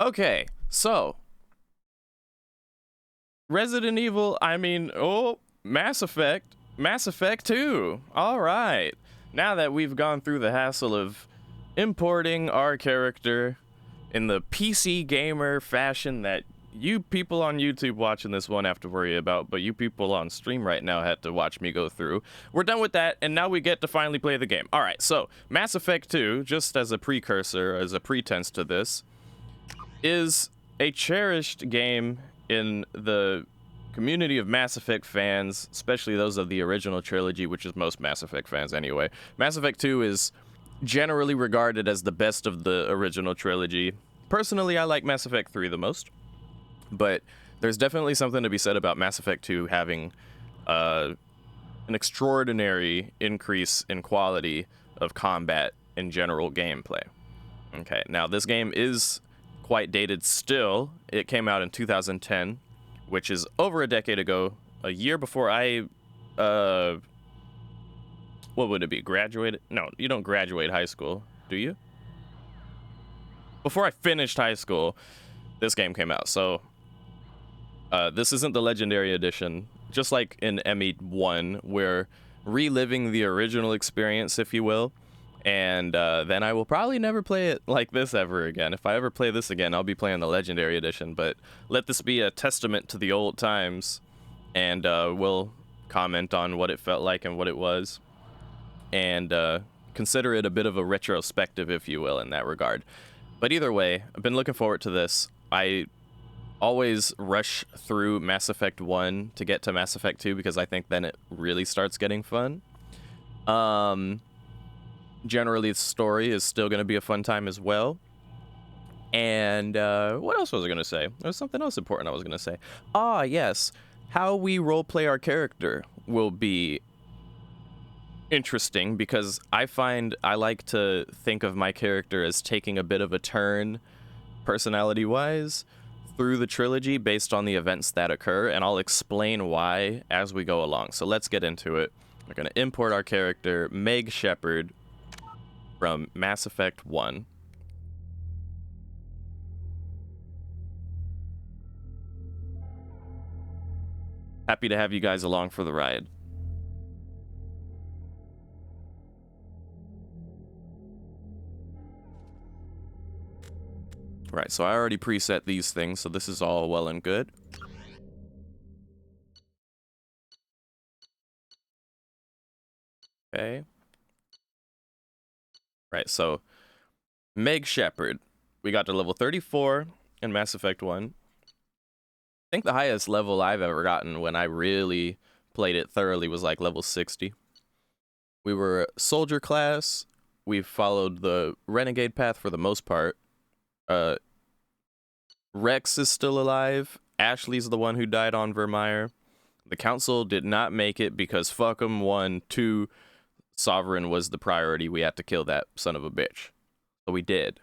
Okay, so Resident Evil, Mass Effect, Mass Effect 2. All right. Now that we've gone through the hassle of importing our character in the PC gamer fashion that you people on YouTube watching this won't have to worry about, but you people on stream right now had to watch me go through. We're done with that, and now we get to finally play the game. All right, so Mass Effect 2, just as a precursor, as a pretense to this, is a cherished game in the community of Mass Effect fans, especially those of the original trilogy, which is most Mass Effect fans anyway. Mass Effect 2 is generally regarded as the best of the original trilogy. Personally, I like Mass Effect 3 the most, but there's definitely something to be said about Mass Effect 2 having an extraordinary increase in quality of combat and general gameplay. Okay, now this game is quite dated still. It came out in 2010, which is over a decade ago, a year before I, what would it be, graduated? No, you don't graduate high school, do you? Before I finished high school, this game came out, so this isn't the Legendary Edition. Just like in ME1, we're reliving the original experience, if you will, and then I will probably never play it like this ever again. If I ever play this again, I'll be playing the Legendary Edition, but let this be a testament to the old times, and we'll comment on what it felt like and what it was, and consider it a bit of a retrospective, if you will, in that regard. But either way, I've been looking forward to this. I always rush through Mass Effect 1 to get to Mass Effect 2 because I think then it really starts getting fun. Generally, the story is still going to be a fun time as well. And what else was I going to say? There was something else important I was going to say. Ah, yes. How we roleplay our character will be interesting because I find I like to think of my character as taking a bit of a turn personality-wise through the trilogy based on the events that occur, and I'll explain why as we go along. So let's get into it. We're going to import our character, Meg Shepard, from Mass Effect 1. Happy to have you guys along for the ride. Right, so I already preset these things, so this is all well and good. Okay. Right, so Meg Shepard. We got to level 34 in Mass Effect 1. I think the highest level I've ever gotten when I really played it thoroughly was like level 60. We were soldier class. We followed the renegade path for the most part. Rex is still alive. Ashley's the one who died on Vermeer. The council did not make it because fuck 'em. 1, 2, Sovereign was the priority. We had to kill that son of a bitch. So we did.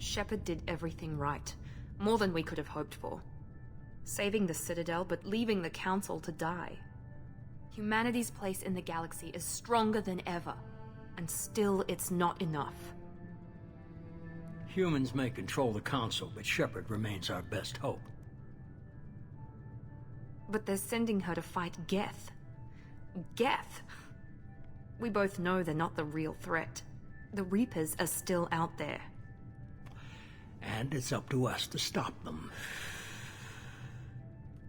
Shepard did everything right. More than we could have hoped for. Saving the Citadel, but leaving the Council to die. Humanity's place in the galaxy is stronger than ever. And still, it's not enough. Humans may control the Council, but Shepard remains our best hope. But they're sending her to fight Geth. Geth! We both know they're not the real threat. The Reapers are still out there. And it's up to us to stop them.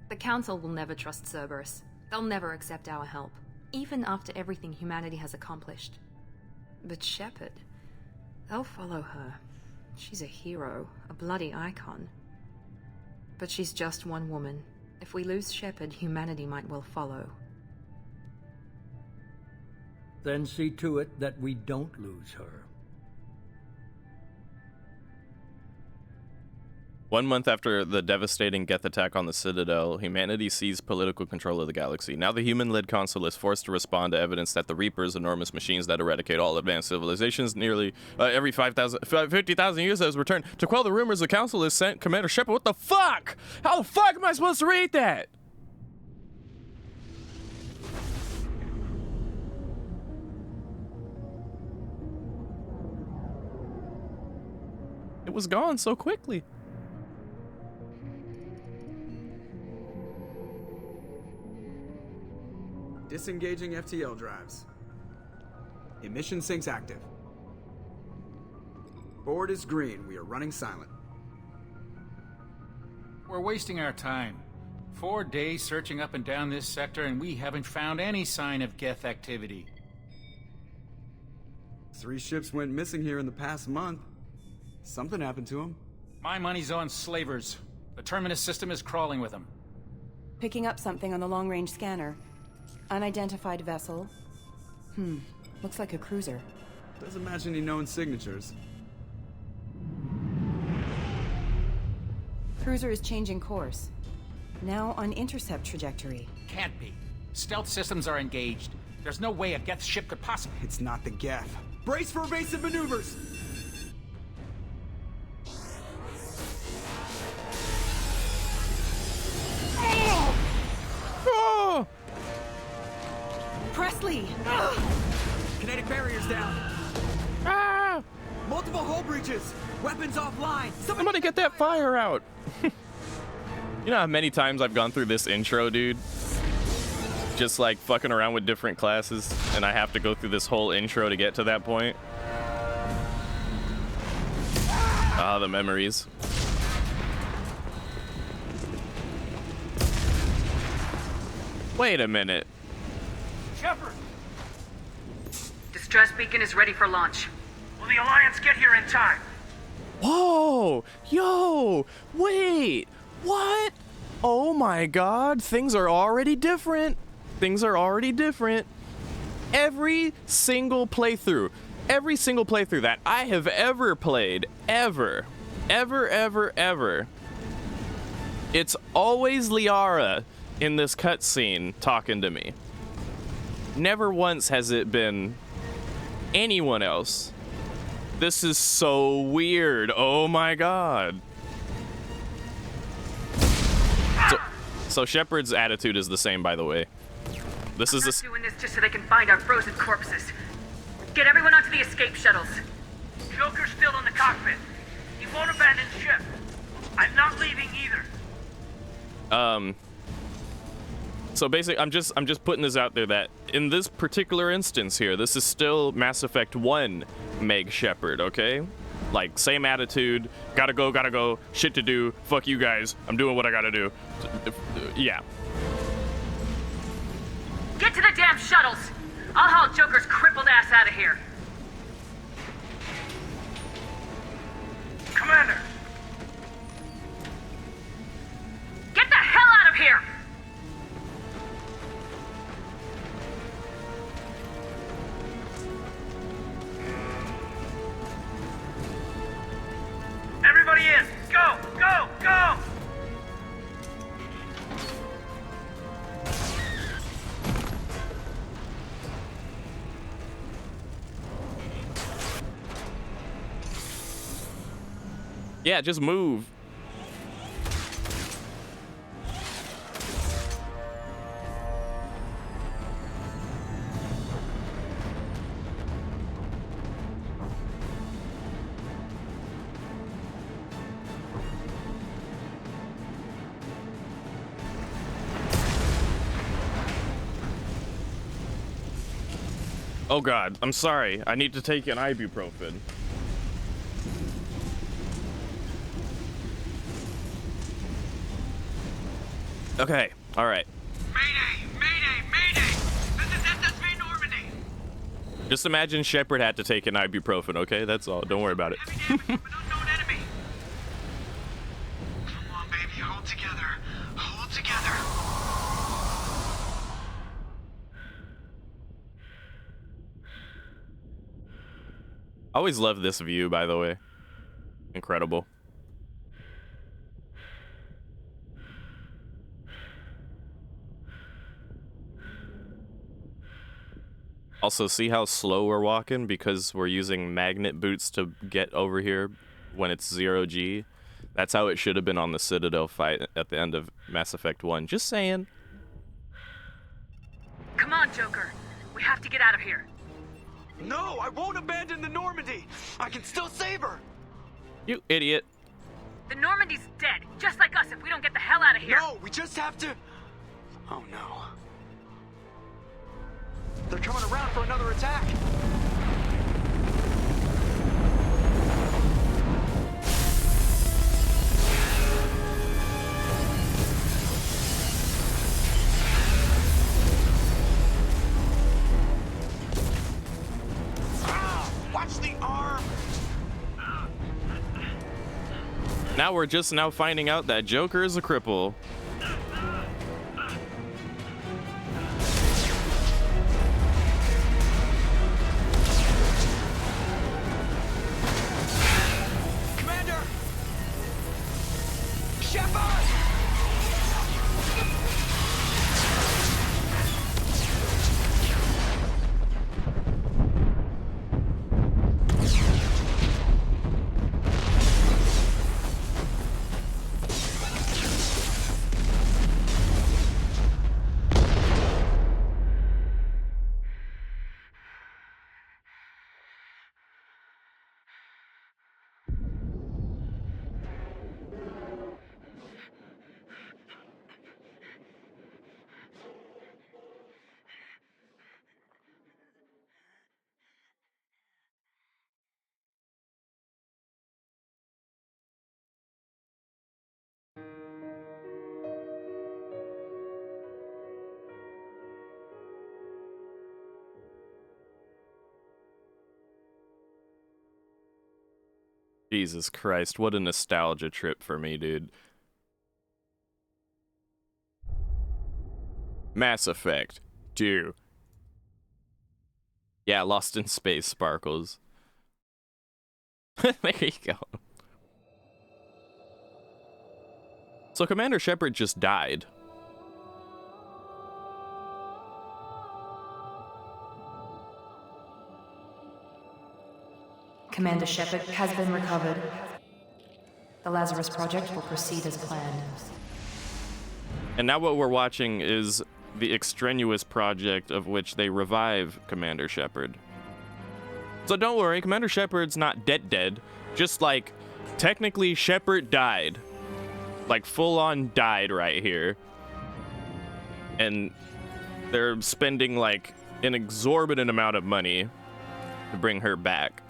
The Council will never trust Cerberus. They'll never accept our help, even after everything humanity has accomplished. But Shepard, they'll follow her. She's a hero, a bloody icon. But she's just one woman. If we lose Shepard, humanity might well follow. Then see to it that we don't lose her. 1 month after the devastating Geth attack on the Citadel, humanity seized political control of the galaxy. Now the human-led Council is forced to respond to evidence that the Reapers, enormous machines that eradicate all advanced civilizations, nearly every 50,000 years has returned. To quell the rumors, the Council has sent Commander Shepard. What the fuck? How the fuck am I supposed to read that? It was gone so quickly. Disengaging FTL drives. Emission sinks active. Board is green. We are running silent. We're wasting our time. 4 days searching up and down this sector, and we haven't found any sign of Geth activity. 3 ships went missing here in the past month. Something happened to them. My money's on slavers. The Terminus system is crawling with them. Picking up something on the long-range scanner. Unidentified vessel. Looks like a cruiser. Doesn't match any known signatures. Cruiser is changing course. Now on intercept trajectory. Can't be. Stealth systems are engaged. There's no way a Geth ship could possibly... It's not the Geth. Brace for evasive maneuvers! Oh! Presley! Kinetic barriers down. Ah! Multiple hull breaches. Weapons offline. Somebody get that fire out. You know how many times I've gone through this intro, dude? Just like fucking around with different classes, and I have to go through this whole intro to get to that point. Ah, the memories. Wait a minute. Shepard! Distress beacon is ready for launch. Will the Alliance get here in time? Whoa! Yo! Wait! What? Oh my god, things are already different. Things are already different. Every single playthrough that I have ever played, ever, it's always Liara in this cutscene talking to me. Never once has it been anyone else. This is so weird. Oh my god. So Shepard's attitude is the same, by the way. This is Not doing this just so they can find our frozen corpses. Get everyone onto the escape shuttles. Joker's still in the cockpit. He won't abandon ship. I'm not leaving either. So basically, I'm just putting this out there that in this particular instance here, this is still Mass Effect 1 Meg Shepard, okay? Like, same attitude, gotta go, shit to do, fuck you guys, I'm doing what I gotta do. Yeah. Get to the damn shuttles! I'll haul Joker's crippled ass out of here. Commander! Get the hell out of here! Everybody in! Go! Go! Go! Yeah, just move. Oh god, I'm sorry. I need to take an ibuprofen. Okay, alright. Mayday! Mayday! Mayday! This is SSV Normandy! Just imagine Shepard had to take an ibuprofen, okay? That's all. Don't worry about it. Heavy damage from an unknown enemy! Come on, baby. Hold together. Hold together. I always love this view, by the way. Incredible. Also, see how slow we're walking because we're using magnet boots to get over here when it's 0G? That's how it should have been on the Citadel fight at the end of Mass Effect 1. Just saying. Come on, Joker. We have to get out of here. No, I won't abandon the Normandy. I can still save her. You idiot. The Normandy's dead, just like us if we don't get the hell out of here. No, we just have to... Oh no. They're coming around for another attack. Watch the arm. Now we're just now finding out that Joker is a cripple. Commander! Shepard! Jesus Christ, what a nostalgia trip for me, dude. Mass Effect 2. Yeah, Lost in Space sparkles. There you go. So Commander Shepard just died. Commander Shepard has been recovered. The Lazarus Project will proceed as planned. And now what we're watching is the extraneous project of which they revive Commander Shepard. So don't worry, Commander Shepard's not dead, just like technically Shepard died. Like full on died right here. And they're spending like an exorbitant amount of money to bring her back.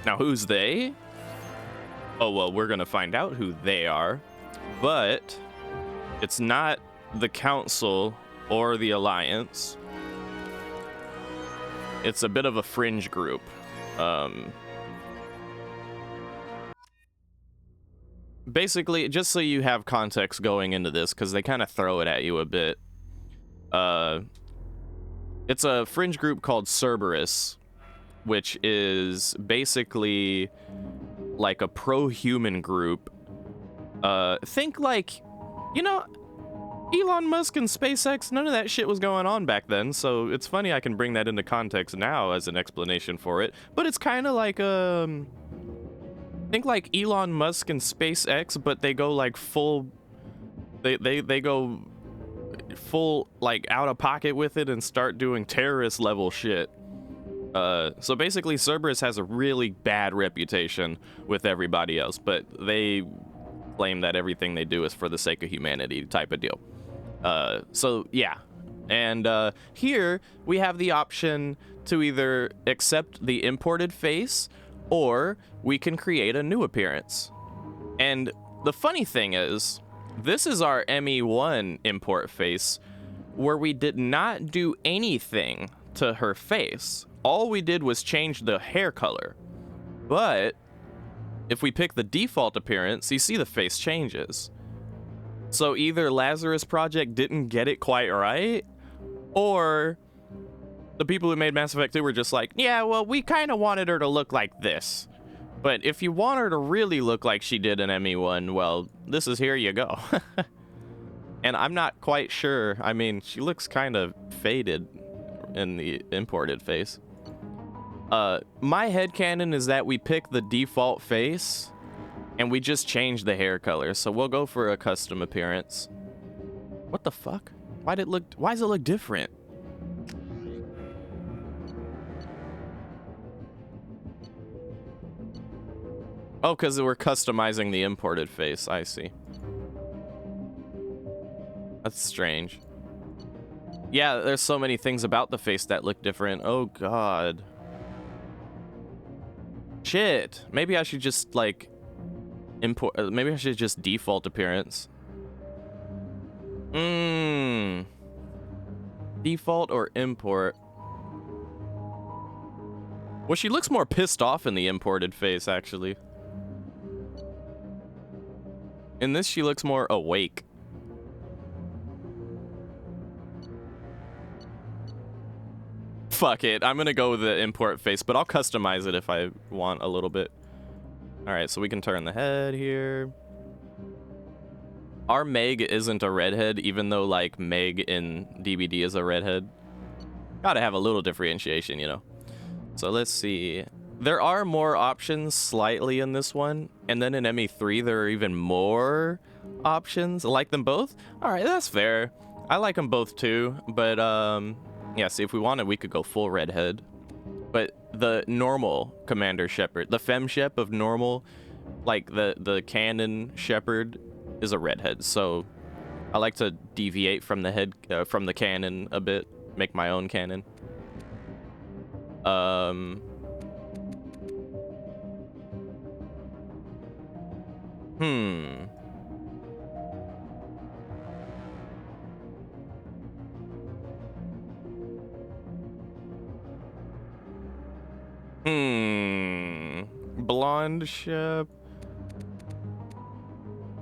Now who's they? Oh well, we're gonna find out who they are, but it's not the Council or the Alliance. It's a bit of a fringe group. Basically, just so you have context going into this, because they kind of throw it at you a bit. It's a fringe group called Cerberus, which is basically like a pro-human group. Think like, you know, Elon Musk and SpaceX, none of that shit was going on back then, so it's funny I can bring that into context now as an explanation for it. But it's kind of like, think like Elon Musk and SpaceX, but they go like full, they go full like out of pocket with it and start doing terrorist level shit. So basically Cerberus has a really bad reputation with everybody else, but they claim that everything they do is for the sake of humanity type of deal. So yeah, and here we have the option to either accept the imported face or we can create a new appearance. And the funny thing is, this is our ME1 import face where we did not do anything to her face. All we did was change the hair color. But if we pick the default appearance, you see the face changes. So either Lazarus Project didn't get it quite right, or the people who made Mass Effect 2 were just like, yeah, well, we kind of wanted her to look like this. But if you want her to really look like she did in ME1, well, this is here you go. And I'm not quite sure. I mean, she looks kind of faded in the imported face. My headcanon is that we pick the default face and we just change the hair color. So we'll go for a custom appearance. What the fuck? Why does it look different? Oh, because we're customizing the imported face. I see. That's strange. Yeah, there's so many things about the face that look different. Oh, God. Shit. Maybe I should just, like, import... maybe I should just default appearance. Default or import? Well, she looks more pissed off in the imported face, actually. In this, she looks more awake. Fuck it. I'm gonna go with the import face, but I'll customize it if I want a little bit. Alright, so we can turn the head here. Our Meg isn't a redhead, even though, like, Meg in DBD is a redhead. Gotta have a little differentiation, you know. So let's see. There are more options slightly in this one, and then in ME3 there are even more options. I like them both? Alright, that's fair. I like them both too, but yeah, see, if we wanted, we could go full redhead. But the normal Commander Shepard, the Fem Shep of normal, like the canon Shepard is a redhead, so I like to deviate from the head, from the canon a bit, make my own canon. Blonde Shep.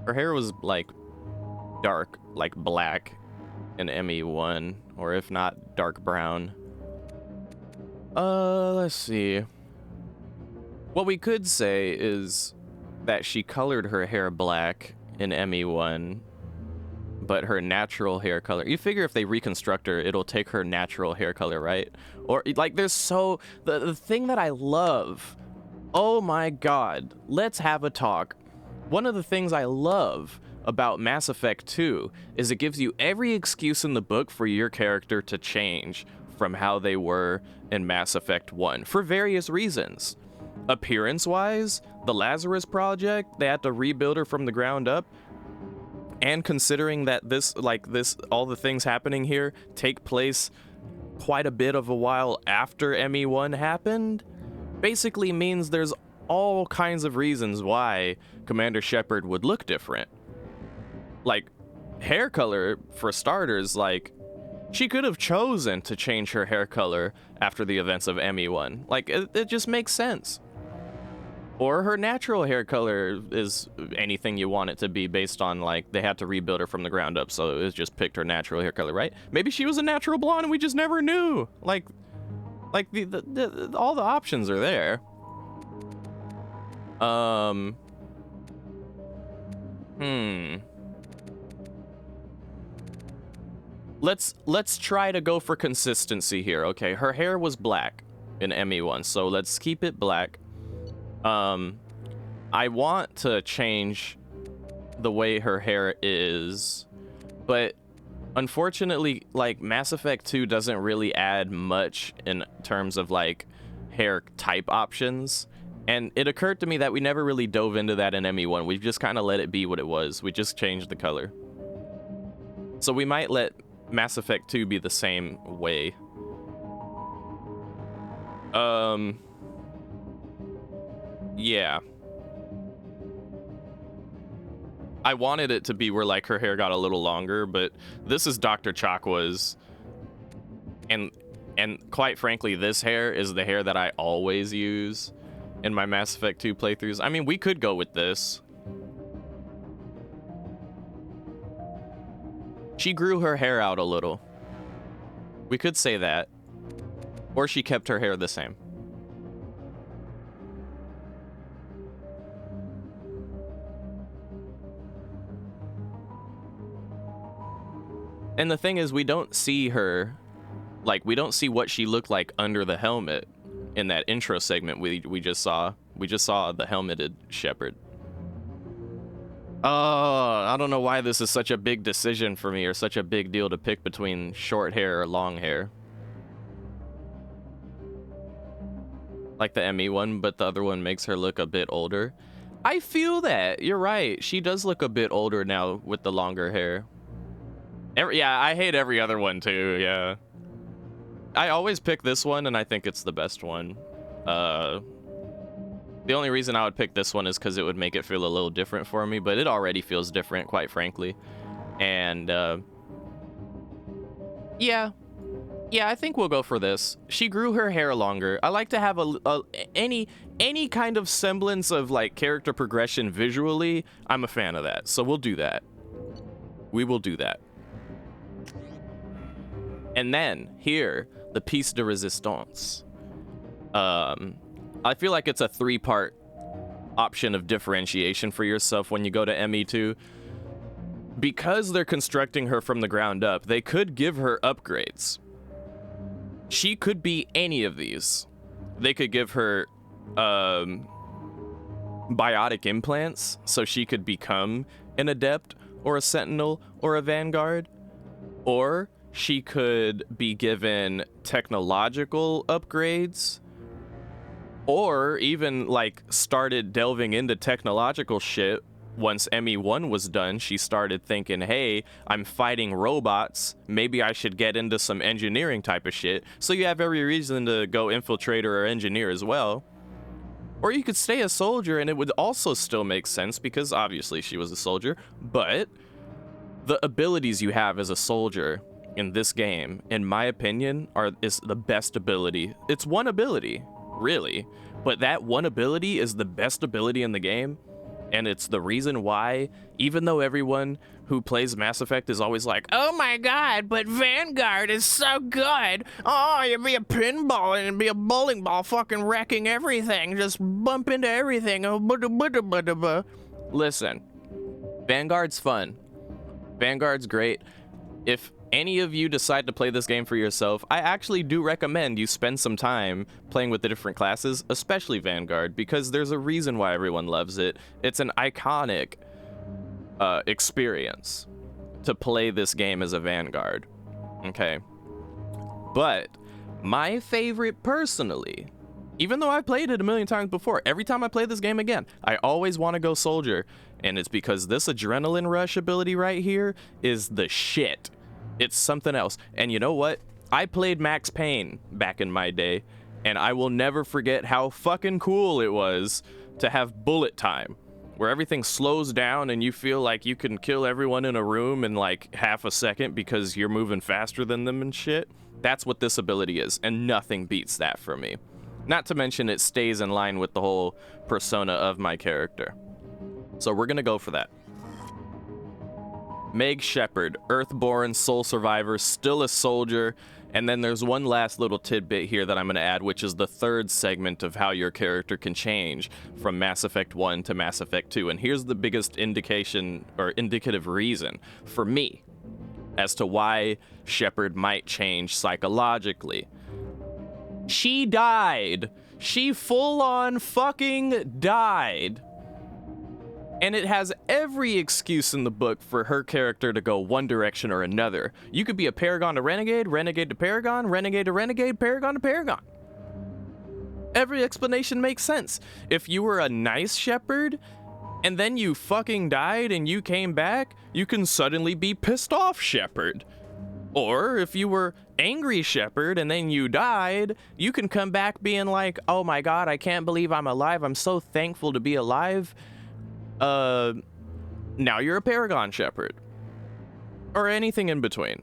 Her hair was like dark, like black in ME1, or if not, dark brown. Let's see. What we could say is that she colored her hair black in ME1, but her natural hair color, you figure if they reconstruct her, it'll take her natural hair color, right? Or like there's the thing that I love, oh my god, let's have a talk. One of the things I love about Mass Effect 2 is it gives you every excuse in the book for your character to change from how they were in Mass Effect 1 for various reasons. Appearance-wise, the Lazarus Project, they had to rebuild her from the ground up. And considering that all the things happening here take place quite a bit of a while after ME1 happened, basically means there's all kinds of reasons why Commander Shepard would look different. Like, hair color, for starters, like, she could have chosen to change her hair color after the events of ME1. Like, it just makes sense. Or her natural hair color is anything you want it to be based on, like, they had to rebuild her from the ground up, so it just picked her natural hair color, right? Maybe she was a natural blonde and we just never knew. Like all the options are there. Let's try to go for consistency here. Okay, her hair was black in ME1, so let's keep it black. I want to change the way her hair is, but unfortunately, like, Mass Effect 2 doesn't really add much in terms of, like, hair type options. And it occurred to me that we never really dove into that in ME1. We just kind of let it be what it was. We just changed the color. So we might let Mass Effect 2 be the same way. Yeah. I wanted it to be where, like, her hair got a little longer, but this is Dr. Chakwa's. And quite frankly, this hair is the hair that I always use in my Mass Effect 2 playthroughs. I mean, we could go with this. She grew her hair out a little. We could say that. Or she kept her hair the same. And the thing is, we don't see her Like, we don't see what she looked like under the helmet in that intro segment we just saw. We just saw the helmeted Shepard. Oh, I don't know why this is such a big decision for me, or such a big deal to pick between short hair or long hair. Like the Emmy one, but the other one makes her look a bit older. I feel that. You're right. She does look a bit older now with the longer hair. Yeah, I hate every other one too, yeah. I always pick this one, and I think it's the best one. The only reason I would pick this one is because it would make it feel a little different for me, but it already feels different, quite frankly. And, yeah, I think we'll go for this. She grew her hair longer. I like to have any kind of semblance of, like, character progression visually. I'm a fan of that, so we'll do that. We will do that. And then, here, the piece de resistance. I feel like it's a 3-part option of differentiation for yourself when you go to ME2. Because they're constructing her from the ground up, they could give her upgrades. She could be any of these. They could give her biotic implants, so she could become an adept or a sentinel or a vanguard. Or she could be given technological upgrades, or even, like, started delving into technological shit. Once ME1 was done, she started thinking, hey, I'm fighting robots, maybe I should get into some engineering type of shit. So you have every reason to go infiltrator or engineer as well. Or you could stay a soldier, and it would also still make sense, because obviously she was a soldier. But the abilities you have as a soldier in this game, in my opinion, is the best ability. It's one ability, really, but that one ability is the best ability in the game, and it's the reason why, even though everyone who plays Mass Effect is always like, oh my god, but Vanguard is so good, oh, you'd be a pinball and it'd be a bowling ball fucking wrecking everything, just bump into everything, listen, Vanguard's fun, Vanguard's great. If any of you decide to play this game for yourself, I actually do recommend you spend some time playing with the different classes, especially Vanguard, because there's a reason why everyone loves it. It's an iconic experience to play this game as a Vanguard, okay? But my favorite personally, even though I've played it a million times before, every time I play this game again, I always want to go Soldier, and it's because this adrenaline rush ability right here is the shit. It's something else. And you know what? I played Max Payne back in my day, and I will never forget how fucking cool it was to have bullet time, where everything slows down and you feel like you can kill everyone in a room in like half a second because you're moving faster than them and shit. That's what this ability is, and nothing beats that for me. Not to mention it stays in line with the whole persona of my character. So we're gonna go for that. Meg Shepard, Earthborn, Soul Survivor, still a soldier, and then there's one last little tidbit here that I'm going to add, which is the third segment of how your character can change from Mass Effect 1 to Mass Effect 2, and here's the biggest indication, or indicative reason, for me, as to why Shepard might change psychologically. She died! She full-on fucking died! And it has every excuse in the book for her character to go one direction or another. You could be a Paragon to Renegade, Renegade to Paragon, Renegade to Renegade, Paragon to Paragon. Every explanation makes sense. If you were a nice Shepard, and then you fucking died and you came back, you can suddenly be pissed off Shepard. Or if you were angry Shepard and then you died, you can come back being like, oh my god, I can't believe I'm alive, I'm so thankful to be alive. Now you're a Paragon Shepard. Or anything in between.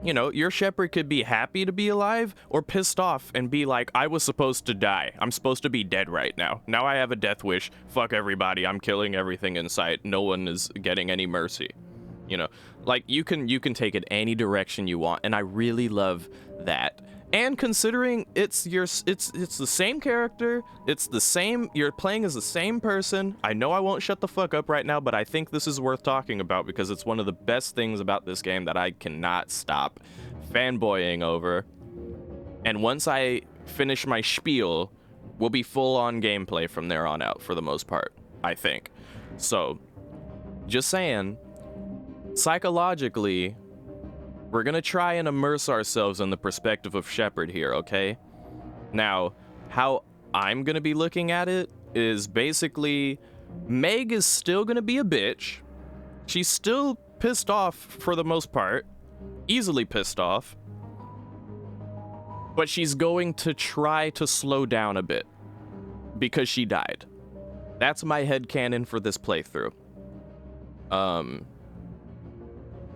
You know, your Shepard could be happy to be alive or pissed off and be like, I was supposed to die. I'm supposed to be dead right now. Now I have a death wish. Fuck everybody. I'm killing everything in sight. No one is getting any mercy. You know, like you can take it any direction you want, and I really love that. And considering it's the same character, it's the same, you're playing as the same person. I know I won't shut the fuck up right now, but I think this is worth talking about because it's one of the best things about this game that I cannot stop fanboying over. And once I finish my spiel, we'll be full-on gameplay from there on out for the most part, I think. So, just saying, psychologically, we're gonna try and immerse ourselves in the perspective of Shepard here, okay? Now, how I'm gonna be looking at it is basically, Meg is still gonna be a bitch. She's still pissed off for the most part, easily pissed off, but she's going to try to slow down a bit because she died. That's my headcanon for this playthrough.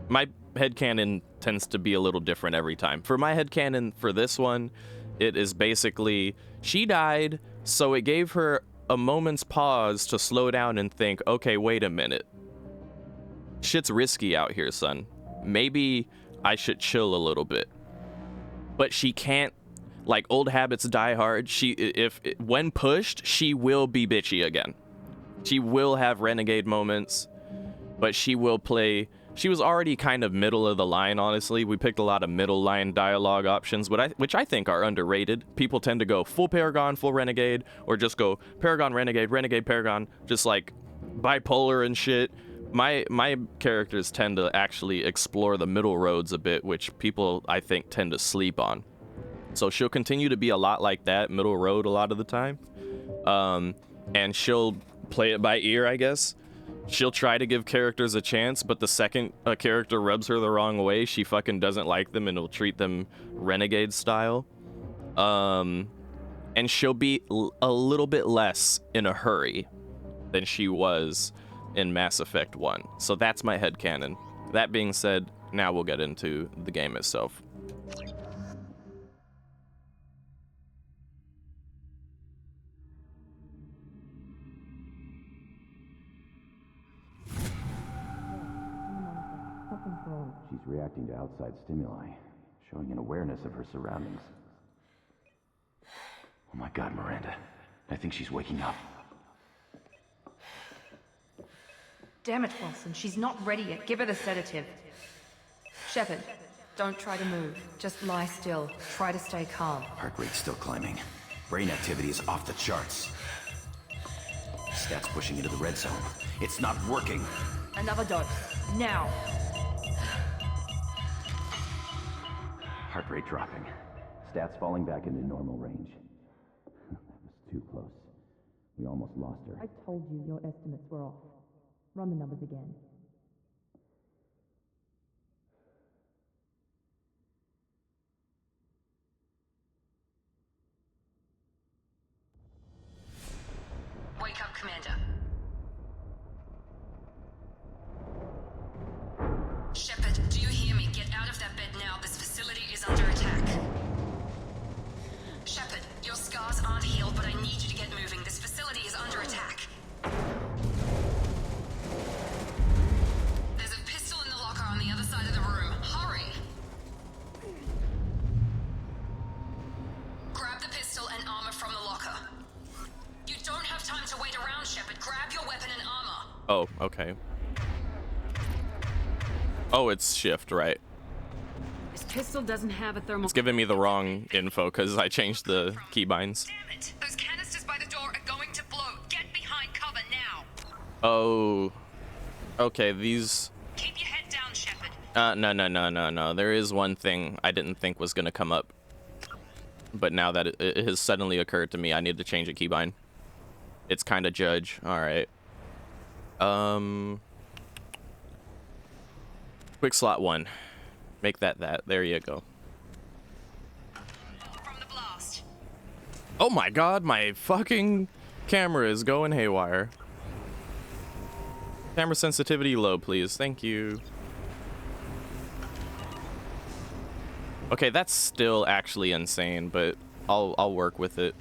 My headcanon tends to be a little different every time. For my headcanon for this one, it is basically, she died, so it gave her a moment's pause to slow down and think, okay, wait a minute. Shit's risky out here, son. Maybe I should chill a little bit. But she can't, like, old habits die hard. When pushed, she will be bitchy again. She will have renegade moments, but she will play. She was already kind of middle of the line, honestly. We picked a lot of middle line dialogue options, which I think are underrated. People tend to go full Paragon, full Renegade, or just go Paragon, Renegade, Renegade, Paragon, just like bipolar and shit. My characters tend to actually explore the middle roads a bit, which people, I think, tend to sleep on. So she'll continue to be a lot like that, middle road a lot of the time. And she'll play it by ear, I guess. She'll try to give characters a chance, but the second a character rubs her the wrong way, she fucking doesn't like them and will treat them renegade style. And she'll be a little bit less in a hurry than she was in Mass Effect 1. So that's my headcanon. That being said, now we'll get into the game itself. She's reacting to outside stimuli, showing an awareness of her surroundings. Oh my God, Miranda. I think she's waking up. Damn it, Wilson. She's not ready yet. Give her the sedative. Shepard, don't try to move. Just lie still. Try to stay calm. Heart rate's still climbing. Brain activity is off the charts. Stats pushing into the red zone. It's not working. Another dose. Now. Heart rate dropping. Stats falling back into normal range. That was too close. We almost lost her. I told you your estimates were off. Run the numbers again. Wake up, Commander. Shepard, do you hear me? Get out of that bed now. This facility is under attack. Shepard, your scars aren't healed, but I need you to get moving. This facility is under attack. There's a pistol in the locker on the other side of the room. Hurry! Grab the pistol and armor from the locker. You don't have time to wait around, Shepard. Grab your weapon and armor. Oh, okay. Oh, it's shift, right? This pistol doesn't have a thermal... It's giving me the wrong info because I changed the keybinds. Damn it! Those canisters by the door are going to blow. Get behind cover now. Oh. Okay, these... Keep your head down, Shepard. No. There is one thing I didn't think was going to come up. But now that it has suddenly occurred to me, I need to change a keybind. It's kind of judge. Alright. Quick slot 1. Make that. There you go. From the blast. Oh my god, my fucking camera is going haywire. Camera sensitivity low, please. Thank you. Okay, that's still actually insane, but I'll work with it.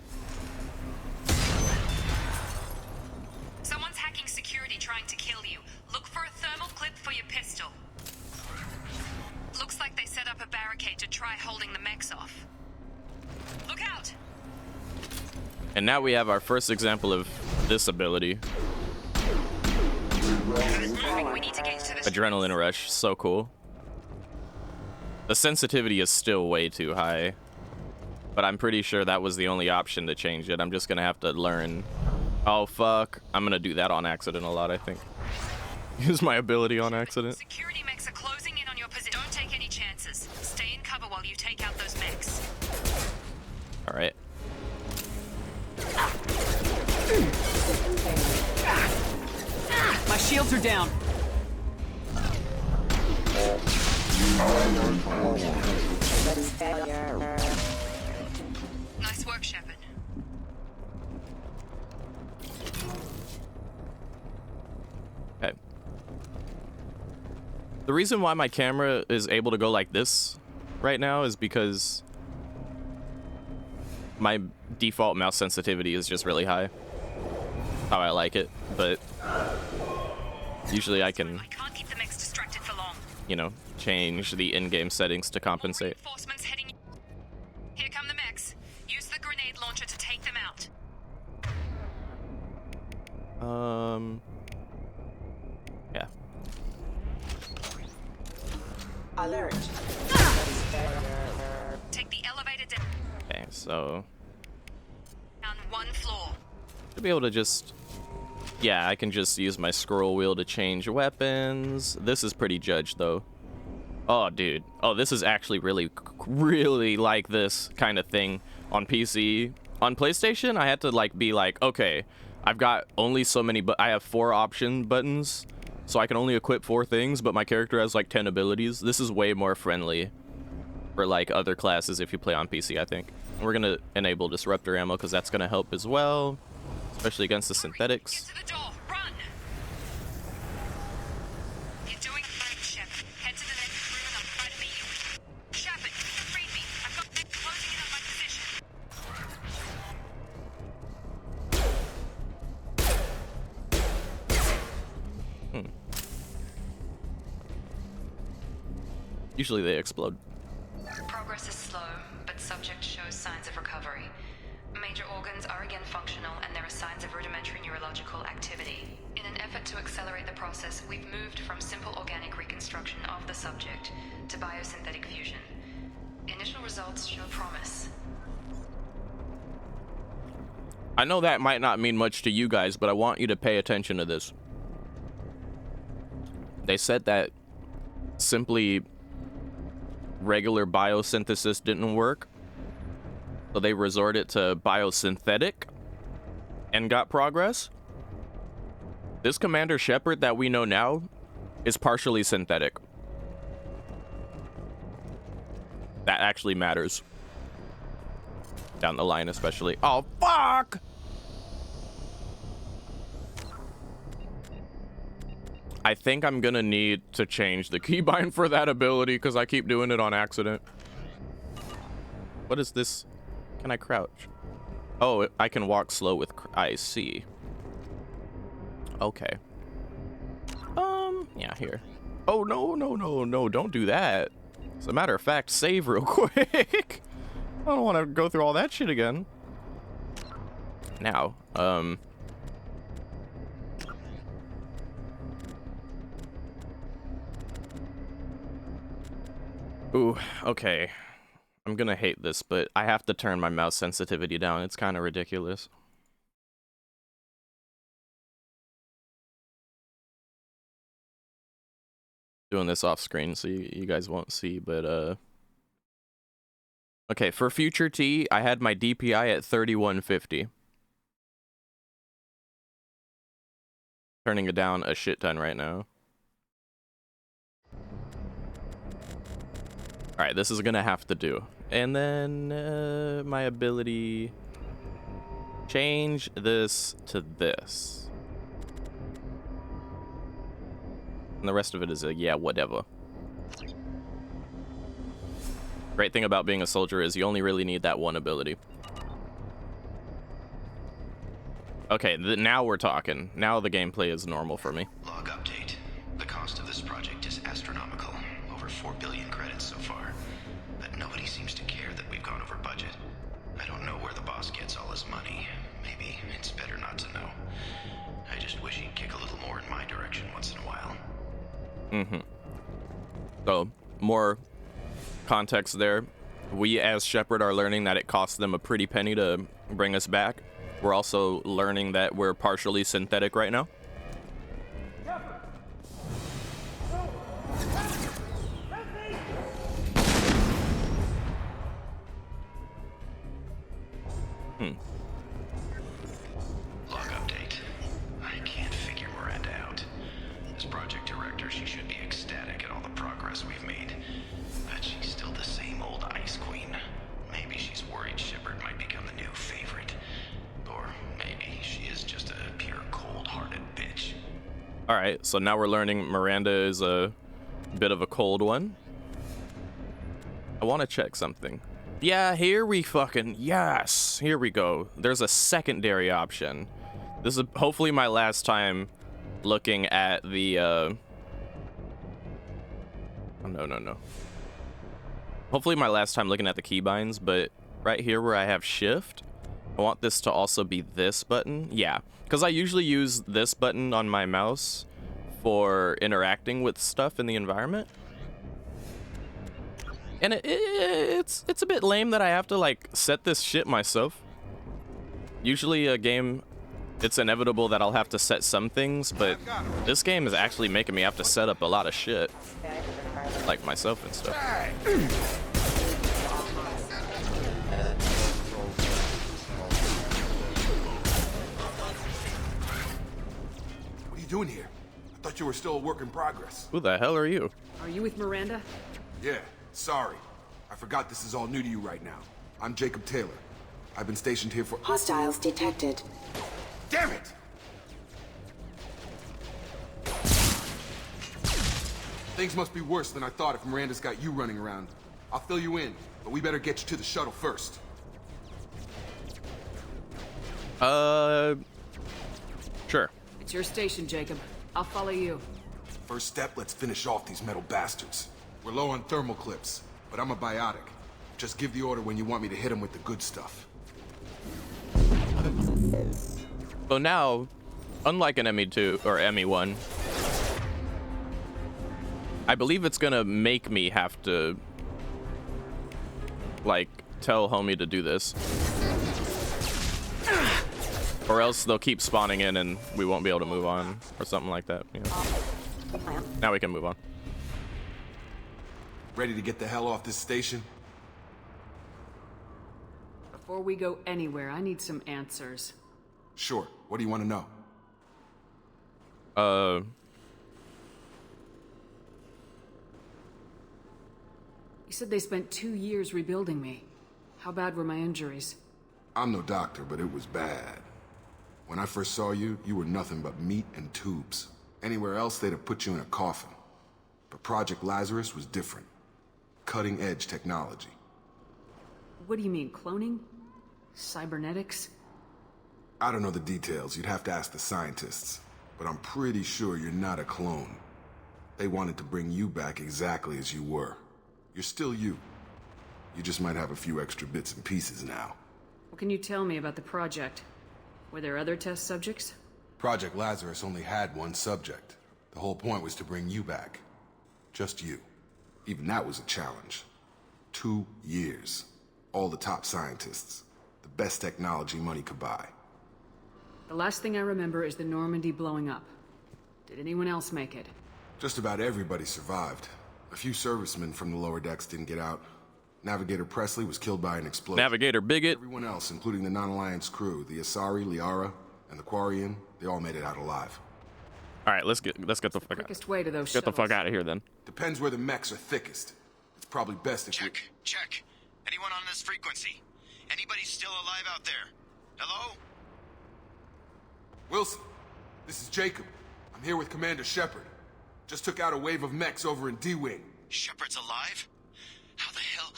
Someone's hacking security trying to kill you. Look for a thermal clip for your pistol. Looks like they set up a barricade to try holding the mechs off. Look out! And now we have our first example of this ability. Moving. We need to get to the Adrenaline rush, so cool. The sensitivity is still way too high. But I'm pretty sure that was the only option to change it. I'm just gonna have to learn. Oh, fuck. I'm gonna do that on accident a lot, I think. Use my ability on accident. Security mechs are closing in on your position. Don't take any chances. Stay in cover while you take out those mechs. Alright. My shields are down. Nice work, Shepard. Okay. The reason why my camera is able to go like this right now is because my default mouse sensitivity is just really high. How I like it, but usually I can't keep the mechs distracted for long. You know, change the in-game settings to compensate. Reinforcements heading. Here come the mechs. Use the grenade launcher to take them out. Yeah. Alert. Take the elevator down. Okay, so Down one floor. to be able to just, yeah, I can just use my scroll wheel to change weapons. This is pretty judged though. Oh, dude. Oh, this is actually really like this kind of thing on PC. On PlayStation, I had to like be like, okay, I've got only so many, but I have 4 option buttons, so I can only equip 4 things, but my character has like 10 abilities. This is way more friendly for like other classes if you play on PC, I think. And we're gonna enable disruptor ammo because that's gonna help as well, especially against the synthetics. Get to the door. Run. You're doing great, Shepard. Head to the next room and I'll try to meet you. Shepard, you freed me. I've got them closing in on my position. Usually they explode. Progress is slow, but subject shows signs of recovery. Major organs are again functional, and there are signs of rudimentary neurological activity. In an effort to accelerate the process, we've moved from simple organic reconstruction of the subject to biosynthetic fusion. Initial results show promise. I know that might not mean much to you guys, but I want you to pay attention to this. They said that simply regular biosynthesis didn't work, so they resorted to biosynthetic and got progress. This Commander Shepard that we know now is partially synthetic. That actually matters down the line, especially. Oh, fuck! I think I'm gonna need to change the keybind for that ability because I keep doing it on accident. What is this? Can I crouch? Oh, I can walk slow with I see. Okay. Yeah, here. Oh, no, don't do that. As a matter of fact, save real quick. I don't want to go through all that shit again. Now, ooh, okay. I'm gonna hate this, but I have to turn my mouse sensitivity down. It's kind of ridiculous. Doing this off screen so you guys won't see, but okay, for future T, I had my DPI at 3150. Turning it down a shit ton right now. Alright, this is gonna have to do. And then my ability, change this to this. And the rest of it is a yeah, whatever. Great thing about being a soldier is you only really need that one ability. Okay, now we're talking. Now the gameplay is normal for me. Log update. The cost of this project is astronomical. Over 4 billion credits so far. But nobody seems to care that we've gone over budget. I don't know where the boss gets all his money. Maybe it's better not to know. I just wish he'd kick a little more in my direction once in a while. So, more context there, we as Shepard are learning that it costs them a pretty penny to bring us back. We're also learning that we're partially synthetic right now. Log update. I can't figure Miranda out. As project director, she should be ecstatic at all the progress we've made. But she's still the same old Ice Queen. Maybe she's worried Shepard might become the new favorite. Or maybe she is just a pure cold-hearted bitch. Alright, so now we're learning Miranda is a bit of a cold one. I want to check something. Yeah, here we fucking... Yes! Here we go. There's a secondary option. This is hopefully my last time looking at the... Oh, no. Hopefully my last time looking at the keybinds, but right here where I have shift, I want this to also be this button. Yeah, because I usually use this button on my mouse for interacting with stuff in the environment. And it's a bit lame that I have to like set this shit myself. Usually a game, it's inevitable that I'll have to set some things, but this game is actually making me have to set up a lot of shit. Like myself and stuff. What are you doing here? I thought you were still a work in progress. Who the hell are you? Are you with Miranda? Yeah, sorry. I forgot this is all new to you right now. I'm Jacob Taylor. I've been stationed here for... Hostiles detected. Damn it! Things must be worse than I thought if Miranda's got you running around. I'll fill you in, but we better get you to the shuttle first. Sure. It's your station, Jacob. I'll follow you. First step, let's finish off these metal bastards. We're low on thermal clips, but I'm a biotic. Just give the order when you want me to hit them with the good stuff. So now, unlike an ME2 or ME1, I believe it's gonna make me have to, like, tell homie to do this. Or else they'll keep spawning in and we won't be able to move on, or something like that. You know? Now we can move on. Ready to get the hell off this station? Before we go anywhere, I need some answers. Sure. What do you want to know? You said they spent 2 years rebuilding me. How bad were my injuries? I'm no doctor, but it was bad. When I first saw you, you were nothing but meat and tubes. Anywhere else, they'd have put you in a coffin. But Project Lazarus was different. Cutting-edge technology. What do you mean, cloning? Cybernetics? I don't know the details. You'd have to ask the scientists. But I'm pretty sure you're not a clone. They wanted to bring you back exactly as you were. You're still you. You just might have a few extra bits and pieces now. What can you tell me about the project? Were there other test subjects? Project Lazarus only had one subject. The whole point was to bring you back. Just you. Even that was a challenge. 2 years. All the top scientists. The best technology money could buy. The last thing I remember is the Normandy blowing up. Did anyone else make it? Just about everybody survived. A few servicemen from the lower decks didn't get out. Navigator Presley was killed by an explosion. Navigator Bigot. Everyone else, including the non-Alliance crew, the Asari, Liara, and the Quarian, they all made it out alive. All right, let's get the fuck out. Quickest way to those Get the fuck out of here, then. Depends where the mechs are thickest. It's probably best if Check. Anyone on this frequency? Anybody still alive out there? Hello? Wilson, this is Jacob. I'm here with Commander Shepard. Just took out a wave of mechs over in D-Wing. Shepard's alive? How the hell?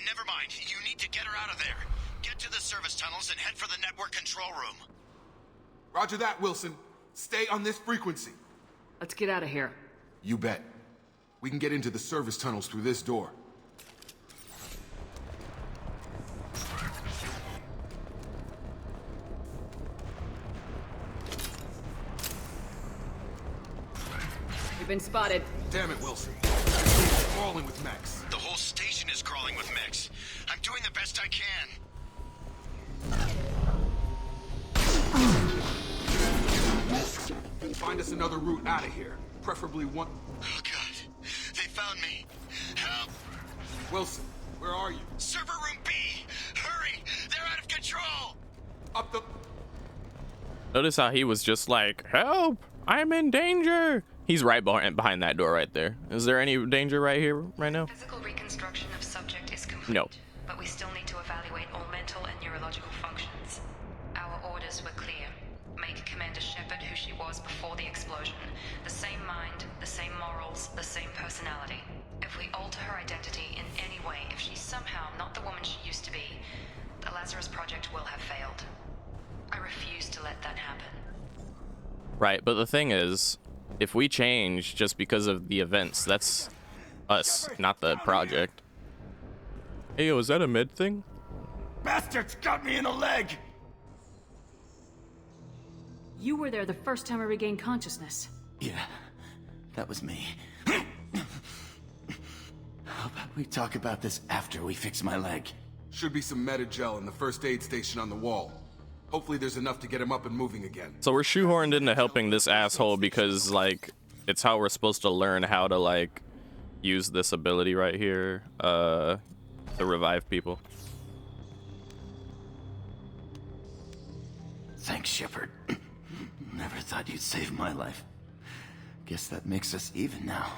Never mind. You need to get her out of there. Get to the service tunnels and head for the network control room. Roger that, Wilson. Stay on this frequency. Let's get out of here. You bet. We can get into the service tunnels through this door. We've been spotted. Damn it, Wilson. Falling with mechs. The whole station doing the best I can. Find us another route out of here. Preferably one... Oh, God. They found me. Help! Wilson, where are you? Server room B! Hurry! They're out of control! Up the... Notice how he was just like, help! I'm in danger! He's right behind that door right there. Is there any danger right here, right now? Physical reconstruction of subject is complete. No. But we still need to evaluate all mental and neurological functions. Our orders were clear. Make Commander Shepard who she was before the explosion. The same mind, the same morals, the same personality. If we alter her identity in any way, if she's somehow not the woman she used to be, the Lazarus Project will have failed. I refuse to let that happen. Right, but the thing is, if we change just because of the events, that's us, not the project. Hey, yo, is that a mid thing? Bastards got me in the leg! You were there the first time I regained consciousness. Yeah, that was me. How about we talk about this after we fix my leg? Should be some Metagel in the first aid station on the wall. Hopefully there's enough to get him up and moving again. So we're shoehorned into helping this asshole because, like, it's how we're supposed to learn how to, like, use this ability right here, to revive people. Thanks, Shepard. Never thought you'd save my life. Guess that makes us even now.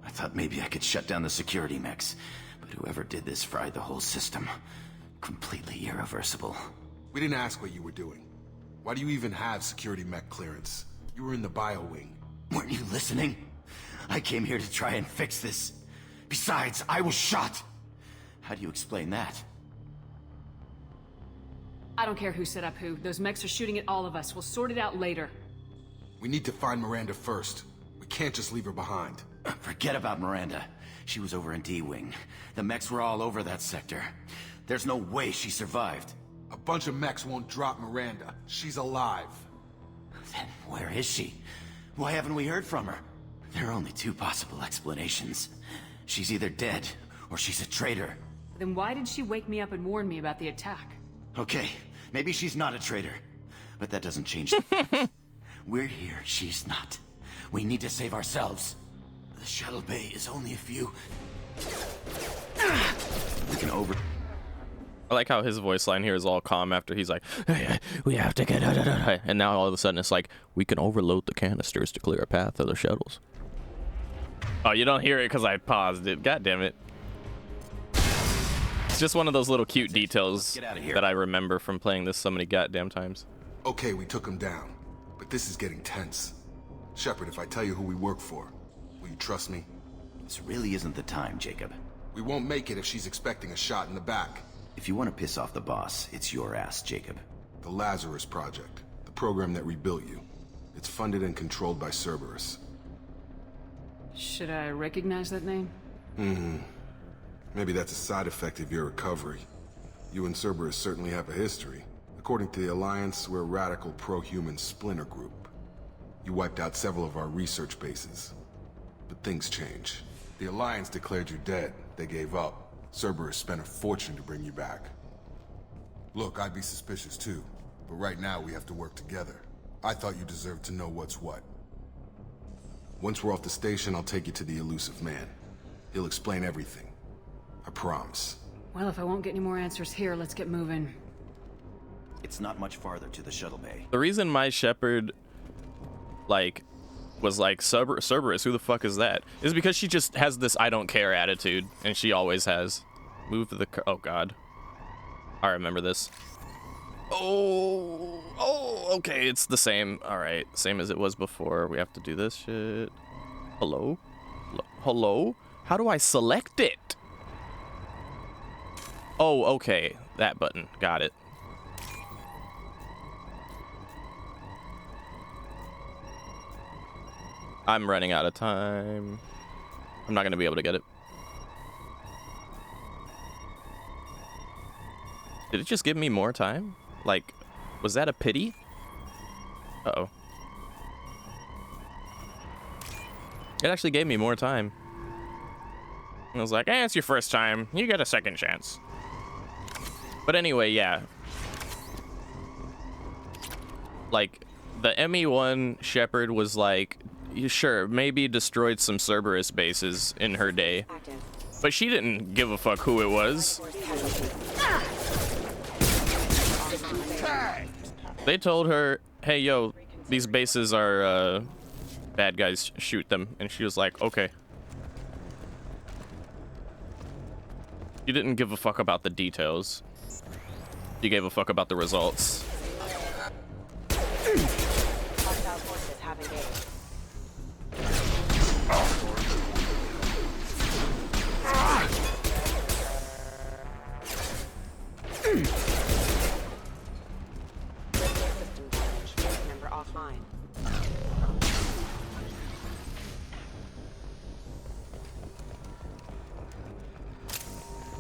I thought maybe I could shut down the security mechs, but whoever did this fried the whole system. Completely irreversible. We didn't ask what you were doing. Why do you even have security mech clearance? You were in the bio wing. Weren't you listening? I came here to try and fix this. Besides, I was shot. How do you explain that? I don't care who set up who. Those mechs are shooting at all of us. We'll sort it out later. We need to find Miranda first. We can't just leave her behind. Forget about Miranda. She was over in D-Wing. The mechs were all over that sector. There's no way she survived. A bunch of mechs won't drop Miranda. She's alive. Then where is she? Why haven't we heard from her? There are only two possible explanations. She's either dead, or she's a traitor. Then why did she wake me up and warn me about the attack? Okay, maybe she's not a traitor. But that doesn't change. We're here, she's not. We need to save ourselves. The shuttle bay is only a few... We can over... I like how his voice line here is all calm after he's like, hey, we have to get out. And now all of a sudden it's like, we can overload the canisters to clear a path to the shuttles. Oh, you don't hear it because I paused it. God damn it. It's just one of those little cute details that I remember from playing this so many goddamn times. Okay, we took him down, but this is getting tense. Shepard, if I tell you who we work for, will you trust me? This really isn't the time, Jacob. We won't make it if she's expecting a shot in the back. If you want to piss off the boss, it's your ass, Jacob. The Lazarus Project, the program that rebuilt you. It's funded and controlled by Cerberus. Should I recognize that name? Maybe that's a side effect of your recovery. You and Cerberus certainly have a history. According to the Alliance, we're a radical pro-human splinter group. You wiped out several of our research bases. But things change. The Alliance declared you dead. They gave up. Cerberus spent a fortune to bring you back. Look, I'd be suspicious too, but right now we have to work together. I thought you deserved to know what's what. Once we're off the station, I'll take you to the elusive man. He'll explain everything. I promise. Well, if I won't get any more answers here, let's get moving. It's not much farther to the shuttle bay. The reason my Shepard, like, was like, Cerberus, who the fuck is that? Is because she just has this I don't care attitude, and she always has. Move to the oh god. I remember this. Oh, okay, it's the same. Alright, same as it was before. We have to do this shit. Hello? Hello? How do I select it? Oh, okay, that button. Got it. I'm running out of time. I'm not gonna be able to get it. Did it just give me more time? Like, was that a pity? Uh-oh. It actually gave me more time. I was like, it's your first time. You get a second chance. But anyway, yeah. Like, the ME-1 Shepard was like, sure, maybe destroyed some Cerberus bases in her day, but she didn't give a fuck who it was. They told her, hey, yo, these bases are bad guys, shoot them. And she was like, okay. You didn't give a fuck about the details. You gave a fuck about the results.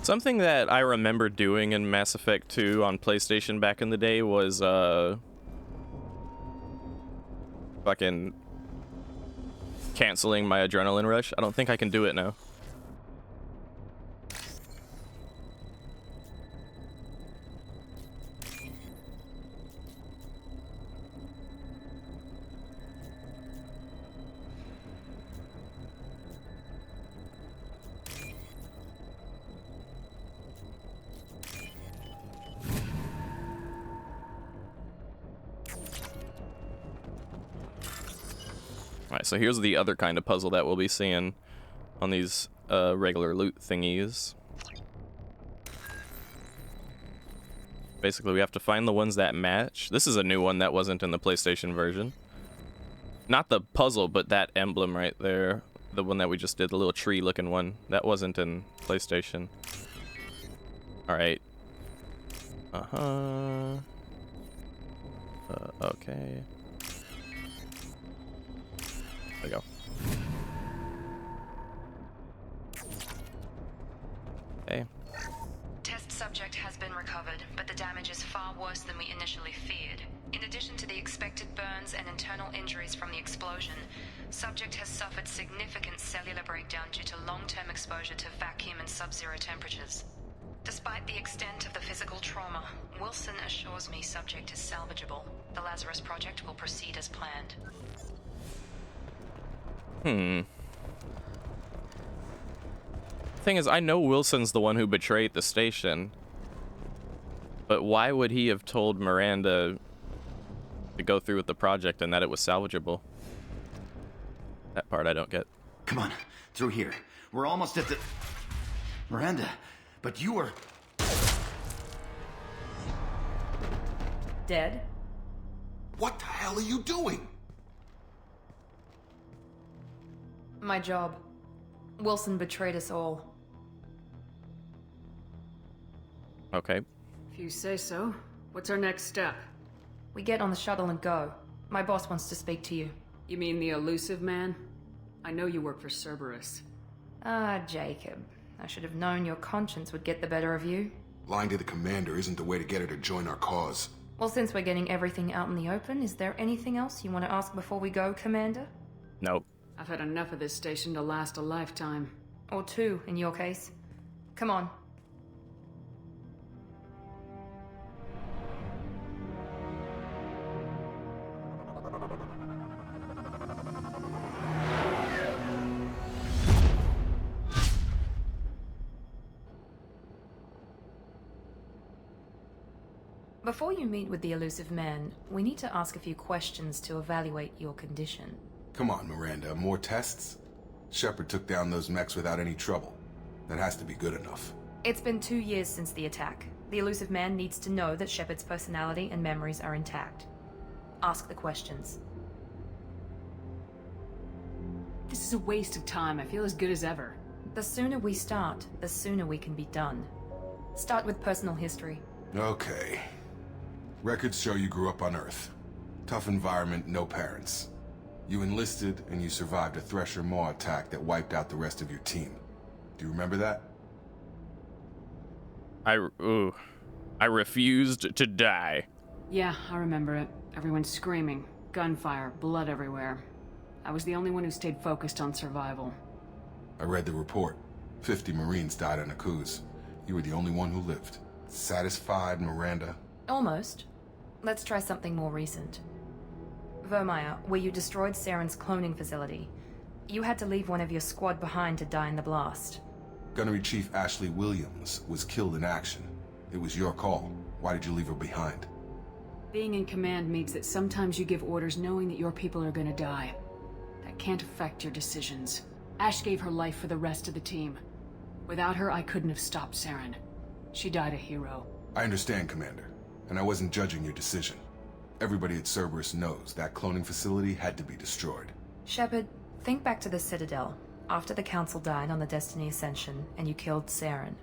Something that I remember doing in Mass Effect 2 on PlayStation back in the day was, fucking canceling my adrenaline rush. I don't think I can do it now. Alright, so here's the other kind of puzzle that we'll be seeing on these regular loot thingies. Basically, we have to find the ones that match. This is a new one that wasn't in the PlayStation version. Not the puzzle, but that emblem right there. The one that we just did, the little tree-looking one. That wasn't in PlayStation. Alright. Okay. There we go. Okay. Test subject has been recovered, but the damage is far worse than we initially feared. In addition to the expected burns and internal injuries from the explosion, subject has suffered significant cellular breakdown due to long-term exposure to vacuum and sub-zero temperatures. Despite the extent of the physical trauma, Wilson assures me subject is salvageable. The Lazarus project will proceed as planned. Thing is, I know Wilson's the one who betrayed the station. But why would he have told Miranda to go through with the project and that it was salvageable? That part I don't get. Come on, through here. We're almost at the... Miranda, but you were... Dead? What the hell are you doing? My job. Wilson betrayed us all. Okay. If you say so. What's our next step? We get on the shuttle and go. My boss wants to speak to you. You mean the elusive man? I know you work for Cerberus. Ah, Jacob. I should have known your conscience would get the better of you. Lying to the commander isn't the way to get her to join our cause. Well, since we're getting everything out in the open, is there anything else you want to ask before we go, Commander? Nope. I've had enough of this station to last a lifetime. Or two, in your case. Come on. Before you meet with the elusive man, we need to ask a few questions to evaluate your condition. Come on, Miranda, more tests? Shepard took down those mechs without any trouble. That has to be good enough. It's been 2 years since the attack. The elusive man needs to know that Shepard's personality and memories are intact. Ask the questions. This is a waste of time. I feel as good as ever. The sooner we start, the sooner we can be done. Start with personal history. Okay. Records show you grew up on Earth. Tough environment, no parents. You enlisted, and you survived a Thresher Maw attack that wiped out the rest of your team. Do you remember that? I refused to die. Yeah, I remember it. Everyone screaming, gunfire, blood everywhere. I was the only one who stayed focused on survival. I read the report. 50 Marines died on Akuz. You were the only one who lived. Satisfied, Miranda? Almost. Let's try something more recent. Vermeer, where you destroyed Saren's cloning facility, you had to leave one of your squad behind to die in the blast. Gunnery Chief Ashley Williams was killed in action. It was your call. Why did you leave her behind? Being in command means that sometimes you give orders knowing that your people are gonna die. That can't affect your decisions. Ash gave her life for the rest of the team. Without her, I couldn't have stopped Saren. She died a hero. I understand, Commander, and I wasn't judging your decision. Everybody at Cerberus knows that cloning facility had to be destroyed. Shepard, think back to the Citadel, after the Council died on the Destiny Ascension and you killed Saren.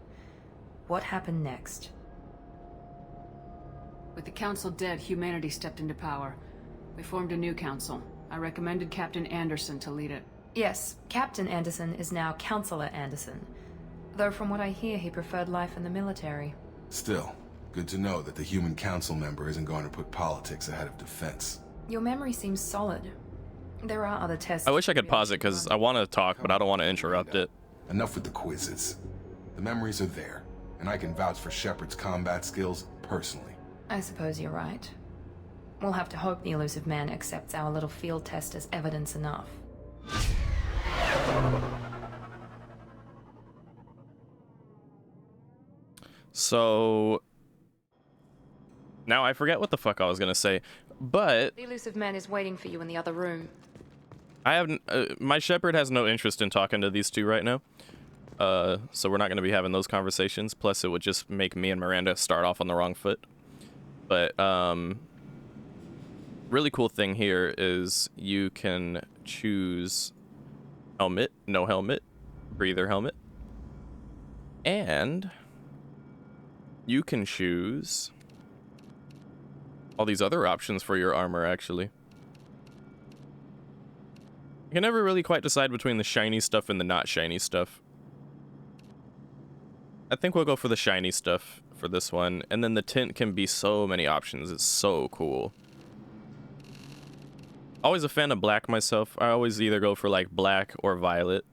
What happened next? With the Council dead, humanity stepped into power. We formed a new council. I recommended Captain Anderson to lead it. Yes, Captain Anderson is now Counselor Anderson. Though from what I hear, he preferred life in the military. Still, good to know that the human council member isn't going to put politics ahead of defense. Your memory seems solid. There are other tests. I wish I could pause it because I want to talk, but I don't want to interrupt it. Enough with the quizzes. The memories are there, and I can vouch for Shepard's combat skills personally. I suppose you're right. We'll have to hope the elusive man accepts our little field test as evidence enough. So now I forget what the fuck I was gonna say, but The elusive man is waiting for you in the other room. I have my Shepard has no interest in talking to these two right now, so we're not gonna be having those conversations. Plus, it would just make me and Miranda start off on the wrong foot. But really cool thing here is you can choose helmet, no helmet, breather helmet, and you can choose all these other options for your armor, actually. You can never really quite decide between the shiny stuff and the not shiny stuff. I think we'll go for the shiny stuff for this one, and then the tint can be so many options. It's so cool. Always a fan of black myself. I always either go for like black or violet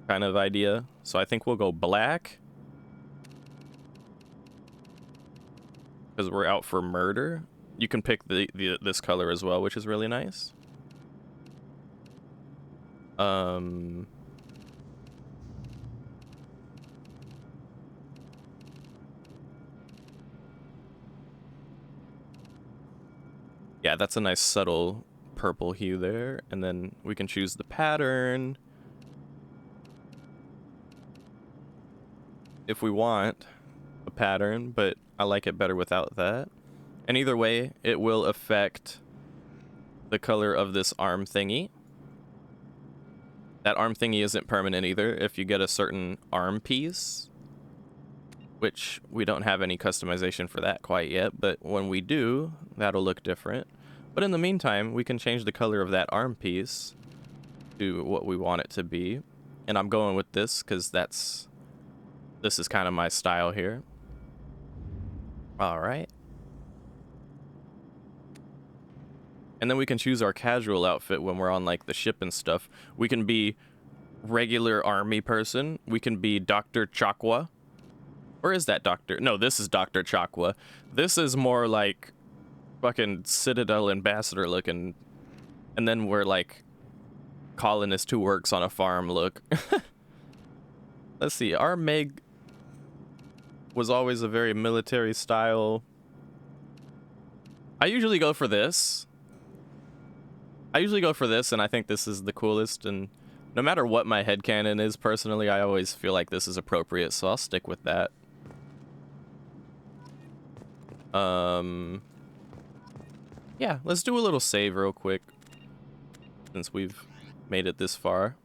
kind of idea. So I think we'll go black, because we're out for murder. You can pick this color as well, which is really nice. Yeah, that's a nice subtle purple hue there. And then we can choose the pattern if we want a pattern, but I like it better without that. And either way, it will affect the color of this arm thingy. That arm thingy isn't permanent either. If you get a certain arm piece, which we don't have any customization for that quite yet, but when we do, that'll look different. But in the meantime, we can change the color of that arm piece to what we want it to be. And I'm going with this because this is kind of my style here. All right. And then we can choose our casual outfit when we're on like the ship and stuff. We can be regular army person. We can be Dr. Chakwa. Or is that Dr.? No, this is Dr. Chakwa. This is more like fucking Citadel ambassador looking. And then we're like colonist who works on a farm look. Let's see. Our Meg was always a very military style. I usually go for this. And I think this is the coolest, and no matter what my headcanon is personally, I always feel like this is appropriate, so I'll stick with that. Yeah, let's do a little save real quick since we've made it this far.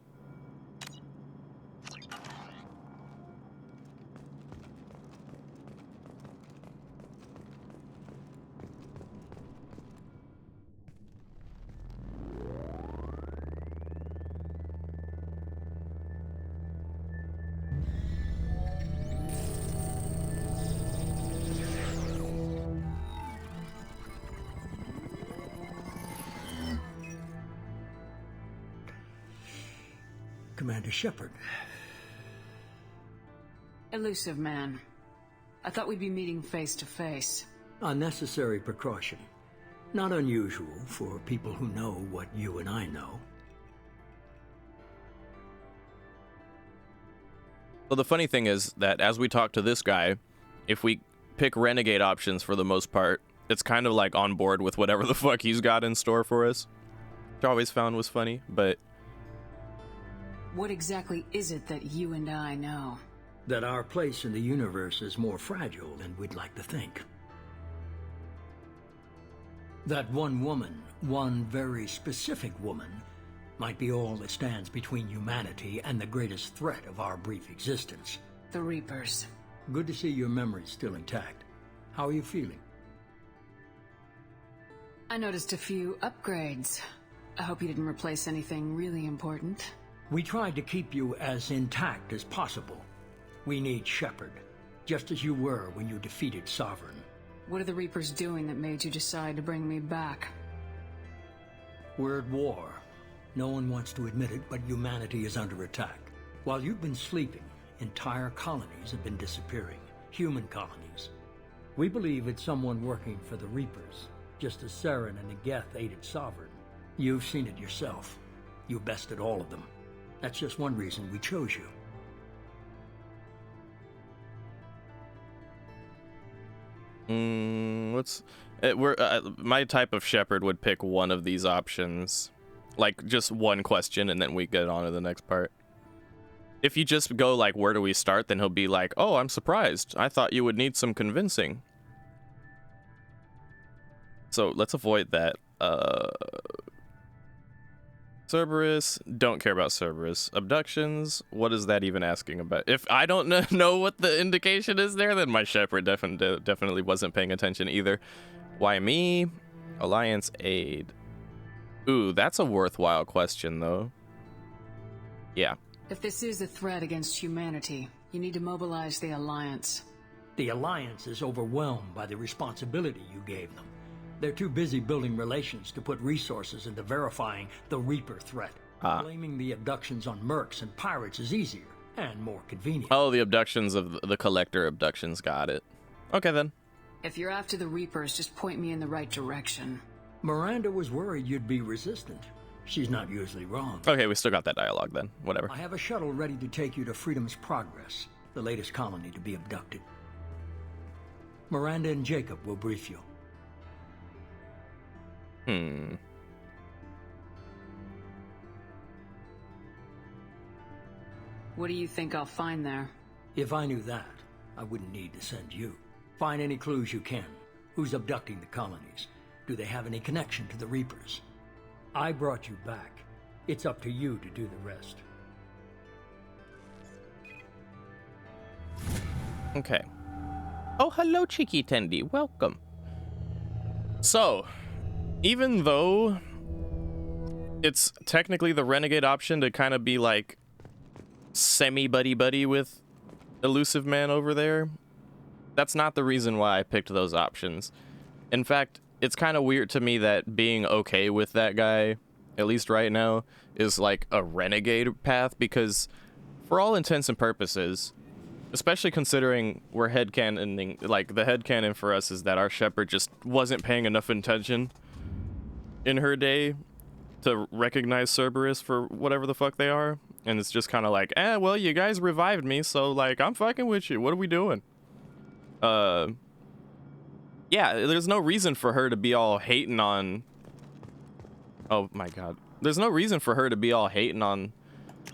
Commander Shepard. Elusive man. I thought we'd be meeting face to face. Unnecessary precaution. Not unusual for people who know what you and I know. Well, the funny thing is that as we talk to this guy, if we pick renegade options for the most part, it's kind of like on board with whatever the fuck he's got in store for us. Which I always found was funny, but... What exactly is it that you and I know? That our place in the universe is more fragile than we'd like to think. That one woman, one very specific woman, might be all that stands between humanity and the greatest threat of our brief existence. The Reapers. Good to see your memory's still intact. How are you feeling? I noticed a few upgrades. I hope you didn't replace anything really important. We tried to keep you as intact as possible. We need Shepard, just as you were when you defeated Sovereign. What are the Reapers doing that made you decide to bring me back? We're at war. No one wants to admit it, but humanity is under attack. While you've been sleeping, entire colonies have been disappearing. Human colonies. We believe it's someone working for the Reapers, just as Saren and Negeth aided Sovereign. You've seen it yourself. You bested all of them. That's just one reason we chose you. My type of Shepard would pick one of these options, like just one question, and then we get on to the next part. If you just go like, where do we start, then he'll be like, oh, I'm surprised. I thought you would need some convincing. So let's avoid that. Cerberus, don't care about Cerberus. Abductions, what is that even asking about? If I don't know what the indication is there, then my Shepard definitely wasn't paying attention either. Why me? Alliance aid. Ooh, that's a worthwhile question, though. Yeah. If this is a threat against humanity, you need to mobilize the Alliance. The Alliance is overwhelmed by the responsibility you gave them. They're too busy building relations to put resources into verifying the Reaper threat. Blaming the abductions on mercs and pirates is easier and more convenient. Oh, the abductions of the Collector abductions. Got it. Okay, then. If you're after the Reapers, just point me in the right direction. Miranda was worried you'd be resistant. She's not usually wrong. Okay, we still got that dialogue then. Whatever. I have a shuttle ready to take you to Freedom's Progress, the latest colony to be abducted. Miranda and Jacob will brief you. What do you think I'll find there? If I knew that, I wouldn't need to send you. Find any clues you can. Who's abducting the colonies? Do they have any connection to the Reapers? I brought you back. It's up to you to do the rest. Okay. Oh, hello, Cheeky Tendy. Welcome. So, even though it's technically the renegade option to kind of be like semi-buddy-buddy with Elusive Man over there, that's not the reason why I picked those options. In fact, it's kind of weird to me that being okay with that guy, at least right now, is like a renegade path, because for all intents and purposes, especially considering we're headcanoning, like the headcanon for us is that our Shepard just wasn't paying enough attention in her day to recognize Cerberus for whatever the fuck they are, and it's just kind of like, well, you guys revived me, so like I'm fucking with you. What are we doing? Yeah, there's no reason for her to be all hating on. Oh my god, there's no reason for her to be all hating on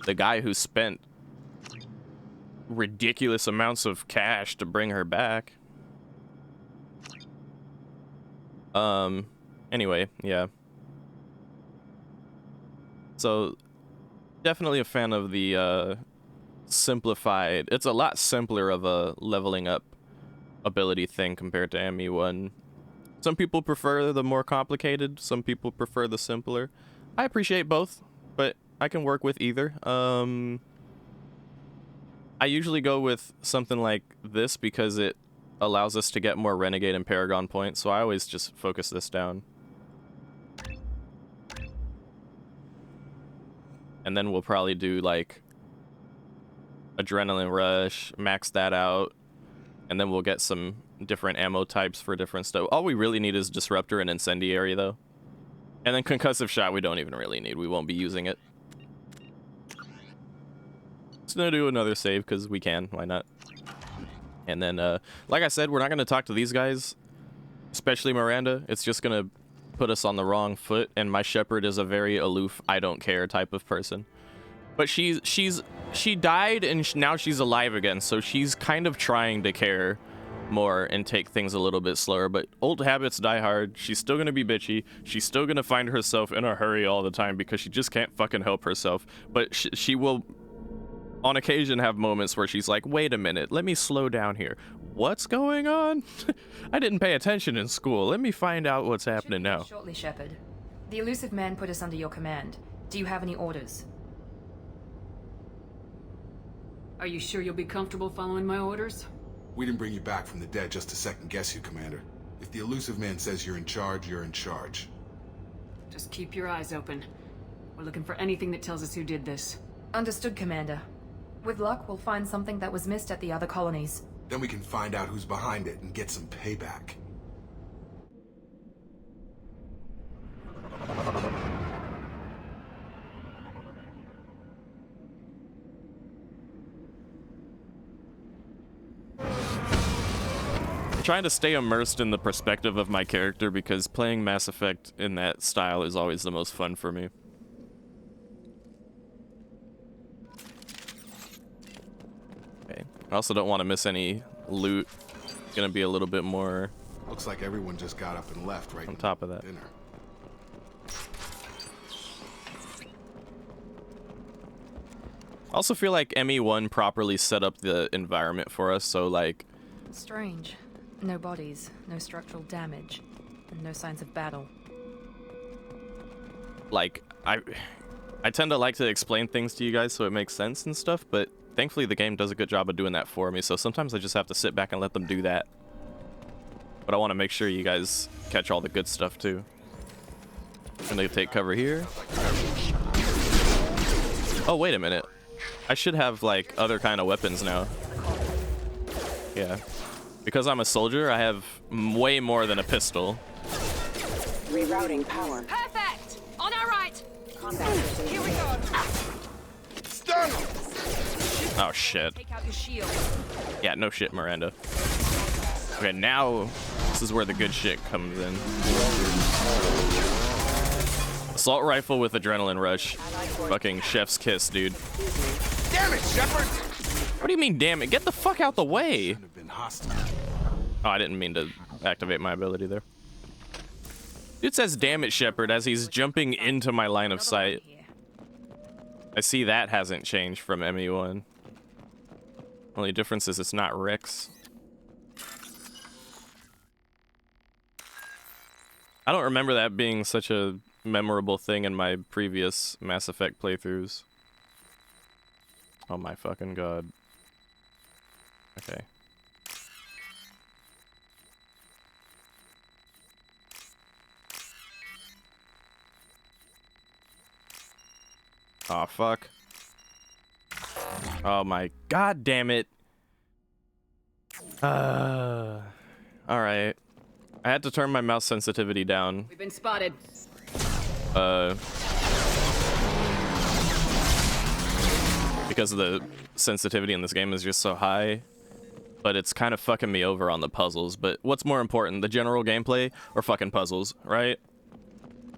the guy who spent ridiculous amounts of cash to bring her back. Anyway, yeah. So, definitely a fan of the simplified. It's a lot simpler of a leveling up ability thing compared to ME1. Some people prefer the more complicated, some people prefer the simpler. I appreciate both, but I can work with either. I usually go with something like this because it allows us to get more Renegade and Paragon points, so I always just focus this down. And then we'll probably do like Adrenaline Rush, max that out, and then we'll get some different ammo types for different stuff. All we really need is Disruptor and Incendiary, though. And then Concussive Shot we don't even really need. We won't be using it. Just gonna do another save, because we can. Why not? And then, like I said, we're not gonna talk to these guys, especially Miranda. It's just gonna put us on the wrong foot, and my Shepard is a very aloof, I don't care type of person. But she died, and now she's alive again, so she's kind of trying to care more and take things a little bit slower. But old habits die hard. She's still gonna be bitchy. She's still gonna find herself in a hurry all the time because she just can't fucking help herself. But she will, on occasion, have moments where she's like, wait a minute, let me slow down here. What's going on? I didn't pay attention in school. Let me find out what's happening now. Shortly, Shepard. The elusive man put us under your command. Do you have any orders? Are you sure you'll be comfortable following my orders? We didn't bring you back from the dead just to second guess you, Commander. If the elusive man says you're in charge, you're in charge. Just keep your eyes open. We're looking for anything that tells us who did this. Understood, Commander. With luck, we'll find something that was missed at the other colonies. Then we can find out who's behind it and get some payback. I'm trying to stay immersed in the perspective of my character because playing Mass Effect in that style is always the most fun for me. Okay. I also don't want to miss any loot. It's gonna be a little bit more. Looks like everyone just got up and left right on top of that. Dinner. I also feel like ME1 properly set up the environment for us, so like... Strange. No bodies, no structural damage, and no signs of battle. Like, I tend to like to explain things to you guys so it makes sense and stuff, but thankfully the game does a good job of doing that for me, so sometimes I just have to sit back and let them do that. But I want to make sure you guys catch all the good stuff too. I'm gonna take cover here. Oh, wait a minute. I should have, like, other kind of weapons now. Yeah. Because I'm a soldier, I have way more than a pistol. Rerouting power. Perfect! On our right! Combat. Here we go! Stun! Oh, shit. Take out your shield. Yeah, no shit, Miranda. Okay, now this is where the good shit comes in. Assault rifle with adrenaline rush. Fucking chef's kiss, dude. Damn it, Shepard! What do you mean, damn it? Get the fuck out the way! Have been hostile. Oh, I didn't mean to activate my ability there. It says damn it, Shepard, as he's jumping into my line of sight. I see that hasn't changed from ME1. Only difference is it's not Rex. I don't remember that being such a memorable thing in my previous Mass Effect playthroughs. Oh my fucking god. Okay. Oh fuck. Oh my god damn it. Alright. I had to turn my mouse sensitivity down. We've been spotted. Because the sensitivity in this game is just so high, but it's kind of fucking me over on the puzzles. But what's more important, the general gameplay or fucking puzzles, right?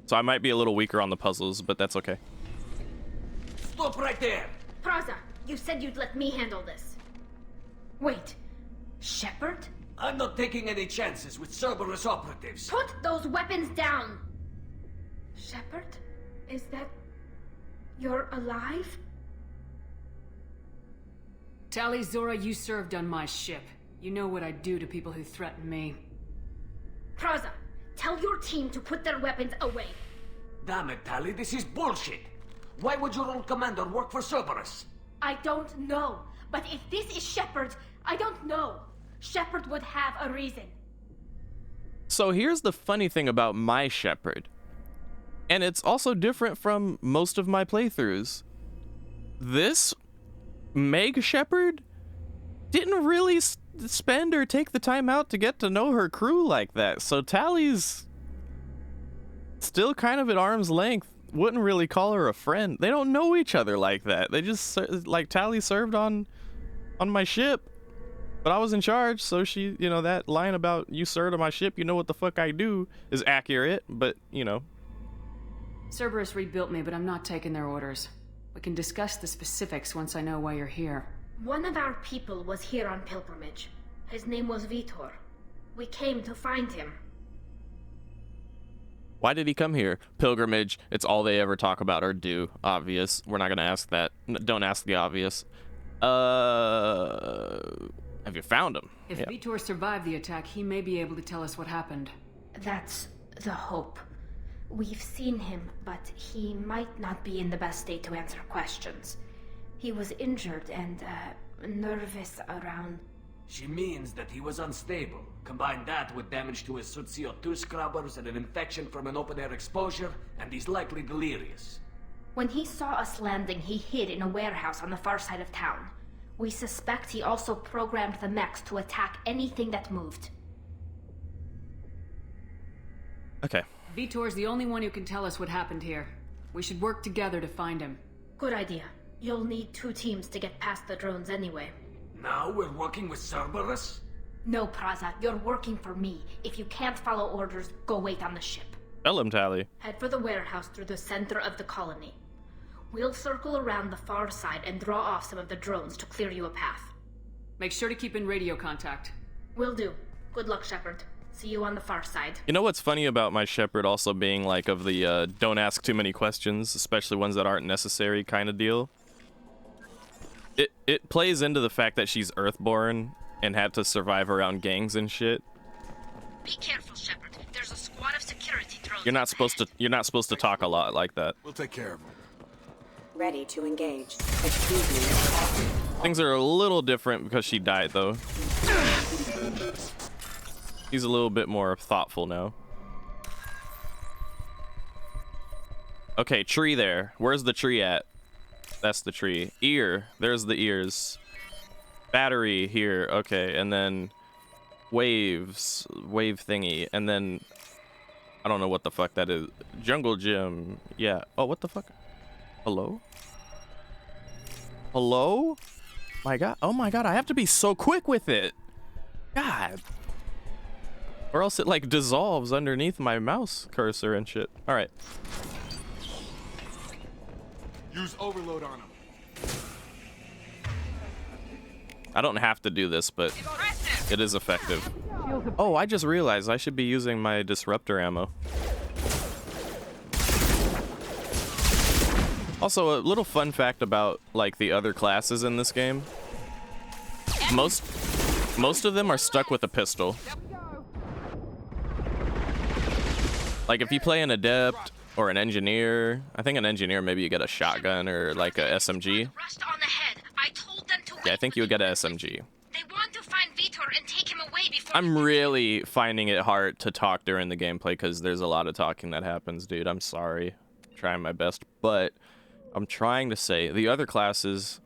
So I might be a little weaker on the puzzles, but that's okay. Stop right there! Praza, you said you'd let me handle this. Wait, Shepard? I'm not taking any chances with Cerberus operatives. Put those weapons down! Shepard? Is that... you're alive? Tali, Zora, you served on my ship. You know what I do to people who threaten me. Praza, tell your team to put their weapons away. Damn it, Tali, this is bullshit. Why would your old commander work for Cerberus? I don't know, but if this is Shepard, I don't know. Shepard would have a reason. So here's the funny thing about my Shepard. And it's also different from most of my playthroughs. This Meg Shepard didn't really spend or take the time out to get to know her crew like that. So Tally's still kind of at arm's length. Wouldn't really call her a friend. They don't know each other like that. They just, like, Tally served on my ship, but I was in charge, so she, you know, that line about you served on my ship, you know what the fuck I do, is accurate, but, you know. Cerberus rebuilt me, but I'm not taking their orders. We can discuss the specifics once I know why you're here. One of our people was here on pilgrimage. His name was Vitor. We came to find him. Why did he come here? Pilgrimage. It's all they ever talk about or do. Obvious. We're not gonna ask that. Don't ask the obvious. Have you found him? If Vitor survived the attack, he may be able to tell us what happened. That's the hope. We've seen him, but he might not be in the best state to answer questions. He was injured and, nervous around... She means that he was unstable. Combine that with damage to his suit CO2 scrubbers and an infection from an open-air exposure, and he's likely delirious. When he saw us landing, he hid in a warehouse on the far side of town. We suspect he also programmed the mechs to attack anything that moved. Okay. Vitor's the only one who can tell us what happened here. We should work together to find him. Good idea. You'll need 2 teams to get past the drones anyway. Now we're working with Cerberus? No, Praza, you're working for me. If you can't follow orders, go wait on the ship. Tell him, Tally. Head for the warehouse through the center of the colony. We'll circle around the far side and draw off some of the drones to clear you a path. Make sure to keep in radio contact. Will do. Good luck, Shepard. See you on the far side. You know what's funny about my Shepard also being like of the don't ask too many questions, especially ones that aren't necessary kind of deal? It plays into the fact that she's Earthborn and had to survive around gangs and shit. Be careful, Shepard. There's a squad of security drones. You're not supposed to talk a lot like that. We'll take care of them. Ready to engage. Excuse me. Things are a little different because she died though. He's a little bit more thoughtful now. Okay, tree there. Where's the tree at? That's the tree. Ear. There's the ears. Battery here. Okay, and then waves. Wave thingy. And then I don't know what the fuck that is. Jungle gym. Yeah. Oh, what the fuck? Hello? Hello? My god. Oh my god, I have to be so quick with it. God. Or else it like dissolves underneath my mouse cursor and shit. All right. Use overload on him. I don't have to do this, but it is effective. Oh, I just realized I should be using my disruptor ammo. Also, a little fun fact about like the other classes in this game. Most of them are stuck with a pistol. Like if you play an adept or an engineer, I think an engineer maybe you get a shotgun or like a SMG. Yeah, I think you would get a SMG. They want to find Vitor and take him away before... I'm really finding it hard to talk during the gameplay because there's a lot of talking that happens, dude. I'm sorry. I'm trying my best, but I'm trying to say the other classes,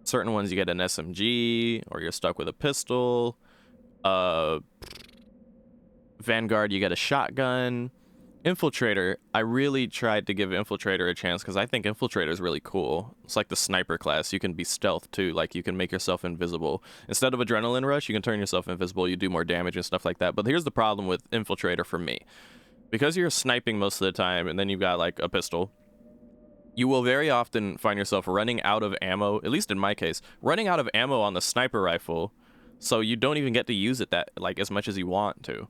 certain ones you get an SMG or you're stuck with a pistol. Vanguard, you get a shotgun. Infiltrator, I really tried to give Infiltrator a chance because I think Infiltrator is really cool. It's like the sniper class. You can be stealth too, like you can make yourself invisible. Instead of Adrenaline Rush, you can turn yourself invisible, you do more damage and stuff like that. But here's the problem with Infiltrator for me. Because you're sniping most of the time and then you've got like a pistol, you will very often find yourself running out of ammo, at least in my case, running out of ammo on the sniper rifle, so you don't even get to use it that like as much as you want to.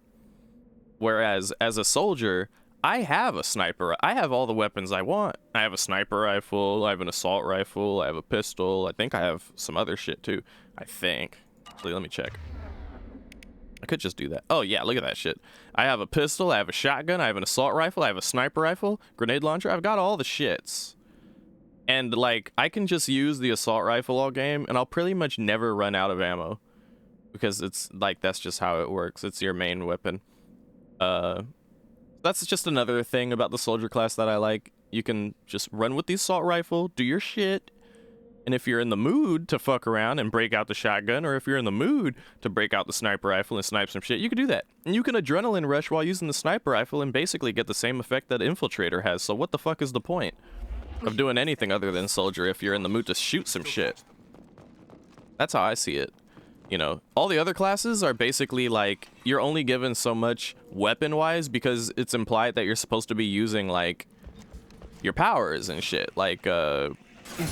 Whereas as a soldier, I have a sniper. I have all the weapons I want. I have a sniper rifle, I have an assault rifle, I have a pistol. I think I have some other shit too. I think. Actually, let me check. I could just do that. Oh yeah, look at that shit. I have a pistol, I have a shotgun, I have an assault rifle, I have a sniper rifle, grenade launcher. I've got all the shits. And like, I can just use the assault rifle all game and I'll pretty much never run out of ammo. Because it's like, that's just how it works. It's your main weapon. That's just another thing about the soldier class that I like. You can just run with the assault rifle, do your shit, And if you're in the mood to fuck around and break out the shotgun, or if you're in the mood to break out the sniper rifle and snipe some shit, you can do that. And you can adrenaline rush while using the sniper rifle and basically get the same effect that Infiltrator has. So what the fuck is the point of doing anything other than Soldier if you're in the mood to shoot some shit? That's how I see it. You know, all the other classes are basically like, you're only given so much weapon-wise because it's implied that you're supposed to be using, like, your powers and shit. Like,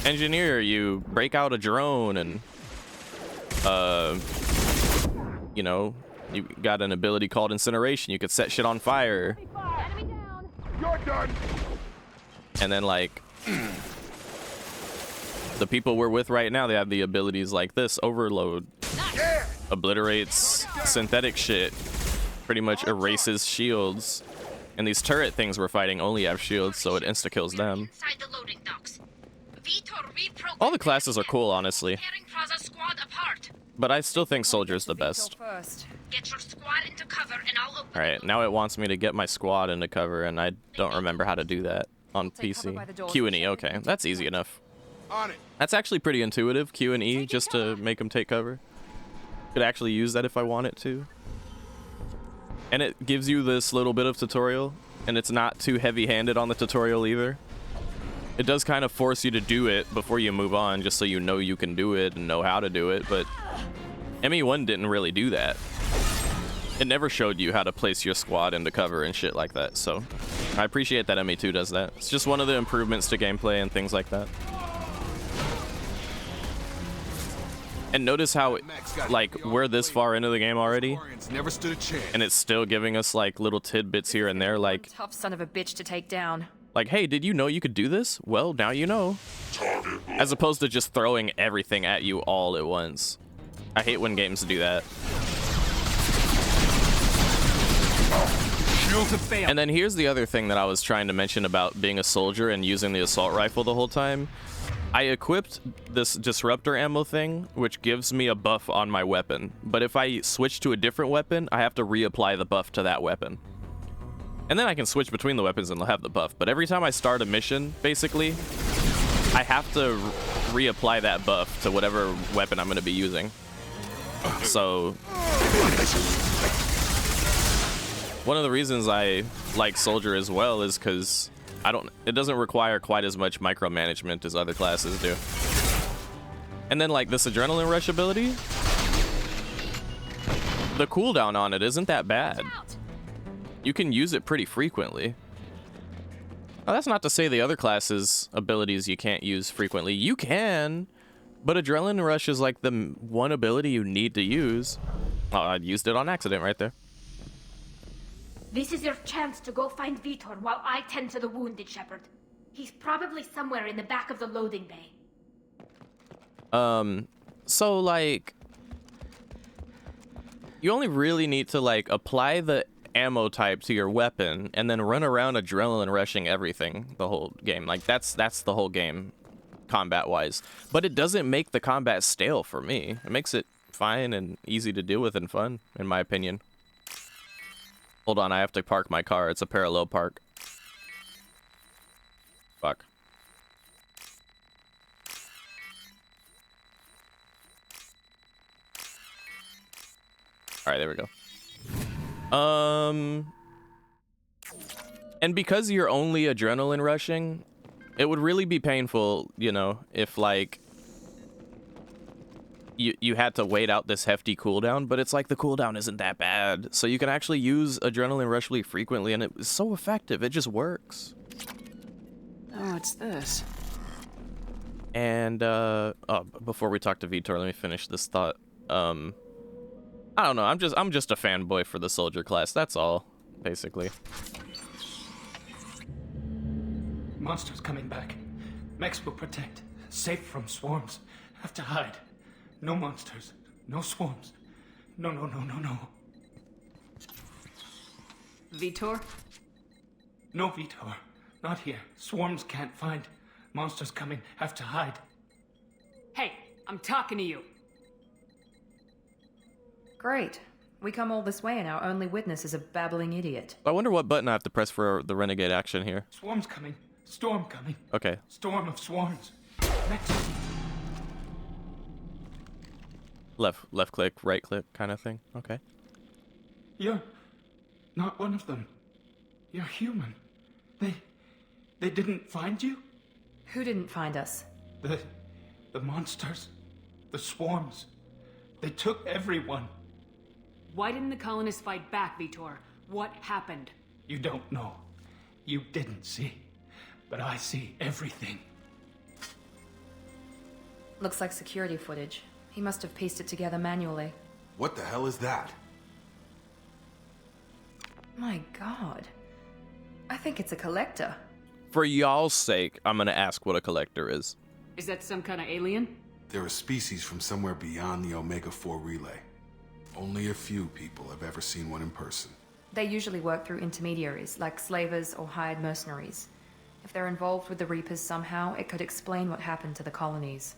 Engineer, you break out a drone and, you know, you got an ability called Incineration. You could set shit on fire. You're done. And then, like, the people we're with right now, they have the abilities like this. Overload. Obliterates synthetic shit. Pretty much erases shields. And these turret things we're fighting only have shields, so it insta-kills them. All the classes are cool, honestly. But I still think Soldier's the best. Alright, now it wants me to get my squad into cover, and I don't remember how to do that on PC. Q and E, okay. That's easy enough. That's actually pretty intuitive, Q and E, just to make them take cover. Could actually use that if I wanted to. And it gives you this little bit of tutorial, and it's not too heavy-handed on the tutorial either. It does kind of force you to do it before you move on, just so you know you can do it and know how to do it, but ME1 didn't really do that. It never showed you how to place your squad into cover and shit like that, so I appreciate that ME2 does that. It's just one of the improvements to gameplay and things like that. And notice how, like, we're this far into the game already, and it's still giving us, like, little tidbits here and there, like... Tough son of a bitch to take down. Like, hey, did you know you could do this? Well, now you know. As opposed to just throwing everything at you all at once. I hate when games do that. And then here's the other thing that I was trying to mention about being a soldier and using the assault rifle the whole time. I equipped this disruptor ammo thing, which gives me a buff on my weapon. But if I switch to a different weapon, I have to reapply the buff to that weapon. And then I can switch between the weapons and they'll have the buff. But every time I start a mission, basically, I have to reapply that buff to whatever weapon I'm going to be using. So, one of the reasons I like Soldier as well is because it doesn't require quite as much micromanagement as other classes do. And then, like, this Adrenaline Rush ability, the cooldown on it isn't that bad. You can use it pretty frequently. Now, that's not to say the other classes' abilities you can't use frequently. You can, but Adrenaline Rush is like the one ability you need to use. Oh, I used it on accident right there. This is your chance to go find Vitor while I tend to the wounded, Shepard. He's probably somewhere in the back of the loading bay. So, like, you only really need to, like, apply the ammo type to your weapon and then run around adrenaline rushing everything the whole game. Like, that's the whole game, combat-wise. But it doesn't make the combat stale for me. It makes it fine and easy to deal with and fun, in my opinion. Hold on, I have to park my car. It's a parallel park. Fuck. Alright, there we go. And because you're only adrenaline rushing, it would really be painful, you know, if, like, you had to wait out this hefty cooldown, but it's like the cooldown isn't that bad. So you can actually use Adrenaline Rush really frequently, and it's so effective. It just works. Oh, it's this. And, oh, before we talk to Vitor, let me finish this thought. I don't know. I'm just a fanboy for the soldier class. That's all, basically. Monsters coming back. Mechs will protect. Safe from swarms. Have to hide. No monsters. No swarms. No. Vitor? No, Vitor. Not here. Swarms can't find. Monsters coming. Have to hide. Hey, I'm talking to you. Great. We come all this way and our only witness is a babbling idiot. I wonder what button I have to press for the renegade action here. Swarms coming. Storm coming. Okay. Storm of swarms. Next. Left click, right click kind of thing. Okay. You're not one of them. You're human. They didn't find you? Who didn't find us? The monsters. The swarms. They took everyone. Why didn't the colonists fight back, Vitor? What happened? You don't know. You didn't see. But I see everything. Looks like security footage. He must have pieced it together manually. What the hell is that? My god. I think it's a collector. For y'all's sake, I'm gonna ask what a collector is. Is that some kind of alien? They're a species from somewhere beyond the Omega-4 relay. Only a few people have ever seen one in person. They usually work through intermediaries, like slavers or hired mercenaries. If they're involved with the Reapers somehow, it could explain what happened to the colonies.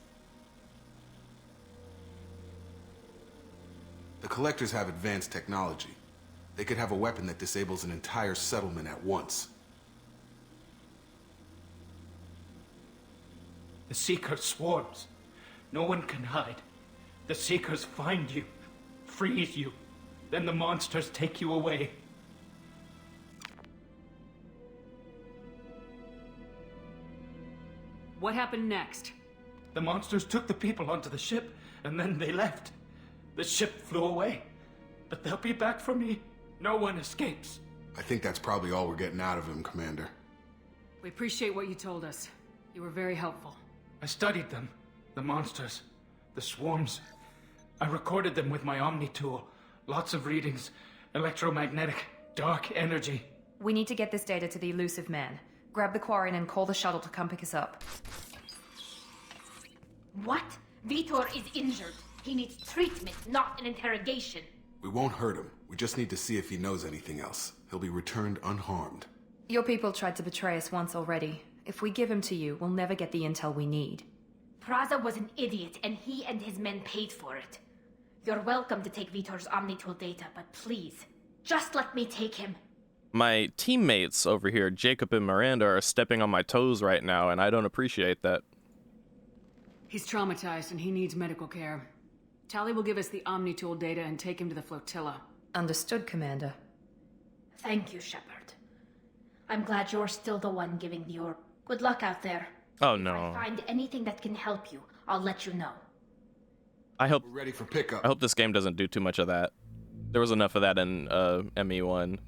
The collectors have advanced technology. They could have a weapon that disables an entire settlement at once. The Seeker swarms. No one can hide. The Seekers find you, freeze you, then the monsters take you away. What happened next? The monsters took the people onto the ship, and then they left. The ship flew away. But they'll be back for me. No one escapes. I think that's probably all we're getting out of him, Commander. We appreciate what you told us. You were very helpful. I studied them. The monsters. The swarms. I recorded them with my Omni tool. Lots of readings. Electromagnetic. Dark energy. We need to get this data to the elusive man. Grab the Quarian and call the shuttle to come pick us up. What? Vitor is injured. He needs treatment, not an interrogation. We won't hurt him. We just need to see if he knows anything else. He'll be returned unharmed. Your people tried to betray us once already. If we give him to you, we'll never get the intel we need. Praza was an idiot, and he and his men paid for it. You're welcome to take Vitor's Omnitool data, but please, just let me take him. My teammates over here, Jacob and Miranda, are stepping on my toes right now, and I don't appreciate that. He's traumatized and he needs medical care. Tali will give us the Omnitool data and take him to the flotilla. Understood, Commander. Thank you, Shepard. I'm glad you're still the one giving the orb. Good luck out there. Oh no. If I find anything that can help you, I'll let you know. I hope we're ready for pickup. I hope this game doesn't do too much of that. There was enough of that in ME1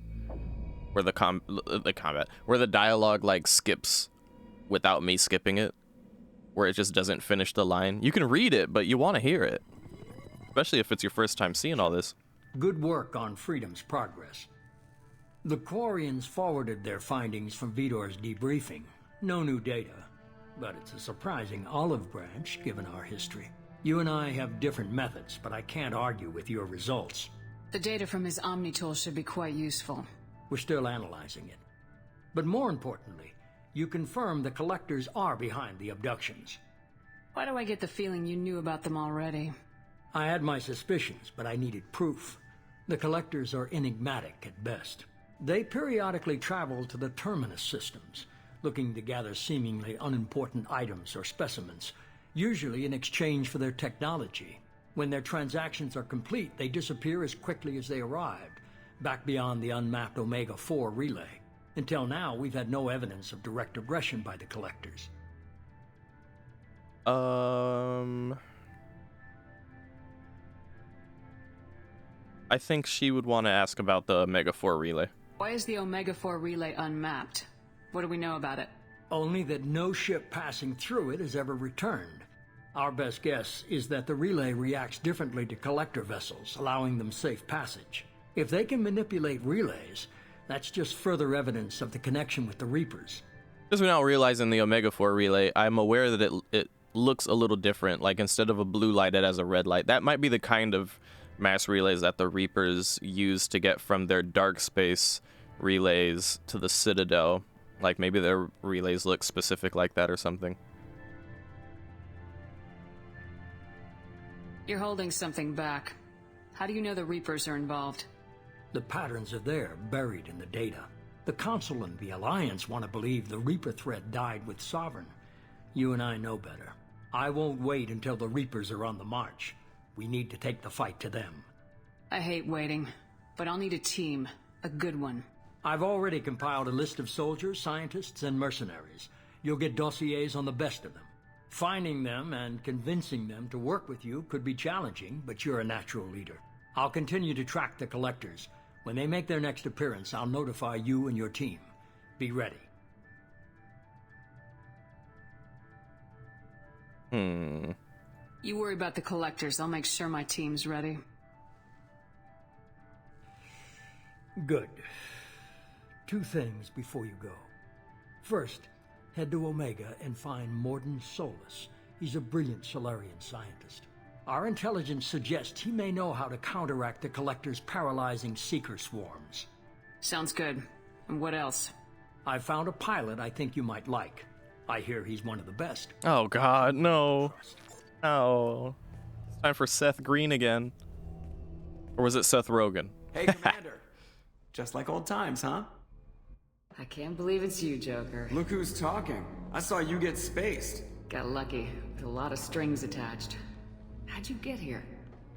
where the combat where the dialogue like skips without me skipping it, where it just doesn't finish the line. You can read it, but you want to hear it. Especially if it's your first time seeing all this. Good work on Freedom's progress. The Quarians forwarded their findings from Vitor's debriefing. No new data, but it's a surprising olive branch given our history. You and I have different methods, but I can't argue with your results. The data from his Omnitool should be quite useful. We're still analyzing it. But more importantly, you confirm the collectors are behind the abductions. Why do I get the feeling you knew about them already? I had my suspicions, but I needed proof. The collectors are enigmatic at best. They periodically travel to the terminus systems, looking to gather seemingly unimportant items or specimens, usually in exchange for their technology. When their transactions are complete, they disappear as quickly as they arrived, back beyond the unmapped Omega-4 relay. Until now, we've had no evidence of direct aggression by the collectors. I think she would want to ask about the Omega-4 relay. Why is the Omega-4 relay unmapped? What do we know about it? Only that no ship passing through it has ever returned. Our best guess is that the relay reacts differently to collector vessels, allowing them safe passage. If they can manipulate relays, that's just further evidence of the connection with the Reapers. Just now realizing the Omega-4 relay, I'm aware that it looks a little different. Like instead of a blue light, it has a red light. That might be the kind of mass relays that the Reapers use to get from their dark space relays to the Citadel. Like maybe their relays look specific like that or something. You're holding something back. How do you know the Reapers are involved? The patterns are there, buried in the data. The Council and the Alliance want to believe the Reaper threat died with Sovereign. You and I know better. I won't wait until the Reapers are on the march. We need to take the fight to them. I hate waiting, but I'll need a team. A good one. I've already compiled a list of soldiers, scientists, and mercenaries. You'll get dossiers on the best of them. Finding them and convincing them to work with you could be challenging, but you're a natural leader. I'll continue to track the collectors. When they make their next appearance, I'll notify you and your team. Be ready. You worry about the collectors. I'll make sure my team's ready. Good. 2 things before you go. First, head to Omega and find Morden Solus. He's a brilliant Solarian scientist. Our intelligence suggests he may know how to counteract the Collector's paralyzing Seeker swarms. Sounds good. And what else? I found a pilot I think you might like. I hear he's one of the best. Oh god, no. Oh. It's time for Seth Green again. Or was it Seth Rogen? Hey, Commander. Just like old times, huh? I can't believe it's you, Joker. Look who's talking. I saw you get spaced. Got lucky, with a lot of strings attached. How'd you get here?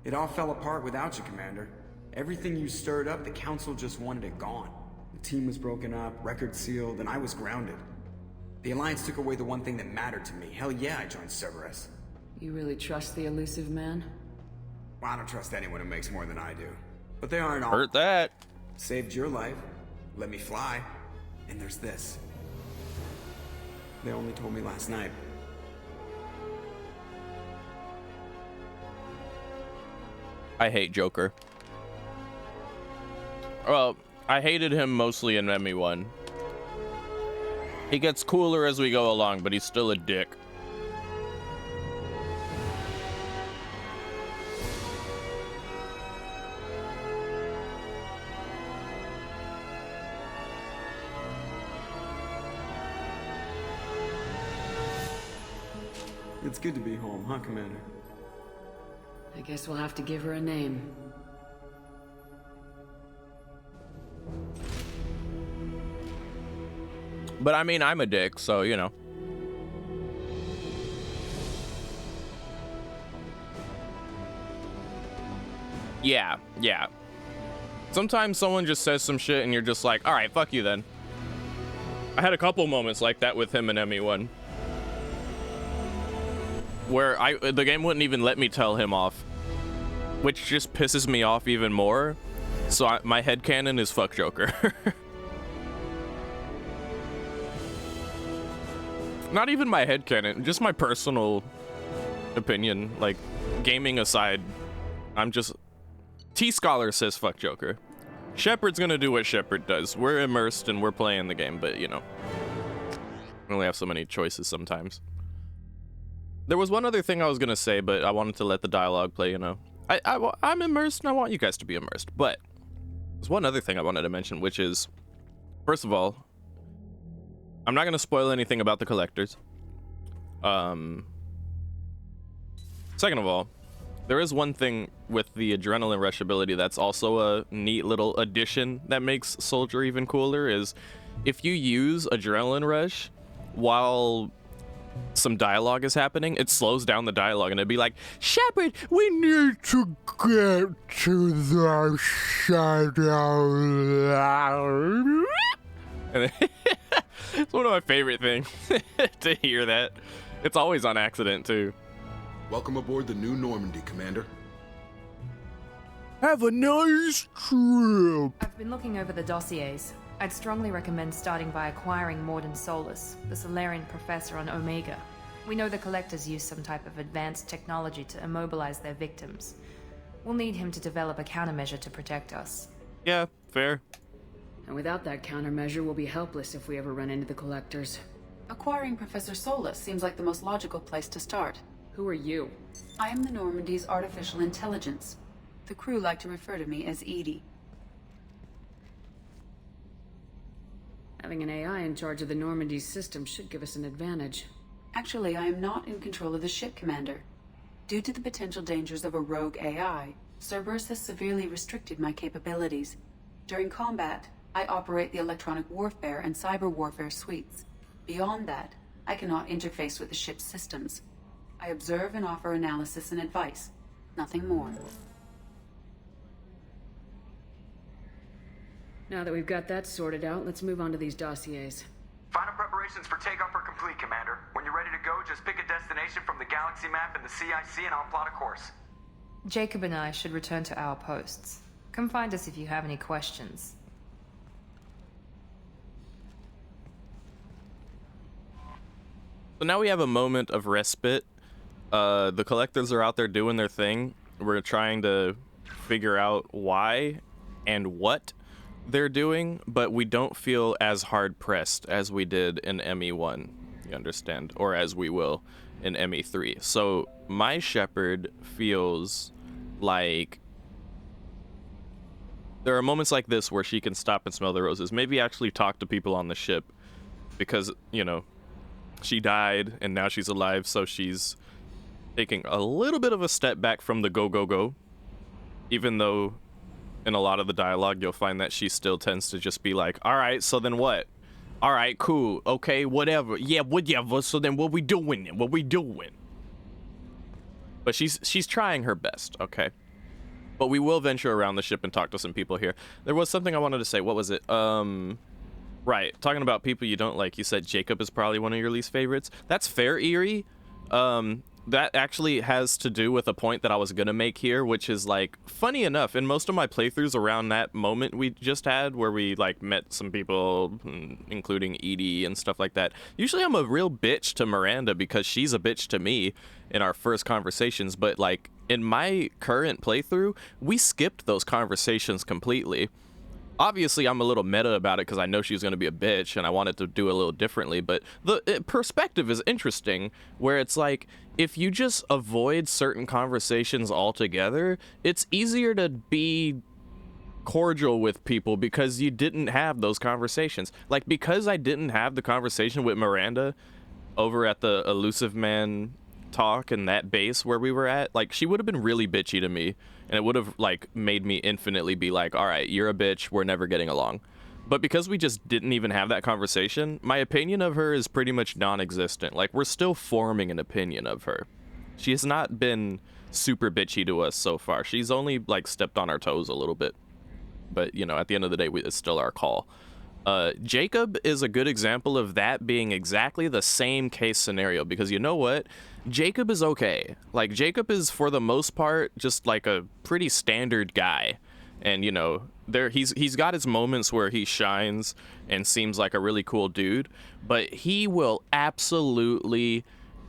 It all fell apart without you, Commander. Everything you stirred up, the Council just wanted it gone. The team was broken up, records sealed, and I was grounded. The Alliance took away the one thing that mattered to me. Hell yeah, I joined Cerberus. You really trust the elusive man? Well, I don't trust anyone who makes more than I do. But they aren't all. Heard that. Saved your life. Let me fly. And there's this. They only told me last night. I hate Joker. Well, I hated him mostly in ME1. He gets cooler as we go along, but he's still a dick. It's good to be home, huh, Commander? I guess we'll have to give her a name. But I mean, I'm a dick, so, you know. Yeah. Sometimes someone just says some shit and you're just like, alright, fuck you then. I had a couple moments like that with him in ME1. Where the game wouldn't even let me tell him off. Which just pisses me off even more. So my headcanon is fuck Joker. Not even my headcanon, just my personal opinion. Like, gaming aside, I'm just... T-Scholar says fuck Joker. Shepard's gonna do what Shepard does. We're immersed and we're playing the game, but, you know. We only have so many choices sometimes. There was one other thing I was gonna say, but I wanted to let the dialogue play, you know. I'm immersed and I want you guys to be immersed, but there's one other thing I wanted to mention, which is, first of all, I'm not gonna spoil anything about the collectors. Second of all, there is one thing with the adrenaline rush ability that's also a neat little addition that makes Soldier even cooler, is if you use adrenaline rush while some dialogue is happening, it slows down the dialogue and it'd be like, Shepard, we need to get to the shadow. And it's one of my favorite things to hear that. It's always on accident too. Welcome aboard the New Normandy, Commander. Have a nice trip. I've been looking over the dossiers. I'd strongly recommend starting by acquiring Morden Solus, the Solarian professor on Omega. We know the Collectors use some type of advanced technology to immobilize their victims. We'll need him to develop a countermeasure to protect us. Yeah, fair. And without that countermeasure, we'll be helpless if we ever run into the Collectors. Acquiring Professor Solus seems like the most logical place to start. Who are you? I am the Normandy's artificial intelligence. The crew like to refer to me as Edie. Having an AI in charge of the Normandy's system should give us an advantage. Actually, I am not in control of the ship, Commander. Due to the potential dangers of a rogue AI, Cerberus has severely restricted my capabilities. During combat, I operate the electronic warfare and cyber warfare suites. Beyond that, I cannot interface with the ship's systems. I observe and offer analysis and advice. Nothing more. Now that we've got that sorted out, let's move on to these dossiers. Final preparations for takeoff are complete, Commander. When you're ready to go, just pick a destination from the galaxy map and the CIC and I'll plot a course. Jacob and I should return to our posts. Come find us if you have any questions. So now we have a moment of respite. The collectors are out there doing their thing. We're trying to figure out why and what they're doing, but we don't feel as hard pressed as we did in ME1, you understand, or as we will in ME3. So my Shepard feels like there are moments like this where she can stop and smell the roses, maybe actually talk to people on the ship, because, you know, she died and now she's alive, so she's taking a little bit of a step back from the go, even though in a lot of the dialogue you'll find that she still tends to just be like, all right, so then what? All right, cool, okay, whatever, yeah, whatever, so then what we doing? But she's trying her best, okay? But we will venture around the ship and talk to some people here. There was something I wanted to say. What was it? Right, talking about people you don't like. You said Jacob is probably one of your least favorites. That's fair, Eerie. That actually has to do with a point that I was gonna make here, which is, like, funny enough, in most of my playthroughs around that moment we just had, where we, like, met some people, including Edie and stuff like that, usually I'm a real bitch to Miranda because she's a bitch to me in our first conversations, but, like, in my current playthrough, we skipped those conversations completely. Obviously, I'm a little meta about it because I know she's going to be a bitch and I wanted to do it a little differently, but the perspective is interesting, where it's like, if you just avoid certain conversations altogether, it's easier to be cordial with people because you didn't have those conversations. Like, because I didn't have the conversation with Miranda over at the Elusive Man talk and that base where we were at, like, she would have been really bitchy to me, and it would have, like, made me infinitely be like, all right, you're a bitch, we're never getting along. But because we just didn't even have that conversation, my opinion of her is pretty much non-existent. Like, we're still forming an opinion of her. She has not been super bitchy to us so far. She's only, like, stepped on our toes a little bit. But, you know, at the end of the day, it's still our call. Jacob is a good example of that being exactly the same case scenario, because you know what? Jacob is okay. Like, Jacob is, for the most part, just like a pretty standard guy. And, you know, he's got his moments where he shines and seems like a really cool dude, but he will absolutely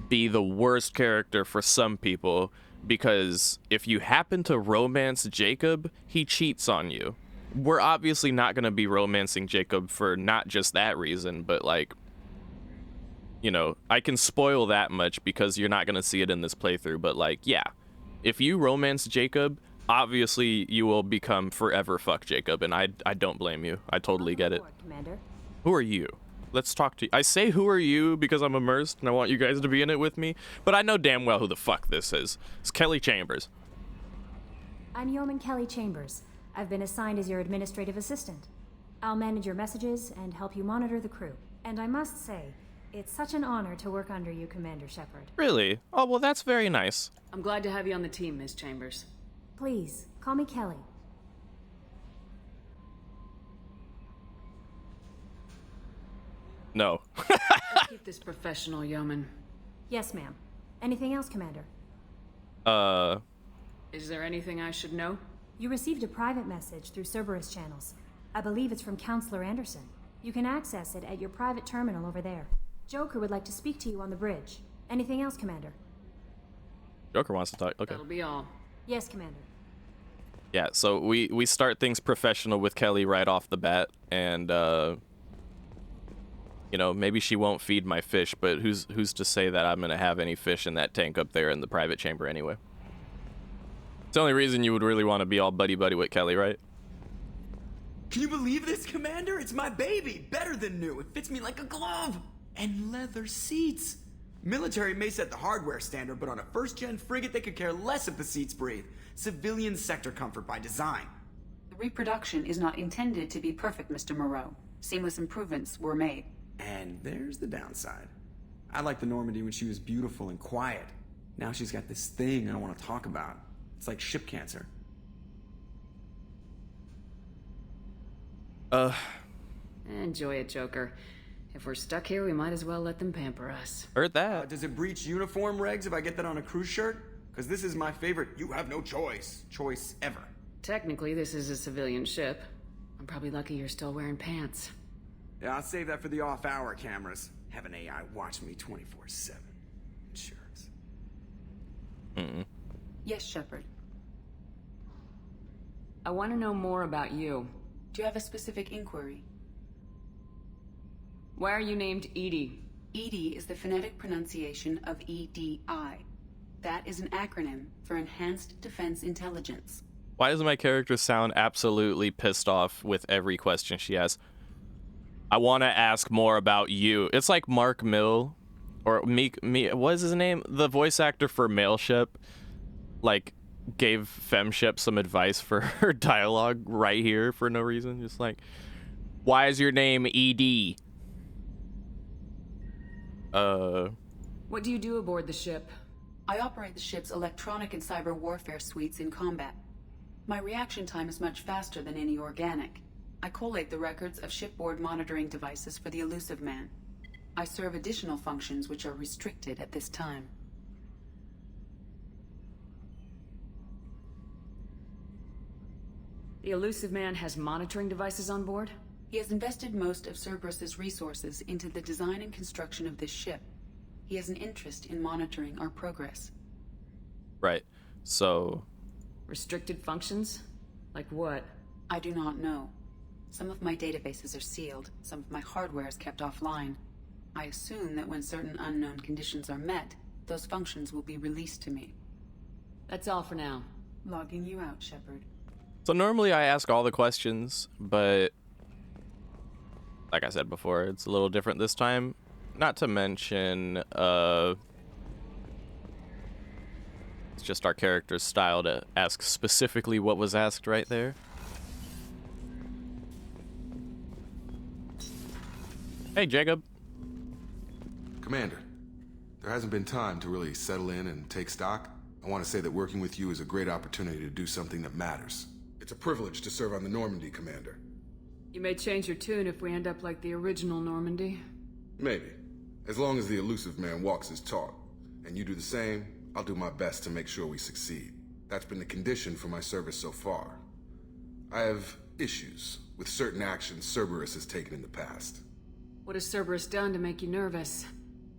be the worst character for some people, because if you happen to romance Jacob, he cheats on you. We're obviously not going to be romancing Jacob for not just that reason, but, like, you know, I can spoil that much because you're not going to see it in this playthrough, but, like, yeah, if you romance Jacob, obviously you will become forever fuck Jacob, and I don't blame you. I totally get it. Commander. Who are you? Let's talk to you. I say who are you because I'm immersed and I want you guys to be in it with me, but I know damn well who the fuck this is. It's Kelly Chambers. I'm Yeoman Kelly Chambers. I've been assigned as your administrative assistant. I'll manage your messages and help you monitor the crew. And I must say, it's such an honor to work under you, Commander Shepard. Really? Oh, well, that's very nice. I'm glad to have you on the team, Ms. Chambers. Please, call me Kelly. No. Let's keep this professional, Yeoman. Yes, ma'am. Anything else, Commander? Is there anything I should know? You received a private message through Cerberus channels. I believe it's from Counselor Anderson. You can access it at your private terminal over there. Joker would like to speak to you on the bridge. Anything else, Commander? Joker wants to talk. Okay. That'll be all. Yes, Commander. Yeah, so we start things professional with Kelly right off the bat, and you know, maybe she won't feed my fish, but who's to say that I'm gonna have any fish in that tank up there in the private chamber anyway? It's the only reason you would really want to be all buddy-buddy with Kelly, right? Can you believe this, Commander? It's my baby! Better than new. It fits me like a glove! And leather seats! Military may set the hardware standard, but on a first-gen frigate, they could care less if the seats breathe. Civilian sector comfort by design. The reproduction is not intended to be perfect, Mr. Moreau. Seamless improvements were made. And there's the downside. I liked the Normandy when she was beautiful and quiet. Now she's got this thing I want to talk about. It's like ship cancer. Enjoy it, Joker. If we're stuck here, we might as well let them pamper us. Heard that. Does it breach uniform regs if I get that on a cruise shirt? Because this is my favorite you have no choice ever. Technically, this is a civilian ship. I'm probably lucky you're still wearing pants. Yeah, I'll save that for the off-hour cameras. Have an AI watch me 24/7. Insurance. Yes, Shepard. I want to know more about you. Do you have a specific inquiry? Why are you named Edie? EDI is the phonetic pronunciation of EDI. That is an acronym for Enhanced Defense Intelligence. Why does my character sound absolutely pissed off with every question she asks? I want to ask more about you. It's like Mark Mill, or what is his name? The voice actor for Mailship, like, gave Femship some advice for her dialogue right here for no reason. Just like, why is your name ED? What do you do aboard the ship? I operate the ship's electronic and cyber warfare suites in combat. My reaction time is much faster than any organic. I collate the records of shipboard monitoring devices for the Elusive Man. I serve additional functions which are restricted at this time. The Elusive Man has monitoring devices on board? He has invested most of Cerberus's resources into the design and construction of this ship. He has an interest in monitoring our progress. Right. So... restricted functions? Like what? I do not know. Some of my databases are sealed. Some of my hardware is kept offline. I assume that when certain unknown conditions are met, those functions will be released to me. That's all for now. Logging you out, Shepard. So normally I ask all the questions, but like I said before, it's a little different this time. Not to mention, it's just our character's style to ask specifically what was asked right there. Hey, Jacob. Commander, there hasn't been time to really settle in and take stock. I want to say that working with you is a great opportunity to do something that matters. It's a privilege to serve on the Normandy, Commander. You may change your tune if we end up like the original Normandy. Maybe. As long as the Elusive Man walks his talk, and you do the same, I'll do my best to make sure we succeed. That's been the condition for my service so far. I have issues with certain actions Cerberus has taken in the past. What has Cerberus done to make you nervous?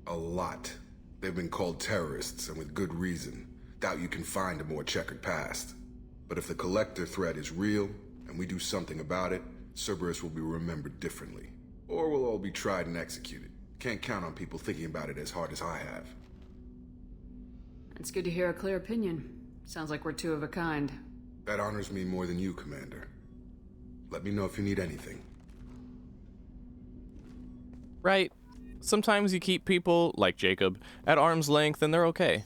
A lot. They've been called terrorists, and with good reason. Doubt you can find a more checkered past. But if the Collector threat is real, and we do something about it, Cerberus will be remembered differently. Or we'll all be tried and executed. Can't count on people thinking about it as hard as I have. It's good to hear a clear opinion. Sounds like we're two of a kind. That honors me more than you, Commander. Let me know if you need anything. Right. Sometimes you keep people, like Jacob, at arm's length and they're okay.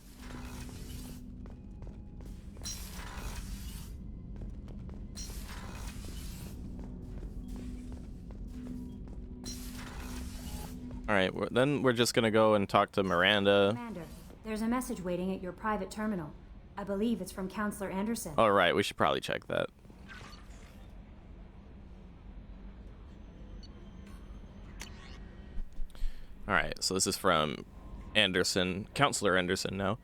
Alright, then we're just gonna go and talk to Miranda. Commander, there's a message waiting at your private terminal. I believe it's from Counselor Anderson. Alright, we should probably check that. Alright, so this is from Anderson, Counselor Anderson now.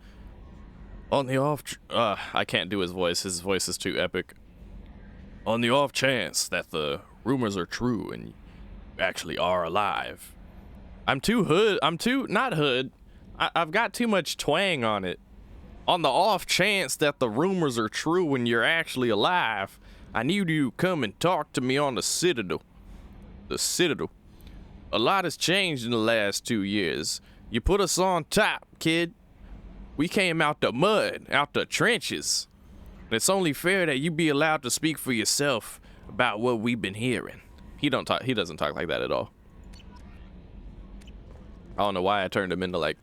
On the off... I can't do his voice is too epic. On the off chance that the rumors are true and you actually are alive. I'm not hood. I've got too much twang on it. On the off chance that the rumors are true and you're actually alive, I need you to come and talk to me on the Citadel. The Citadel. A lot has changed in the last 2 years. You put us on top, kid. We came out the mud, out the trenches. And it's only fair that you be allowed to speak for yourself about what we've been hearing. He doesn't talk like that at all. I don't know why I turned him into like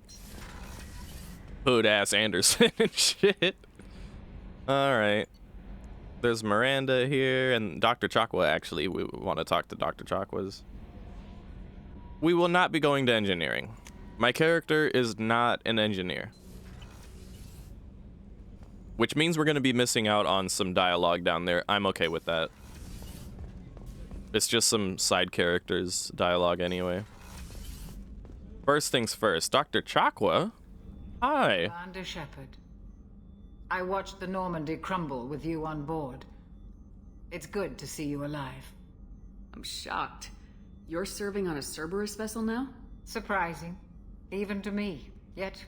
hood ass Anderson and shit. Alright. There's Miranda here and Dr. Chakwa actually. We want to talk to Dr. Chakwa's. We will not be going to engineering. My character is not an engineer. which means we're going to be missing out on some dialogue down there. I'm okay with that. It's just some side characters dialogue anyway. First things first, Dr. Chakwa. Hi. Commander Shepard. I watched the Normandy crumble with you on board. It's good to see you alive. I'm shocked. You're serving on a Cerberus vessel now? Surprising, even to me. Yet,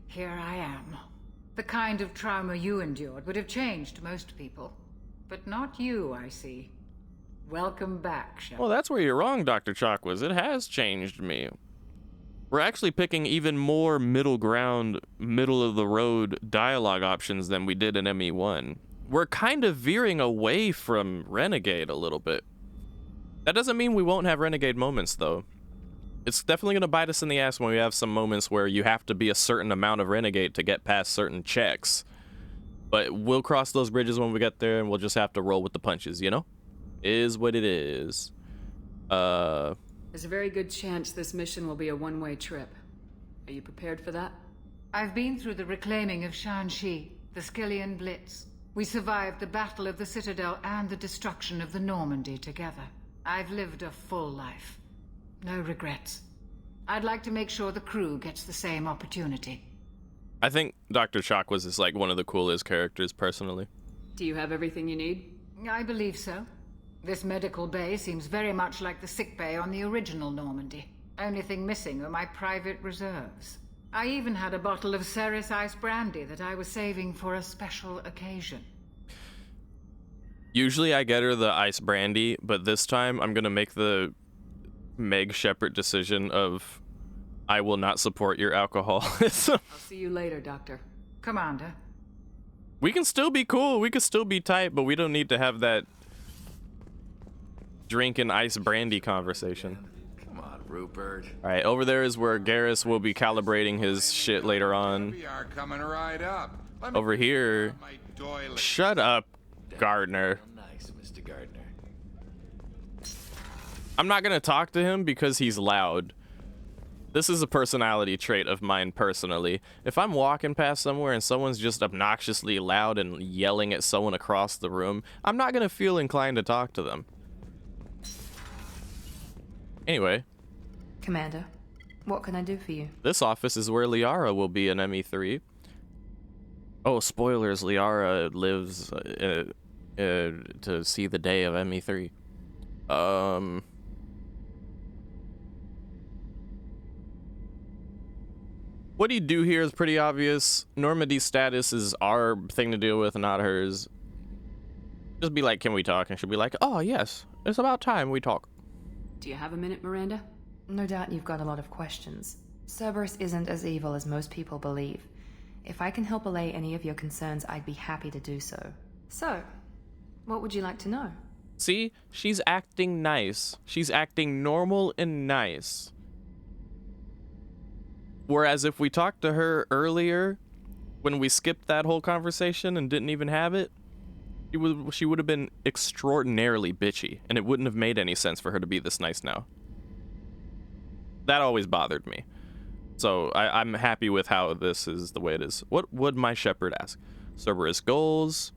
here I am. The kind of trauma you endured would have changed most people. But not you, I see. Welcome back, Shepard. Well, that's where you're wrong, Dr. Chakwas. It has changed me. We're actually picking even more middle ground, middle-of-the-road dialogue options than we did in ME1. We're kind of veering away from Renegade a little bit. That doesn't mean we won't have Renegade moments, though. It's definitely going to bite us in the ass when we have some moments where you have to be a certain amount of Renegade to get past certain checks. But we'll cross those bridges when we get there, and we'll just have to roll with the punches, you know? Is what it is. There's a very good chance this mission will be a one-way trip. Are you prepared for that? I've been through the reclaiming of Shanxi, the Skillian Blitz. We survived the Battle of the Citadel and the destruction of the Normandy together. I've lived a full life. No regrets. I'd like to make sure the crew gets the same opportunity. I think Dr. Chakwas is like one of the coolest characters, personally. Do you have everything you need? I believe so. This medical bay seems very much like the sick bay on the original Normandy. Only thing missing are my private reserves. I even had a bottle of Ceres ice brandy that I was saving for a special occasion. Usually I get her the ice brandy, but this time I'm gonna make the Meg Shepard decision of I will not support your alcoholism. I'll see you later, Doctor. Commander. We can still be cool, we can still be tight, but we don't need to have that drinking ice brandy conversation. Come on, Rupert. Alright, over there is where Garrus will be calibrating his shit later on. Coming right up. Over here. Shut up, Gardner. Nice, Mr. Gardner. I'm not gonna talk to him because he's loud. This is a personality trait of mine personally. If I'm walking past somewhere and someone's just obnoxiously loud and yelling at someone across the room, I'm not gonna feel inclined to talk to them. Anyway. Commander, what can I do for you? This office is where Liara will be in ME3. Oh, spoilers, Liara lives to see the day of ME3. What you do here is pretty obvious. Normandy's status is our thing to deal with, not hers. Just be like, can we talk? And she'll be like, oh yes, it's about time we talk. Do you have a minute, Miranda? No doubt you've got a lot of questions. Cerberus isn't as evil as most people believe. If I can help allay any of your concerns, I'd be happy to do so. So, what would you like to know? See, she's acting nice. She's acting normal and nice. Whereas if we talked to her earlier, when we skipped that whole conversation and didn't even have it, she would have been extraordinarily bitchy, and it wouldn't have made any sense for her to be this nice now. That always bothered me. So I'm happy with how this is the way it is. What would my Shepard ask? Cerberus goals?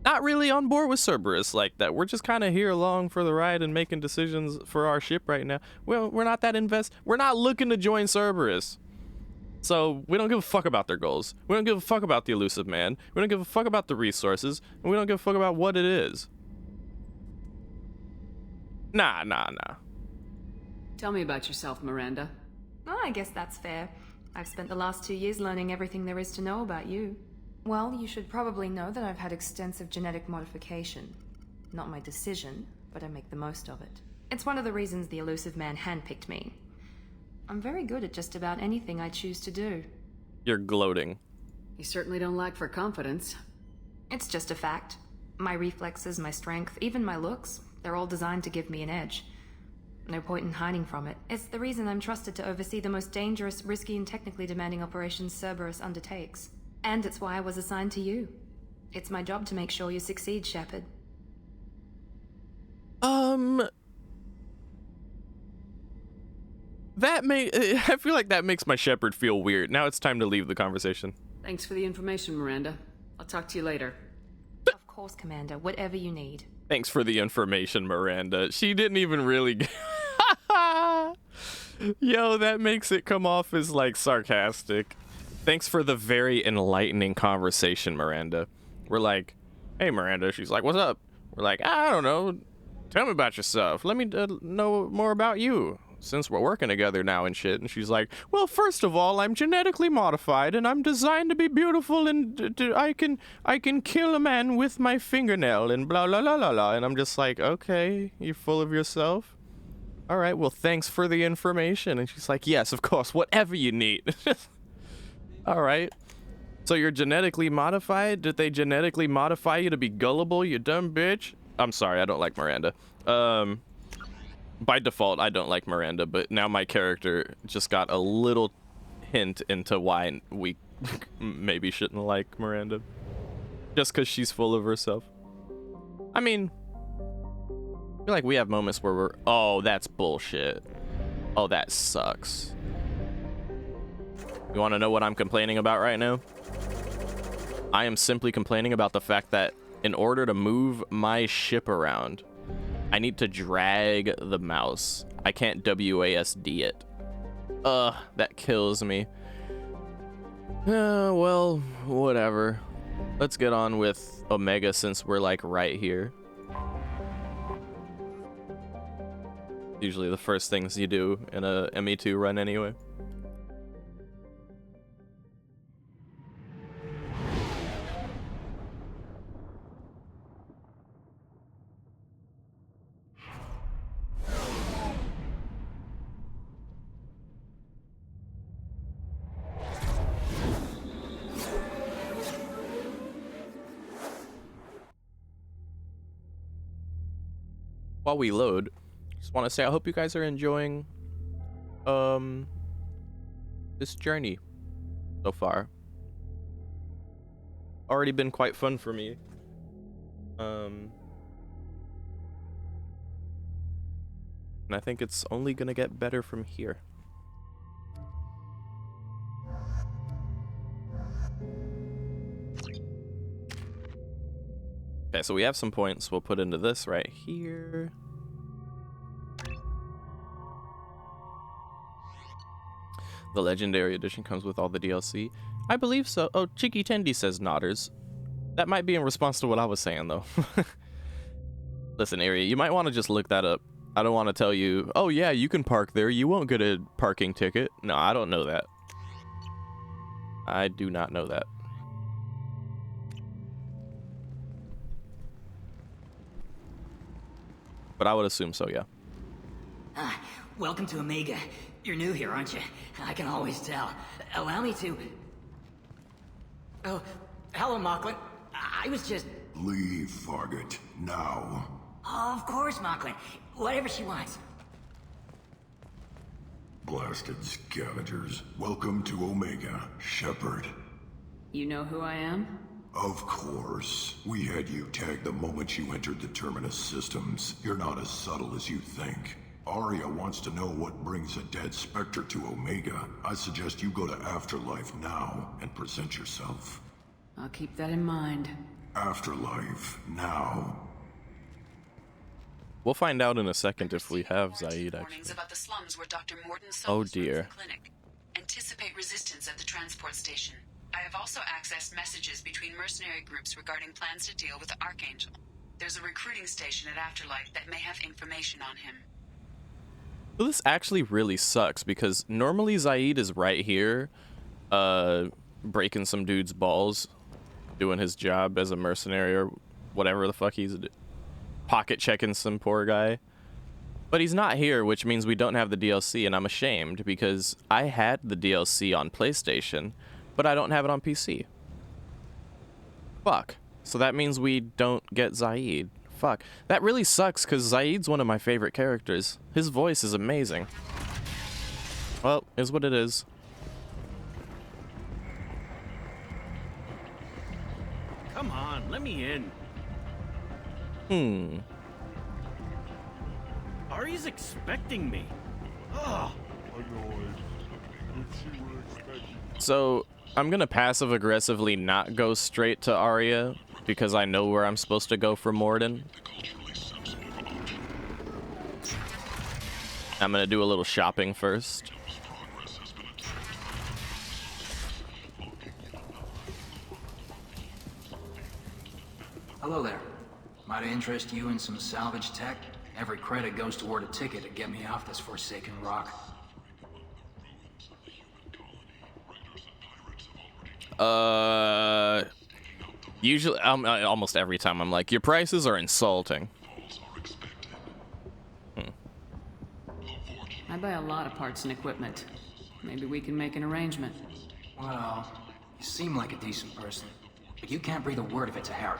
Not really on board with Cerberus like that. We're just kind of here along for the ride and making decisions for our ship right now. Well, we're not that we're not looking to join Cerberus. So we don't give a fuck about their goals. We don't give a fuck about the elusive man. We don't give a fuck about the resources. And we don't give a fuck about what it is. Nah. Tell me about yourself, Miranda. Oh, I guess that's fair. I've spent the last 2 years learning everything there is to know about you. Well, you should probably know that I've had extensive genetic modification. Not my decision, but I make the most of it. It's one of the reasons the elusive man handpicked me. I'm very good at just about anything I choose to do. You're gloating. You certainly don't lack for confidence. It's just a fact. My reflexes, my strength, even my looks, they're all designed to give me an edge. No point in hiding from it. It's the reason I'm trusted to oversee the most dangerous, risky, and technically demanding operations Cerberus undertakes. And it's why I was assigned to you. It's my job to make sure you succeed, Shepard. I feel like that makes my Shepard feel weird. Now it's time to leave the conversation. Thanks for the information, Miranda. I'll talk to you later. Of course, Commander. Whatever you need. Thanks for the information, Miranda. She didn't even really... Yo, that makes it come off as, like, sarcastic. Thanks for the very enlightening conversation, Miranda. We're like, hey, Miranda. She's like, what's up? We're like, I don't know. Tell me about yourself. Let me know more about you, since we're working together now and shit. And she's like, well, first of all, I'm genetically modified, and I'm designed to be beautiful, and I can kill a man with my fingernail, and blah, blah, blah, blah, blah. And I'm just like, okay, you're full of yourself? All right, well, thanks for the information. And she's like, yes, of course, whatever you need. All right. So you're genetically modified? Did they genetically modify you to be gullible, you dumb bitch? I'm sorry, I don't like Miranda. By default, I don't like Miranda, but now my character just got a little hint into why we maybe shouldn't like Miranda. Just because she's full of herself. I mean, I feel like we have moments where we're, oh, that's bullshit. Oh, that sucks. You want to know what I'm complaining about right now? I am simply complaining about the fact that in order to move my ship around, I need to drag the mouse. I can't WASD it. That kills me. Well, whatever. Let's get on with Omega since we're like right here. Usually the first things you do in a ME2 run anyway. While we load, just want to say I hope you guys are enjoying this journey so far. Already been quite fun for me. And I think it's only gonna get better from here. Okay, so we have some points we'll put into this right here. The Legendary Edition comes with all the DLC. I believe so. Oh, Cheeky Tendy says Nodders. That might be in response to what I was saying, though. Listen, Area, you might want to just look that up. I don't want to tell you, oh yeah, you can park there. You won't get a parking ticket. No, I don't know that. I do not know that. But I would assume so, yeah. Welcome to Omega. You're new here, aren't you? I can always tell. Allow me to... Oh, hello, Mocklin. I was just... Leave, Fargate, now. Oh, of course, Mocklin. Whatever she wants. Blasted scavengers. Welcome to Omega, Shepard. You know who I am? Of course. We had you tagged the moment you entered the Terminus systems. You're not as subtle as you think. Arya wants to know what brings a dead Spectre to Omega. I suggest you go to Afterlife now and present yourself. I'll keep that in mind. Afterlife, now. We'll find out in a second if we have Zaid, actually. About the slums where Dr. Morden Oh dear. Clinic. Anticipate resistance at the transport station. I have also accessed messages between mercenary groups regarding plans to deal with the Archangel. There's a recruiting station at Afterlife that may have information on him. Well, this actually really sucks because normally Zaid is right here, breaking some dude's balls, doing his job as a mercenary or whatever the fuck he's pocket checking some poor guy. But he's not here, which means we don't have the DLC, and I'm ashamed because I had the DLC on PlayStation, but I don't have it on PC. Fuck. So that means we don't get Zaid. Fuck. That really sucks because Zaid's one of my favorite characters. His voice is amazing. Well, is what it is. Come on, let me in. Ari's expecting me. Ugh. So, I'm gonna passive aggressively not go straight to Arya because I know where I'm supposed to go for Morden. I'm gonna do a little shopping first. Hello there. Might I interest you in some salvage tech? Every credit goes toward a ticket to get me off this forsaken rock. Usually, almost every time I'm like, your prices are insulting. I buy a lot of parts and equipment. Maybe we can make an arrangement. Well, you seem like a decent person, but you can't breathe a word of it to Harry.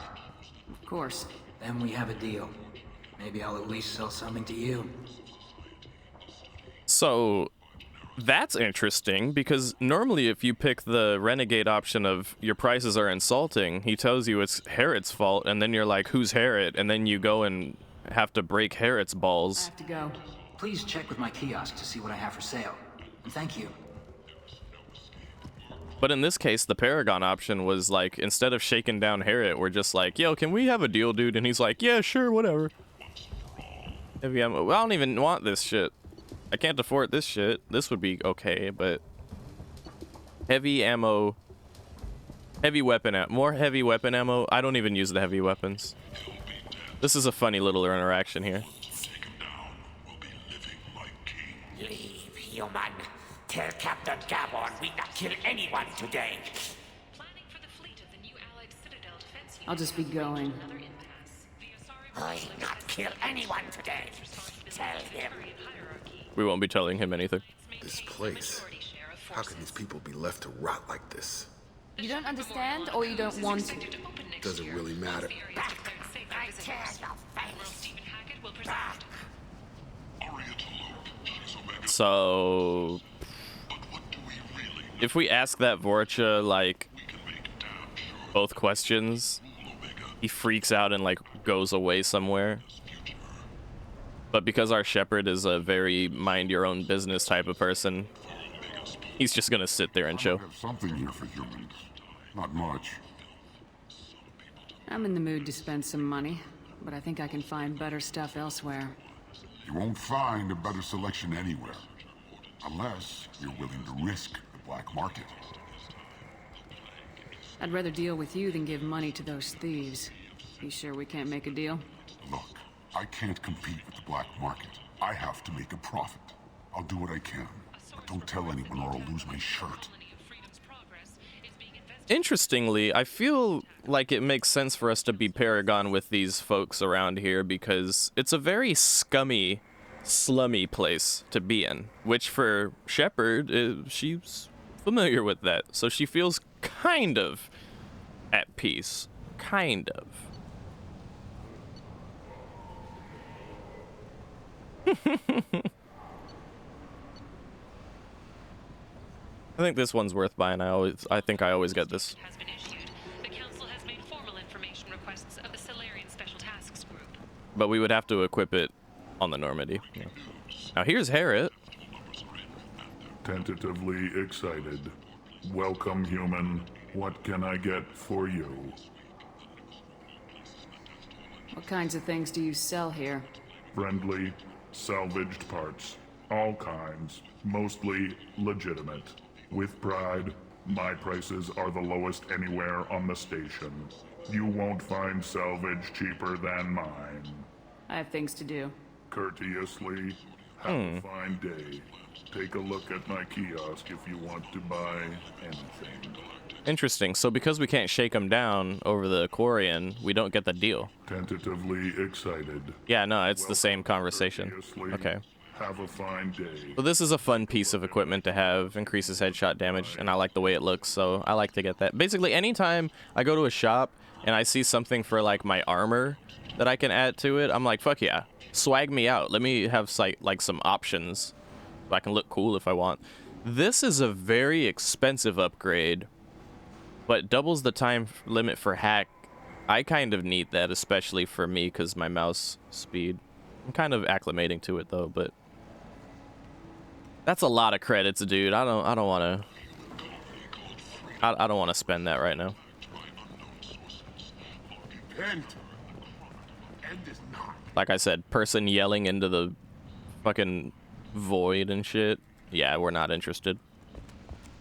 Of course. Then we have a deal. Maybe I'll at least sell something to you. So, that's interesting, because normally if you pick the renegade option of your prices are insulting, he tells you it's Harriet's fault, and then you're like, who's Harriet? And then you go and have to break Harriet's balls. I have to go. Please check with my kiosk to see what I have for sale. And thank you. But in this case, the Paragon option was like, instead of shaking down Harriet, we're just like, yo, can we have a deal, dude? And he's like, yeah, sure, whatever. Heavy ammo. Well, I don't even want this shit. I can't afford this shit. This would be okay, but heavy ammo, heavy weapon ammo, more heavy weapon ammo. I don't even use the heavy weapons. This is a funny little interaction here. Leave, human. Tell Captain Gabon we not kill anyone today. I'll just be going. I not kill anyone today. Tell him. We won't be telling him anything. This place. How can these people be left to rot like this? You don't understand, or you don't want to? Doesn't really matter. I tear your face. So, if we ask that Vorcha, like, both questions, he freaks out and, like, goes away somewhere. But because our shepherd is a very mind-your-own-business type of person, he's just gonna sit there and chill. I have something here for humans. Not much. I'm in the mood to spend some money, but I think I can find better stuff elsewhere. You won't find a better selection anywhere. Unless you're willing to risk the black market. I'd rather deal with you than give money to those thieves. You sure we can't make a deal? Look, I can't compete with the black market. I have to make a profit. I'll do what I can. But don't tell anyone or I'll lose my shirt. Interestingly, I feel like it makes sense for us to be Paragon with these folks around here because it's a very scummy, slummy place to be in. Which for Shepard, she's familiar with that. So she feels kind of at peace. Kind of. I think this one's worth buying. I think I always get this. Has been issued. The council has made formal information requests of the Solarian Special Tasks Group. But we would have to equip it on the Normandy. Yeah. Now here's Harriet. Tentatively excited. Welcome, human. What can I get for you? What kinds of things do you sell here? Friendly, salvaged parts. All kinds. Mostly legitimate. With pride, my prices are the lowest anywhere on the station. You won't find salvage cheaper than mine. I have things to do. Courteously, have a fine day. Take a look at my kiosk if you want to buy anything. Interesting. So because we can't shake them down over the Quarian, we don't get the deal. Tentatively excited. Yeah, no, it's the same conversation. Okay. Have a fine day. So this is a fun piece of equipment to have. Increases headshot damage, and I like the way it looks, so I like to get that. Basically, anytime I go to a shop and I see something for, like, my armor that I can add to it, I'm like, fuck yeah. Swag me out. Let me have, like, some options so I can look cool if I want. This is a very expensive upgrade, but doubles the time limit for hack. I kind of need that, especially for me, because my mouse speed. I'm kind of acclimating to it, though, but... That's a lot of credits, dude. I don't want to... I don't want to spend that right now. End is not. Like I said, person yelling into the fucking void and shit. Yeah, we're not interested.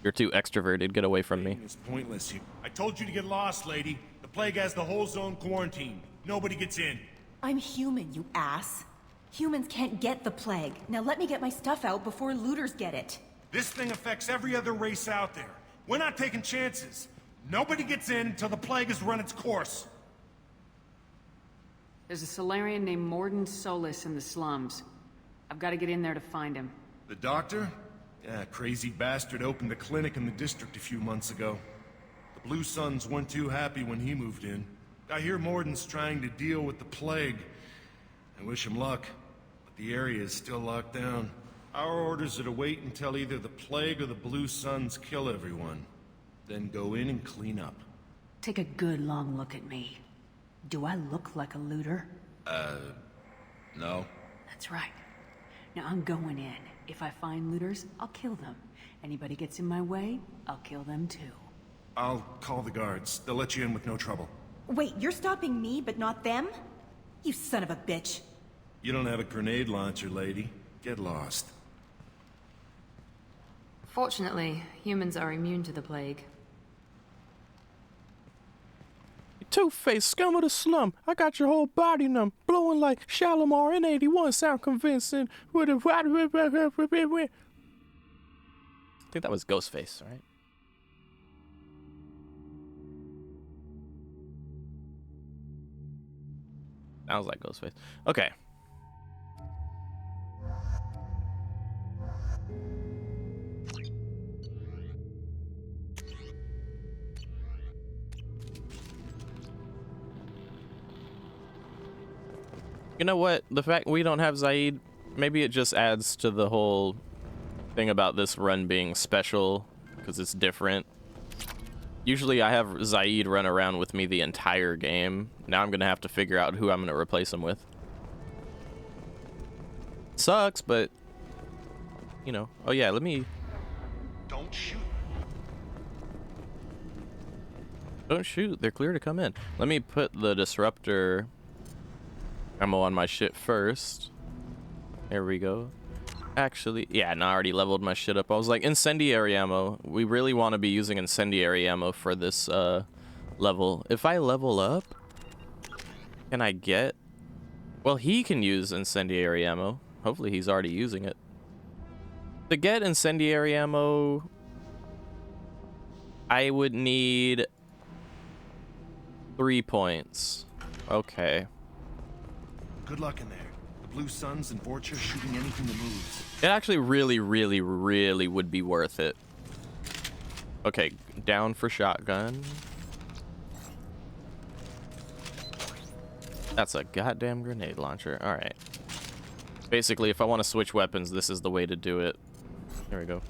You're too extroverted. Get away from me. It's pointless. I told you to get lost, lady. The plague has the whole zone quarantined. Nobody gets in. I'm human, you ass. Humans can't get the plague. Now let me get my stuff out before looters get it. This thing affects every other race out there. We're not taking chances. Nobody gets in until the plague has run its course. There's a Solarian named Morden Solis in the slums. I've got to get in there to find him. The doctor? Yeah, crazy bastard opened a clinic in the district a few months ago. The Blue Suns weren't too happy when he moved in. I hear Morden's trying to deal with the plague. I wish him luck, but the area is still locked down. Our orders are to wait until either the plague or the Blue Suns kill everyone. Then go in and clean up. Take a good long look at me. Do I look like a looter? No. That's right. Now I'm going in. If I find looters, I'll kill them. Anybody gets in my way, I'll kill them too. I'll call the guards. They'll let you in with no trouble. Wait, you're stopping me, but not them? You son of a bitch. You don't have a grenade launcher, lady. Get lost. Fortunately, humans are immune to the plague. Two-faced scum of the slum. I got your whole body numb, blowing like Shalimar in 81. Sound convincing. I think that was Ghostface, right? Sounds like Ghostface. Okay. You know what? The fact we don't have Zaid, maybe it just adds to the whole thing about this run being special, because it's different. Usually I have Zaid run around with me the entire game. Now I'm going to have to figure out who I'm going to replace him with. Sucks, but, you know. Oh yeah, let me... Don't shoot. Don't shoot. They're clear to come in. Let me put the disruptor ammo on my shit first. There we go. Actually, yeah, no, I already leveled my shit up. I was like, incendiary ammo. We really want to be using incendiary ammo for this level. If I level up, can I get... Well, he can use incendiary ammo. Hopefully he's already using it. To get incendiary ammo, I would need 3 points. Okay. Good luck in there. The Blue Suns and Vorcha shooting anything that moves. It actually really, really, really would be worth it. Okay, down for shotgun. That's a goddamn grenade launcher. Alright. Basically, if I want to switch weapons, this is the way to do it. There we go.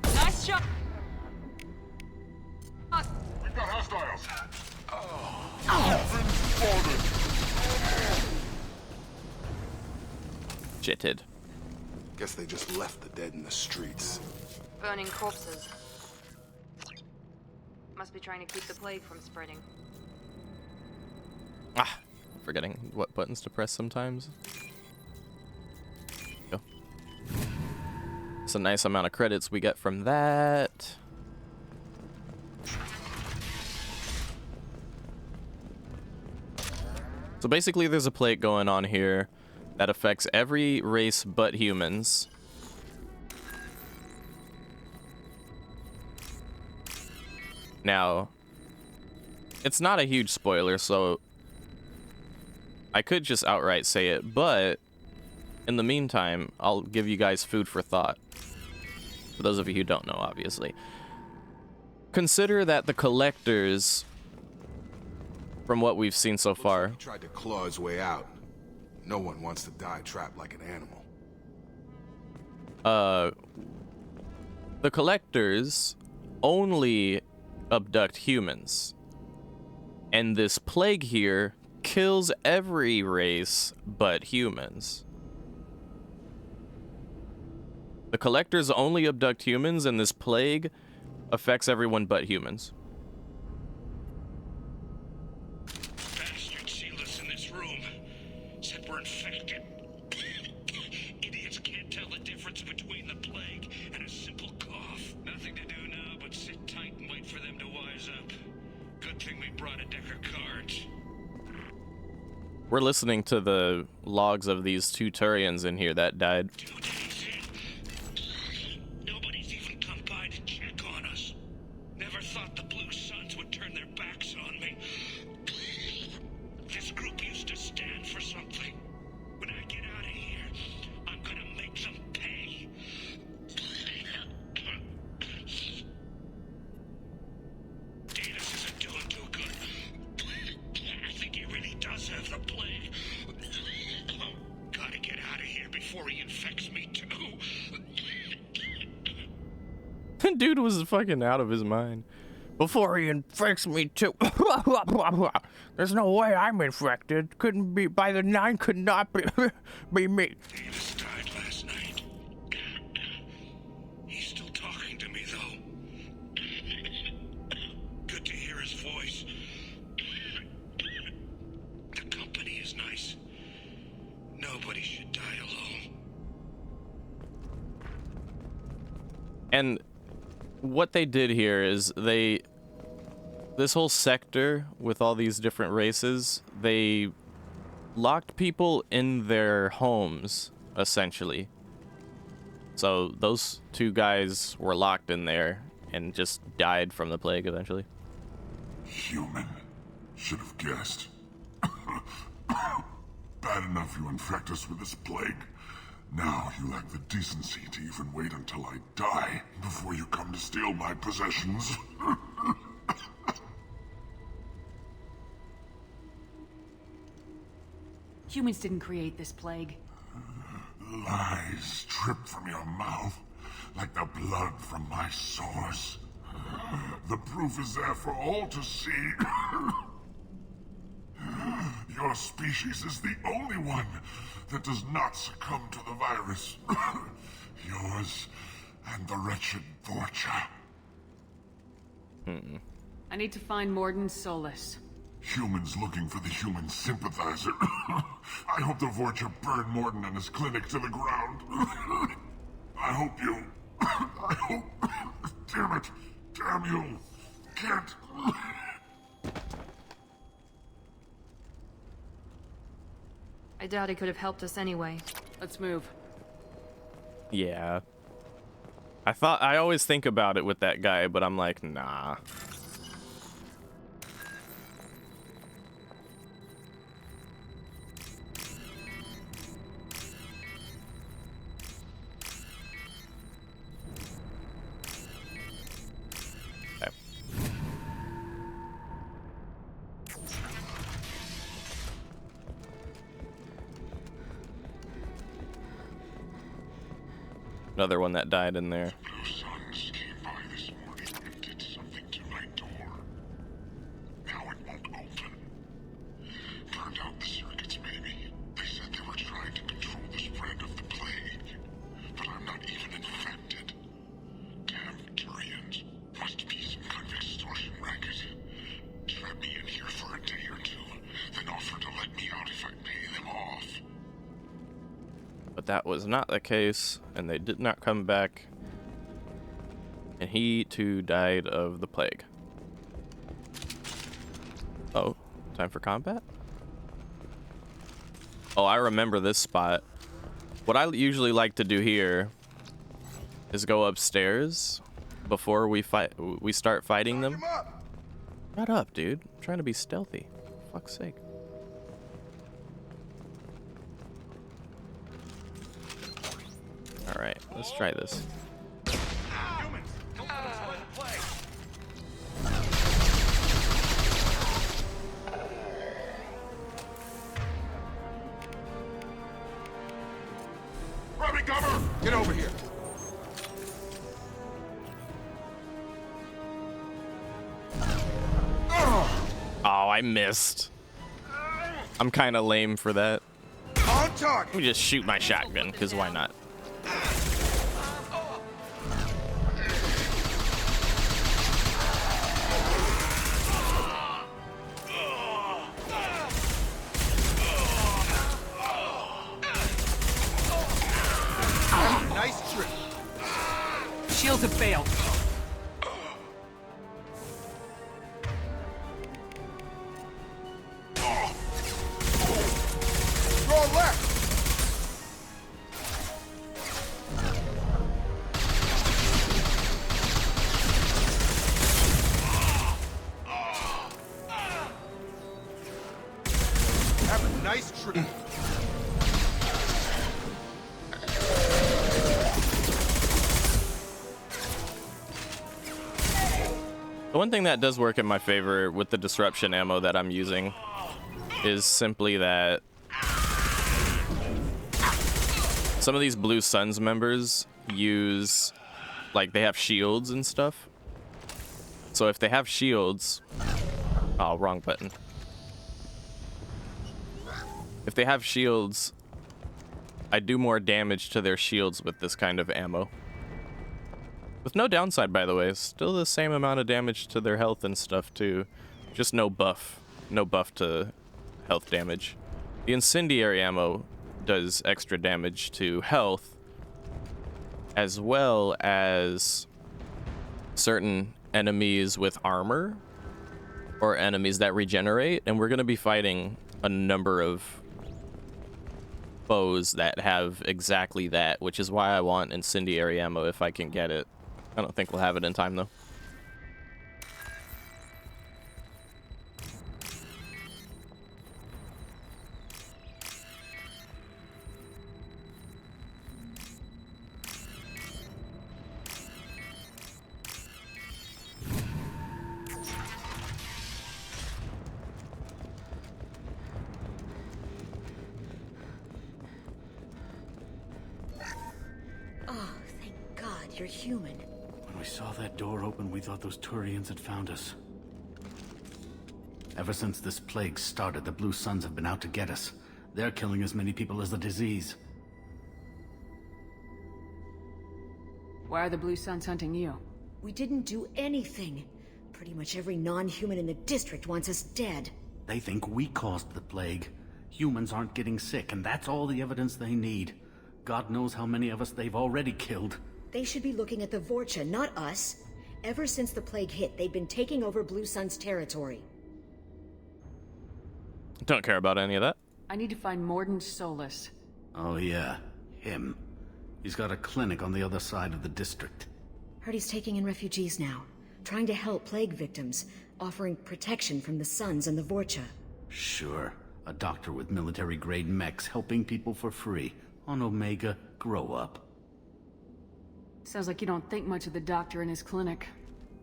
Nice shot. We've got hostiles. Jitted. Guess they just left the dead in the streets. Burning corpses. Must be trying to keep the plague from spreading. Ah, forgetting what buttons to press sometimes. Go. It's a nice amount of credits we get from that. So basically there's a plague going on here that affects every race but humans. Now, it's not a huge spoiler, so I could just outright say it, but in the meantime, I'll give you guys food for thought. For those of you who don't know, obviously. Consider that the collectors, from what we've seen so far... He tried to claw his way out. No one wants to die trapped like an animal. The collectors only abduct humans. And this plague here kills every race but humans. The collectors only abduct humans, and this plague affects everyone but humans. Bastards sealed us in this room. Said we're infected. Idiots can't tell the difference between the plague and a simple cough. Nothing to do now but sit tight and wait for them to wise up. Good thing we brought a deck of cards. We're listening to the logs of these two Turians in here that died. Nobody's even come by to check on us. Never thought the Blue Suns would turn their backs on me. This group used to stand for something. When I get out of here, I'm gonna make them pay. Davis isn't doing too good. I think he really does have the plague. Gotta get out of here before he infects me too. Dude was fucking out of his mind. Before he infects me too. There's no way I'm infected. Couldn't be. By the 9 could not be me. Davis died last night. He's still talking to me though. Good to hear his voice. The company is nice. Nobody should die alone. And what they did here is this whole sector with all these different races, they locked people in their homes, essentially. So those two guys were locked in there and just died from the plague eventually. Human. Should have guessed. Bad enough you infect us with this plague. Now you lack the decency to even wait until I die before you come to steal my possessions. Humans didn't create this plague. Lies drip from your mouth like the blood from my sores. The proof is there for all to see. Your species is the only one that does not succumb to the virus. Yours and the wretched Vorcha. I need to find Morden Solus. Humans looking for the human sympathizer. I hope the Vorcha burn Morden and his clinic to the ground. I hope you... I hope... Damn it. Damn you. Can't... I doubt he could have helped us anyway. Let's move. Yeah. I always think about it with that guy, but I'm like, nah. Another one that died in there. Blue Suns came by this morning and did something to my door. Now it won't open. Turned out the circuits maybe. They said they were trying to control the spread of the plague. But I'm not even infected. Damn Turians. Must be some kind of extortion racket. Trap me in here for a day or two, then offer to let me out if I pay them off. But that was not the case, and they did not come back. And he, too, died of the plague. Oh, time for combat? Oh, I remember this spot. What I usually like to do here is go upstairs before we start fighting them. Shut up, dude. I'm trying to be stealthy. For fuck's sake. Alright, let's try this. Humans, don't let us find the plague. Grab me cover! Get over here! Oh, I missed. I'm kind of lame for that. On target. Let me just shoot my shotgun, because why not? rails have failed. Go left! Have a nice trip. The one thing that does work in my favor with the disruption ammo that I'm using is simply that some of these Blue Suns members use, like, they have shields and stuff. So if they have shields, oh, wrong button. If they have shields, I do more damage to their shields with this kind of ammo. With no downside, by the way. Still the same amount of damage to their health and stuff, too. Just no buff. No buff to health damage. The incendiary ammo does extra damage to health, as well as certain enemies with armor, or enemies that regenerate, and we're going to be fighting a number of foes that have exactly that, which is why I want incendiary ammo if I can get it. I don't think we'll have it in time, though. Oh, thank God, you're human. When we saw that door open, we thought those Turians had found us. Ever since this plague started, the Blue Suns have been out to get us. They're killing as many people as the disease. Why are the Blue Suns hunting you? We didn't do anything. Pretty much every non-human in the district wants us dead. They think we caused the plague. Humans aren't getting sick, and that's all the evidence they need. God knows how many of us they've already killed. They should be looking at the Vorcha, not us. Ever since the plague hit, they've been taking over Blue Sun's territory. Don't care about any of that. I need to find Mordin Solus. Oh yeah, him. He's got a clinic on the other side of the district. Heard he's taking in refugees now, trying to help plague victims, offering protection from the Suns and the Vorcha. Sure, a doctor with military-grade mechs helping people for free. On Omega, grow up. Sounds like you don't think much of the doctor in his clinic.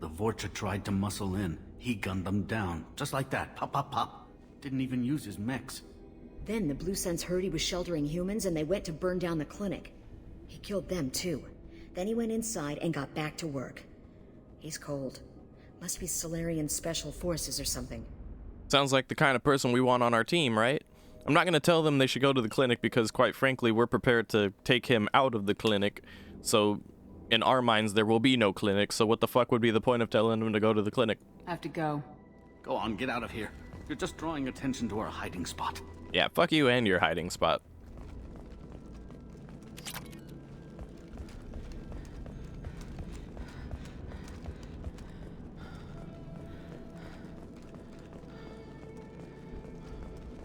The Vorcha tried to muscle in. He gunned them down, just like that. Pop, pop, pop. Didn't even use his mechs. Then the Blue Suns heard he was sheltering humans and they went to burn down the clinic. He killed them too. Then he went inside and got back to work. He's cold. Must be Solarian Special Forces or something. Sounds like the kind of person we want on our team, right? I'm not going to tell them they should go to the clinic because, quite frankly, we're prepared to take him out of the clinic. So, in our minds, there will be no clinic. So what the fuck would be the point of telling him to go to the clinic? I have to go. Go on, get out of here. You're just drawing attention to our hiding spot. Yeah, fuck you and your hiding spot.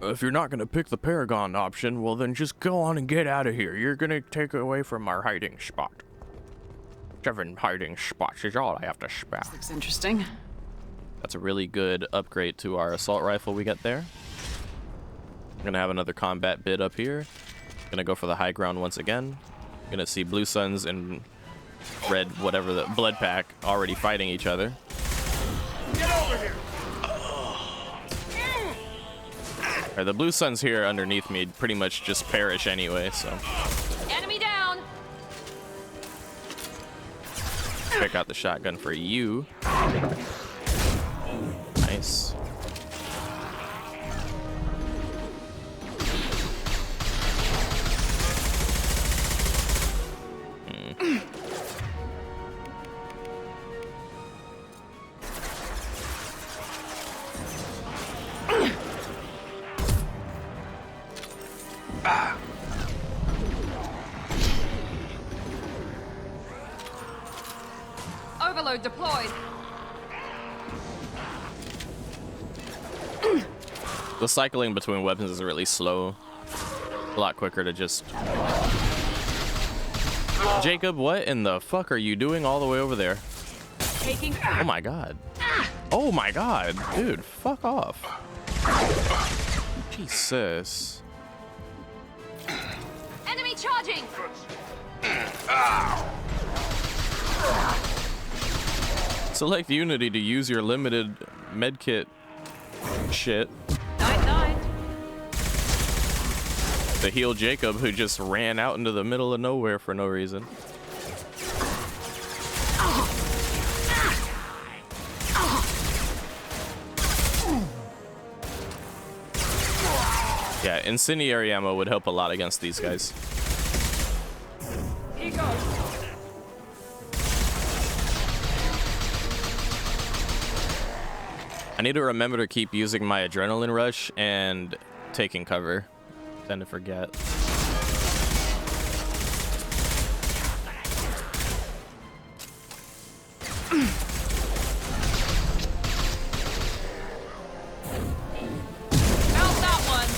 If you're not going to pick the Paragon option, well then just go on and get out of here. You're going to take away from our hiding spot. 7 hiding spots is all I have to spell. Looks interesting. That's a really good upgrade to our assault rifle we get there. I'm going to have another combat bit up here. Going to go for the high ground once again. Going to see Blue Suns and Red, whatever, the Blood Pack already fighting each other. Get over here! Right, the Blue Suns here underneath me pretty much just perish anyway, so. Enemy down! Pick out the shotgun for you. Nice. payload deployed. The cycling between weapons is really slow. A lot quicker to just... Jacob, what in the fuck are you doing all the way over there? Taking... Oh my god. Oh my god. Dude, fuck off. Jesus. Enemy charging! Select Unity to use your limited medkit shit. Night. To heal Jacob, who just ran out into the middle of nowhere for no reason. Yeah, incendiary ammo would help a lot against these guys. Here goes. I need to remember to keep using my adrenaline rush and taking cover. Tend to forget. Found that one.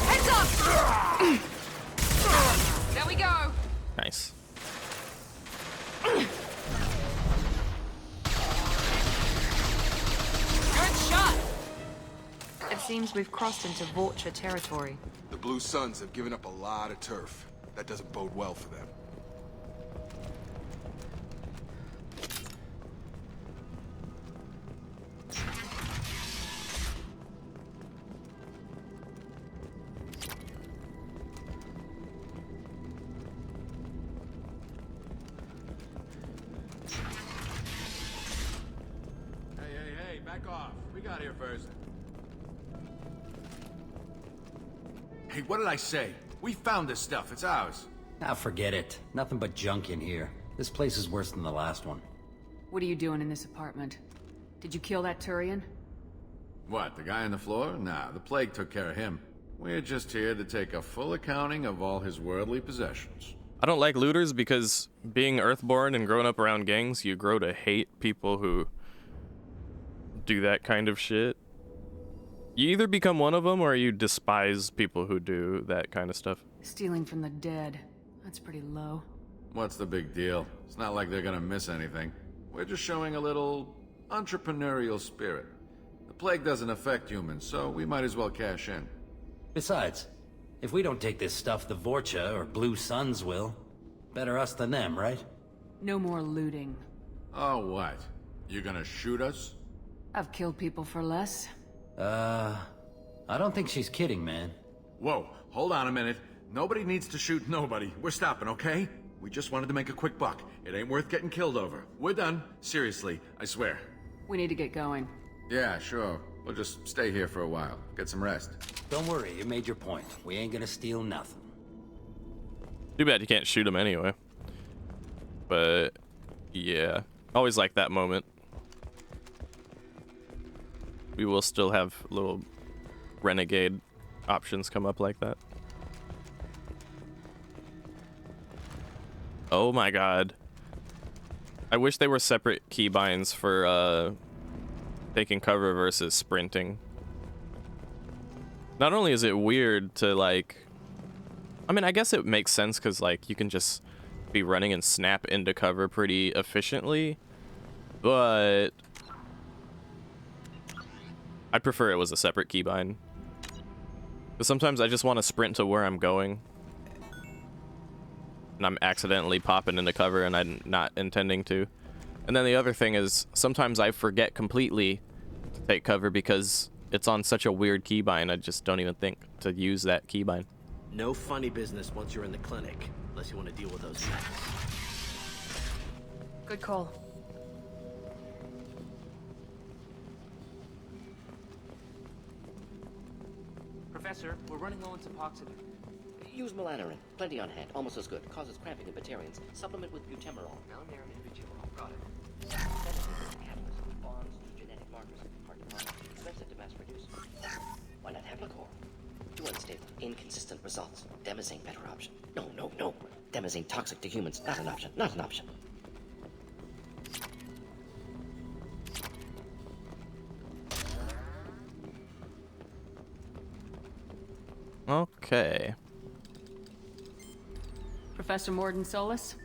Heads up. There we go. Nice. Good shot. It seems we've crossed into Vulture territory. The Blue Suns have given up a lot of turf. That doesn't bode well for them. Hey, back off. We got here first. Hey, what did I say? We found this stuff. It's ours. Ah, forget it. Nothing but junk in here. This place is worse than the last one. What are you doing in this apartment? Did you kill that Turian? What, the guy on the floor? Nah, the plague took care of him. We're just here to take a full accounting of all his worldly possessions. I don't like looters because being Earthborn and growing up around gangs, you grow to hate people who do that kind of shit. You either become one of them or you despise people who do that kind of stuff. Stealing from the dead. That's pretty low. What's the big deal? It's not like they're gonna miss anything. We're just showing a little entrepreneurial spirit. The plague doesn't affect humans, so we might as well cash in. Besides, if we don't take this stuff, the Vorcha or Blue Suns will. Better us than them, right? No more looting. Oh, what? You gonna shoot us? I've killed people for less. I don't think she's kidding, man. Whoa, hold on a minute. Nobody needs to shoot nobody. We're stopping, okay? We just wanted to make a quick buck. It ain't worth getting killed over. We're done. Seriously, I swear. We need to get going. Yeah, sure. We'll just stay here for a while. Get some rest. Don't worry, you made your point. We ain't gonna steal nothing. Too bad you can't shoot him anyway. But, yeah. Always like that moment. We will still have little renegade options come up like that. Oh my god. I wish they were separate keybinds for taking cover versus sprinting. Not only is it weird to like... I mean, I guess it makes sense because like you can just be running and snap into cover pretty efficiently. But... I'd prefer it was a separate keybind. Because sometimes I just want to sprint to where I'm going. And I'm accidentally popping into cover and I'm not intending to. And then the other thing is, sometimes I forget completely to take cover because it's on such a weird keybind, I just don't even think to use that keybind. No funny business once you're in the clinic, unless you want to deal with those mechs. Good call. Professor, we're running low on Suboxone. Use melanorin. Plenty on hand. Almost as good. Causes cramping in Batarians. Supplement with butemerol. Melanorin and butemerol. Got it. Catalyst bonds to genetic markers. Hard to find. Expensive to mass produce. Why not Heplicor? Too unstable. Inconsistent results. Demazine better option. No. Adenosine toxic to humans. Not an option. Not an option. Okay. Professor Morden Solus?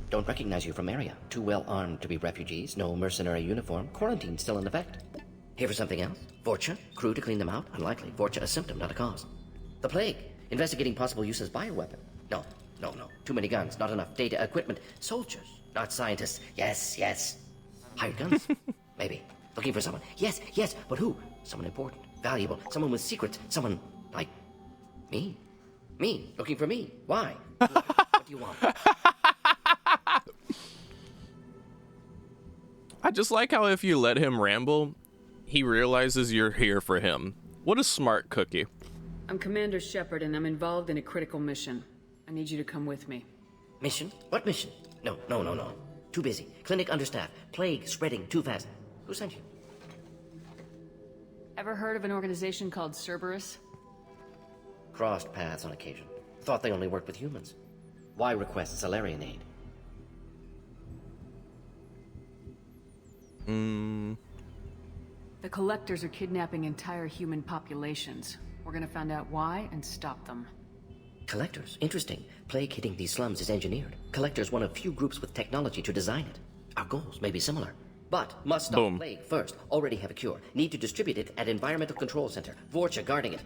Don't recognize you from area. Too well armed to be refugees. No mercenary uniform. Quarantine still in effect. Here for something else? Vorcha? Crew to clean them out? Unlikely. Vorcha a symptom, not a cause. The plague. Investigating possible use as bioweapon. No. Too many guns. Not enough data, equipment. Soldiers, not scientists. Yes. Hired guns? Maybe. Looking for someone. Yes. But who? Someone important. Valuable. Someone with secrets. Someone like me. Me. Looking for me. Why? What do you want? I just like how if you let him ramble, he realizes you're here for him. What a smart cookie. I'm Commander Shepard, and I'm involved in a critical mission. I need you to come with me. Mission? What mission? No. Too busy. Clinic understaffed. Plague spreading too fast. Who sent you? Ever heard of an organization called Cerberus? Crossed paths on occasion. Thought they only worked with humans. Why request Salarian aid? The Collectors are kidnapping entire human populations. We're gonna find out why and stop them. Collectors? Interesting. Plague hitting these slums is engineered. Collectors one of few groups with technology to design it. Our goals may be similar. But must stop plague first. Already have a cure. Need to distribute it at Environmental Control Center. Vorcha guarding it.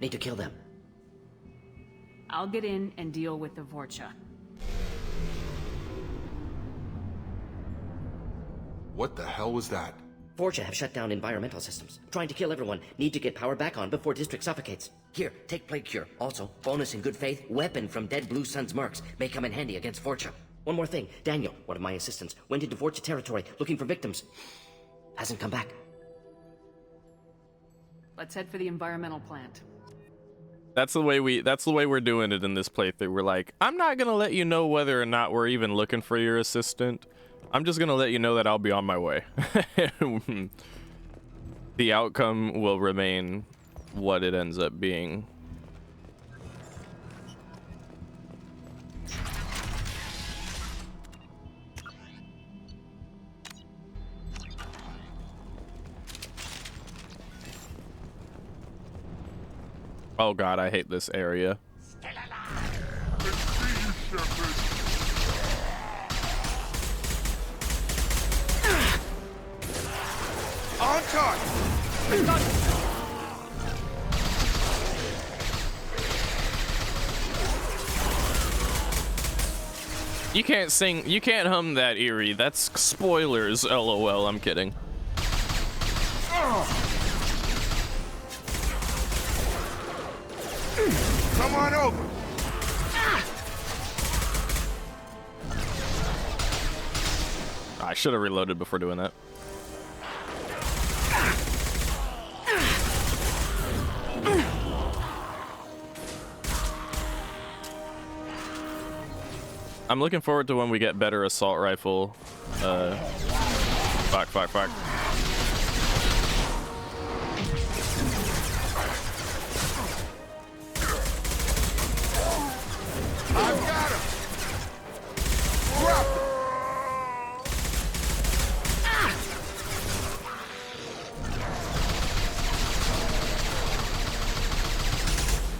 Need to kill them. I'll get in and deal with the Vorcha. What the hell was that? Vorcha have shut down environmental systems. Trying to kill everyone. Need to get power back on before district suffocates. Here, take plague cure. Also, bonus in good faith, weapon from dead Blue Sun's mercs. May come in handy against Vorcha. One more thing. Daniel, one of my assistants, went into Vorcha territory looking for victims. Hasn't come back. Let's head for the environmental plant. That's the way we're doing it in this playthrough. We're like, I'm not gonna let you know whether or not we're even looking for your assistant. I'm just gonna let you know that I'll be on my way. The outcome will remain what it ends up being. Oh god, I hate this area. On target. You can't sing, you can't hum that, Eerie. That's spoilers, lol, I'm kidding. Come on over. I should have reloaded before doing that. I'm looking forward to when we get better assault rifle. Fuck. I've got him. Drop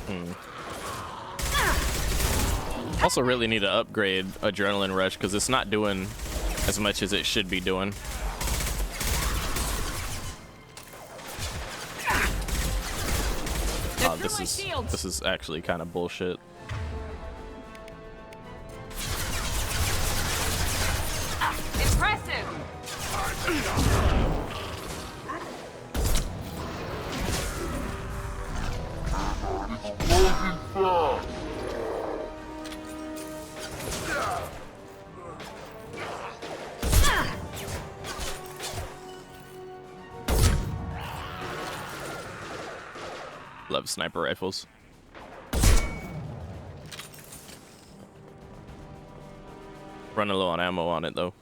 him. Also really need to upgrade Adrenaline Rush because it's not doing as much as it should be doing. Oh, this is actually kind of bullshit. Impressive! Love sniper rifles. Running low on ammo on it though.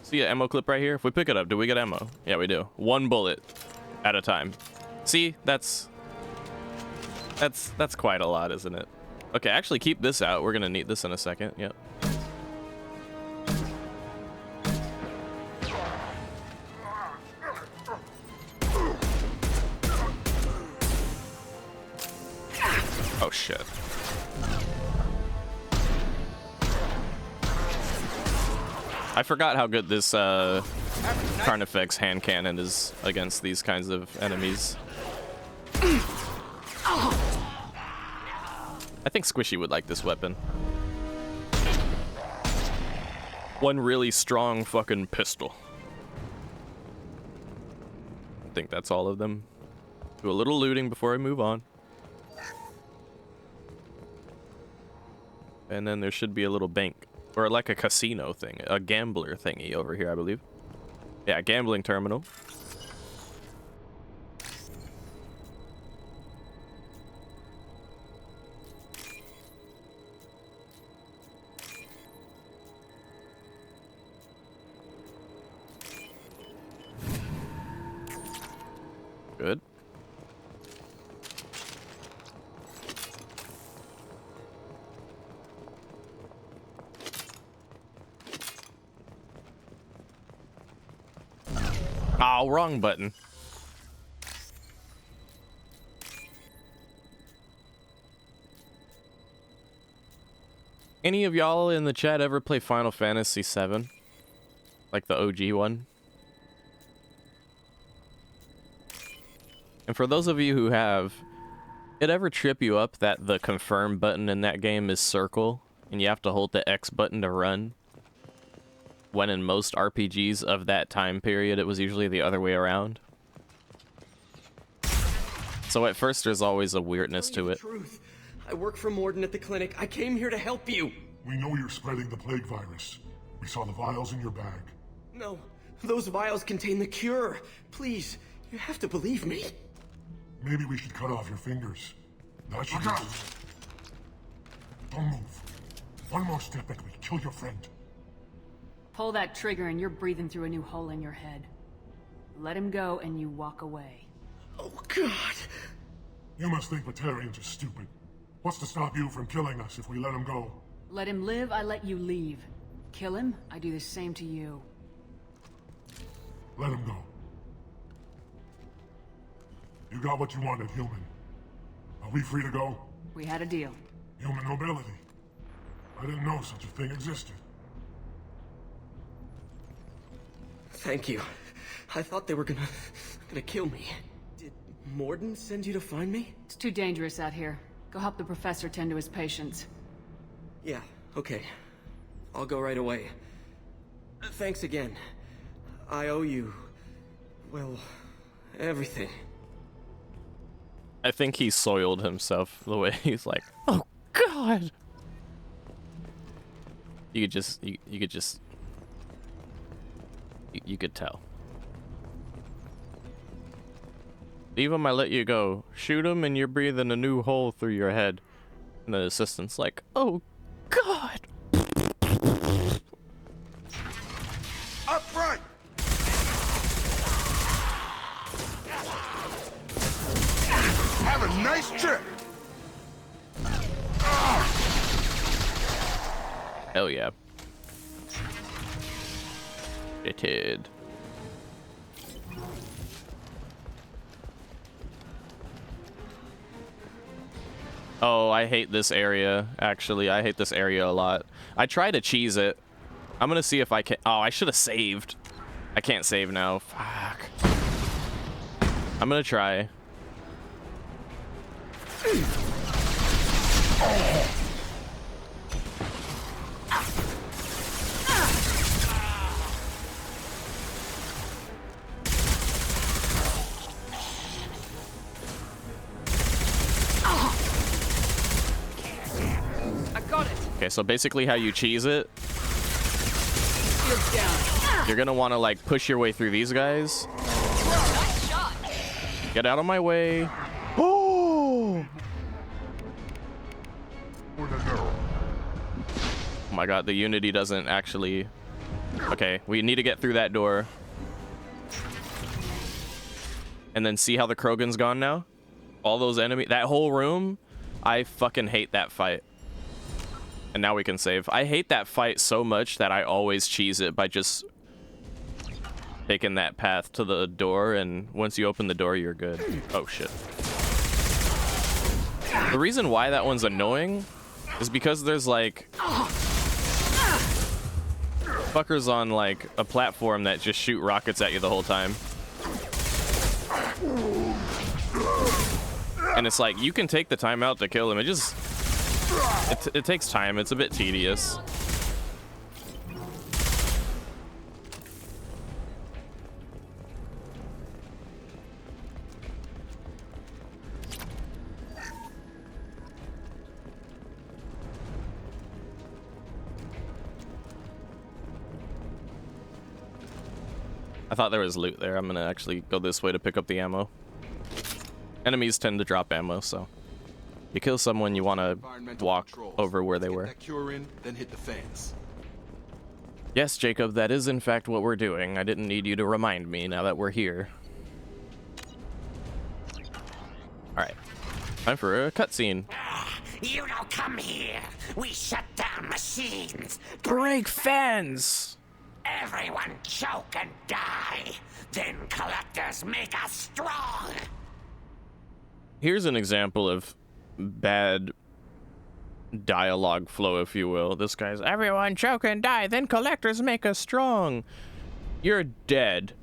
See an ammo clip right here? If we pick it up, do we get ammo? Yeah, we do. One bullet at a time. See, that's That's quite a lot, isn't it? Okay, actually keep this out. We're gonna need this in a second. Yep. Oh shit. I forgot how good this Carnifex hand cannon is against these kinds of enemies. I think Squishy would like this weapon. One really strong fucking pistol. I think that's all of them. Do a little looting before I move on. And then there should be a little bank. Or like a casino thing. A gambler thingy over here, I believe. Yeah, gambling terminal. Good. Oh, wrong button. Any of y'all in the chat ever play Final Fantasy VII? Like the OG one? And for those of you who have, it ever trip you up that the confirm button in that game is circle and you have to hold the X button to run? When in most RPGs of that time period, it was usually the other way around. So at first there's always a weirdness to it. Truth. I work for Morden at the clinic. I came here to help you. We know you're spreading the plague virus. We saw the vials in your bag. No, those vials contain the cure. Please, you have to believe me. Maybe we should cut off your fingers. That should do it. Don't move. One more step and we kill your friend. Pull that trigger and you're breathing through a new hole in your head. Let him go and you walk away. Oh, God. You must think Batarians are stupid. What's to stop you from killing us if we let him go? Let him live, I let you leave. Kill him, I do the same to you. Let him go. You got what you wanted, human. Are we free to go? We had a deal. Human mobility. I didn't know such a thing existed. Thank you. I thought they were gonna kill me. Did Morden send you to find me? It's too dangerous out here. Go help the professor tend to his patients. Yeah, okay. I'll go right away. Thanks again. I owe you, well, everything. I think he soiled himself the way he's like, oh God. You could just, you could tell. Leave him, I let you go. Shoot him and you're breathing a new hole through your head. And the assistant's like, oh God. Up front! Have a nice trip! Hell yeah. Fitted. Oh, I hate this area. Actually, I hate this area a lot. I try to cheese it. I'm gonna see if I can. Oh, I should have saved. I can't save now. Fuck. I'm gonna try. Okay, so basically how you cheese it, you're gonna want to like push your way through these guys. Get out of my way. Oh! Oh my God, the Unity doesn't actually. Okay, we need to get through that door. And then see how the Krogan's gone now? All those enemies, that whole room, I fucking hate that fight. And now we can save. I hate that fight so much that I always cheese it by just taking that path to the door, and once you open the door, you're good. Oh shit. The reason why that one's annoying is because there's like fuckers on like a platform that just shoot rockets at you the whole time. And it's like, you can take the time out to kill him. It takes time. It's a bit tedious. I thought there was loot there. I'm gonna actually go this way to pick up the ammo. Enemies tend to drop ammo, so you kill someone, you want to walk over where they were. Then hit the fence. Yes, Jacob, that is in fact what we're doing. I didn't need you to remind me now that we're here. Alright, time for a cutscene. You don't come here. We shut down machines. Break fans! Everyone choke and die. Then collectors make us strong. Here's an example of bad dialogue flow, if you will. This guy's, everyone choke and die, then collectors make us strong. You're dead.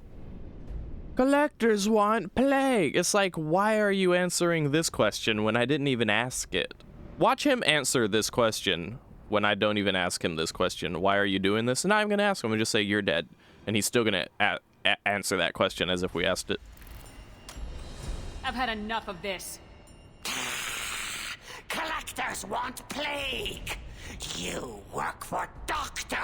Collectors want plague. It's like, why are you answering this question when I didn't even ask it? Watch him answer this question when I don't even ask him this question. Why are you doing this? And I'm going to ask him and just say, you're dead. And he's still going to answer that question as if we asked it. I've had enough of this. Collectors want plague. You work for Doctor.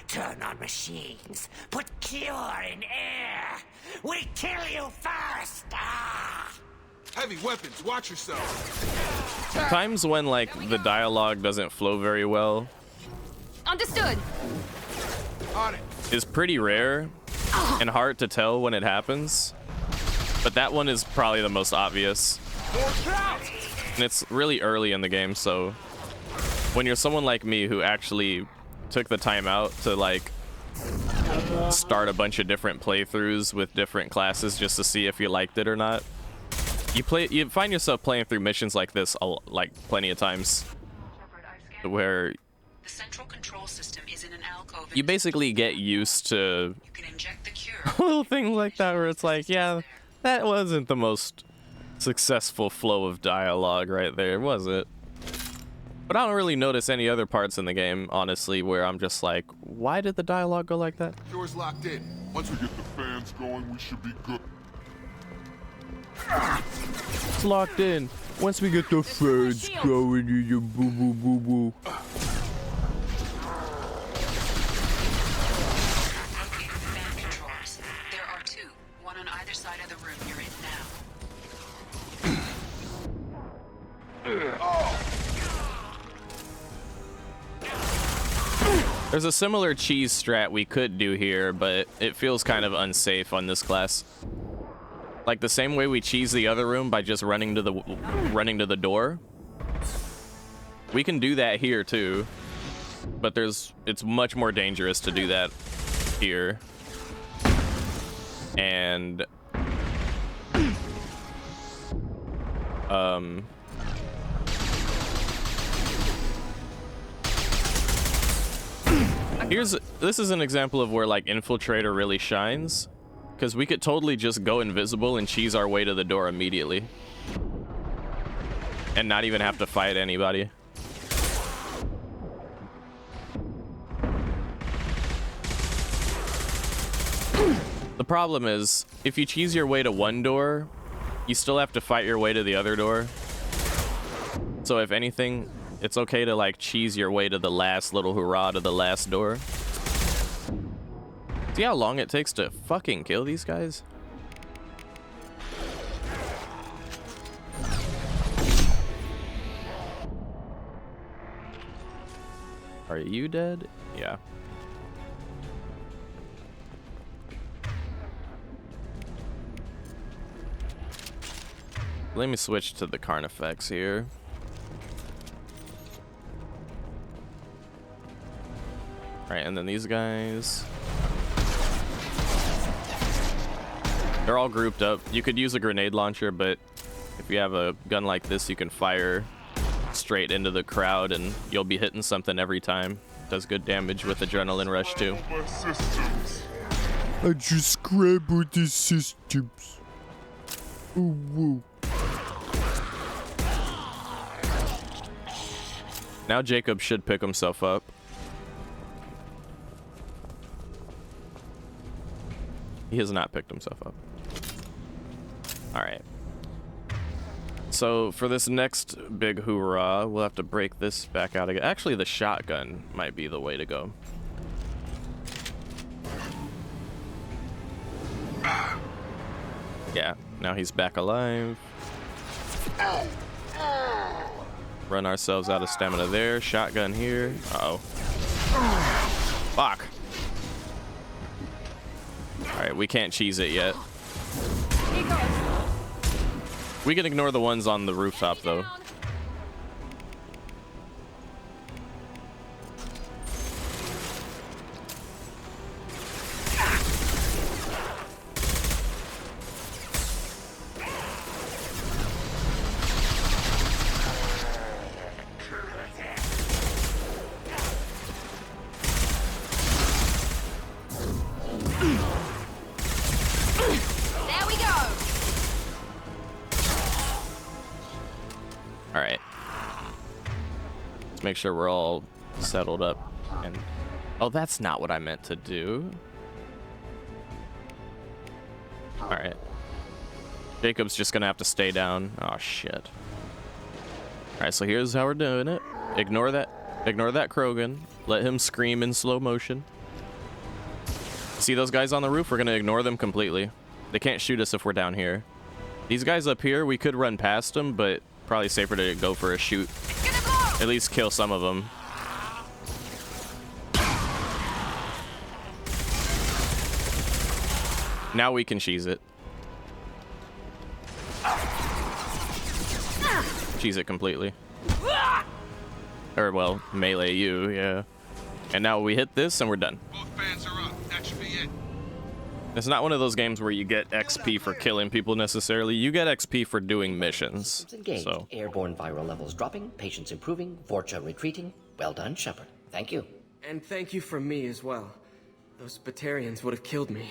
Turn on machines. Put cure in air. We kill you first. Heavy weapons, watch yourself. Times when like the dialogue doesn't flow very well. Understood. On it. Is pretty rare and hard to tell when it happens. But that one is probably the most obvious. And it's really early in the game, so when you're someone like me who actually took the time out to like start a bunch of different playthroughs with different classes just to see if you liked it or not, you find yourself playing through missions like this like plenty of times, where the central control system is in an alcove. You basically get used to You can inject the cure. little things like that where it's like, yeah, that wasn't the most successful flow of dialogue right there, was it? But I don't really notice any other parts in the game, honestly, where I'm just like, why did the dialogue go like that? Door's locked in. Once we get the fans going, we should be good. It's locked in. Once we get the fans going, you boo boo boo boo. There are two, one on either side of the room you're in now. There's a similar cheese strat we could do here, but it feels kind of unsafe on this class. Like the same way we cheese the other room by just running to the door. We can do that here too, but it's much more dangerous to do that here. And this is an example of where like Infiltrator really shines, because we could totally just go invisible and cheese our way to the door immediately and not even have to fight anybody. The problem is, if you cheese your way to one door, you still have to fight your way to the other door. So if anything, it's okay to like cheese your way to the last little hurrah to the last door. See how long it takes to fucking kill these guys? Are you dead? Yeah. let me switch to the Carnifex here. Alright, and then these guys. They're all grouped up. You could use a grenade launcher, but if you have a gun like this, you can fire straight into the crowd and you'll be hitting something every time. Does good damage with Adrenaline Rush too. I just scrambled the systems. Ooh, woo. Now Jacob should pick himself up. He has not picked himself up. Alright. So for this next big hoorah, we'll have to break this back out again. Actually, the shotgun might be the way to go. Yeah, now he's back alive. Run ourselves out of stamina there. Shotgun here. Uh-oh. Fuck. Alright, we can't cheese it yet. We can ignore the ones on the rooftop, though. Make sure we're all settled up. And oh, that's not what I meant to do. All right, Jacob's just gonna have to stay down. Oh shit. All right, so here's how we're doing it. Ignore that Krogan. Let him scream in slow motion. See those guys on the roof? We're gonna ignore them completely. They can't shoot us if we're down here. These guys up here, we could run past them, but probably safer to go for a shoot. At least kill some of them. Now we can cheese it. Cheese it completely. Or, well, melee you, yeah. And now we hit this and we're done. Both bands are up. That should be it. It's not one of those games where you get XP for killing people necessarily. You get XP for doing missions. So. Airborne viral levels dropping, patients improving, Vorcha retreating. Well done, Shepard. Thank you. And thank you from me as well. Those Batarians would have killed me.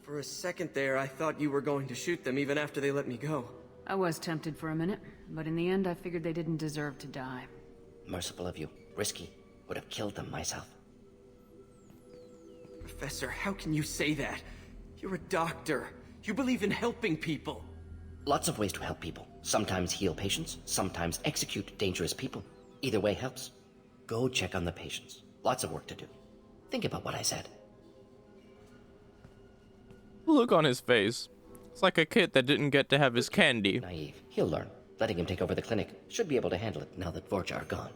For a second there, I thought you were going to shoot them even after they let me go. I was tempted for a minute, but in the end I figured they didn't deserve to die. Merciful of you. Risky. Would have killed them myself. Professor, how can you say that? You're a doctor. You believe in helping people. Lots of ways to help people. Sometimes heal patients, sometimes execute dangerous people. Either way helps. Go check on the patients. Lots of work to do. Think about what I said. Look on his face. It's like a kid that didn't get to have his candy. Naive. He'll learn. Letting him take over the clinic. Should be able to handle it now that Vorcha are gone.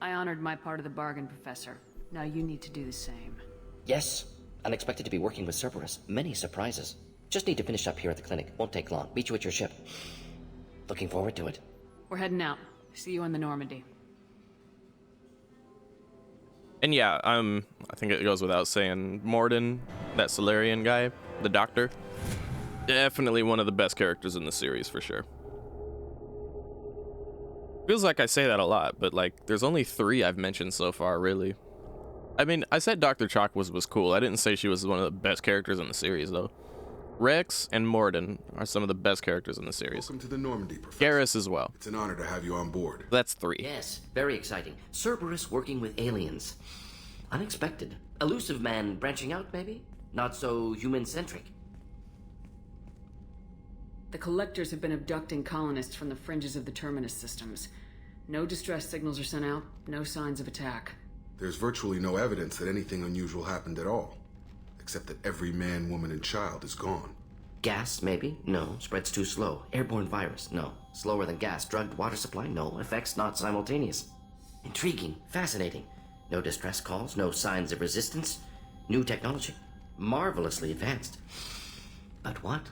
I honored my part of the bargain, Professor. Now you need to do the same. Yes. Unexpected to be working with Cerberus. Many surprises. Just need to finish up here at the clinic. Won't take long. Meet you at your ship. Looking forward to it. We're heading out. See you on the Normandy. And yeah, I think it goes without saying, Morden, that Solarian guy, the doctor, definitely one of the best characters in the series for sure. Feels like I say that a lot, but like, there's only 3 I've mentioned so far, really. I mean, I said Dr. Chalk was cool. I didn't say she was one of the best characters in the series, though. Rex and Morden are some of the best characters in the series. Welcome to the Normandy, Professor. Garrus as well. It's an honor to have you on board. That's 3. Yes, very exciting. Cerberus working with aliens. Unexpected. Elusive man branching out, maybe? Not so human-centric. The Collectors have been abducting colonists from the fringes of the Terminus systems. No distress signals are sent out, no signs of attack. There's virtually no evidence that anything unusual happened at all. Except that every man, woman, and child is gone. Gas, maybe? No. Spreads too slow. Airborne virus? No. Slower than gas. Drugged water supply? No. Effects not simultaneous. Intriguing. Fascinating. No distress calls. No signs of resistance. New technology. Marvelously advanced. But what?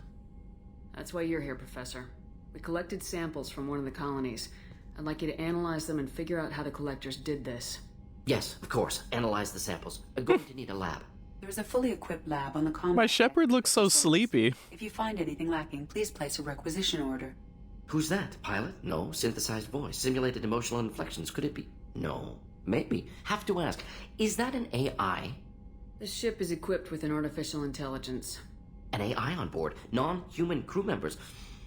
That's why you're here, Professor. We collected samples from one of the colonies. I'd like you to analyze them and figure out how the collectors did this. Yes, of course. Analyze the samples. I'm going to need a lab. There's a fully equipped lab on the comm. My shepherd looks so sleepy. If you find anything lacking, please place a requisition order. Who's that? Pilot? No. Synthesized voice. Simulated emotional inflections. Could it be? No. Maybe. Have to ask. Is that an AI? The ship is equipped with an artificial intelligence. An AI on board? Non-human crew members?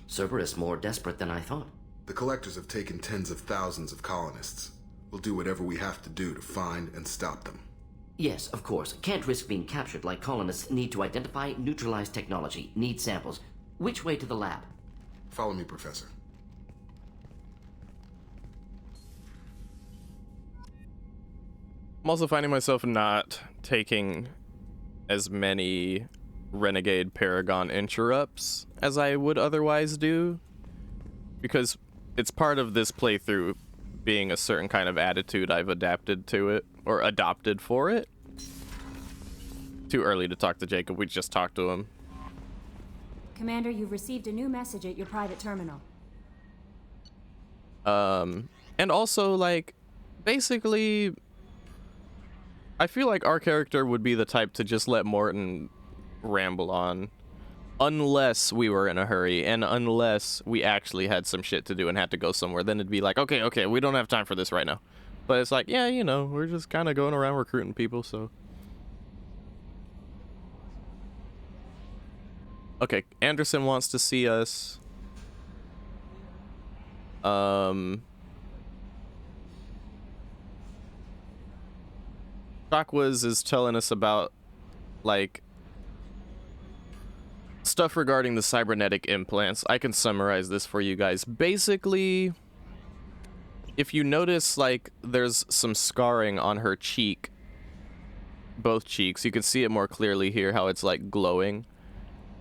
Cerberus more desperate than I thought. The collectors have taken tens of thousands of colonists. We'll do whatever we have to do to find and stop them. Yes, of course. Can't risk being captured like colonists. Need to identify, neutralize technology. Need samples. Which way to the lab? Follow me, Professor. I'm also finding myself not taking as many Renegade Paragon interrupts as I would otherwise do, because it's part of this playthrough being a certain kind of attitude I've adapted to it, or adopted for it. Too early to talk to Jacob, we just talked to him. Commander, you've received a new message at your private terminal. And also, like, basically, I feel like our character would be the type to just let Morton ramble on, unless we were in a hurry, and unless we actually had some shit to do and had to go somewhere. Then it'd be like, okay, we don't have time for this right now. But it's like, yeah, you know, we're just kind of going around recruiting people, so. Okay, Anderson wants to see us. Shockwiz is telling us about, like, stuff regarding the cybernetic implants. I can summarize this for you guys. Basically, if you notice, like, there's some scarring on her cheek, both cheeks, you can see it more clearly here, how it's, like, glowing.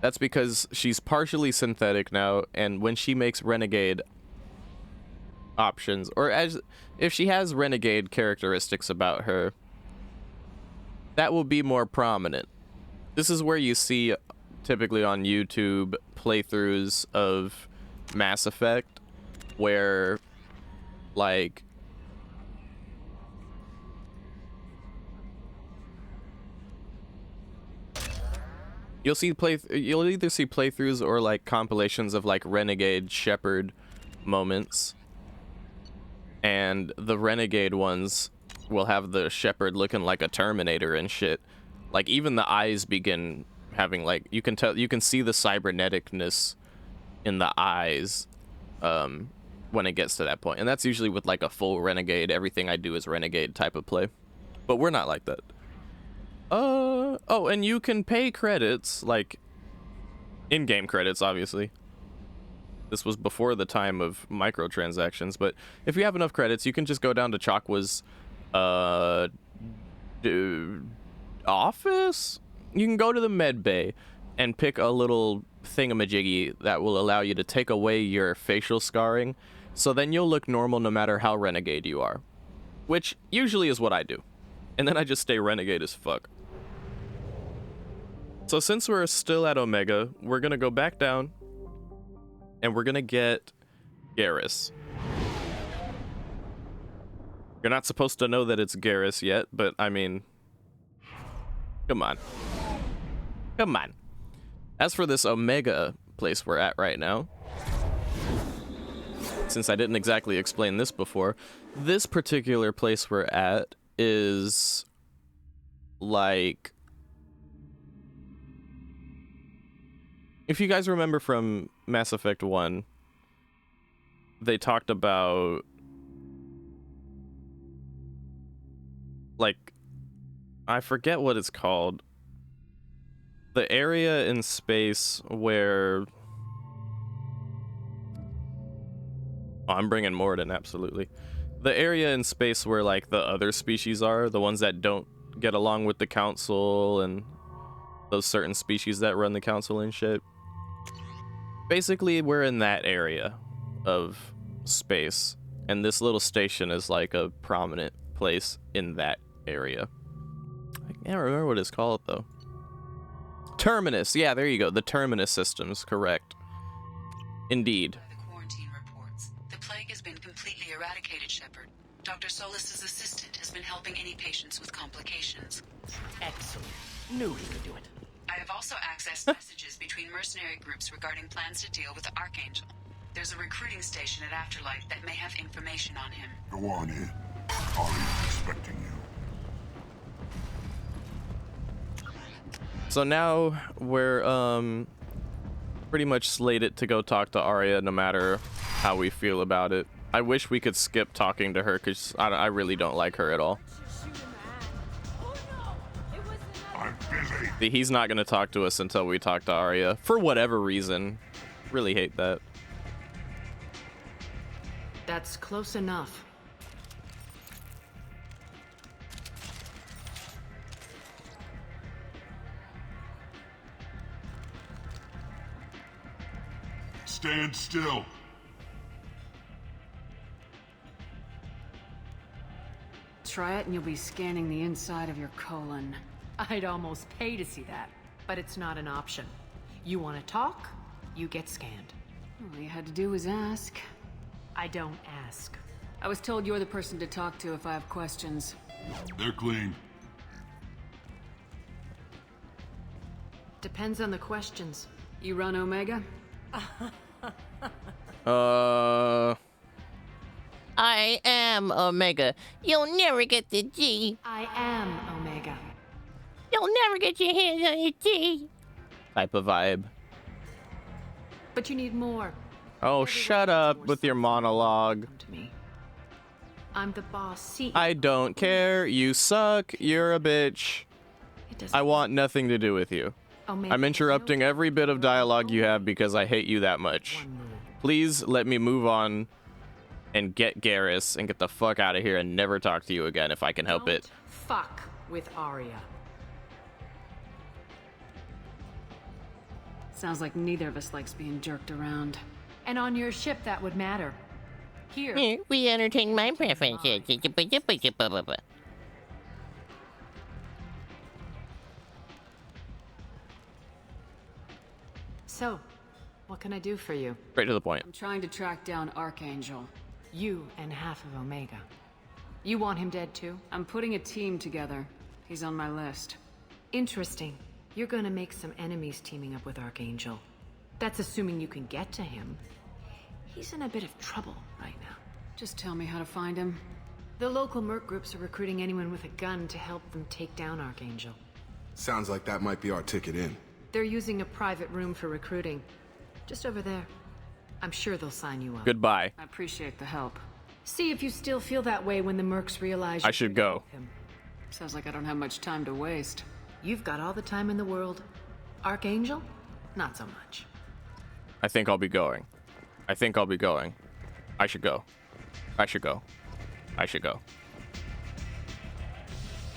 That's because she's partially synthetic now, and when she makes renegade options, or as if she has renegade characteristics about her, that will be more prominent. This is where you see typically on YouTube playthroughs of Mass Effect where, like, you'll either see playthroughs or like compilations of like Renegade Shepard moments, and the Renegade ones will have the Shepard looking like a Terminator and shit. Like, even the eyes begin having, like, you can see the cyberneticness in the eyes when it gets to that point. And that's usually with like a full Renegade, everything I do is Renegade type of play. But we're not like that. Oh, and you can pay credits, like in-game credits, obviously. This was before the time of microtransactions, but if you have enough credits, you can just go down to Chakwa's office. You can go to the med bay and pick a little thingamajiggy that will allow you to take away your facial scarring, so then you'll look normal no matter how renegade you are, which usually is what I do, and then I just stay renegade as fuck. So since we're still at Omega, we're gonna go back down and we're gonna get Garrus. You're not supposed to know that it's Garrus yet, but I mean, come on. Come on. As for this Omega place we're at right now, since I didn't exactly explain this before, this particular place we're at is like, if you guys remember from Mass Effect 1, they talked about, like, I forget what it's called. The area in space where... Oh, I'm bringing Morden, absolutely. The area in space where, like, the other species are, the ones that don't get along with the Council, and those certain species that run the Council and shit. Basically, we're in that area of space, and this little station is, like, a prominent place in that area. I can't remember what it's called, though. Terminus, yeah, there you go. The Terminus systems, correct. Indeed. eradicated, Shepard. Dr. Solis's assistant has been helping any patients with complications. Excellent. Knew he could do it. I have also accessed messages between mercenary groups regarding plans to deal with the Archangel. There's a recruiting station at Afterlife that may have information on him. Go on in. Arya's expecting you. So now we're pretty much slated to go talk to Arya no matter how we feel about it. I wish we could skip talking to her because I really don't like her at all. I'm busy. See, he's not going to talk to us until we talk to Arya for whatever reason. Really hate that. That's close enough. Stand still. Try it and you'll be scanning the inside of your colon. I'd almost pay to see that, but it's not an option. You want to talk, you get scanned. All you had to do was ask. I don't ask. I was told you're the person to talk to if I have questions. They're clean. Depends on the questions. You run Omega? I am Omega. You'll never get the G. I am Omega. You'll never get your hands on your G. Type of vibe. But you need more. Oh, shut up with your monologue. I'm the boss. CEO. I don't care. You suck. You're a bitch. I want nothing to do with you. I'm interrupting every bit of dialogue you have because I hate you that much. Please let me move on and get Garrus and get the fuck out of here and never talk to you again if I can help it. Fuck with Arya. Sounds like neither of us likes being jerked around. And on your ship, that would matter. Here. We entertain my preferences. So, what can I do for you? Straight to the point. I'm trying to track down Archangel. You and half of Omega. You want him dead too? I'm putting a team together. He's on my list. Interesting. You're gonna make some enemies teaming up with Archangel. That's assuming you can get to him. He's in a bit of trouble right now. Just tell me how to find him. The local merc groups are recruiting anyone with a gun to help them take down Archangel. Sounds like that might be our ticket in. They're using a private room for recruiting. Just over there. I'm sure they'll sign you up. Goodbye. I appreciate the help. See if you still feel that way when the mercs realize I should go. Sounds like I don't have much time to waste. You've got all the time in the world. Archangel? Not so much. I think I'll be going. I think I'll be going. I should go. I should go. I should go.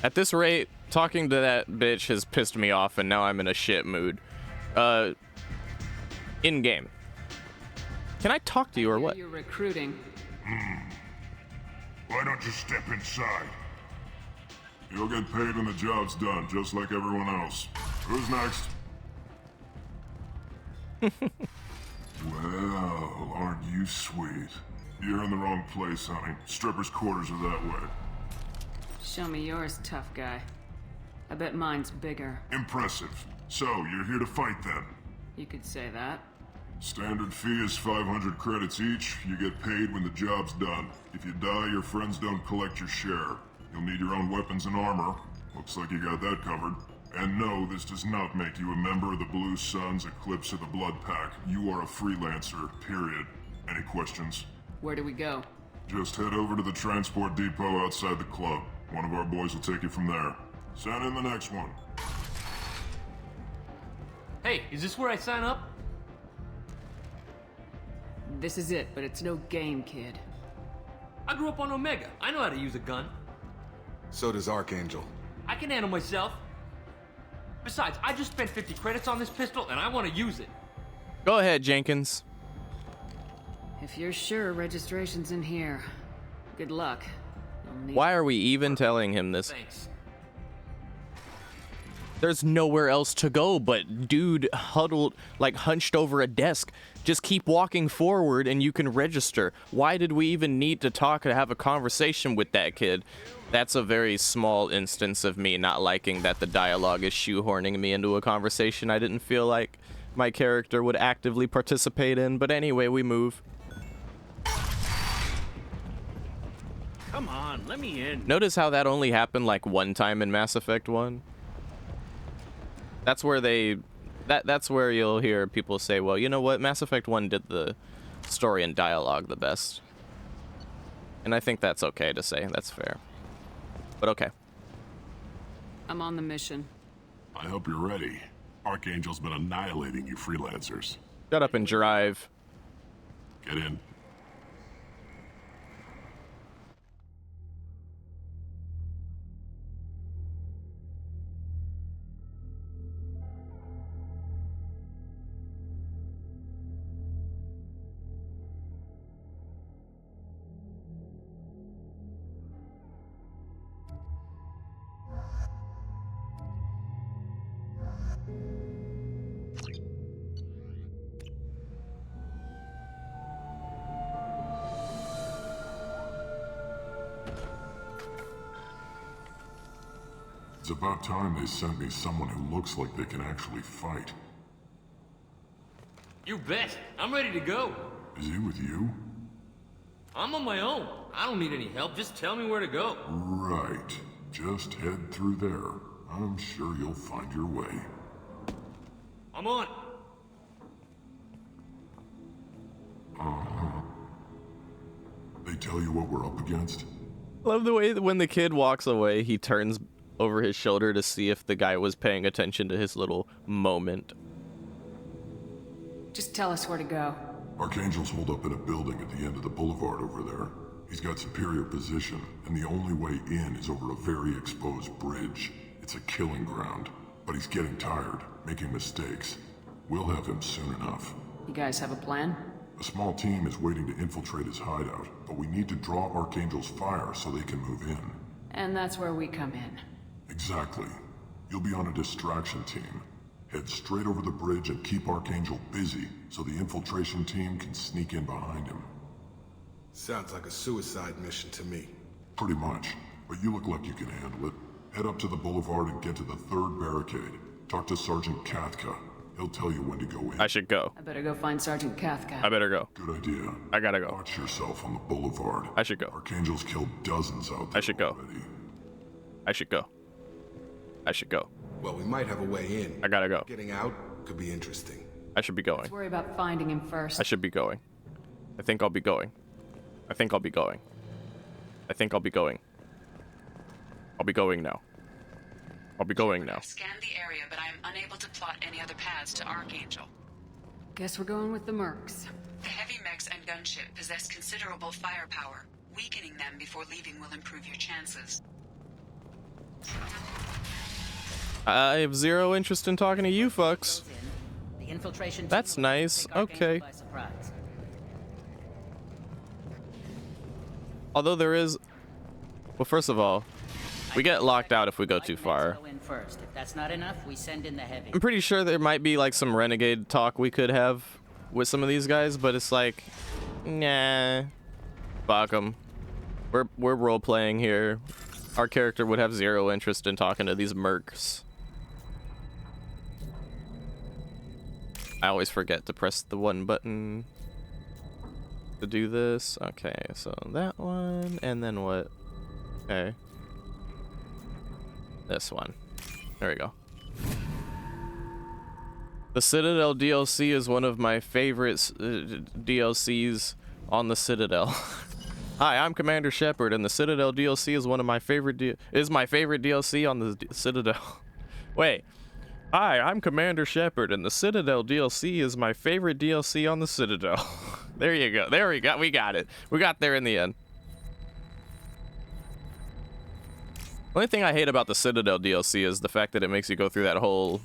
At this rate, talking to that bitch has pissed me off and now I'm in a shit mood. In-game. Can I talk to you or what? You're recruiting. Why don't you step inside? You'll get paid when the job's done, just like everyone else. Who's next? Well, aren't you sweet? You're in the wrong place, honey. Strippers' quarters are that way. Show me yours, tough guy. I bet mine's bigger. Impressive. So, you're here to fight then? You could say that. Standard fee is 500 credits each. You get paid when the job's done. If you die, your friends don't collect your share. You'll need your own weapons and armor. Looks like you got that covered. And no, this does not make you a member of the Blue Suns, Eclipse, or the Blood Pack. You are a freelancer, period. Any questions? Where do we go? Just head over to the transport depot outside the club. One of our boys will take you from there. Send in the next one. Hey, is this where I sign up? This is it, but it's no game, kid. I grew up on Omega. I know how to use a gun. So does Archangel. I can handle myself. Besides, I just spent 50 credits on this pistol, and I want to use it. Go ahead, Jenkins. If you're sure registration's in here, good luck. Why are we even telling him this? Thanks. There's nowhere else to go but dude huddled, like hunched over a desk. Just keep walking forward and you can register. Why did we even need to talk and have a conversation with that kid? That's a very small instance of me not liking that the dialogue is shoehorning me into a conversation I didn't feel like my character would actively participate in. But anyway, we move. Come on, let me in. Notice how that only happened like one time in Mass Effect 1? That's where that's where you'll hear people say, well, you know what, Mass Effect 1 did the story and dialogue the best. And I think that's okay to say, that's fair. But okay. I'm on the mission. I hope you're ready. Archangel's been annihilating you freelancers. Shut up and drive. Get in. It's about time they sent me someone who looks like they can actually fight. You bet. I'm ready to go. Is he with you? I'm on my own. I don't need any help. Just tell me where to go. Right. Just head through there. I'm sure you'll find your way. I'm on. Uh-huh. They tell you what we're up against? Love the way that when the kid walks away, he turns over his shoulder to see if the guy was paying attention to his little moment. Just tell us where to go. Archangel's holed up in a building at the end of the boulevard over there. He's got superior position, and the only way in is over a very exposed bridge. It's a killing ground, but he's getting tired, making mistakes. We'll have him soon enough. You guys have a plan? A small team is waiting to infiltrate his hideout, but we need to draw Archangel's fire so they can move in. And that's where we come in. Exactly. You'll be on a distraction team. Head straight over the bridge and keep Archangel busy so the infiltration team can sneak in behind him. Sounds like a suicide mission to me. Pretty much, but you look like you can handle it. Head up to the boulevard and get to the third barricade. Talk to Sergeant Kathka. He'll tell you when to go in. I should go. I better go find Sergeant Kathka. I better go. Good idea. I gotta go. Watch yourself on the boulevard. I should go. Archangel's killed dozens out there. I should go. Already. I should go. I should go. Well, we might have a way in. I gotta go. Getting out could be interesting. I should be going. Let's worry about finding him first. I should be going. I think I'll be going. I think I'll be going. I think I'll be going. I'll be going now. I'll be going now. I've scanned the area, but I am unable to plot any other paths to Archangel. Guess we're going with the mercs. The heavy mechs and gunship possess considerable firepower. Weakening them before leaving will improve your chances. I have zero interest in talking to you fucks. The infiltration That's nice. Okay. Although there is... Well, first of all, we get locked out if we go too far. First. If that's not enough, we send in the heavy. I'm pretty sure there might be like some renegade talk we could have with some of these guys, but it's like, nah, fuck them. We're role playing here. Our character would have zero interest in talking to these mercs. I always forget to press the one button to do this. Okay, so that one, and then what? Okay. This one. There we go. The Citadel DLC is one of my favorite DLCs on the Citadel. Hi, I'm Commander Shepard, and the Citadel DLC is one of my favorite DLC on the Citadel. Wait. Hi, I'm Commander Shepard, and the Citadel DLC is my favorite DLC on the Citadel. There you go. There we go. We got it. We got there in the end. The only thing I hate about the Citadel DLC is the fact that it makes you go through that whole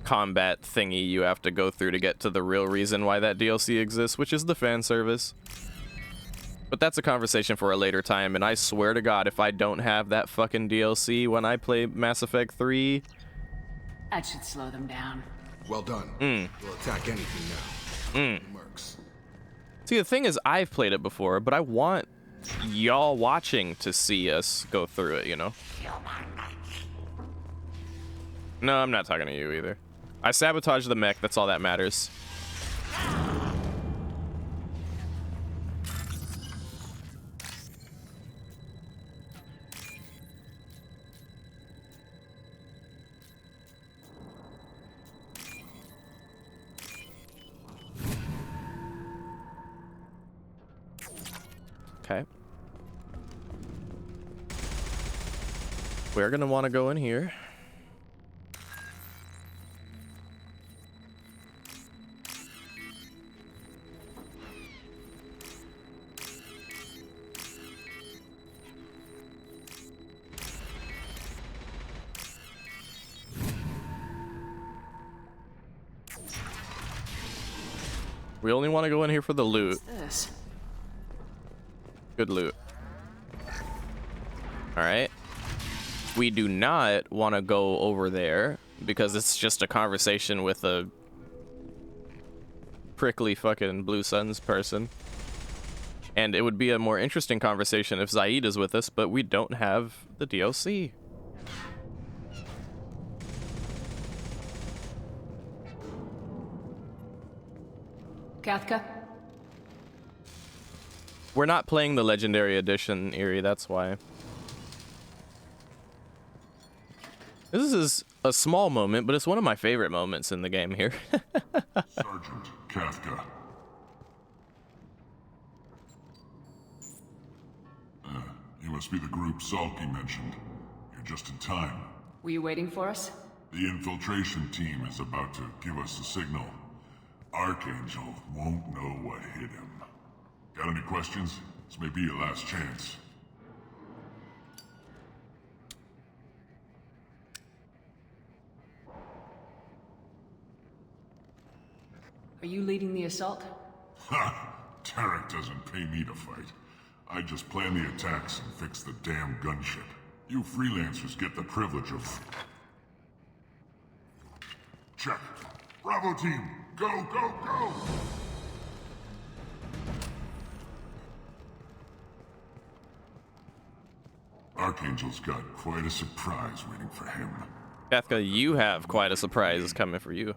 combat thingy you have to go through to get to the real reason why that DLC exists, which is the fan service. But that's a conversation for a later time, and I swear to God, if I don't have that fucking DLC when I play Mass Effect 3, That should slow them down. Well done. We'll attack anything now. Mercs. See, the thing is, I've played it before, but I want y'all watching to see us go through it, you know? No, I'm not talking to you either. I sabotaged the mech, that's all that matters. Okay. We're gonna want to go in here. We only want to go in here for the loot. What's this? Good loot. Alright. We do not want to go over there because it's just a conversation with a prickly fucking Blue Suns person. And it would be a more interesting conversation if Zaid is with us, but we don't have the DLC. Kathka? We're not playing the Legendary Edition, Eerie, that's why. This is a small moment, but it's one of my favorite moments in the game here. Sergeant Kafka. You must be the group Salky mentioned. You're just in time. Were you waiting for us? The infiltration team is about to give us a signal. Archangel won't know what hit him. Got any questions? This may be your last chance. Are you leading the assault? Ha! Tarek doesn't pay me to fight. I just plan the attacks and fix the damn gunship. You freelancers get the privilege of... Check. Bravo team, go, go, go! Archangel's got quite a surprise waiting for him. Kathka, you have quite a surprise coming for you.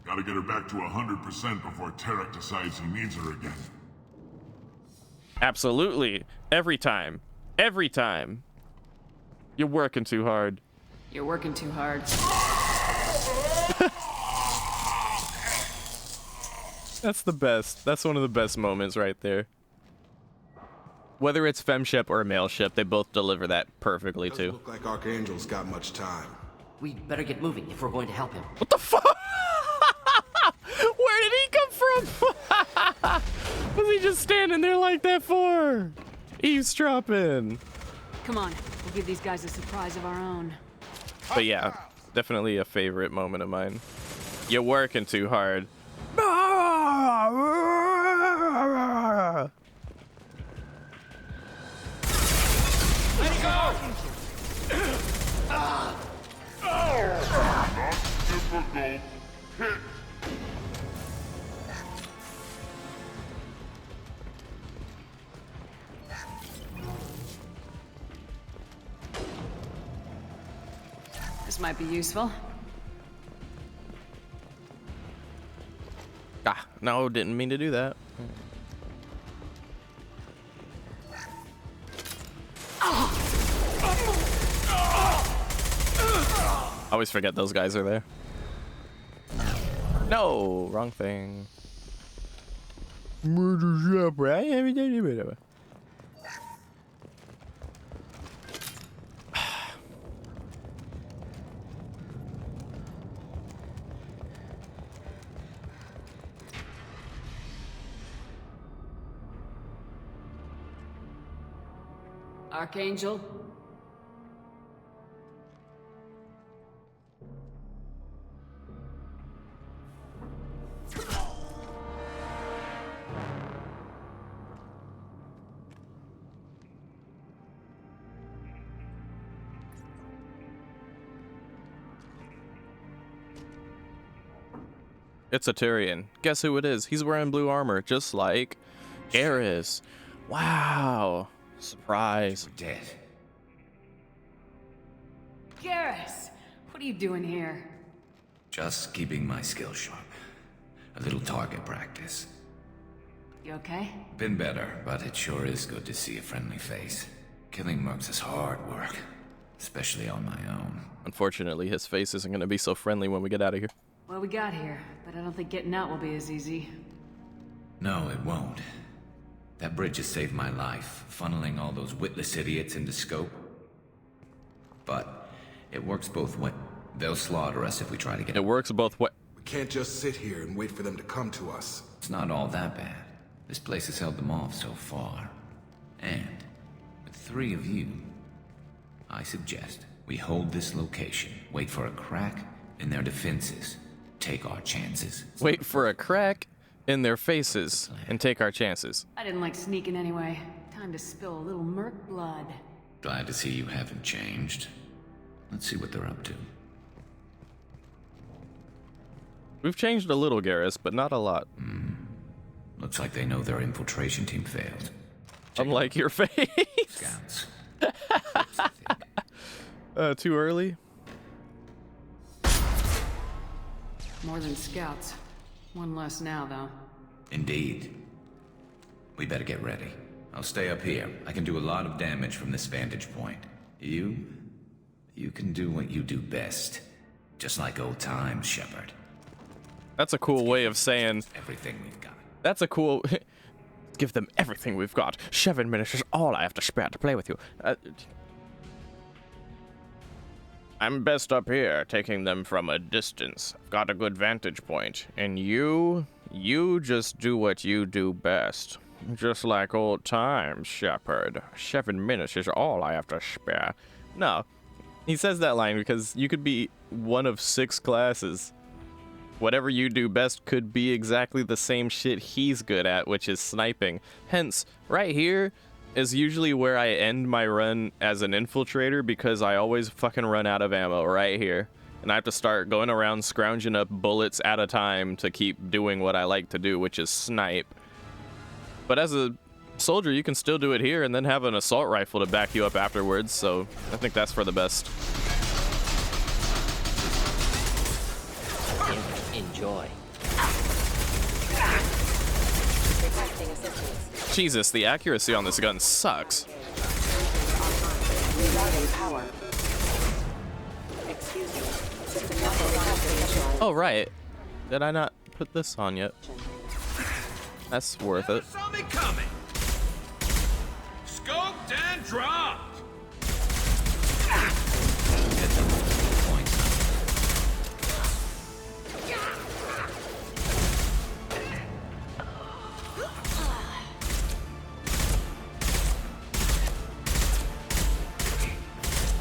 Gotta get her back to 100% before Tarek decides he needs her again. Absolutely. Every time. Every time. You're working too hard. You're working too hard. That's the best. That's one of the best moments right there. Whether it's femship or male ship, they both deliver that perfectly too. Look like Archangel's got much time. We better get moving if we're going to help him. What the fuck? Where did he come from? Was he just standing there like that for? Eavesdropping. Come on, we'll give these guys a surprise of our own. But yeah, definitely a favorite moment of mine. You're working too hard. Let it go! Not difficult. Hit. This might be useful. Ah, no, didn't mean to do that. I always forget those guys are there. No, wrong thing. Murder shop, right? Archangel? It's a Tyrion. Guess who it is? He's wearing blue armor, just like Garrus. Wow. Surprise. Dead. Garrus, what are you doing here? Just keeping my skills sharp. A little target practice. You okay? Been better, but it sure is good to see a friendly face. Killing mercs is hard work, especially on my own. Unfortunately, his face isn't going to be so friendly when we get out of here. Well, we got here, but I don't think getting out will be as easy. No, it won't. That bridge has saved my life, funneling all those witless idiots into scope. But it works both ways. They'll slaughter us if we try to get... It works both ways. We can't just sit here and wait for them to come to us. It's not all that bad. This place has held them off so far. And with 3 of you, I suggest we hold this location, wait for a crack in their defenses, take our chances. Wait for a crack in their faces and take our chances. I didn't like sneaking anyway. Time to spill a little merc blood. Glad to see you haven't changed. Let's see what they're up to. We've changed a little, Garrus, but not a lot. Looks like they know their infiltration team failed. Unlike your face. Scouts. Too early? More than scouts. One less now, though. Indeed. We better get ready. I'll stay up here. I can do a lot of damage from this vantage point. You can do what you do best. Just like old times, Shepard. That's a cool way of saying... everything we've got. That's a cool... Give them everything we've got. 7 minutes is all I have to spare to play with you. I'm best up here, taking them from a distance. I've got a good vantage point. And you just do what you do best. Just like old times, Shepard. 7 minutes is all I have to spare. No. He says that line because you could be one of 6 classes. Whatever you do best could be exactly the same shit he's good at, which is sniping. Hence, right here is usually where I end my run as an infiltrator because I always fucking run out of ammo right here. And I have to start going around scrounging up bullets at a time to keep doing what I like to do, which is snipe. But as a soldier, you can still do it here and then have an assault rifle to back you up afterwards, so I think that's for the best. Enjoy. Jesus, the accuracy on this gun sucks. Oh, right. Did I not put this on yet? That's worth it. Saw me coming. Scoped and dropped.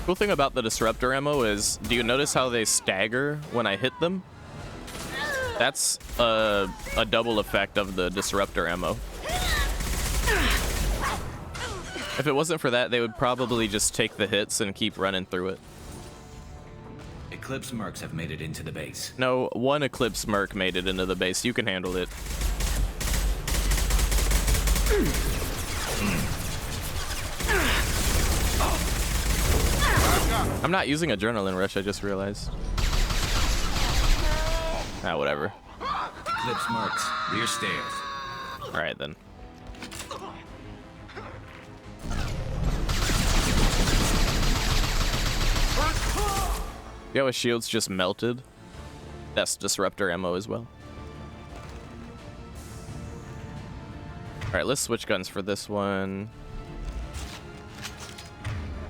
Cool thing about the disruptor ammo is, do you notice how they stagger when I hit them? That's a double effect of the disruptor ammo. If it wasn't for that, they would probably just take the hits and keep running through it. Eclipse mercs have made it into the base. No, one Eclipse merc made it into the base. You can handle it. I'm not using Adrenaline Rush, I just realized. Ah, whatever. Eclipse mercs, rear stairs. Alright then. Yo, his shield's just melted. That's disruptor ammo as well. Alright, let's switch guns for this one.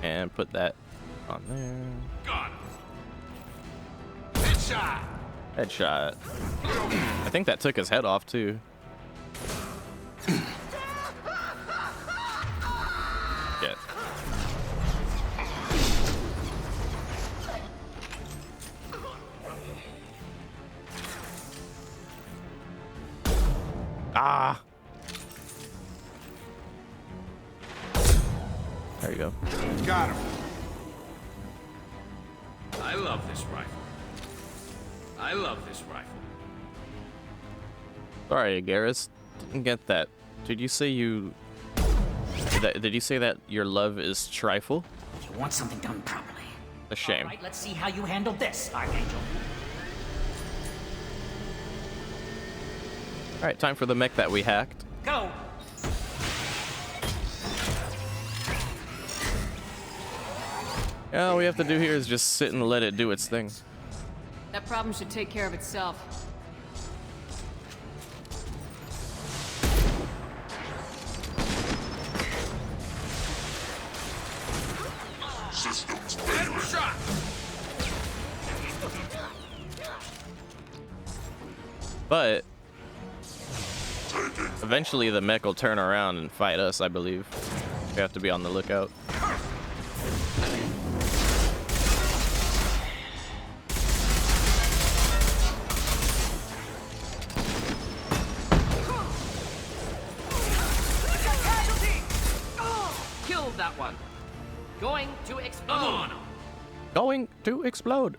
And put that on there. Got it. Headshot. Headshot. I think that took his head off too. Get. Ah. There you go. Got him. I love this rifle. I love this rifle. Sorry, Garrus. Didn't get that. Did you say you... Did you say that your love is trifle? You want something done properly. A shame. All right, let's see how you handle this, Archangel. Alright, time for the mech that we hacked. Go! All we have to do here is just sit and let it do its thing. That problem should take care of itself. Systems failing. Shot. But eventually the mech will turn around and fight us, I believe. We have to be on the lookout. Killed that one. Going to explode. Going to explode.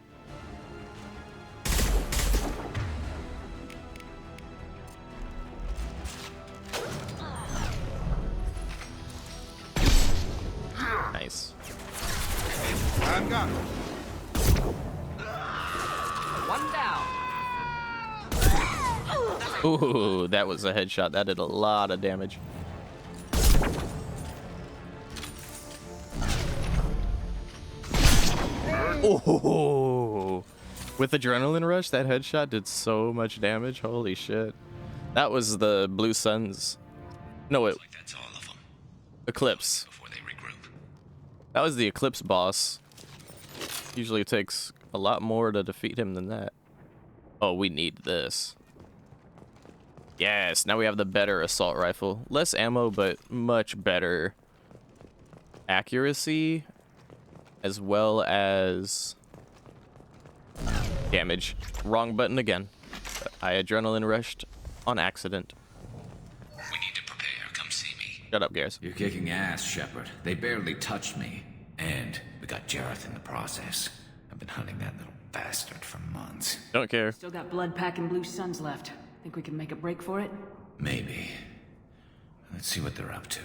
Nice. I've got him. One down. Ooh, that was a headshot. That did a lot of damage. Oh, with adrenaline rush, that headshot did so much damage. Holy shit. That was the Blue Suns. No, it. That's all of them. Eclipse. Before they regroup. That was the Eclipse boss. Usually it takes a lot more to defeat him than that. Oh, we need this. Yes, now we have the better assault rifle. Less ammo, but much better accuracy, as well as damage. Wrong button again. I adrenaline rushed on accident. We need to prepare. Come see me. Shut up, Garrus. You're kicking ass, Shepard. They barely touched me. And we got Jareth in the process. I've been hunting that little bastard for months. Don't care. Still got blood packing Blue Suns left. Think we can make a break for it? Maybe. Let's see what they're up to.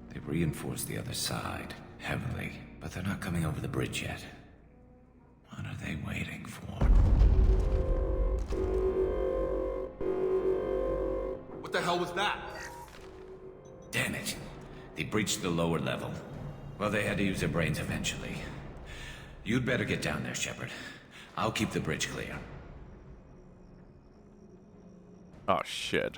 They've reinforced the other side, heavily, but they're not coming over the bridge yet. What are they waiting for? What the hell was that? Damn it. They breached the lower level. Well, they had to use their brains eventually. You'd better get down there, Shepard. I'll keep the bridge clear. Oh, shit.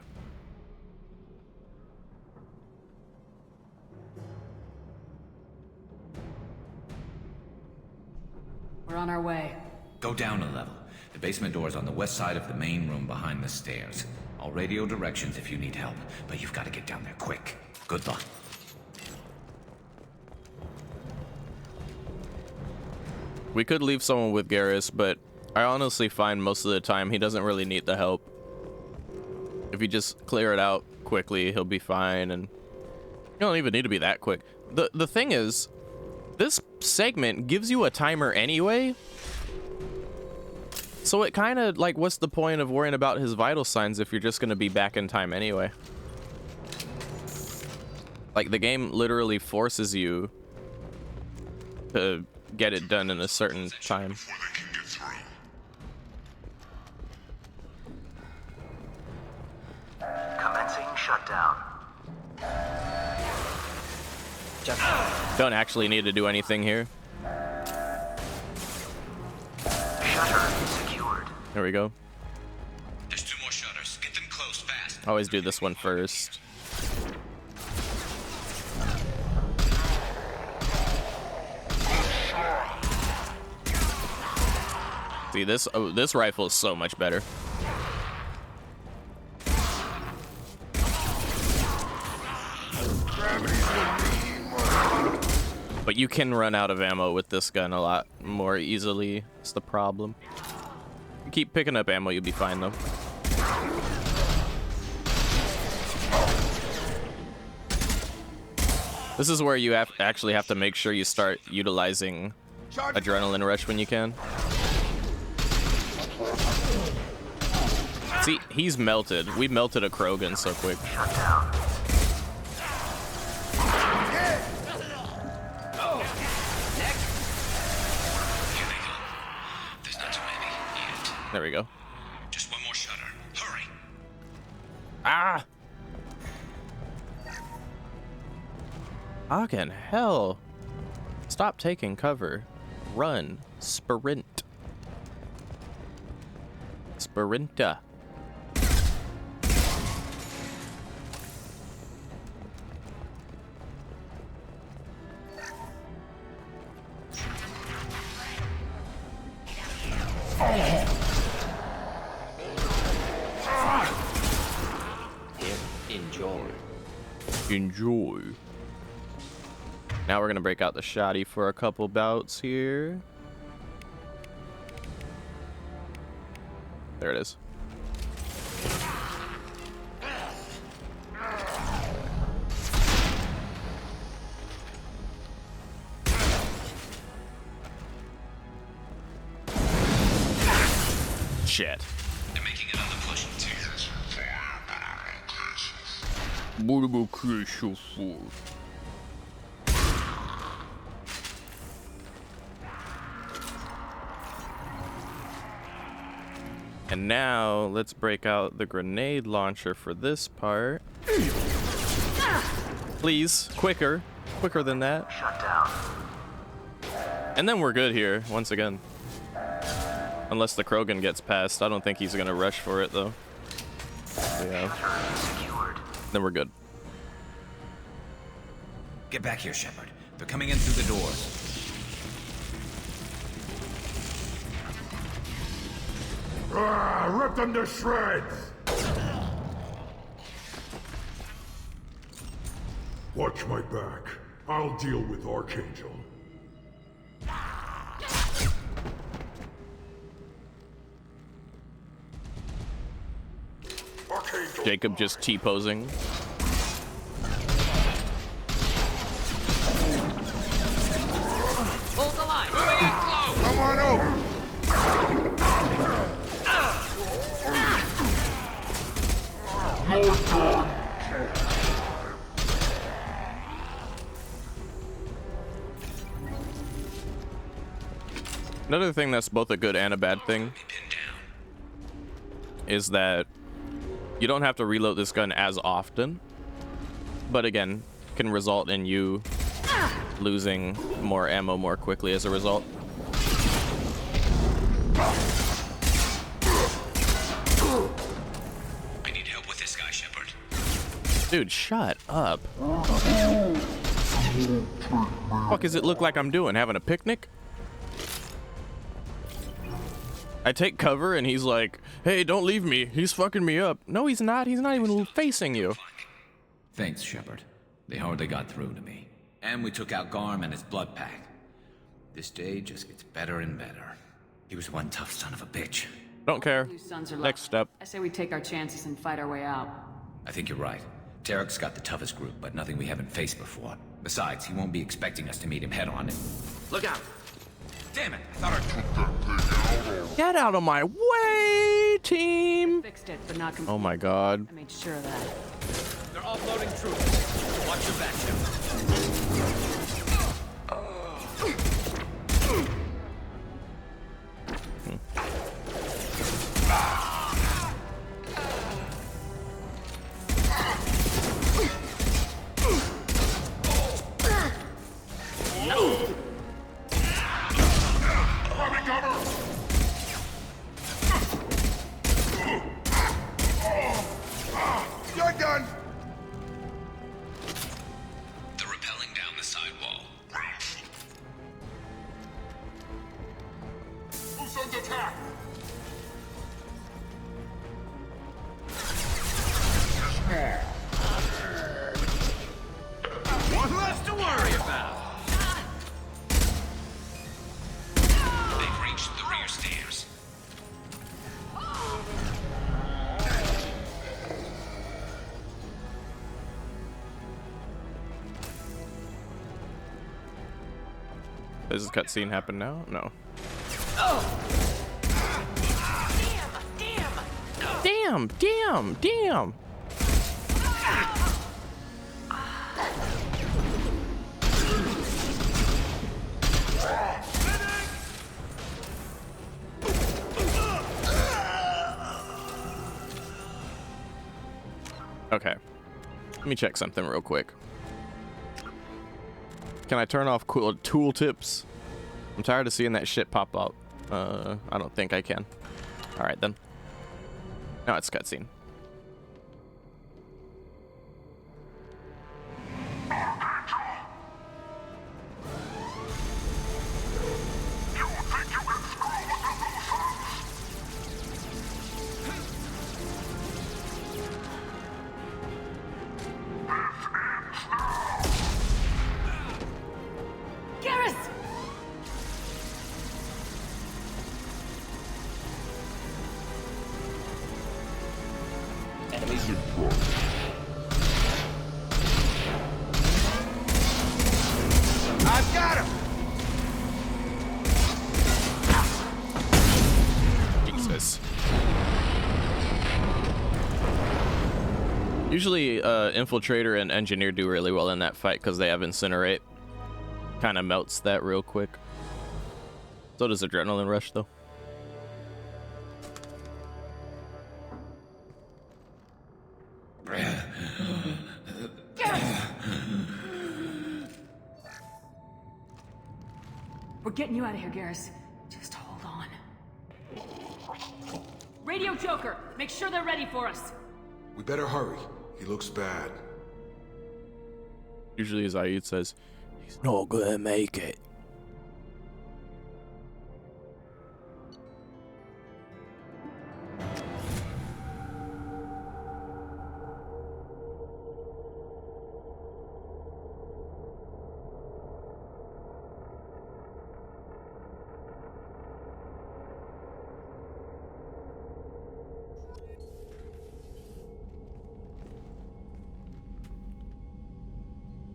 We're on our way. Go down a level. The basement door is on the west side of the main room behind the stairs. I'll radio directions if you need help, but you've got to get down there quick. Good luck. We could leave someone with Garrus, but I honestly find most of the time he doesn't really need the help. If you just clear it out quickly, he'll be fine, and you don't even need to be that quick. The thing is, this segment gives you a timer anyway, so it kind of, like, what's the point of worrying about his vital signs if you're just going to be back in time anyway? Like, the game literally forces you to get it done in a certain time. Commencing shutdown. Don't actually need to do anything here. Shutter secured. There we go. There's 2 more shutters. Get them closed fast. Always do this one first. See, this rifle is so much better. But you can run out of ammo with this gun a lot more easily. It's the problem. You keep picking up ammo, you'll be fine though. This is where you actually have to make sure you start utilizing adrenaline rush when you can. See, he's melted. We melted a Krogan so quick. Shut down. There we go. Just one more shutter. Hurry. Ah! Fucking hell. Stop taking cover. Run. Sprint. Sprinta. Enjoy. Now we're gonna break out the shoddy for a couple bouts here. There it is. Shit. They're making another push. What about Crucial Force? And now let's break out the grenade launcher for this part. Please, quicker. Quicker than that. Shut down. And then we're good here, once again. Unless the Krogan gets past. I don't think he's gonna rush for it though. Yeah. Then we're good. Get back here, Shepard. They're coming in through the doors. Rip them to shreds! Watch my back. I'll deal with Archangel. Jacob just T-posing. Hold the line. Way in close. Come on over. Another thing that's both a good and a bad thing is that you don't have to reload this gun as often, but again, can result in you losing more ammo more quickly as a result. I need help with this guy, Shepard. Dude, shut up. Fuck does it look like I'm doing? Having a picnic? I take cover and he's like, hey, don't leave me. He's fucking me up. No, he's not. He's not even facing you. Thanks, Shepard. They hardly got through to me. And we took out Garm and his blood pack. This day just gets better and better. He was one tough son of a bitch. Don't care. Blue Suns are Next left. step. I say we take our chances and fight our way out. I think you're right. Tarek's got the toughest group, but nothing we haven't faced before. Besides, he won't be expecting us to meet him head-on. Look out! Damn it! I thought I took that thing out. Get out of my way, team! Fixed it, but not completely. Oh my god. I made sure of that. They're offloading troops. Watch your back, Shepard. You're done. They're rappelling down the side wall. Who's under attack? One less to worry about. They've reached the rear stairs. Does this cutscene happen now? No. Damn! Damn. Okay. Let me check something real quick. Can I turn off cool tool tips? I'm tired of seeing that shit pop up. I don't think I can. All right then. Now it's cutscene. I've got him! Jesus. Usually, Infiltrator and Engineer do really well in that fight because they have Incinerate. Kind of melts that real quick. So does Adrenaline Rush, though. We're getting you out of here, Garrus. Just hold on. Radio Joker, make sure they're ready for us. We better hurry. He looks bad. Usually, as Aid says, he's not gonna make it.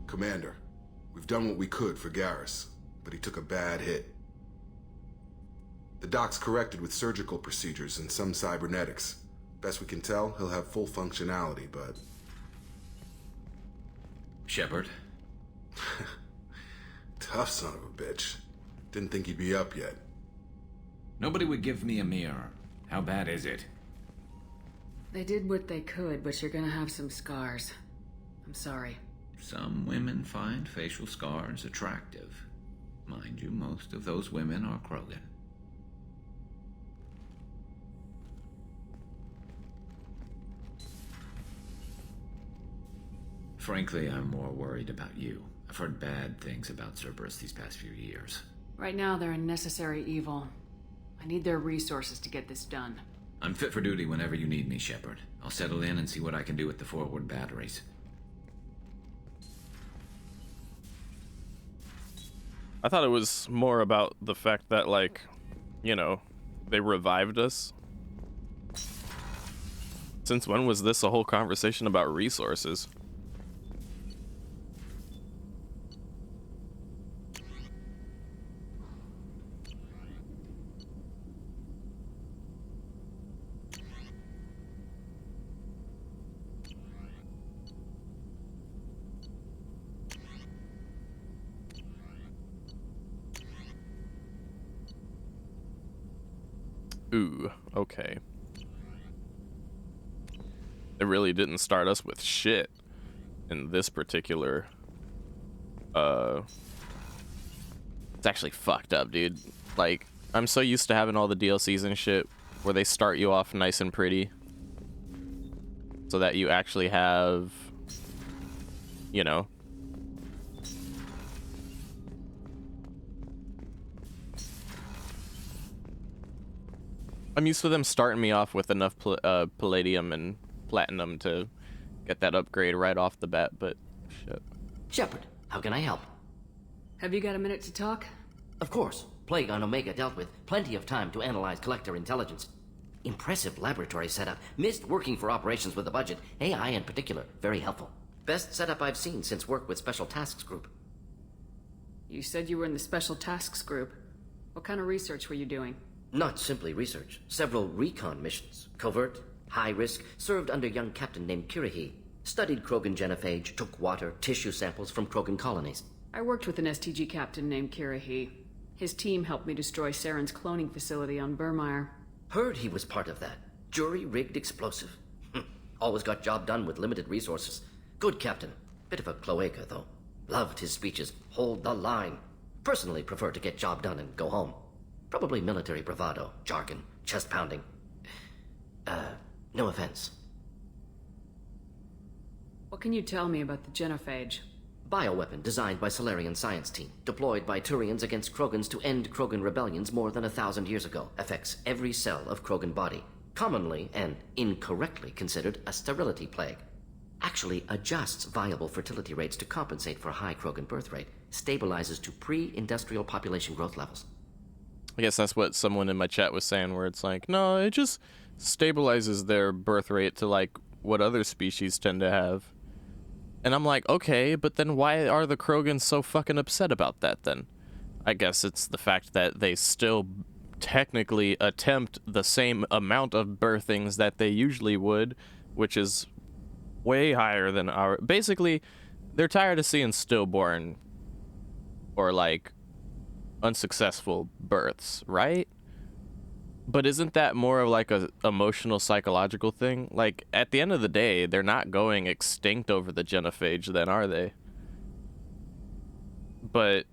Commander, we've done what we could for Garrus, but he took a bad hit. The doc's corrected with surgical procedures and some cybernetics. Best we can tell, he'll have full functionality, but... Shepard? Tough son of a bitch. Didn't think he'd be up yet. Nobody would give me a mirror. How bad is it? They did what they could, but you're gonna have some scars. I'm sorry. Some women find facial scars attractive. Mind you, most of those women are Krogan. Frankly, I'm more worried about you. I've heard bad things about Cerberus these past few years. Right now, they're a necessary evil. I need their resources to get this done. I'm fit for duty whenever you need me, Shepard. I'll settle in and see what I can do with the forward batteries. I thought it was more about the fact that, like, you know, they revived us. Since when was this a whole conversation about resources? Ooh, okay. It really didn't start us with shit in this particular, it's actually fucked up, dude. Like, I'm so used to having all the DLCs and shit where they start you off nice and pretty so that you actually have, you know, I'm used to them starting me off with enough palladium and platinum to get that upgrade right off the bat, but shit. Shepard, how can I help? Have you got a minute to talk? Of course. Plague on Omega dealt with. Plenty of time to analyze collector intelligence. Impressive laboratory setup. Missed working for operations with a budget. AI in particular. Very helpful. Best setup I've seen since work with Special Tasks Group. You said you were in the Special Tasks Group. What kind of research were you doing? Not simply research. Several recon missions. Covert, High risk, served under young captain named Kirihi. Studied Krogan genophage, took water, tissue samples from Krogan colonies. I worked with an STG captain named Kirihi. His team helped me destroy Saren's cloning facility on Burmire. Heard he was part of that. Jury-rigged explosive. Always got job done with limited resources. Good captain. Bit of a cloaca, though. Loved his speeches. Hold the line. Personally prefer to get job done and go home. Probably military bravado, jargon, chest pounding. No offense. What can you tell me about the genophage? Bioweapon designed by Solarian science team, deployed by Turians against Krogans to end Krogan rebellions more than 1,000 years ago. Affects every cell of Krogan body. Commonly and incorrectly considered a sterility plague. Actually adjusts viable fertility rates to compensate for a high Krogan birth rate. Stabilizes to pre-industrial population growth levels. I guess that's what someone in my chat was saying, where it's like, no, it just stabilizes their birth rate to like what other species tend to have. And I'm like, okay, but then why are the Krogans so fucking upset about that then? I guess it's the fact that they still technically attempt the same amount of birthings that they usually would, which is way higher than our... Basically, they're tired of seeing stillborn or like unsuccessful births, right? But isn't that more of like a emotional psychological thing? Like at the end of the day, they're not going extinct over the genophage then, are they? But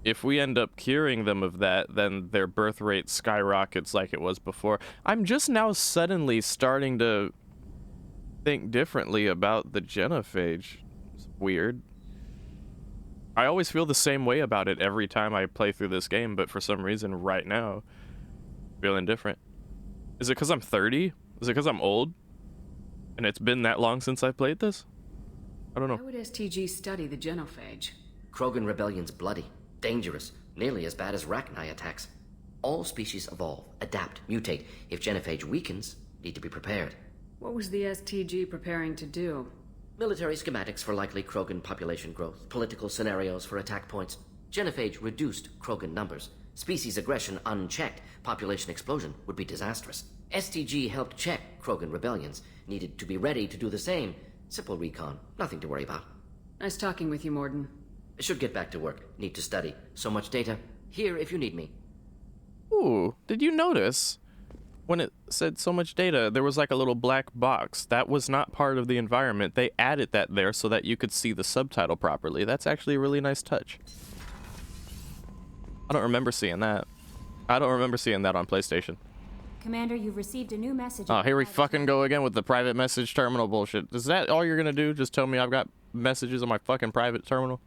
if we end up curing them of that, then their birth rate skyrockets like it was before. I'm just now suddenly starting to think differently about the genophage. It's weird. I always feel the same way about it every time I play through this game, but for some reason right now, feeling different. Is it because I'm 30? Is it because I'm old? And it's been that long since I played this? I don't know. Why would STG study the genophage? Krogan rebellion's bloody, dangerous, nearly as bad as Rachni attacks. All species evolve, adapt, mutate. If genophage weakens, need to be prepared. What was the STG preparing to do? Military schematics for likely Krogan population growth, political scenarios for attack points. Genophage reduced Krogan numbers. Species aggression unchecked, population explosion would be disastrous. STG helped check Krogan rebellions, needed to be ready to do the same. Simple recon, nothing to worry about. Nice talking with you, Morden. Should get back to work, need to study. So much data. Here if you need me. Ooh, did you notice? When it said so much data, there was like a little black box. That was not part of the environment. They added that there so that you could see the subtitle properly. That's actually a really nice touch. I don't remember seeing that. I don't remember seeing that on PlayStation. Commander, you've received a new message. Oh, here we fucking go again with the private message terminal bullshit. Is that all you're gonna do? Just tell me I've got messages on my fucking private terminal?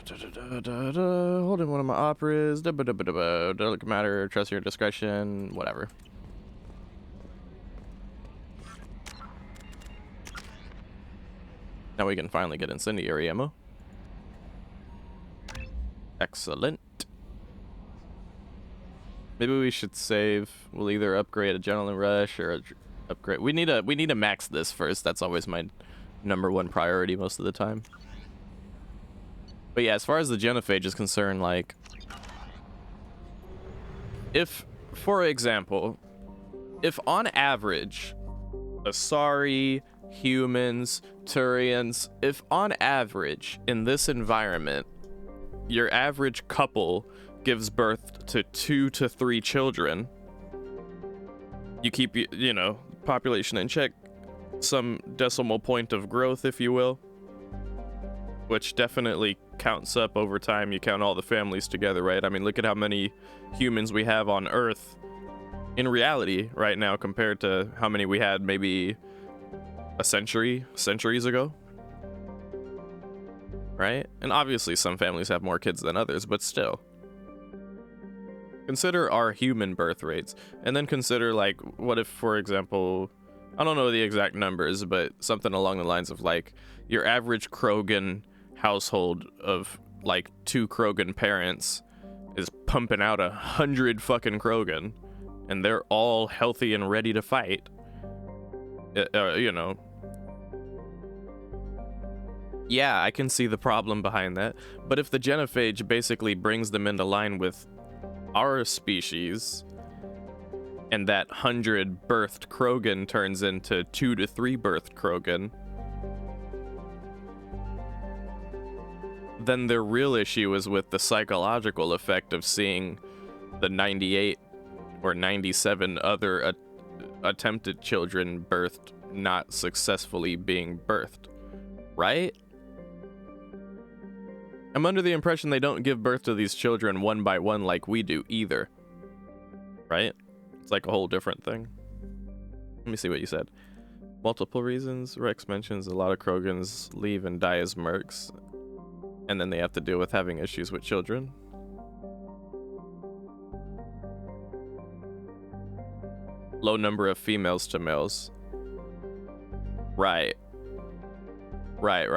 Holding one of my operas. Doesn't matter. Trust your discretion. Whatever. Now we can finally get incendiary ammo. Excellent. Maybe we should save. We'll either upgrade Adrenaline Rush or upgrade. We need to max this first. That's always my #1 priority most of the time. But yeah, as far as the genophage is concerned, like, if, for example, if on average, Asari, humans, Turians, if on average in this environment, your average couple gives birth to 2 to 3 children, you keep, you know, population in check, some decimal point of growth, if you will, which definitely counts up over time. You count all the families together, right? I mean, look at how many humans we have on Earth in reality right now compared to how many we had maybe a centuries ago, right? And obviously some families have more kids than others, but still. Consider our human birth rates, and then consider, like, what if, for example, I don't know the exact numbers, but something along the lines of, like, your average Krogan household of, like, 2 Krogan parents is pumping out 100 fucking Krogan, and they're all healthy and ready to fight. You know. Yeah, I can see the problem behind that, but if the genophage basically brings them into line with our species, and that 100 birthed Krogan turns into 2 to 3 birthed Krogan, then their real issue is with the psychological effect of seeing the 98 or 97 other attempted children birthed not successfully being birthed, right? I'm under the impression they don't give birth to these children one by one like we do either, right? It's like a whole different thing. Let me see what you said. Multiple reasons. Rex mentions a lot of Krogans leave and die as mercs, and then they have to deal with having issues with children. Low number of females to males. Right. Right.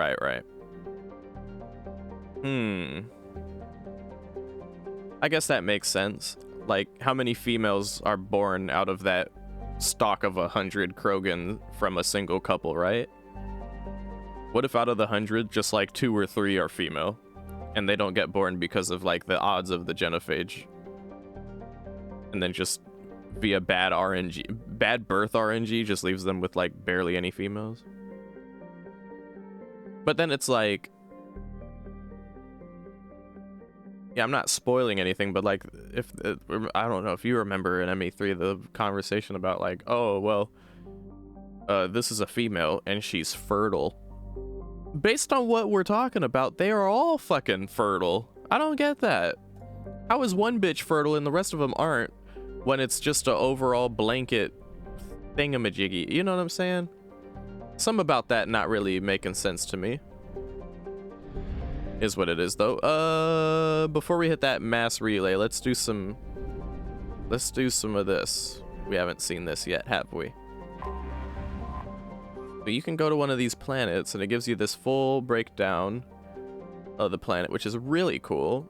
I guess that makes sense. Like, how many females are born out of that stock of 100 Krogan from a single couple, right? What if out of the 100, just like 2 or 3 are female, and they don't get born because of like the odds of the genophage, and then just via bad birth RNG just leaves them with like barely any females? But then it's like, yeah, I'm not spoiling anything, but like, if I don't know if you remember in ME3 the conversation about like, oh well, this is a female and she's fertile. Based on what we're talking about, they are all fucking fertile. I don't get that. How is one bitch fertile and the rest of them aren't, when it's just a overall blanket thingamajiggy? You know what I'm saying? Some about that not really making sense to me. Is what it is though. Before we hit that mass relay, let's do some of this. We haven't seen this yet, have we? But you can go to one of these planets and it gives you this full breakdown of the planet, which is really cool,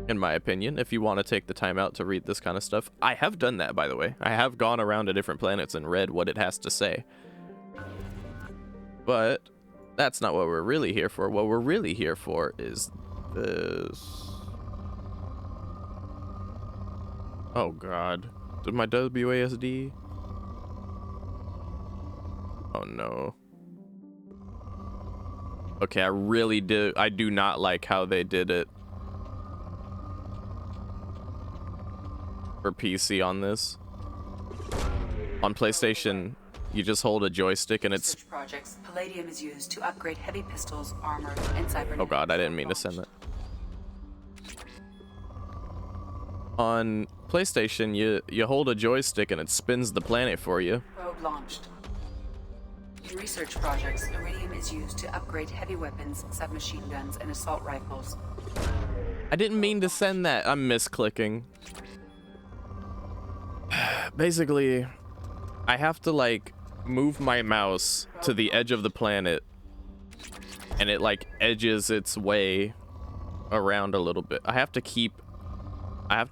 in my opinion, if you want to take the time out to read this kind of stuff. I have done that, by the way. I have gone around to different planets and read what it has to say. But that's not what we're really here for. What we're really here for is this. Oh god. Did my WASD? Oh no. Okay, I do not like how they did it for PC on this. On PlayStation, you just hold a joystick and it's... Projects, Palladium is used to upgrade heavy pistols, armor, and cybernetic... Oh god, I didn't mean to send that. On PlayStation, you hold a joystick and it spins the planet for you. Probe launched. In research projects, Iridium is used to upgrade heavy weapons, submachine guns, and assault rifles. I didn't mean to send that. I'm misclicking. Basically, I have to like move my mouse to the edge of the planet and it like edges its way around a little bit. I have to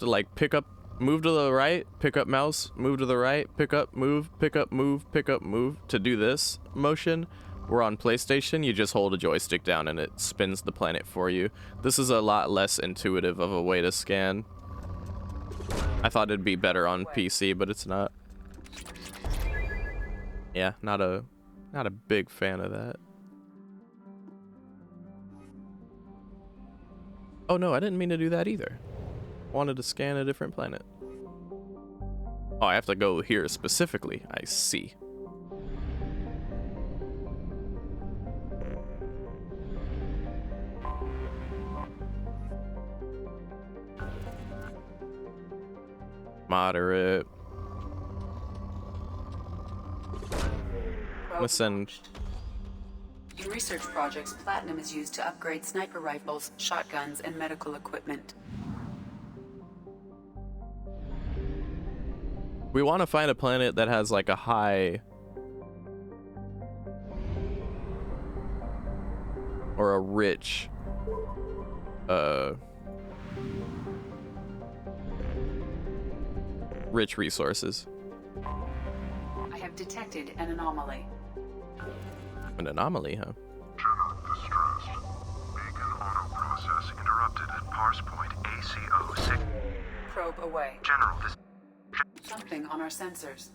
like pick up, move to the right, pick up mouse, move to the right, pick up, move, pick up, move, pick up, move to do this motion. Where on PlayStation, you just hold a joystick down and it spins the planet for you. This is a lot less intuitive of a way to scan. I thought it'd be better on PC, but it's not. Yeah, not a big fan of that. Oh no, I didn't mean to do that either. I wanted to scan a different planet. Oh, I have to go here specifically. I see. Moderate. Listen. In research projects, platinum is used to upgrade sniper rifles, shotguns, and medical equipment. We want to find a planet that has like a high or a rich rich resources. I have detected an anomaly. An anomaly, huh? General distressed. Beacon auto process interrupted at parse point ACO 6. Probe away. General Something on our sensors.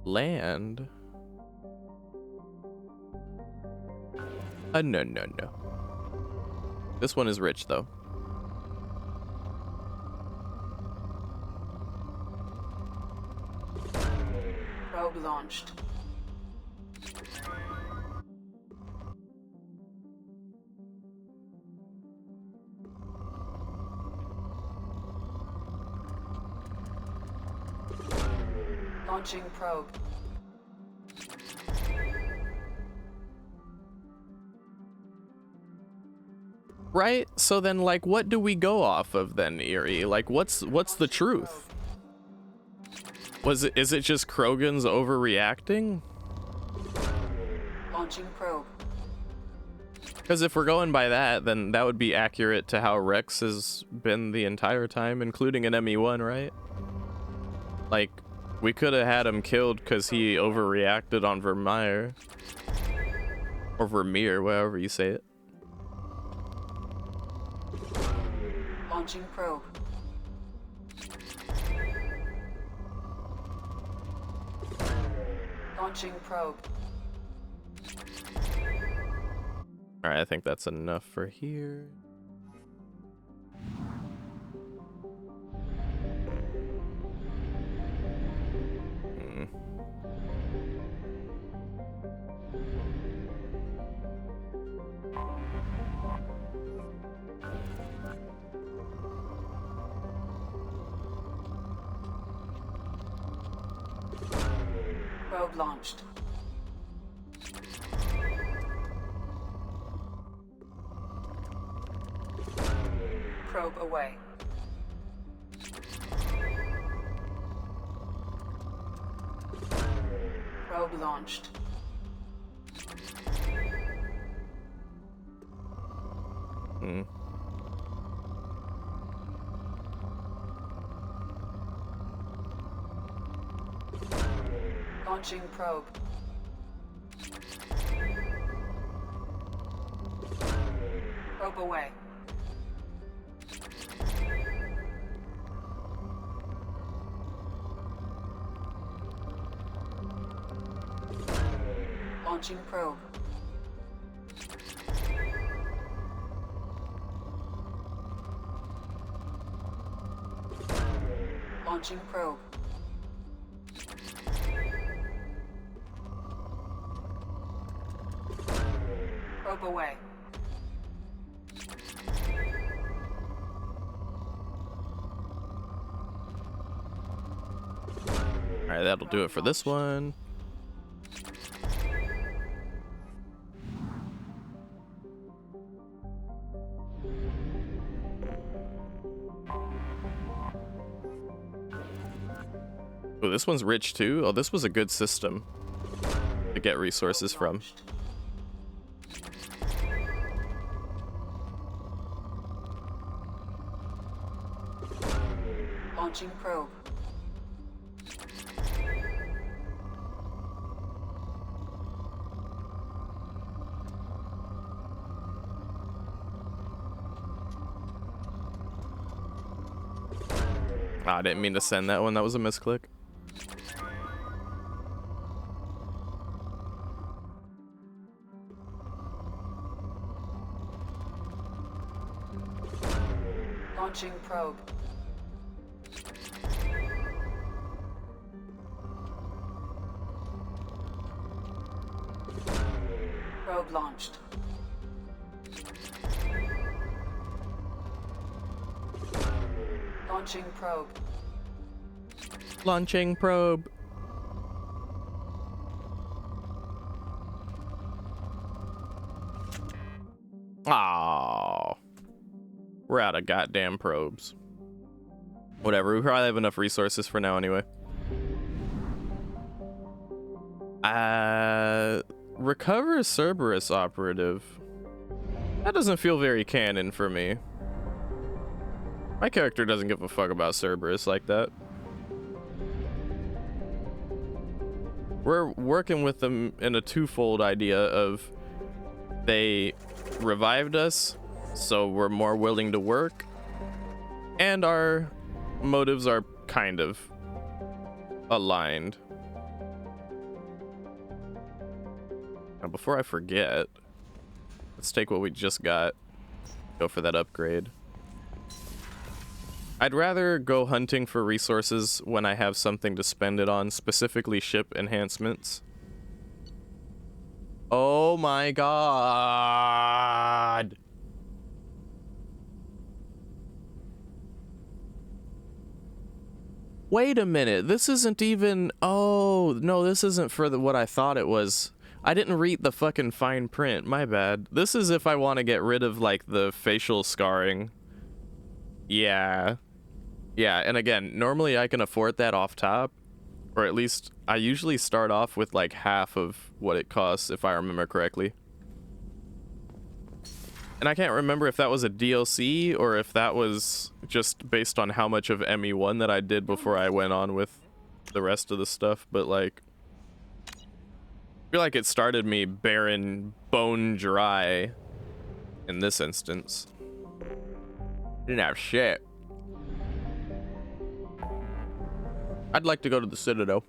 Land? No. This one is rich, though. Probe launched. Launching probe. Right? So then, like, what do we go off of then, Eerie? Like, what's the truth? Is it just Krogan's overreacting? Launching probe. Because if we're going by that, then that would be accurate to how Rex has been the entire time, including an ME1, right? Like, we could have had him killed because he overreacted on Vermeer. Or Vermeer, however you say it. Launching probe. Launching probe. Alright, I think that's enough for here. Probe launched. Probe away. Probe launched. Launching probe. Probe away. Launching probe. Launching probe. Probe away. Alright, that'll do it for this one. Oh, this one's rich too. Oh, this was a good system to get resources from. Launching probe. I didn't mean to send that one. That was a misclick. Launching probe. Probe launched. Launching probe. Launching probe. Aww. We're out of goddamn probes. Whatever, we probably have enough resources for now anyway. Recover Cerberus operative. That doesn't feel very canon for me. My character doesn't give a fuck about Cerberus like that. We're working with them in a twofold idea of they revived us, so we're more willing to work, And our motives are kind of aligned. Now, before I forget, let's take what we just got, go for that upgrade. I'd rather go hunting for resources when I have something to spend it on, specifically ship enhancements. Oh my god! Wait a minute, this isn't even... Oh, no, this isn't for what I thought it was. I didn't read the fucking fine print, my bad. This is if I want to get rid of, like, the facial scarring. Yeah. Yeah, and again, normally I can afford that off top, or at least I usually start off with like half of what it costs, if I remember correctly. And I can't remember if that was a DLC or if that was just based on how much of ME1 that I did before I went on with the rest of the stuff, but like, I feel like it started me barren, bone dry in this instance. Didn't have shit. I'd like to go to the Citadel.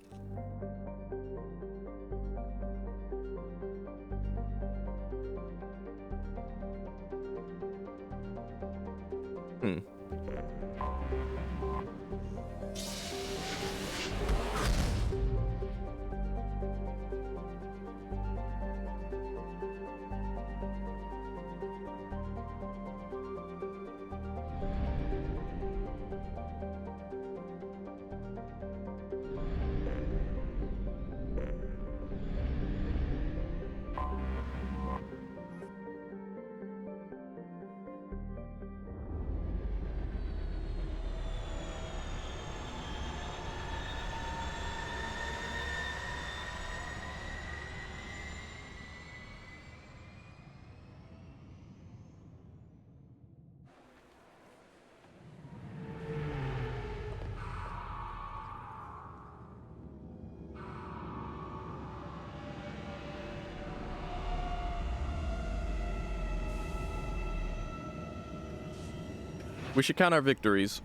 We should count our victories.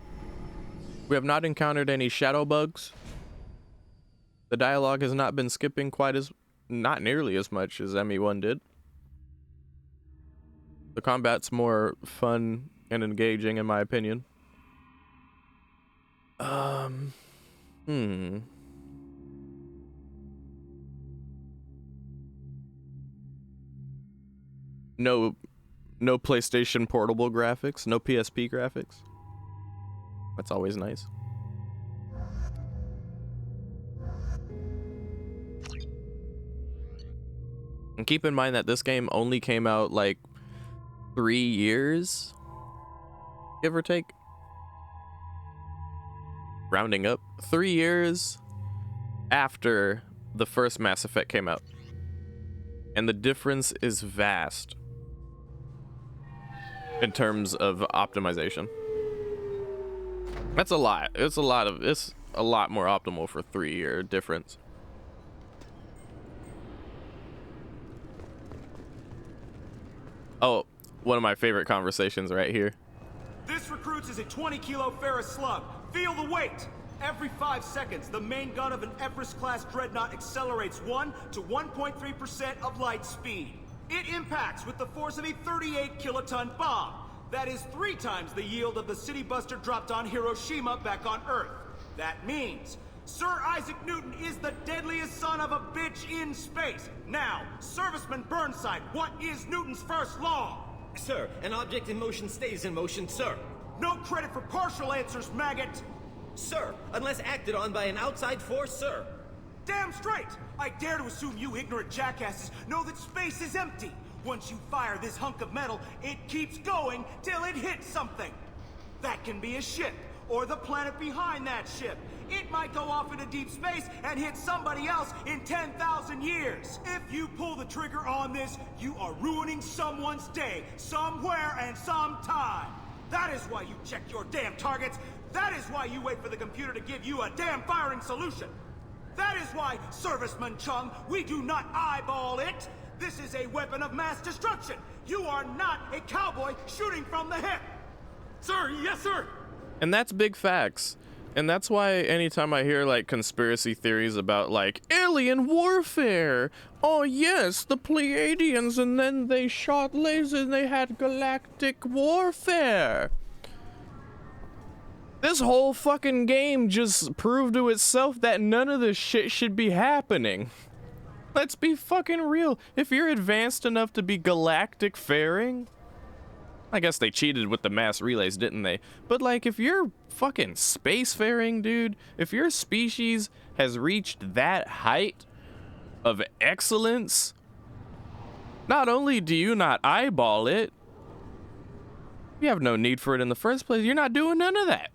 We have not encountered any shadow bugs. The dialogue has not been skipping not nearly as much as ME1 did. The combat's more fun and engaging in my opinion. No PlayStation Portable graphics, no PSP graphics. That's always nice. And keep in mind that this game only came out like 3 years, give or take. Rounding up, 3 years after the first Mass Effect came out. And the difference is vast in terms of optimization. That's a lot. It's a lot more optimal for 3 year difference. Oh, one of my favorite conversations right here. This recruits is a 20-kilo ferrous slug. Feel the weight. Every 5 seconds, the main gun of an Everest-class dreadnought accelerates 1 to 1.3% of light speed. It impacts with the force of a 38-kiloton bomb. That is 3 times the yield of the city buster dropped on Hiroshima back on Earth. That means Sir Isaac Newton is the deadliest son of a bitch in space. Now, Serviceman Burnside, what is Newton's first law? Sir, an object in motion stays in motion, sir. No credit for partial answers, maggot! Sir, unless acted on by an outside force, sir. Damn straight! I dare to assume you ignorant jackasses know that space is empty. Once you fire this hunk of metal, it keeps going till it hits something. That can be a ship, or the planet behind that ship. It might go off into deep space and hit somebody else in 10,000 years. If you pull the trigger on this, you are ruining someone's day, somewhere and sometime. That is why you check your damn targets. That is why you wait for the computer to give you a damn firing solution. That is why, Serviceman Chung, we do not eyeball it. This is a weapon of mass destruction. You are not a cowboy shooting from the hip. Sir, yes, sir. And that's big facts. And that's why anytime I hear like conspiracy theories about like alien warfare, oh yes, the Pleiadians, and then they shot lasers and they had galactic warfare. This whole fucking game just proved to itself that none of this shit should be happening. Let's be fucking real. If you're advanced enough to be galactic faring, I guess they cheated with the mass relays, didn't they? But like, if you're fucking spacefaring, dude, if your species has reached that height of excellence, not only do you not eyeball it, you have no need for it in the first place. You're not doing none of that.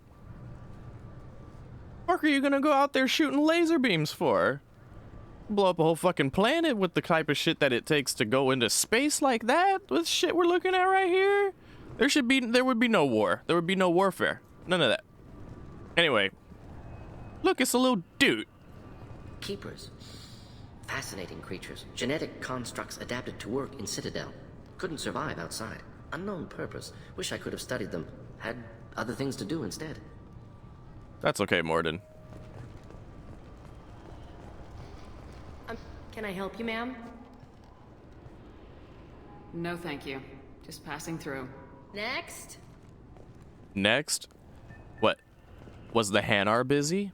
What are you gonna go out there shooting laser beams for? Blow up a whole fucking planet with the type of shit that it takes to go into space like that? With shit we're looking at right here? There would be no war. There would be no warfare. None of that. Anyway, look, it's a little dude. Keepers. Fascinating creatures. Genetic constructs adapted to work in Citadel. Couldn't survive outside. Unknown purpose. Wish I could have studied them. Had other things to do instead. That's okay, Morden. Can I help you, ma'am? No, thank you. Just passing through. Next. Next? What? Was the Hanar busy?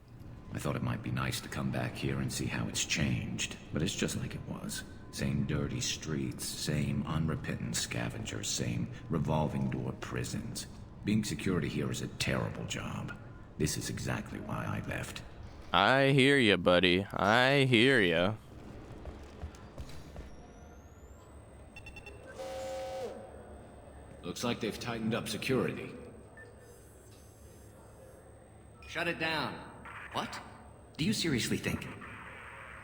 I thought it might be nice to come back here and see how it's changed, but it's just like it was. Same dirty streets, same unrepentant scavengers, same revolving door prisons. Being security here is a terrible job. This is exactly why I left. I hear ya, buddy. I hear ya. Looks like they've tightened up security. Shut it down. What? Do you seriously think?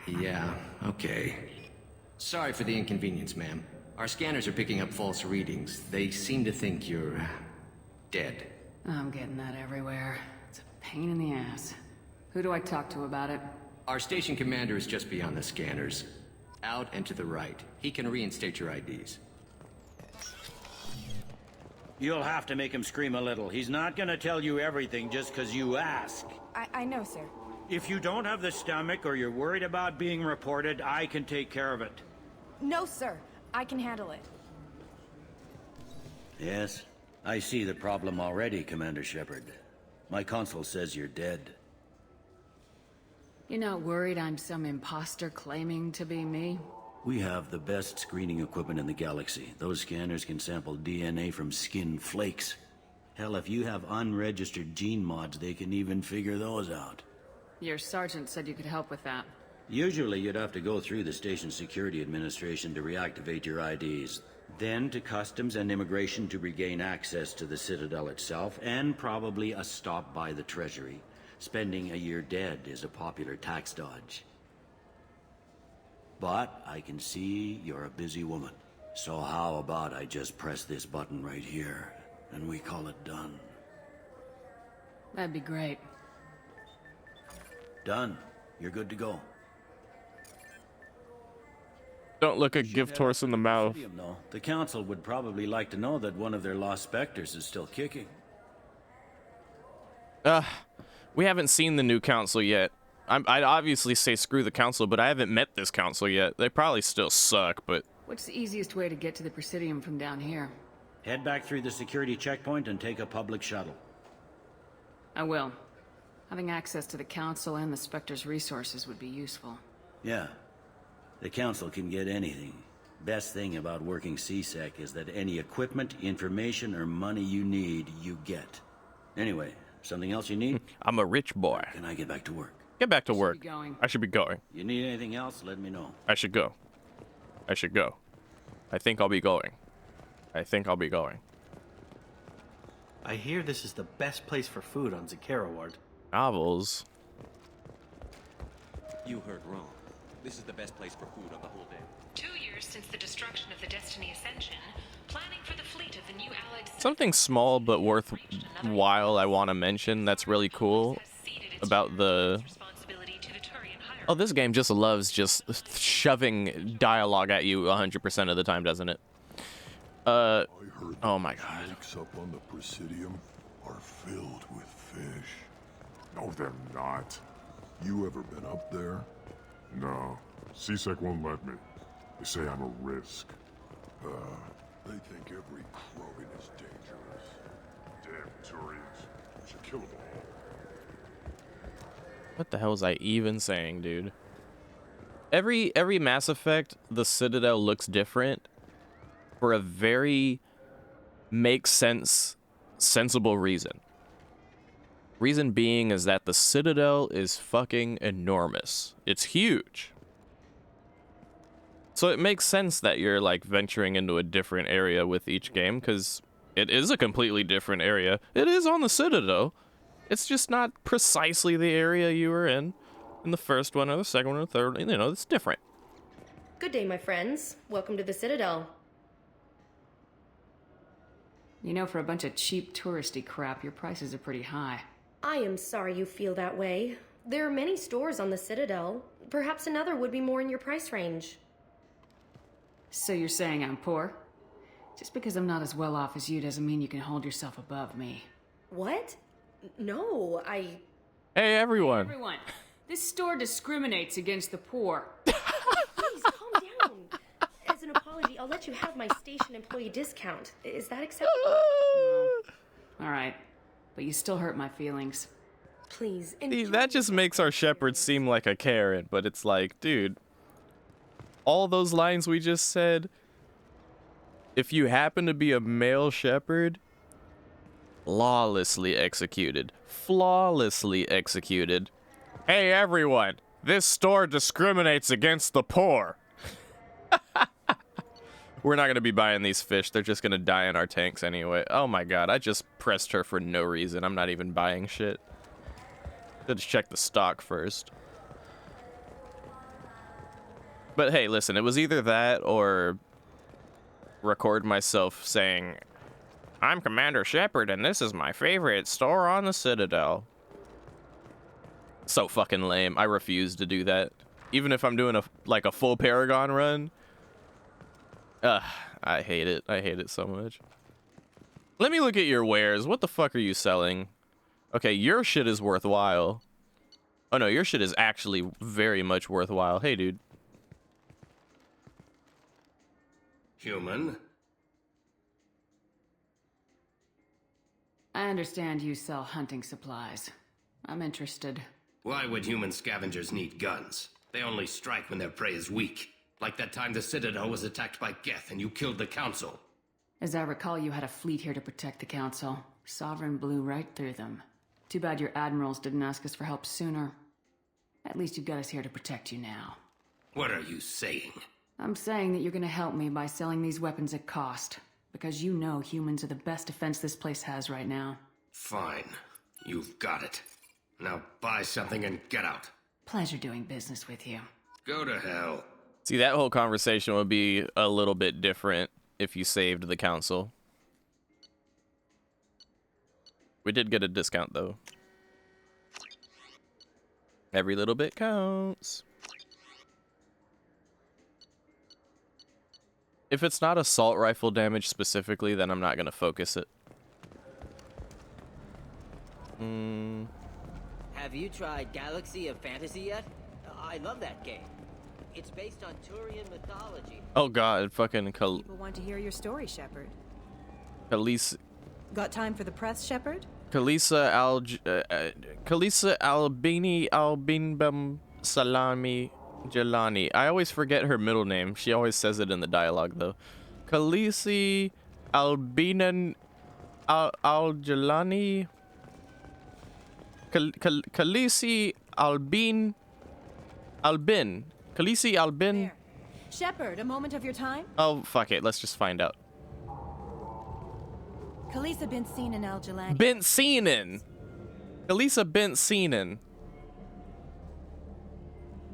Yeah, okay. Sorry for the inconvenience, ma'am. Our scanners are picking up false readings. They seem to think you're dead. I'm getting that everywhere. It's a pain in the ass. Who do I talk to about it? Our station commander is just beyond the scanners. Out and to the right. He can reinstate your IDs. You'll have to make him scream a little. He's not gonna tell you everything just because you ask. I know, sir. If you don't have the stomach or you're worried about being reported, I can take care of it. No, sir. I can handle it. Yes, I see the problem already, Commander Shepard. My console says you're dead. You're not worried I'm some imposter claiming to be me? We have the best screening equipment in the galaxy. Those scanners can sample DNA from skin flakes. Hell, if you have unregistered gene mods, they can even figure those out. Your sergeant said you could help with that. Usually you'd have to go through the station security administration to reactivate your IDs, then to customs and immigration to regain access to the Citadel itself, and probably a stop by the Treasury. Spending a year dead is a popular tax dodge. But I can see you're a busy woman. So how about I just press this button right here, and we call it done? That'd be great. Done. You're good to go. Don't look a gift horse in the mouth. No, the Council would probably like to know that one of their lost specters is still kicking. We haven't seen the new Council yet. I'd obviously say screw the Council, but I haven't met this Council yet. They probably still suck, but... What's the easiest way to get to the Presidium from down here? Head back through the security checkpoint and take a public shuttle. I will. Having access to the Council and the Spectre's resources would be useful. Yeah. The Council can get anything. Best thing about working CSEC is that any equipment, information, or money you need, you get. Anyway, something else you need? I'm a rich boy. Can I get back to work? Get back to work. I should be going. You need anything else, let me know. I should go. I should go. I think I'll be going. I think I'll be going. I hear this is the best place for food on Zakera Ward. Novels? You heard wrong. This is the best place for food on the whole day. 2 years since the destruction of the Destiny Ascension, planning for the fleet of the new Allied... Something small but worthwhile I want to mention that's really cool about the... Oh, this game just loves just shoving dialogue at you 100% of the time, doesn't it? Oh my god. Up on the Presidium. are filled with fish. No, they're not. You ever been up there? No. CSEC won't let me. They say I'm a risk. They think every Krogan is dangerous. Damn Turians. Should kill them all. What the hell was I even saying, dude? Every Mass Effect, the Citadel looks different for a very makes sense, sensible reason. Reason being is that the Citadel is fucking enormous. It's huge. So it makes sense that you're like venturing into a different area with each game, because it is a completely different area. It is on the Citadel. It's just not precisely the area you were in the first one or the second one or the third. You know, it's different. Good day, my friends. Welcome to the Citadel. You know, for a bunch of cheap touristy crap, your prices are pretty high. I am sorry you feel that way. There are many stores on the Citadel. Perhaps another would be more in your price range. So you're saying I'm poor? Just because I'm not as well off as you doesn't mean you can hold yourself above me. What? No, Hey, everyone. Hey, everyone. This store discriminates against the poor. Please, calm down. As an apology, I'll let you have my station employee discount. Is that acceptable? All right. But you still hurt my feelings. Please. See, that just makes our shepherd seem like a Karen, but it's like, dude, all those lines we just said, if you happen to be a male shepherd, flawlessly executed. Flawlessly executed. Hey, everyone, this store discriminates against the poor. We're not going to be buying these fish. They're just going to die in our tanks anyway. Oh my god, I just pressed her for no reason. I'm not even buying shit. Let's check the stock first. But hey, listen, it was either that or record myself saying, I'm Commander Shepard and this is my favorite store on the Citadel. So fucking lame. I refuse to do that. Even if I'm doing a full Paragon run. I hate it. I hate it so much. Let me look at your wares. What the fuck are you selling? Okay, your shit is worthwhile. Oh no, your shit is actually very much worthwhile. Hey, dude. Human? I understand you sell hunting supplies. I'm interested. Why would human scavengers need guns? They only strike when their prey is weak. Like that time the Citadel was attacked by Geth and you killed the Council. As I recall, you had a fleet here to protect the Council. Sovereign blew right through them. Too bad your admirals didn't ask us for help sooner. At least you've got us here to protect you now. What are you saying? I'm saying that you're gonna help me by selling these weapons at cost. Because you know humans are the best defense this place has right now. Fine. You've got it. Now buy something and get out. Pleasure doing business with you. Go to hell. See, that whole conversation would be a little bit different if you saved the Council. We did get a discount, though. Every little bit counts. If it's not assault rifle damage specifically, then I'm not going to focus it. Have you tried Galaxy of Fantasy yet? I love that game. It's based on Turian mythology. Oh god, fucking People want to hear your story, Shepard. Khaleesi. Got time for the press, Shepard? Khaleesi Albini Albinbam Salami Jelani. I always forget her middle name. She always says it in the dialogue though. Khaleesi Albinan Al-Jelani. Khaleesi Albin. Khaleesi Albin. There. Shepard, a moment of your time? Oh, fuck it. Let's just find out. Khaleesi bint Sinan al-Jelani. Bint Sinan. Khaleesi bint Sinan.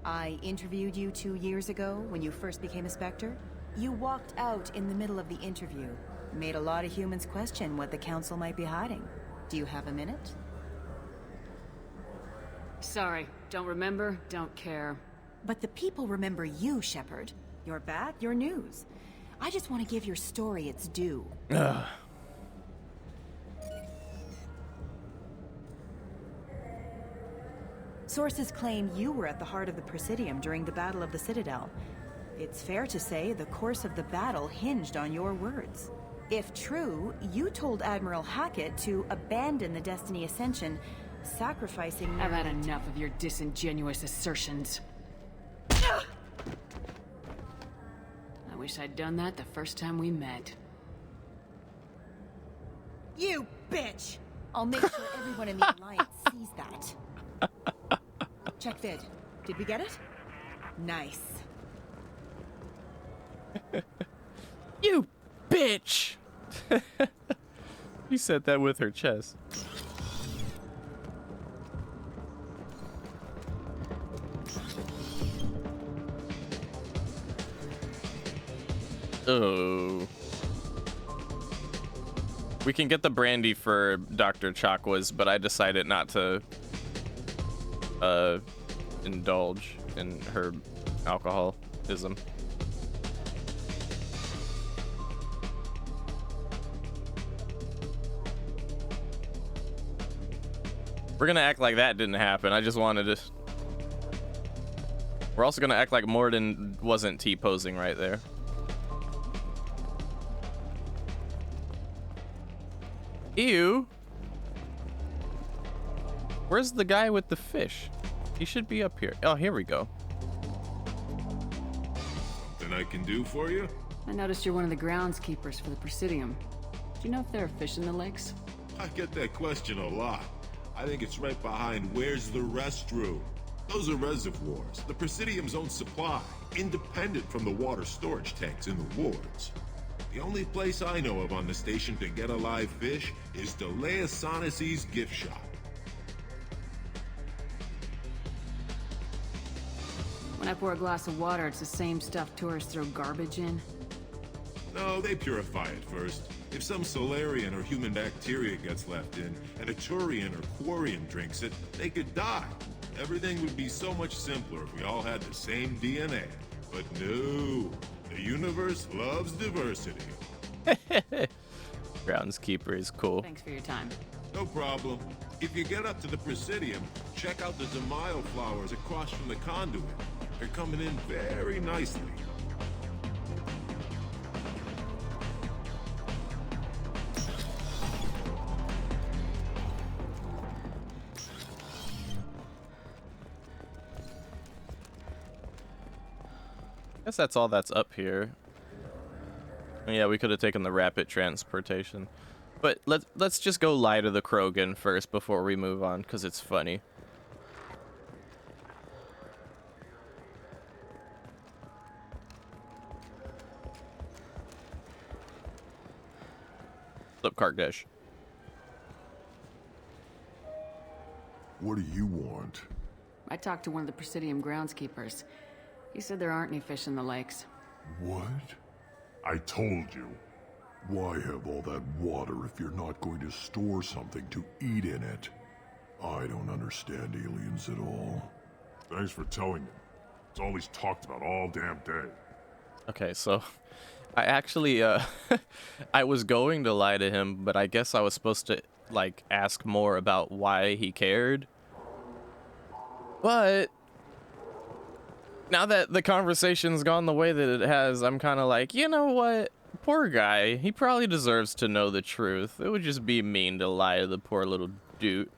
I interviewed you 2 years ago when you first became a Spectre. You walked out in the middle of the interview. Made a lot of humans question what the Council might be hiding. Do you have a minute? Sorry, don't remember, don't care. But the people remember you, Shepard. You're back, your news. I just want to give your story its due. Sources claim you were at the heart of the Presidium during the Battle of the Citadel. It's fair to say the course of the battle hinged on your words. If true, you told Admiral Hackett to abandon the Destiny Ascension, sacrificing... I've had enough of your disingenuous assertions. I wish I'd done that the first time we met. You bitch! I'll make sure everyone in the Alliance sees that. Check vid. Did we get it? Nice. You bitch! You said that with her chest. Oh. We can get the brandy for Dr. Chakwas, but I decided not to indulge in her alcoholism. We're gonna act like that didn't happen. I just wanted to... We're also gonna act like Morden wasn't T-posing right there. Ew. Where's the guy with the fish? He should be up here. Oh, here we go. Something I can do for you? I noticed you're one of the groundskeepers for the Presidium. Do you know if there are fish in the lakes? I get that question a lot. I think it's right behind where's the restroom. Those are reservoirs, the Presidium's own supply, independent from the water storage tanks in the wards. The only place I know of on the station to get a live fish is Delea Sonesi's gift shop. When I pour a glass of water, it's the same stuff tourists throw garbage in? No, they purify it first. If some Solarian or human bacteria gets left in, and a Turian or Quarian drinks it, they could die. Everything would be so much simpler if we all had the same DNA. But no, the universe loves diversity. Groundskeeper is cool. Thanks for your time. No problem. If you get up to the Presidium, check out the Demaio flowers across from the conduit. They're coming in very nicely. Guess that's all that's up here. Yeah, we could have taken the rapid transportation. But let's just go lie to the Krogan first before we move on, because it's funny. What's up, Karkdesh? What do you want? I talked to one of the Presidium groundskeepers. He said there aren't any fish in the lakes. What? I told you. Why have all that water if you're not going to store something to eat in it? I don't understand aliens at all. Thanks for telling him. It's all he's talked about all damn day. Okay, so I actually, I was going to lie to him, but I guess I was supposed to, like, ask more about why he cared. But now that the conversation's gone the way that it has, I'm kind of like, you know what? Poor guy. He probably deserves to know the truth. It would just be mean to lie to the poor little dude.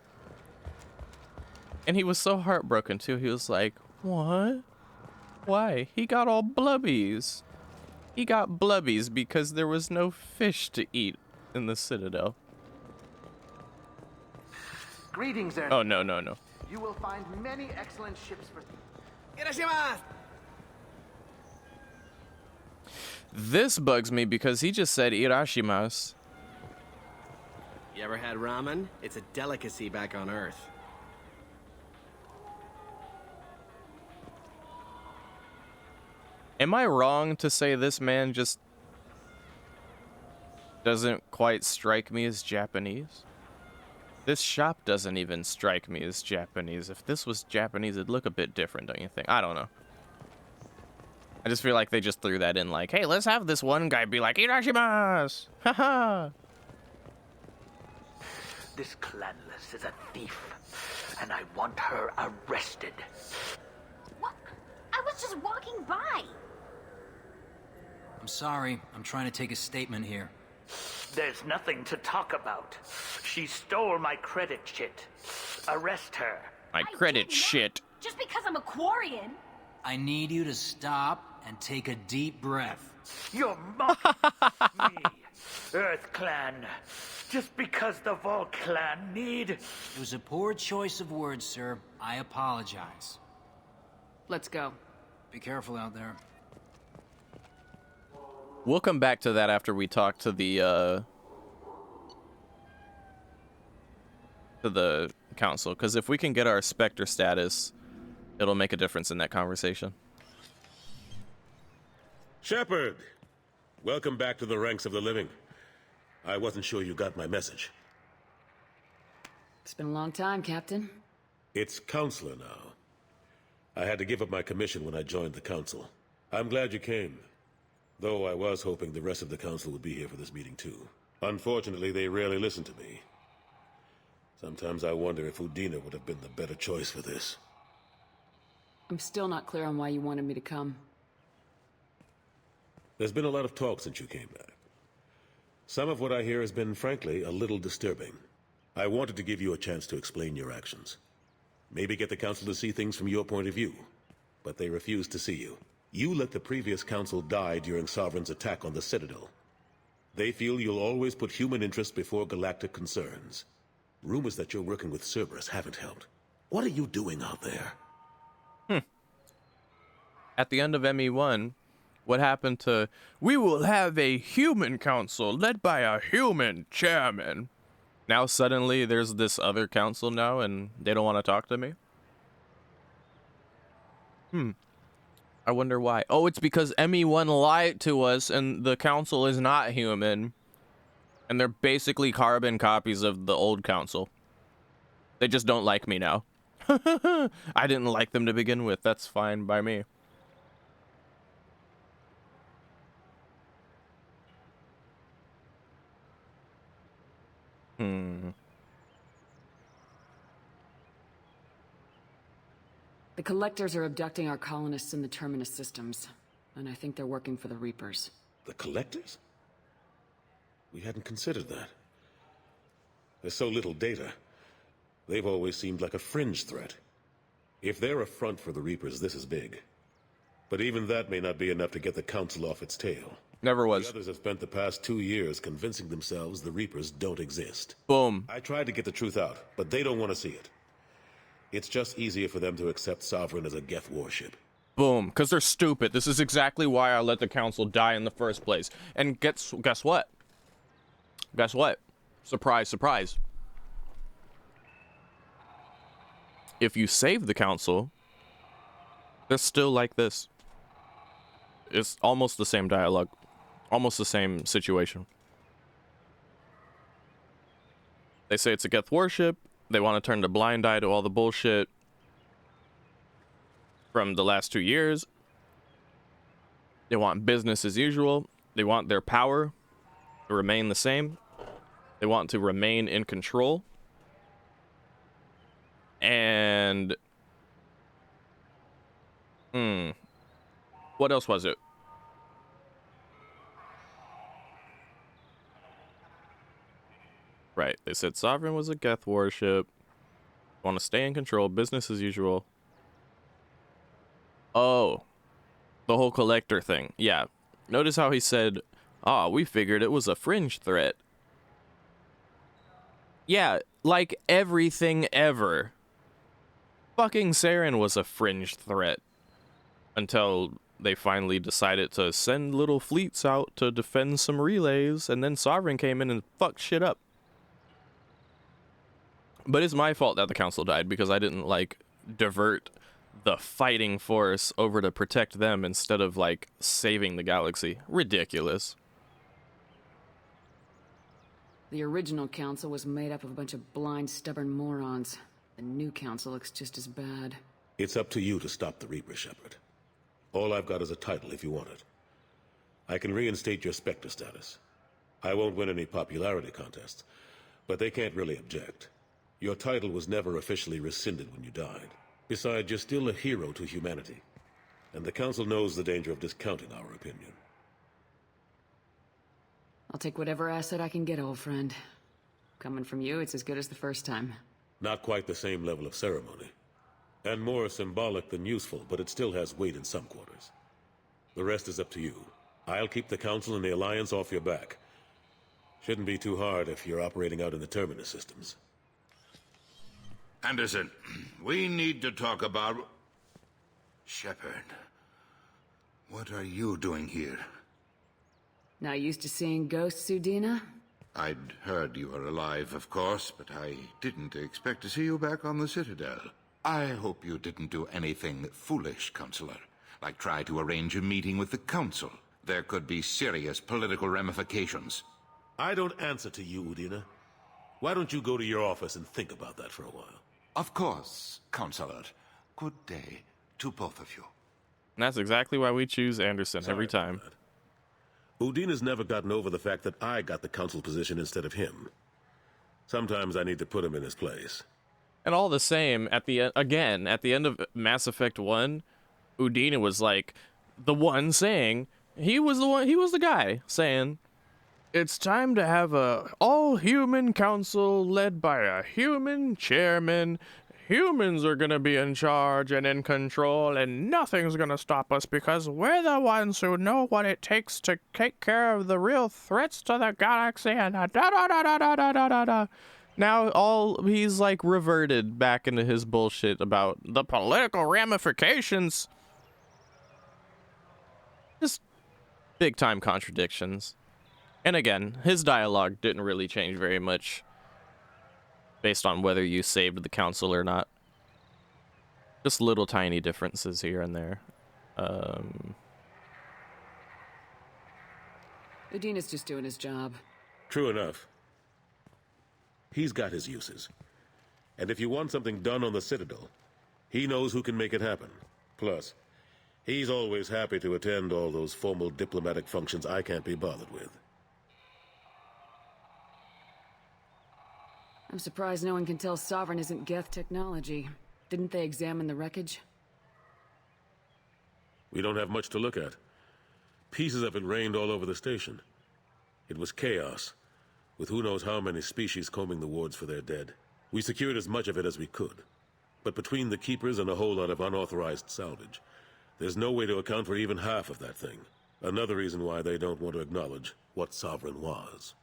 And he was so heartbroken, too. He was like, what? Why? He got all blubbies. He got blubbies because there was no fish to eat in the Citadel. Greetings, Ernie. Oh, no, no, no. You will find many excellent ships for... This bugs me because he just said irashimasu. You ever had ramen? It's a delicacy back on Earth. Am I wrong to say this man just doesn't quite strike me as Japanese? This shop doesn't even strike me as Japanese. If this was Japanese, it'd look a bit different, don't you think? I don't know. I just feel like they just threw that in like, hey, let's have this one guy be like, irashimasu! Haha! This clanless is a thief, and I want her arrested. What? I was just walking by. I'm sorry. I'm trying to take a statement here. There's nothing to talk about. She stole my credit shit. Arrest her. My credit shit. Just because I'm a Quarian. I need you to stop and take a deep breath. You're mocking me, Earth Clan. Just because the Vol Clan need... It was a poor choice of words, sir. I apologize. Let's go. Be careful out there. We'll come back to that after we talk to the council, because if we can get our Spectre status, it'll make a difference in that conversation. Shepard, welcome back to the ranks of the living. I wasn't sure you got my message. It's been a long time, Captain. It's Counselor now. I had to give up my commission when I joined the Council. I'm glad you came. Though I was hoping the rest of the Council would be here for this meeting too. Unfortunately, they rarely listen to me. Sometimes I wonder if Udina would have been the better choice for this. I'm still not clear on why you wanted me to come. There's been a lot of talk since you came back. Some of what I hear has been, frankly, a little disturbing. I wanted to give you a chance to explain your actions. Maybe get the Council to see things from your point of view. But they refused to see you. You let the previous Council die during Sovereign's attack on the Citadel. They feel you'll always put human interest before galactic concerns. Rumors that you're working with Cerberus haven't helped. What are you doing out there? At the end of ME1, what happened to, we will have a human council led by a human chairman. Now suddenly there's this other council now and they don't want to talk to me? I wonder why. Oh, it's because ME1 lied to us and the council is not human. And they're basically carbon copies of the old council. They just don't like me now. I didn't like them to begin with. That's fine by me. The Collectors are abducting our colonists in the Terminus systems, and I think they're working for the Reapers. The Collectors? We hadn't considered that. There's so little data. They've always seemed like a fringe threat. If they're a front for the Reapers, this is big. But even that may not be enough to get the Council off its tail. Never was. The others have spent the past 2 years convincing themselves the Reapers don't exist. Boom. I tried to get the truth out, but they don't want to see it. It's just easier for them to accept Sovereign as a Geth warship. Boom. Because they're stupid. This is exactly why I let the Council die in the first place. And guess what? Guess what? Surprise, surprise. If you save the Council, they're still like this. It's almost the same dialogue. Almost the same situation. They say it's a Geth warship. They want to turn a blind eye to all the bullshit from the last 2 years. They want business as usual. They want their power to remain the same. They want to remain in control. And what else was it? Right, they said Sovereign was a Geth warship. Want to stay in control, business as usual. Oh, the whole Collector thing. Yeah, notice how he said, we figured it was a fringe threat. Yeah, like everything ever. Fucking Saren was a fringe threat. Until they finally decided to send little fleets out to defend some relays, and then Sovereign came in and fucked shit up. But it's my fault that the Council died, because I didn't, divert the fighting force over to protect them instead of, saving the galaxy. Ridiculous. The original Council was made up of a bunch of blind, stubborn morons. The new Council looks just as bad. It's up to you to stop the Reaper, Shepard. All I've got is a title if you want it. I can reinstate your Spectre status. I won't win any popularity contests, but they can't really object. Your title was never officially rescinded when you died. Besides, you're still a hero to humanity, and the Council knows the danger of discounting our opinion. I'll take whatever asset I can get, old friend. Coming from you, it's as good as the first time. Not quite the same level of ceremony, and more symbolic than useful, but it still has weight in some quarters. The rest is up to you. I'll keep the Council and the Alliance off your back. Shouldn't be too hard if you're operating out in the Terminus systems. Anderson, we need to talk about... Shepard, what are you doing here? Not used to seeing ghosts, Udina? I'd heard you were alive, of course, but I didn't expect to see you back on the Citadel. I hope you didn't do anything foolish, Counselor, like try to arrange a meeting with the Council. There could be serious political ramifications. I don't answer to you, Udina. Why don't you go to your office and think about that for a while? Of course, Counselor. Good day to both of you. And that's exactly why we choose Anderson every time. Udina's never gotten over the fact that I got the Council position instead of him. Sometimes I need to put him in his place. And all the same, at the end of Mass Effect 1, Udina was like the one saying, he was the guy saying, it's time to have a all-human council led by a human chairman. Humans are gonna be in charge and in control, and nothing's gonna stop us because we're the ones who know what it takes to take care of the real threats to the galaxy. And da-da-da-da-da-da-da-da. Now he's like reverted back into his bullshit about the political ramifications. Just big time contradictions. And again, his dialogue didn't really change very much based on whether you saved the Council or not. Just little tiny differences here and there. Udina's just doing his job. True enough. He's got his uses. And if you want something done on the Citadel, he knows who can make it happen. Plus, he's always happy to attend all those formal diplomatic functions I can't be bothered with. I'm surprised no one can tell Sovereign isn't Geth technology. Didn't they examine the wreckage? We don't have much to look at. Pieces of it rained all over the station. It was chaos, with who knows how many species combing the wards for their dead. We secured as much of it as we could. But between the Keepers and a whole lot of unauthorized salvage, there's no way to account for even half of that thing. Another reason why they don't want to acknowledge what Sovereign was.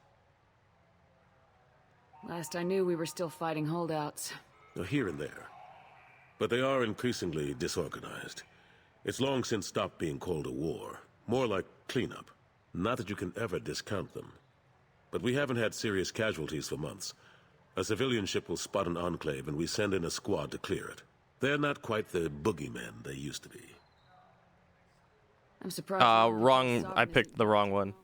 Last I knew, we were still fighting holdouts. Here and there. But they are increasingly disorganized. It's long since stopped being called a war. More like cleanup. Not that you can ever discount them. But we haven't had serious casualties for months. A civilian ship will spot an enclave and we send in a squad to clear it. They're not quite the boogeymen they used to be. I'm surprised. Wrong. I picked the wrong one.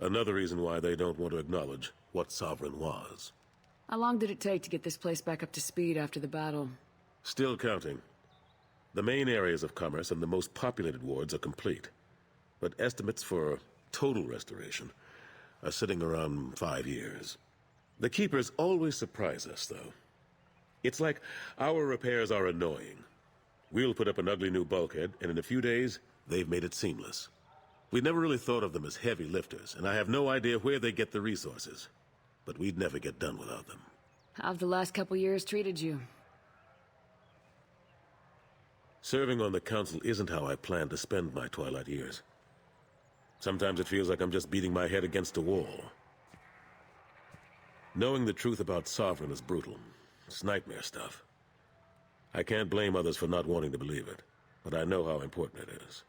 Another reason why they don't want to acknowledge what Sovereign was. How long did it take to get this place back up to speed after the battle? Still counting. The main areas of commerce and the most populated wards are complete. But estimates for total restoration are sitting around 5 years. The Keepers always surprise us, though. It's like our repairs are annoying. We'll put up an ugly new bulkhead, and in a few days, they've made it seamless. We never really thought of them as heavy lifters, and I have no idea where they get the resources. But we'd never get done without them. How've the last couple years treated you? Serving on the Council isn't how I plan to spend my twilight years. Sometimes it feels like I'm just beating my head against a wall. Knowing the truth about Sovereign is brutal. It's nightmare stuff. I can't blame others for not wanting to believe it, but I know how important it is.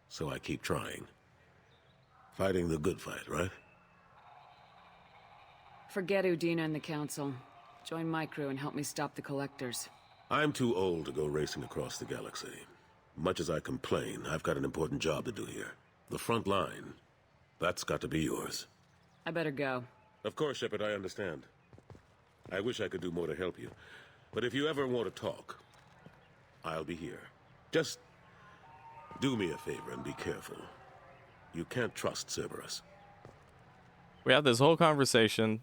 So I keep trying. Fighting the good fight, right? Forget Udina and the Council. Join my crew and help me stop the Collectors. I'm too old to go racing across the galaxy. Much as I complain, I've got an important job to do here. The front line. That's got to be yours. I better go. Of course, Shepard, I understand. I wish I could do more to help you. But if you ever want to talk, I'll be here. Just do me a favor and be careful. You can't trust Cerberus. We had this whole conversation.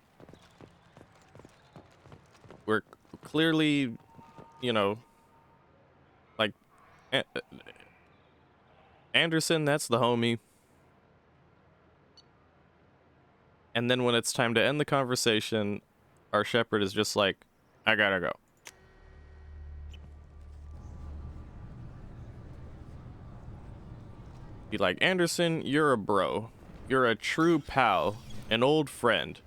we're clearly, you know, like, Anderson, that's the homie. And then when it's time to end the conversation, our Shepard is just like, I gotta go. Be like, Anderson, you're a bro. You're a true pal, an old friend.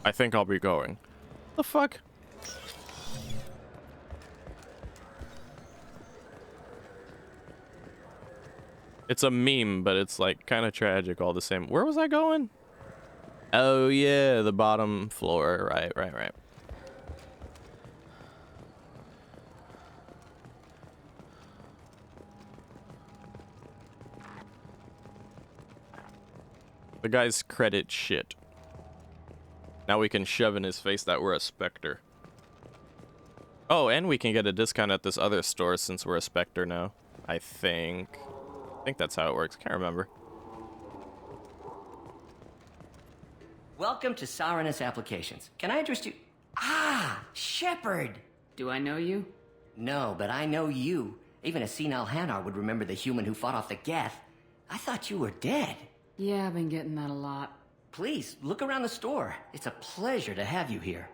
I think I'll be going. The fuck? It's a meme, but it's like kind of tragic all the same. Where was I going? Oh yeah, the bottom floor. Right. The guy's credit shit. Now we can shove in his face that we're a Spectre. Oh, and we can get a discount at this other store since we're a Spectre now. I think that's how it works. Can't remember. Welcome to Saranus Applications. Can I interest you? Ah, Shepard! Do I know you? No, but I know you. Even a senile Hanar would remember the human who fought off the Geth. I thought you were dead. Yeah, I've been getting that a lot. Please, look around the store. It's a pleasure to have you here.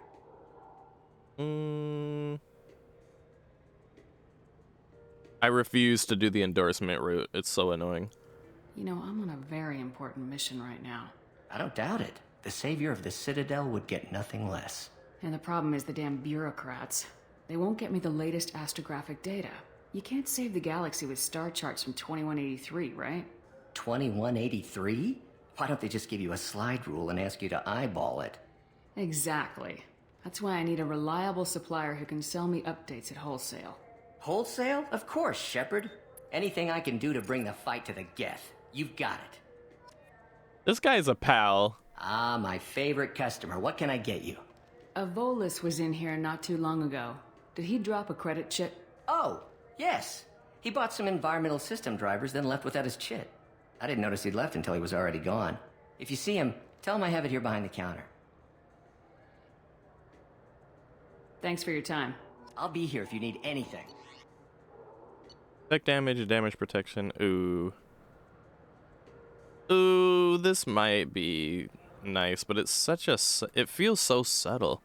I refuse to do the endorsement route. It's so annoying. You know, I'm on a very important mission right now. I don't doubt it. The savior of the Citadel would get nothing less. And the problem is the damn bureaucrats. They won't get me the latest astrographic data. You can't save the galaxy with star charts from 2183, right? 2183? Why don't they just give you a slide rule and ask you to eyeball it? Exactly. That's why I need a reliable supplier who can sell me updates at wholesale. Wholesale? Of course, Shepard. Anything I can do to bring the fight to the Geth. You've got it. This guy's a pal. Ah, my favorite customer. What can I get you? A Volus was in here not too long ago. Did he drop a credit chit? Oh, yes. He bought some environmental system drivers, then left without his chit. I didn't notice he'd left until he was already gone. If you see him, tell him I have it here behind the counter. Thanks for your time. I'll be here if you need anything. Tech damage, damage protection. Ooh. Ooh, this might be nice, but it's such a... It feels so subtle.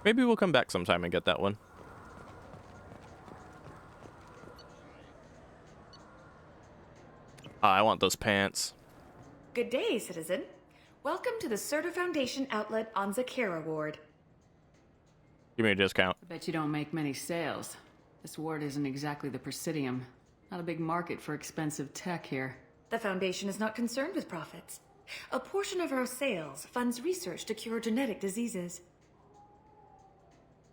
Maybe we'll come back sometime and get that one. I want those pants. Good day, citizen. Welcome to the Certa Foundation outlet on Zakera Ward. Give me a discount. I bet you don't make many sales. This ward isn't exactly the Presidium. Not a big market for expensive tech here. The Foundation is not concerned with profits. A portion of our sales funds research to cure genetic diseases.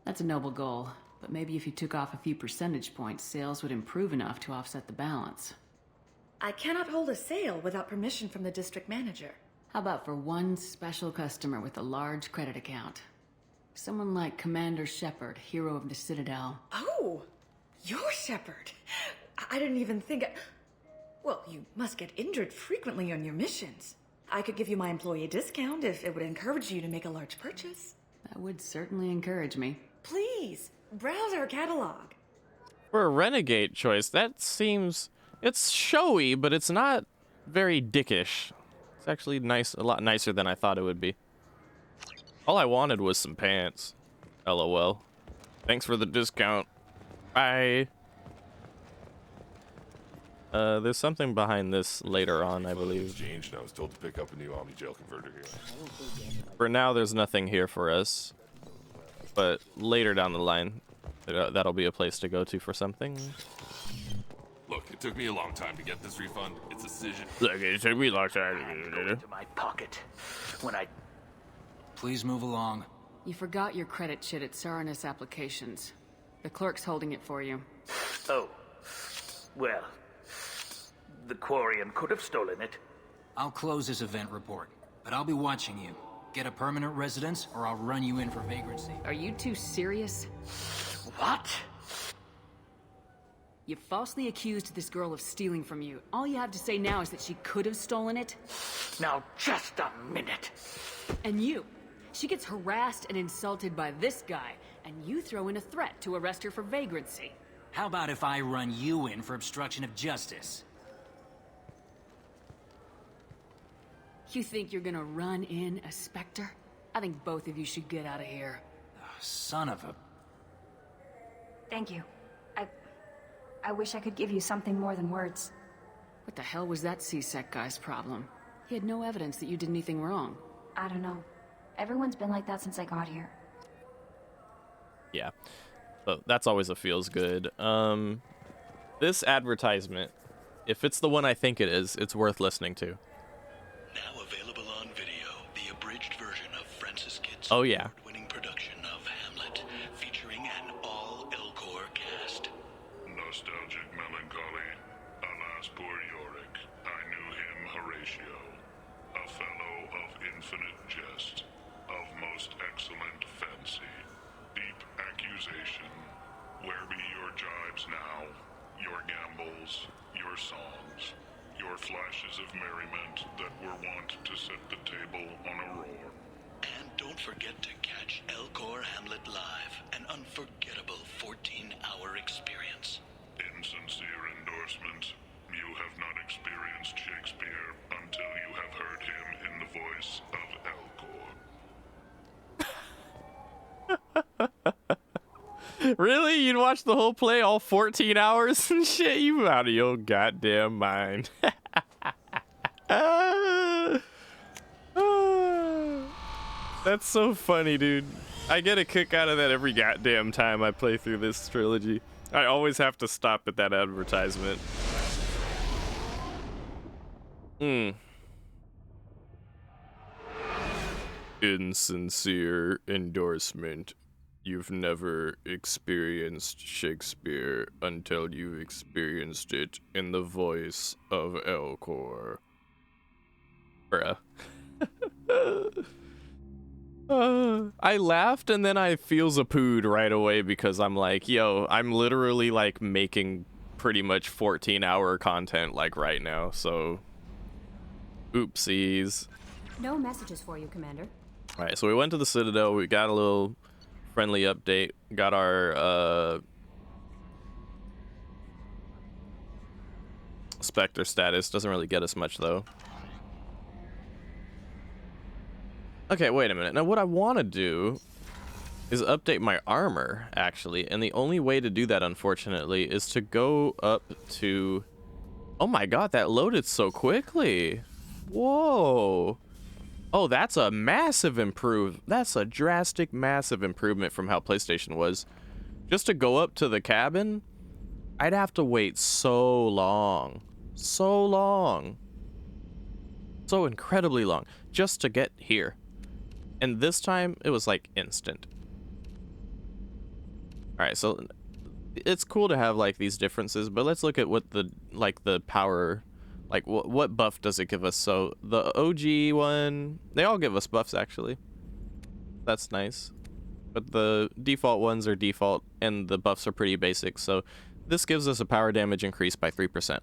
That's a noble goal, but maybe if you took off a few percentage points, sales would improve enough to offset the balance. I cannot hold a sale without permission from the district manager. How about for one special customer with a large credit account? Someone like Commander Shepard, hero of the Citadel. Oh, you're Shepard. I didn't even think... Well, you must get injured frequently on your missions. I could give you my employee discount if it would encourage you to make a large purchase. That would certainly encourage me. Please, browse our catalog. For a renegade choice, that seems... It's showy, but it's not very dickish. It's actually nice, a lot nicer than I thought it would be. All I wanted was some pants. LOL. Thanks for the discount. Bye. There's something behind this later on, I believe. Changed. I was told to pick up a new Omni Gel converter here. For now, there's nothing here for us. But later down the line, that'll be a place to go to for something. Look, it took me a long time to get this refund. It's a decision. Look, it took me a long time to get it. Into my pocket when I... Please move along. You forgot your credit chit at Saranus Applications. The clerk's holding it for you. Oh. Well, the Quarian could have stolen it. I'll close this event report, but I'll be watching you. Get a permanent residence, or I'll run you in for vagrancy. Are you two serious? What? You falsely accused this girl of stealing from you. All you have to say now is that she could have stolen it? Now, just a minute. And you. She gets harassed and insulted by this guy, and you throw in a threat to arrest her for vagrancy. How about if I run you in for obstruction of justice? You think you're gonna run in a Spectre? I think both of you should get out of here. Oh, son of a... Thank you. I wish I could give you something more than words. What the hell was that C-Sec guy's problem? He had no evidence that you did anything wrong. I don't know. Everyone's been like that since I got here. Yeah. So that's always a feels good. This advertisement, if it's the one I think it is, it's worth listening to. Now available on video, the abridged version of Francis Kidd's Oh yeah. award-winning production of Hamlet, featuring an all-Elcor cast. Nostalgic melancholy. Alas, poor Yorick. I knew him, Horatio. A fellow of infinite jest, of most excellent fancy. Deep accusation. Where be your jibes now? Your gambols, your songs, your flashes of merriment that were wont to set the table on a roar. And don't forget to catch Elcor Hamlet live, an unforgettable 14-hour experience. Insincere endorsement. You have not experienced Shakespeare until you have heard him in the voice of Elcor. Really? You'd watch the whole play, all 14 hours and shit? You out of your goddamn mind. That's so funny, dude. I get a kick out of that every goddamn time I play through this trilogy. I always have to stop at that advertisement. Insincere endorsement. You've never experienced Shakespeare until you've experienced it in the voice of Elcor. Bruh. I laughed and then I feels a pood right away because I'm like, yo, I'm literally like making pretty much 14-hour content like right now, so oopsies. No messages for you, Commander. Alright, so we went to the Citadel, we got a little friendly update, got our Spectre status, doesn't really get us much though. Okay, wait a minute. Now what I want to do is update my armor, actually, and the only way to do that, unfortunately, is to go up to... Oh my god, that loaded so quickly! Whoa! Oh, that's a massive that's a drastic, massive improvement from how PlayStation was. Just to go up to the cabin, I'd have to wait so long. So long. So incredibly long, just to get here. And this time, it was like instant. Alright, so it's cool to have like these differences, but let's look at what the power, like what buff does it give us. So the OG one, they all give us buffs actually. That's nice. But the default ones are default and the buffs are pretty basic. So this gives us a power damage increase by 3%.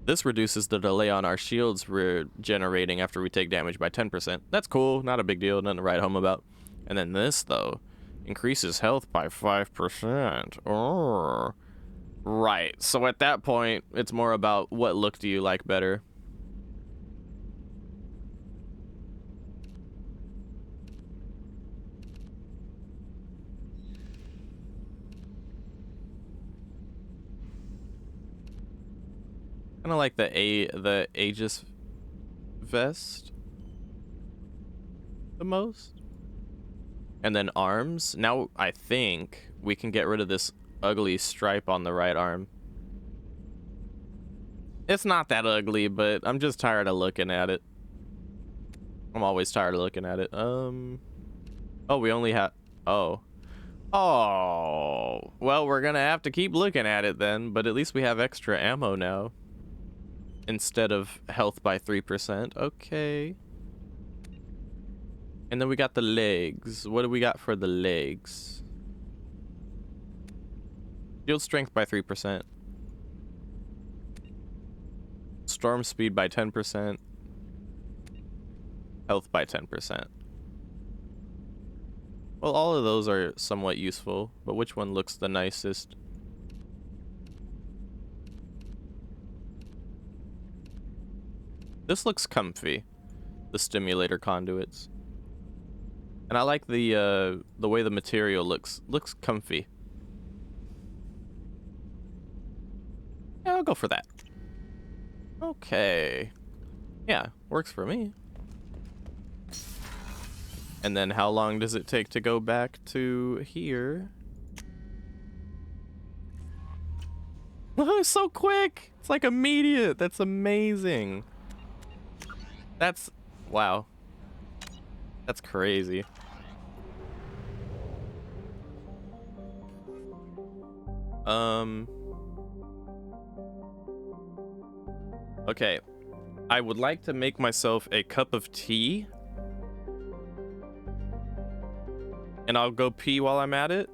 This reduces the delay on our shields regenerating after we take damage by 10%. That's cool, not a big deal, nothing to write home about. And then this, though, increases health by 5%. Oh. Right, so at that point, it's more about what look do you like better. Kind of like the Aegis vest the most. And then arms. Now I think we can get rid of this ugly stripe on the right arm. It's not that ugly, but I'm just tired of looking at it. I'm always tired of looking at it. Oh, we only have... Oh, well, we're gonna have to keep looking at it then, but at least we have extra ammo now. Instead of health by 3%. Okay. And then we got the legs. What do we got for the legs? Shield strength by 3%. Storm speed by 10%. Health by 10%. Well, all of those are somewhat useful, but which one looks the nicest? This looks comfy, the stimulator conduits. And I like the way the material looks comfy. Yeah, I'll go for that. Okay. Yeah, works for me. And then how long does it take to go back to here? Oh, it's so quick. It's like immediate. That's amazing. That's, wow. That's crazy. Okay. I would like to make myself a cup of tea. And I'll go pee while I'm at it.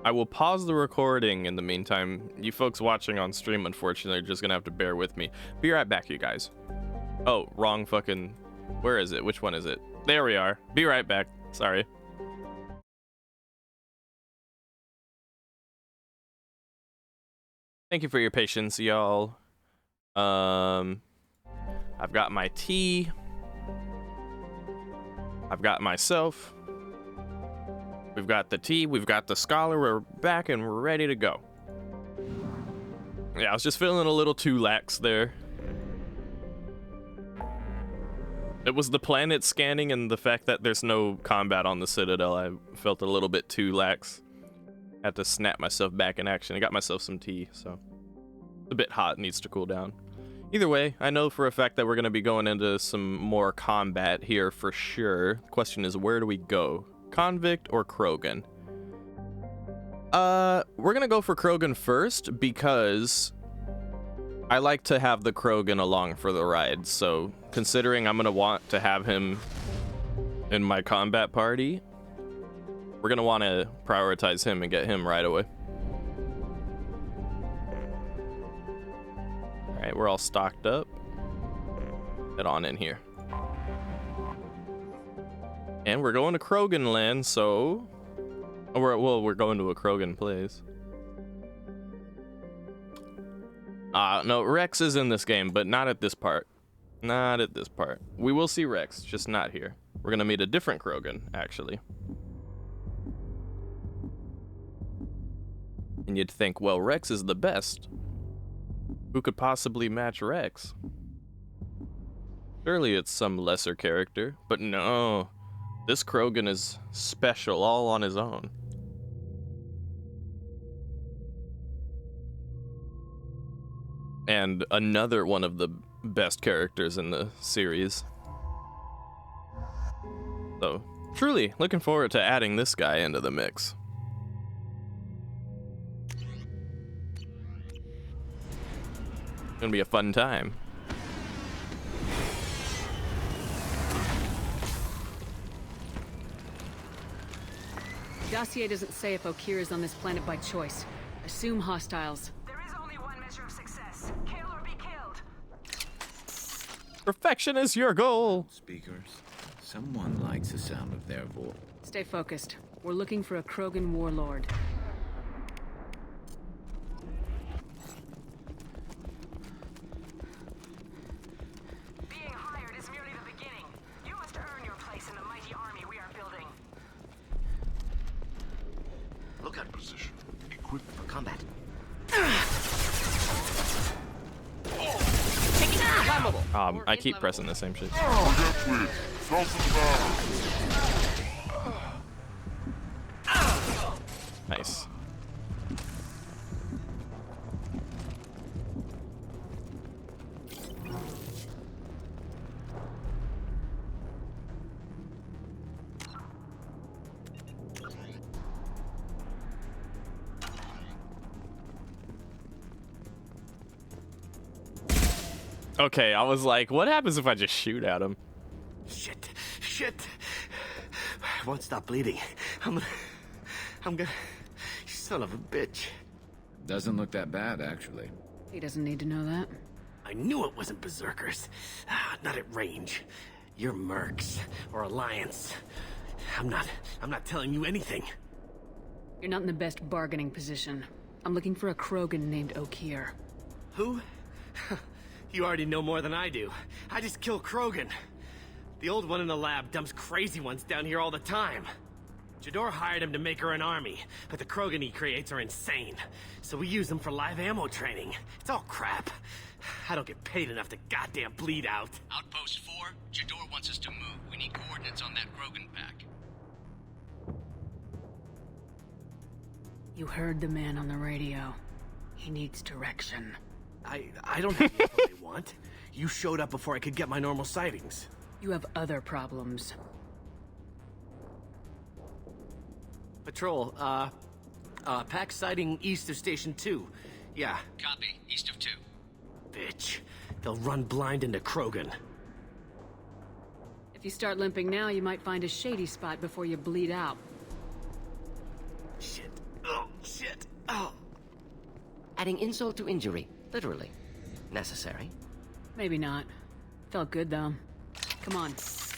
I will pause the recording in the meantime. You folks watching on stream, unfortunately, are just gonna have to bear with me. Be right back, you guys. Oh, wrong fucking... Where is it? Which one is it? There we are. Be right back. Sorry. Thank you for your patience, y'all. I've got my tea. I've got myself. We've got the tea, we've got the scholar, we're back and we're ready to go. Yeah, I was just feeling a little too lax there. It was the planet scanning and the fact that there's no combat on the Citadel. I felt a little bit too lax. Had to snap myself back in action. I got myself some tea, so it's a bit hot, needs to cool down. Either way, I know for a fact that we're going to be going into some more combat here for sure. The question is, where do we go? Convict or Krogan? We're going to go for Krogan first because I like to have the Krogan along for the ride. So considering I'm going to want to have him in my combat party, we're going to want to prioritize him and get him right away. Alright, we're all stocked up. Head on in here. And we're going to Krogan land, so... we're going to a Krogan place. No, Rex is in this game, but not at this part. Not at this part. We will see Rex, just not here. We're gonna meet a different Krogan, actually. And you'd think, well, Rex is the best. Who could possibly match Rex? Surely it's some lesser character, but no. This Krogan is special all on his own. And another one of the best characters in the series. So, truly looking forward to adding this guy into the mix. Gonna be a fun time. Dossier doesn't say if Okir is on this planet by choice. Assume hostiles. There is only one measure of success. Kill or be killed. Perfection is your goal. Speakers. Someone likes the sound of their voice. Stay focused. We're looking for a Krogan warlord. Being hired is merely the beginning. You must earn your place in the mighty army we are building. Look at position. Equipped for combat. I keep pressing the same shit. Nice. Okay, I was like, what happens if I just shoot at him? Shit. I won't stop bleeding. I'm gonna... Son of a bitch. Doesn't look that bad, actually. He doesn't need to know that. I knew it wasn't berserkers. Not at range. You're mercs, or Alliance. I'm not telling you anything. You're not in the best bargaining position. I'm looking for a Krogan named Okier. Who? You already know more than I do. I just kill Krogan. The old one in the lab dumps crazy ones down here all the time. Jador hired him to make her an army, but the Krogan he creates are insane. So we use them for live ammo training. It's all crap. I don't get paid enough to goddamn bleed out. Outpost 4, Jador wants us to move. We need coordinates on that Krogan pack. You heard the man on the radio. He needs direction. I don't have what they want. You showed up before I could get my normal sightings. You have other problems. Patrol, pack sighting east of Station 2. Yeah. Copy. East of 2. Bitch. They'll run blind into Krogan. If you start limping now, you might find a shady spot before you bleed out. Shit. Oh, shit. Oh. Adding insult to injury. Literally. Necessary. Maybe not. Felt good, though. Come on.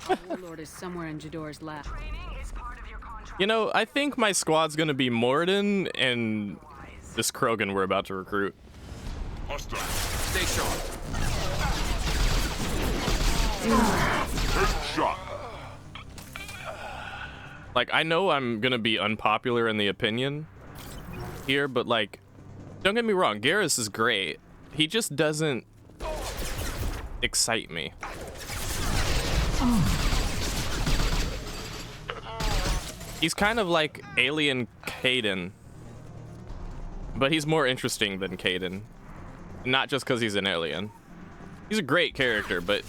Our warlord is somewhere in Jador's lab. You know, I think my squad's gonna be Morden and this Krogan we're about to recruit. Hostile. Stay sharp. Shot. Like, I know I'm gonna be unpopular in the opinion here, but like, don't get me wrong, Garrus is great. He just doesn't excite me. He's kind of like alien Caden, but he's more interesting than Caden. Not just because he's an alien. He's a great character, but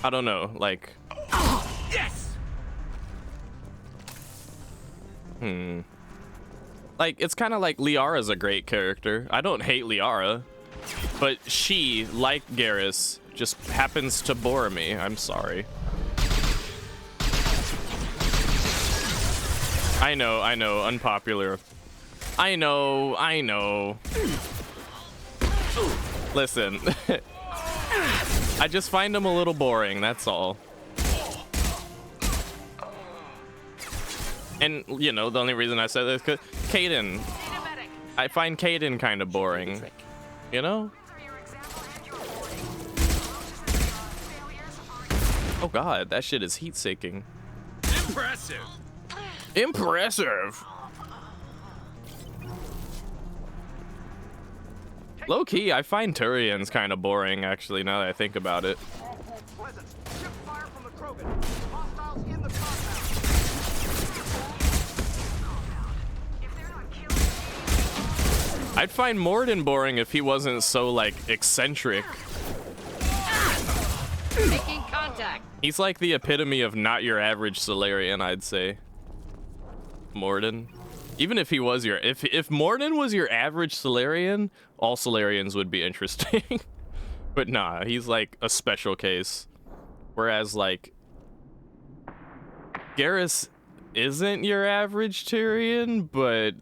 I don't know, like... Yes! Like, it's kind of like Liara's a great character. I don't hate Liara, but she, like Garrus, just happens to bore me. I'm sorry. I know, unpopular. I know. Listen, I just find him a little boring, that's all. And, you know, the only reason I said this is because Caden. I find Caden kind of boring. You know? Oh god, that shit is heat-seeking. Impressive! Low-key, I find Turians kind of boring, actually, now that I think about it. I'd find Morden boring if he wasn't so, like, eccentric. Making contact. He's like the epitome of not your average Solarian, I'd say. Morden. Even if he was your... If Morden was your average Solarian, all Solarians would be interesting. But nah, he's like a special case. Whereas, like... Garrus isn't your average Tyrion, but...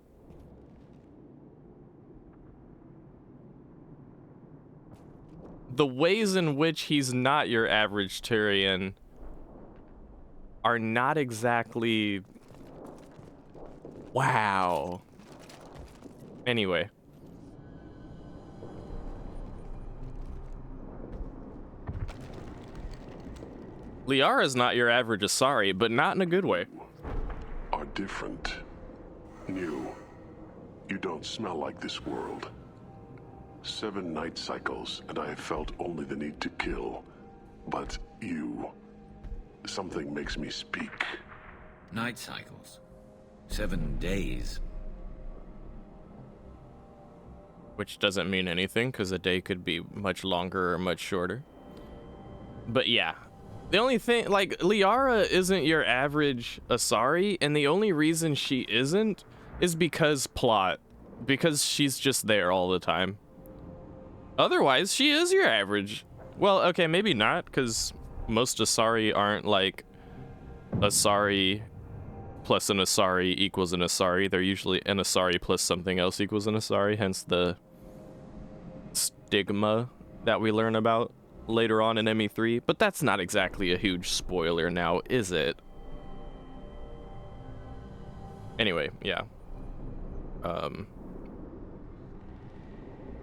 the ways in which he's not your average Tyrion are not exactly... wow. Anyway. Liara's not your average Asari, but not in a good way. Are different. New. You don't smell like this world. 7 night cycles, and I have felt only the need to kill. But you... something makes me speak. Night cycles. 7 days. Which doesn't mean anything, because a day could be much longer or much shorter. But yeah. The only thing, like, Liara isn't your average Asari, and the only reason she isn't is because plot. Because she's just there all the time. Otherwise, she is your average. Well, okay, maybe not, because most Asari aren't like Asari plus an Asari equals an Asari. They're usually an Asari plus something else equals an Asari, hence the stigma that we learn about later on in ME3, but that's not exactly a huge spoiler now, is it? Anyway, yeah.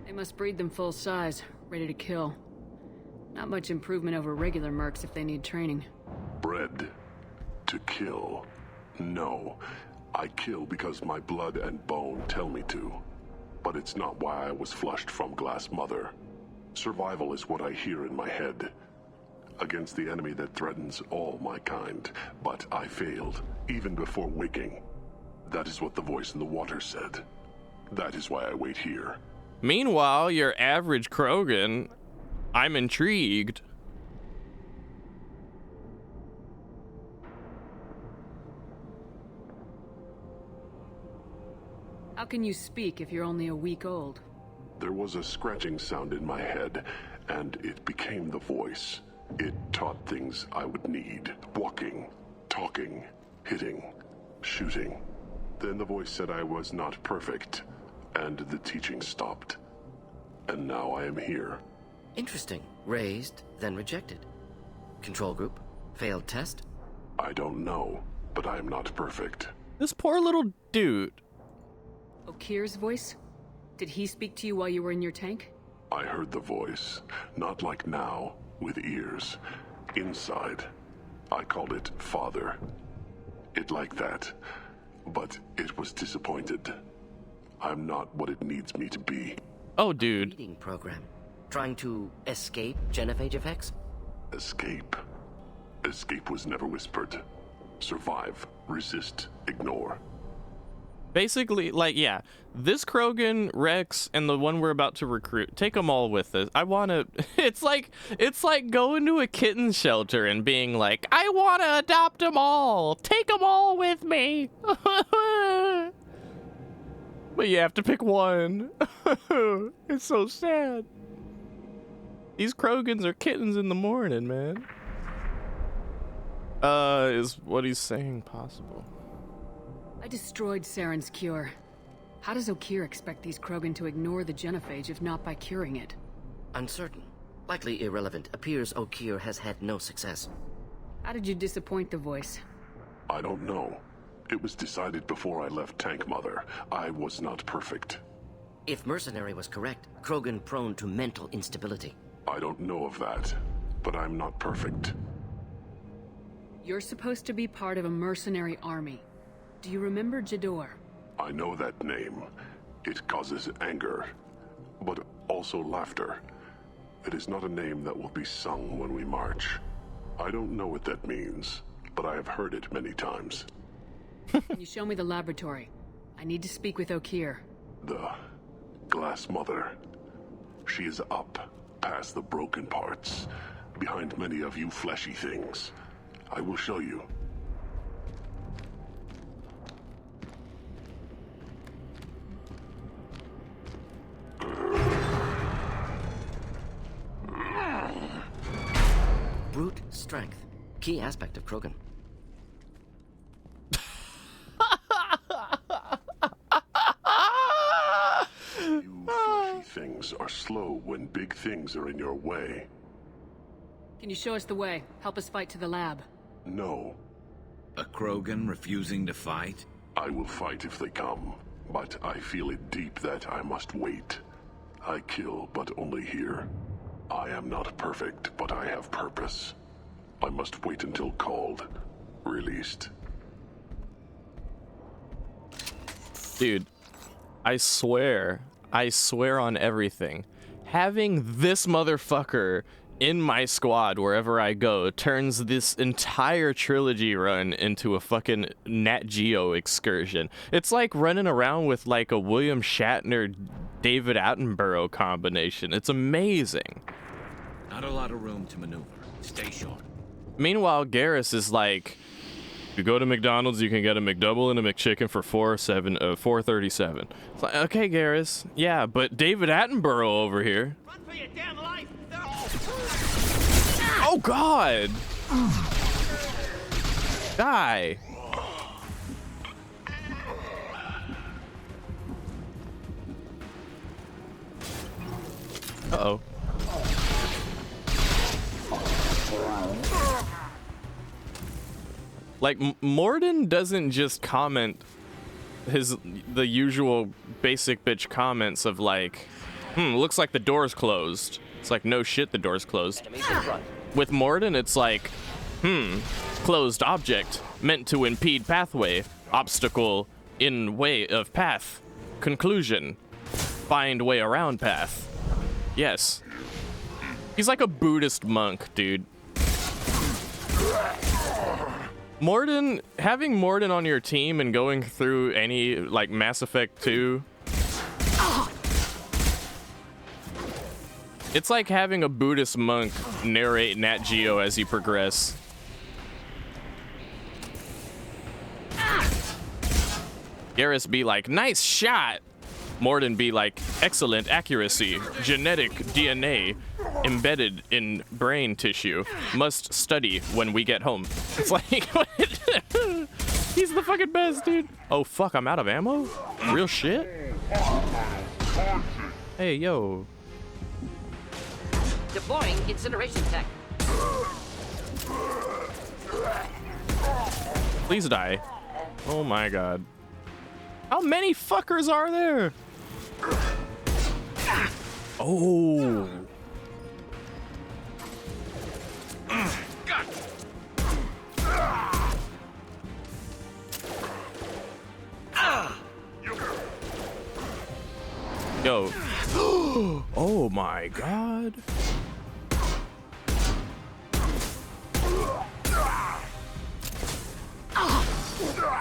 They must breed them full size, ready to kill. Not much improvement over regular mercs if they need training. Bred to kill. No. I kill because my blood and bone tell me to. But it's not why I was flushed from Glass Mother. Survival is what I hear in my head. Against the enemy that threatens all my kind. But I failed, even before waking. That is what the voice in the water said. That is why I wait here. Meanwhile, your average Krogan, I'm intrigued. How can you speak if you're only a week old? There was a scratching sound in my head, and it became the voice. It taught things I would need. Walking, talking, hitting, shooting. Then the voice said I was not perfect, and the teaching stopped. And now I am here. Interesting. Raised, then rejected. Control group? Failed test? I don't know, but I am not perfect. This poor little dude. Okir's voice? Did he speak to you while you were in your tank? I heard the voice, not like now, with ears. Inside. I called it Father. It like that, but it was disappointed. I'm not what it needs me to be. Oh, dude. Reading program. Trying to escape genophage effects? Escape. Escape was never whispered. Survive, resist, ignore. Basically, like, yeah, this Krogan, Rex, and the one we're about to recruit, take them all with us. I want to, it's like going to a kitten shelter and being like, I want to adopt them all. Take them all with me. But you have to pick one. It's so sad. These Krogans are kittens in the morning, man. Is what he's saying possible? I destroyed Saren's cure. How does Okir expect these Krogan to ignore the genophage if not by curing it? Uncertain. Likely irrelevant. Appears Okir has had no success. How did you disappoint the voice? I don't know. It was decided before I left Tank Mother. I was not perfect. If Mercenary was correct, Krogan prone to mental instability. I don't know of that, but I'm not perfect. You're supposed to be part of a mercenary army. Do you remember Jador? I know that name. It causes anger, but also laughter. It is not a name that will be sung when we march. I don't know what that means, but I have heard it many times. Can you show me the laboratory? I need to speak with Okir. The Glass Mother. She is up, past the broken parts, behind many of you fleshy things. I will show you. Brute strength. Key aspect of Krogan. You fleshy things are slow when big things are in your way. Can you show us the way? Help us fight to the lab. No. A Krogan refusing to fight? I will fight if they come, but I feel it deep that I must wait. I kill, but only here. I am not perfect, but I have purpose. I must wait until called, released. Dude, I swear on everything, having this motherfucker in my squad wherever I go turns this entire trilogy run into a fucking Nat Geo excursion. It's like running around with like a William Shatner, David Attenborough combination. It's amazing. Not a lot of room to maneuver. Stay short. Meanwhile, Garrus is like, you go to McDonald's, you can get a McDouble and a McChicken for $4.37. It's like, okay, Garrus. Yeah, but David Attenborough over here. Run for your damn life! Oh, God! Die. Uh-oh. Like, Morden doesn't just comment the usual basic bitch comments of like, looks like the door's closed. It's like, no shit, the door's closed. With Morden, it's like, closed object, meant to impede pathway, obstacle in way of path, conclusion, find way around path. Yes. He's like a Buddhist monk, dude. Morden, having Morden on your team and going through any, like, Mass Effect 2, it's like having a Buddhist monk narrate Nat Geo as you progress. Garrus be like, nice shot! Morden be like, excellent accuracy, genetic DNA, embedded in brain tissue, must study when we get home. It's like, he's the fucking best, dude. Oh fuck, I'm out of ammo? Real shit? Hey, yo. Deploying incineration tech. Please die. Oh my god. How many fuckers are there? Oh. Yo. Oh my god.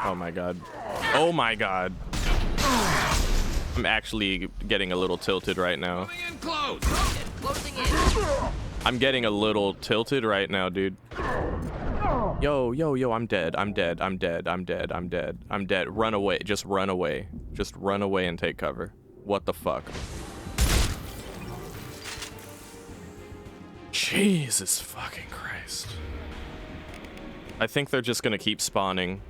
Oh my god. Oh my god. I'm actually getting a little tilted right now. I'm getting a little tilted right now, dude. Yo, yo, yo, I'm dead. I'm dead. I'm dead. I'm dead. I'm dead. I'm dead. Run away. Just run away. Just run away and take cover. What the fuck? Jesus fucking Christ. I think they're just gonna keep spawning.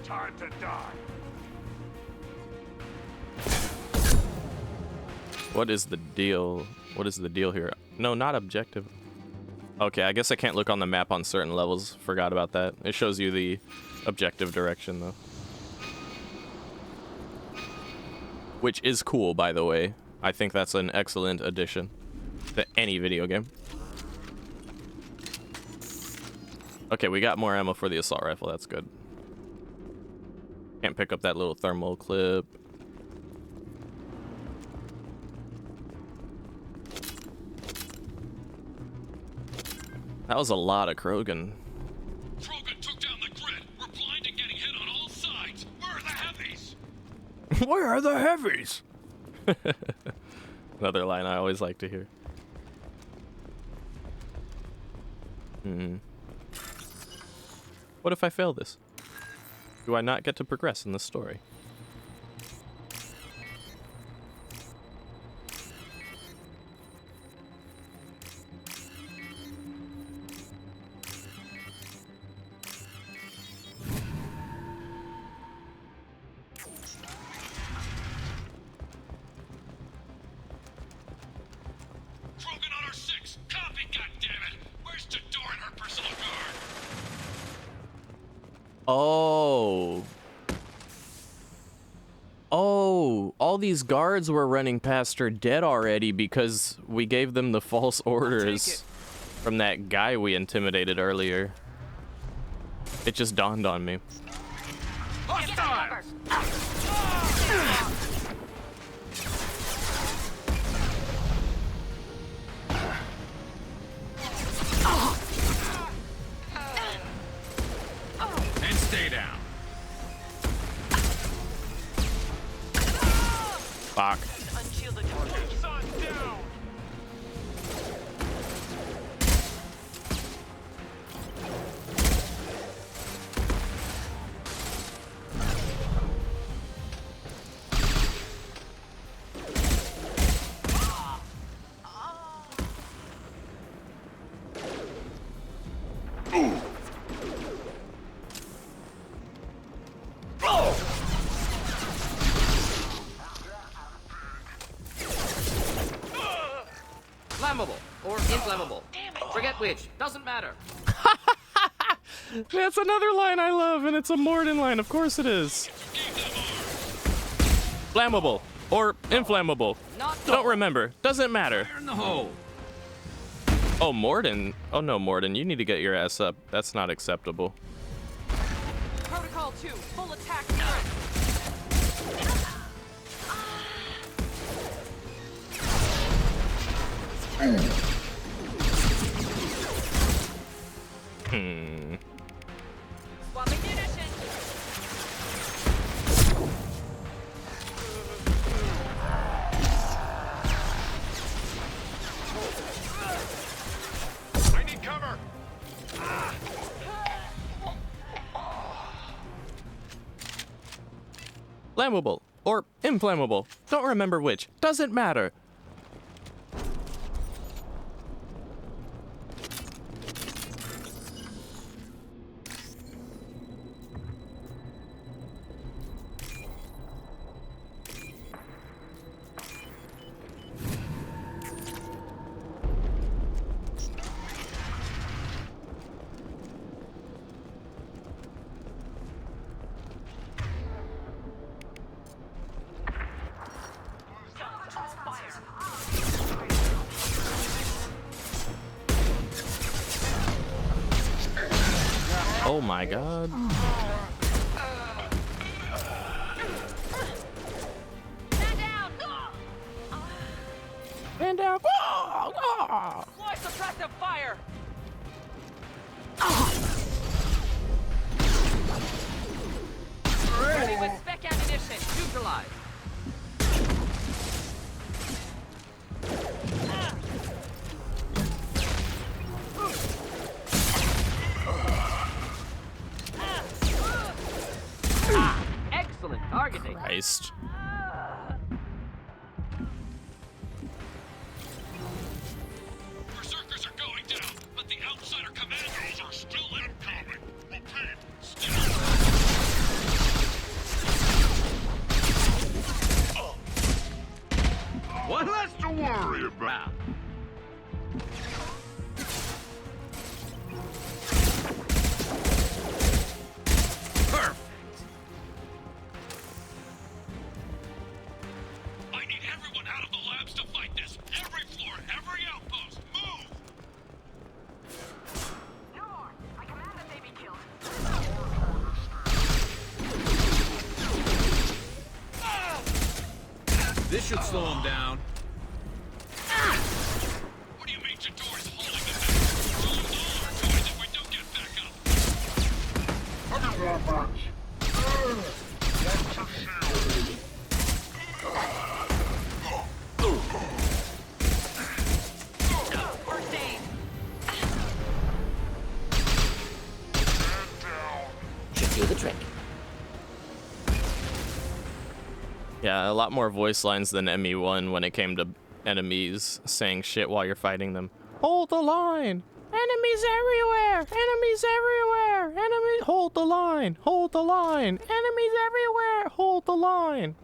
Time to die. What is the deal? What is the deal here? No, not objective. Okay, I guess I can't look on the map on certain levels. Forgot about that. It shows you the objective direction, though. Which is cool, by the way. I think that's an excellent addition to any video game. Okay, we got more ammo for the assault rifle. That's good. Can't pick up that little thermal clip. That was a lot of Krogan. Krogan took down the grid. We're blind and getting hit on all sides. Where are the heavies? Where are the heavies? Another line I always like to hear. What if I fail this? Do I not get to progress in the story? Krogan on our 6. Copy, goddammit. Where's Jador and her personal guard? Oh. Oh, all these guards were running past her dead already because we gave them the false orders from that guy we intimidated earlier. It just dawned on me. And stay down. Fuck. flammable or inflammable. Forget which. Doesn't matter. That's another line I love, and it's a Morden line. Of course it is. Flammable or inflammable. Don't remember. Doesn't matter. Fire in the hole. Oh, Morden. Oh no, Morden. You need to get your ass up. That's not acceptable. Protocol 2, full attack Swapping munitions. I need cover. Flammable or inflammable. Don't remember which. Doesn't matter. Oh my god. Man down. Deploy suppressive fire. Ready with spec ammunition. Neutralize. Excellent targeting. Christ. Berserkers are going down, but the outsider commandos are still incoming. Repeat, still. One less to worry about. Perfect. I need everyone out of the labs to fight this. Every floor, every outpost, move! No more. I command that they be killed. This should slow him down. What do you mean Jador's holding them back? We're losing all our toys if we don't get back up. First aid. Should do the trick. Yeah, a lot more voice lines than ME1 when it came to enemies saying shit while you're fighting them. Hold the line! Enemies everywhere! Enemies everywhere! Enemies! Hold the line! Hold the line! Enemies everywhere! Hold the line!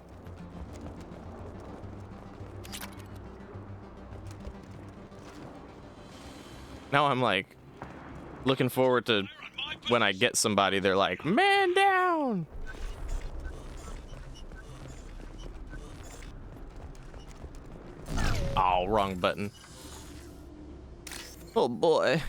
Now I'm like, looking forward to when I get somebody, they're like, man down! Oh, wrong button. Oh boy.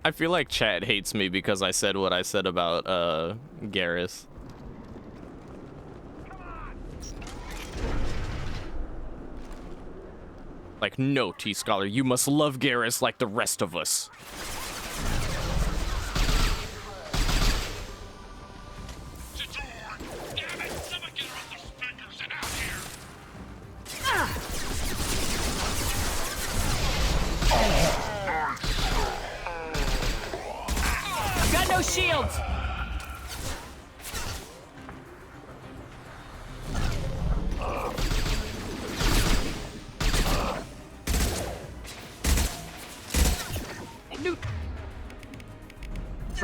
I feel like chat hates me because I said what I said about Garrus. Like, no, T-Scholar, you must love Garrus like the rest of us. I've got no shields.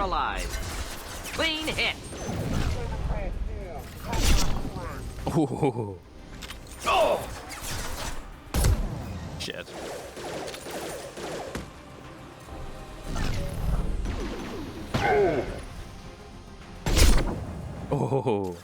neutralized. Clean hit. Ooh. Oh! Shit. Oh.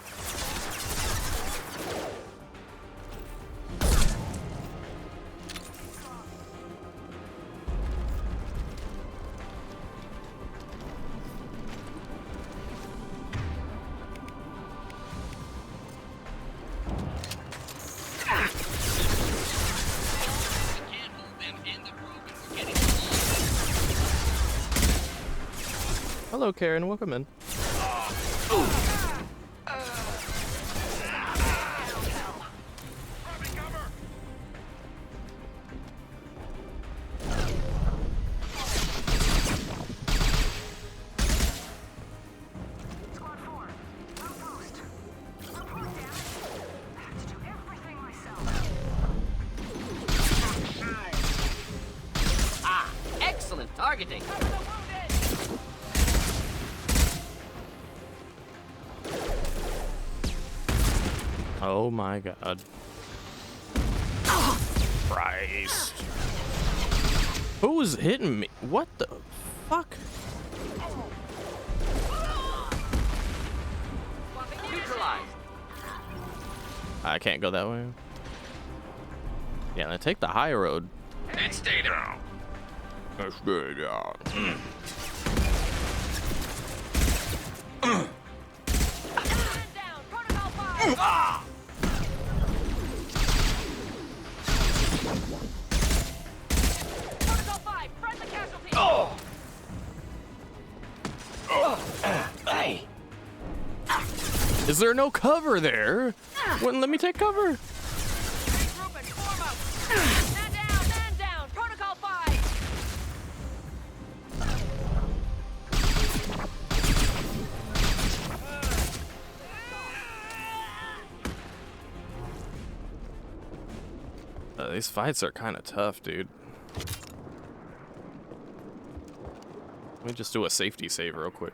Hello, Karen. Welcome in. Ah, excellent targeting. Oh my god. Christ. Who was hitting me? What the fuck? Neutralized. I can't go that way. Yeah, I take the high road. And stay down. Stay down. Ah! Oh! Hey! Is there no cover there? Wouldn't let me take cover. Man down. Protocol 5. These fights are kind of tough, dude. Let me just do a safety save real quick.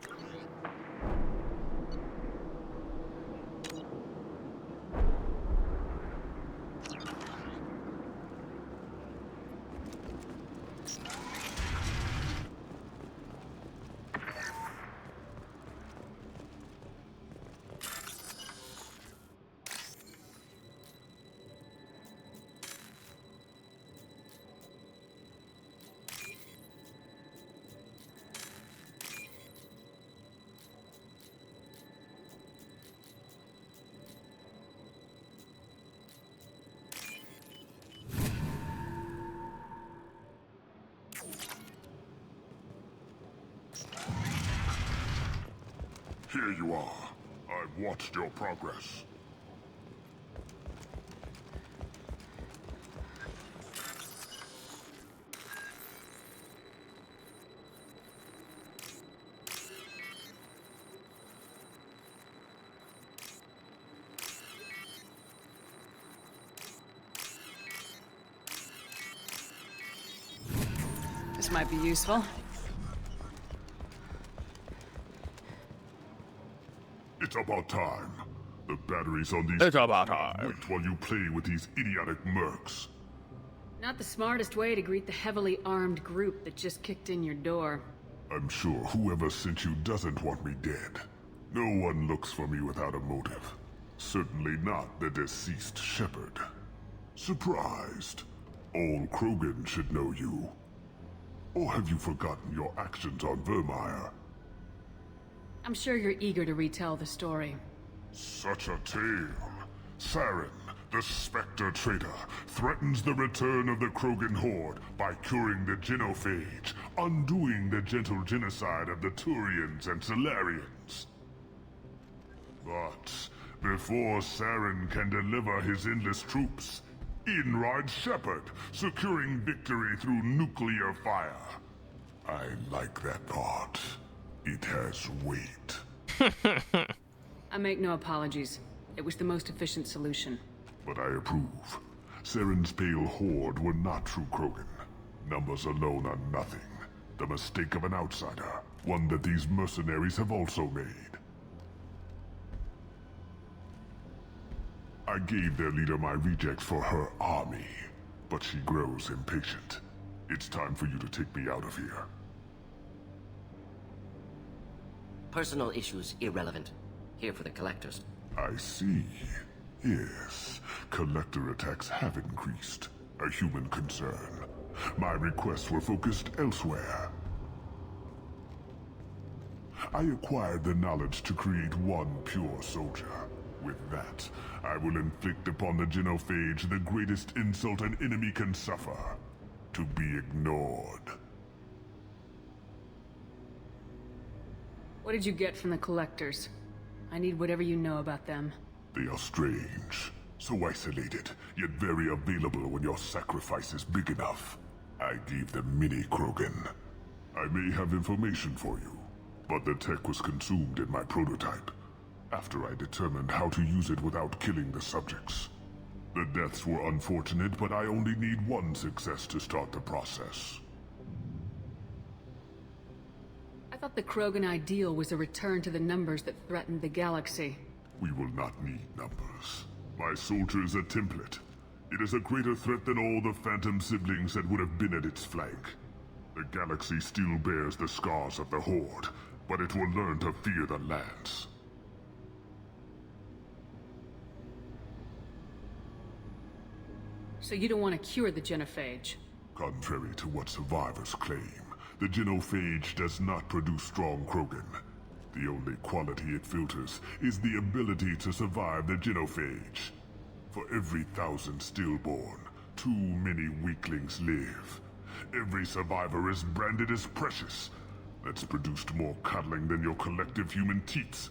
Here you are. I've watched your progress. This might be useful. It's about time. The batteries on these... It's about time. Wait while you play with these idiotic mercs. Not the smartest way to greet the heavily armed group that just kicked in your door. I'm sure whoever sent you doesn't want me dead. No one looks for me without a motive. Certainly not the deceased shepherd. Surprised. Old Krogan should know you. Or have you forgotten your actions on Vermeer? I'm sure you're eager to retell the story. Such a tale. Saren, the Spectre traitor, threatens the return of the Krogan horde by curing the genophage, undoing the gentle genocide of the Turians and Solarians. But before Saren can deliver his endless troops, in rides Shepard, securing victory through nuclear fire. I like that part. It has weight. I make no apologies. It was the most efficient solution. But I approve. Saren's pale horde were not true Krogan. Numbers alone are nothing. The mistake of an outsider. one that these mercenaries have also made. I gave their leader my rejects for her army, but she grows impatient. It's time for you to take me out of here. Personal issues irrelevant. Here for the collectors. I see. Yes, collector attacks have increased. A human concern. My requests were focused elsewhere. I acquired the knowledge to create one pure soldier. With that, I will inflict upon the genophage the greatest insult an enemy can suffer. To be ignored. What did you get from the collectors? I need whatever you know about them. They are strange. So isolated, yet very available when your sacrifice is big enough. I gave them mini Krogan. I may have information for you, but the tech was consumed in my prototype, after I determined how to use it without killing the subjects. The deaths were unfortunate, but I only need one success to start the process. I thought the Krogan ideal was a return to the numbers that threatened the galaxy. We will not need numbers. My soldier is a template. It is a greater threat than all the Phantom siblings that would have been at its flank. The galaxy still bears the scars of the Horde, but it will learn to fear the Lance. So you don't want to cure the genophage? Contrary to what survivors claim, the genophage does not produce strong Krogan. The only quality it filters is the ability to survive the genophage. For every 1,000 stillborn, too many weaklings live. Every survivor is branded as precious. That's produced more cuddling than your collective human teats.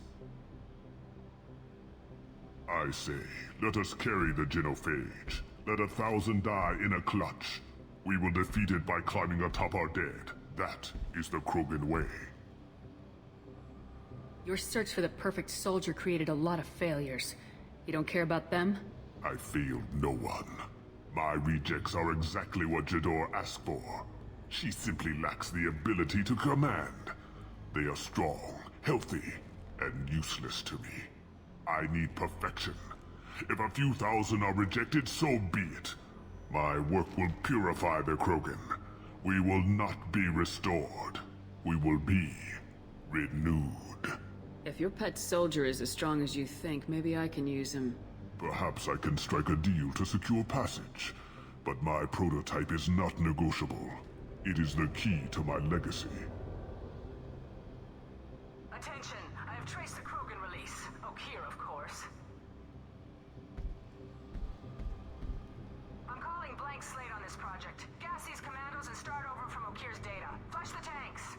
I say, let us carry the genophage. Let 1,000 die in a clutch. We will defeat it by climbing atop our dead. That is the Krogan way. Your search for the perfect soldier created a lot of failures. You don't care about them? I failed no one. My rejects are exactly what Jador asked for. She simply lacks the ability to command. They are strong, healthy, and useless to me. I need perfection. If a few thousand are rejected, so be it. My work will purify the Krogan. We will not be restored. We will be renewed. If your pet soldier is as strong as you think, maybe I can use him. Perhaps I can strike a deal to secure passage, but my prototype is not negotiable. It is the key to my legacy. Attention, I have traced the Krogan release. Okeer, of course. I'm calling blank slate on this project. Gas these commandos and start over from Okeer's data. Flush the tanks.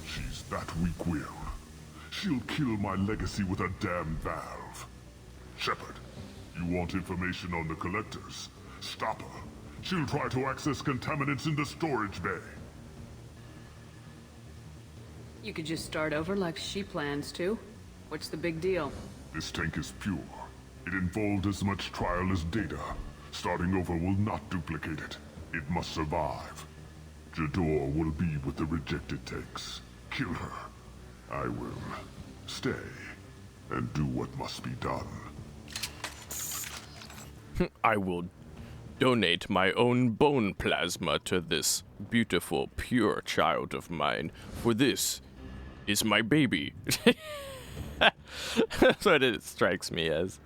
She's that weak-willed. She'll kill my legacy with a damn valve. Shepard, you want information on the collectors? Stop her. She'll try to access contaminants in the storage bay. You could just start over like she plans to. What's the big deal? This tank is pure. It involved as much trial as data. Starting over will not duplicate it. It must survive. Jador will be with the rejected tanks. Kill her. I will stay and do what must be done. I will donate my own bone plasma to this beautiful, pure child of mine, for this is my baby. That's what it strikes me as.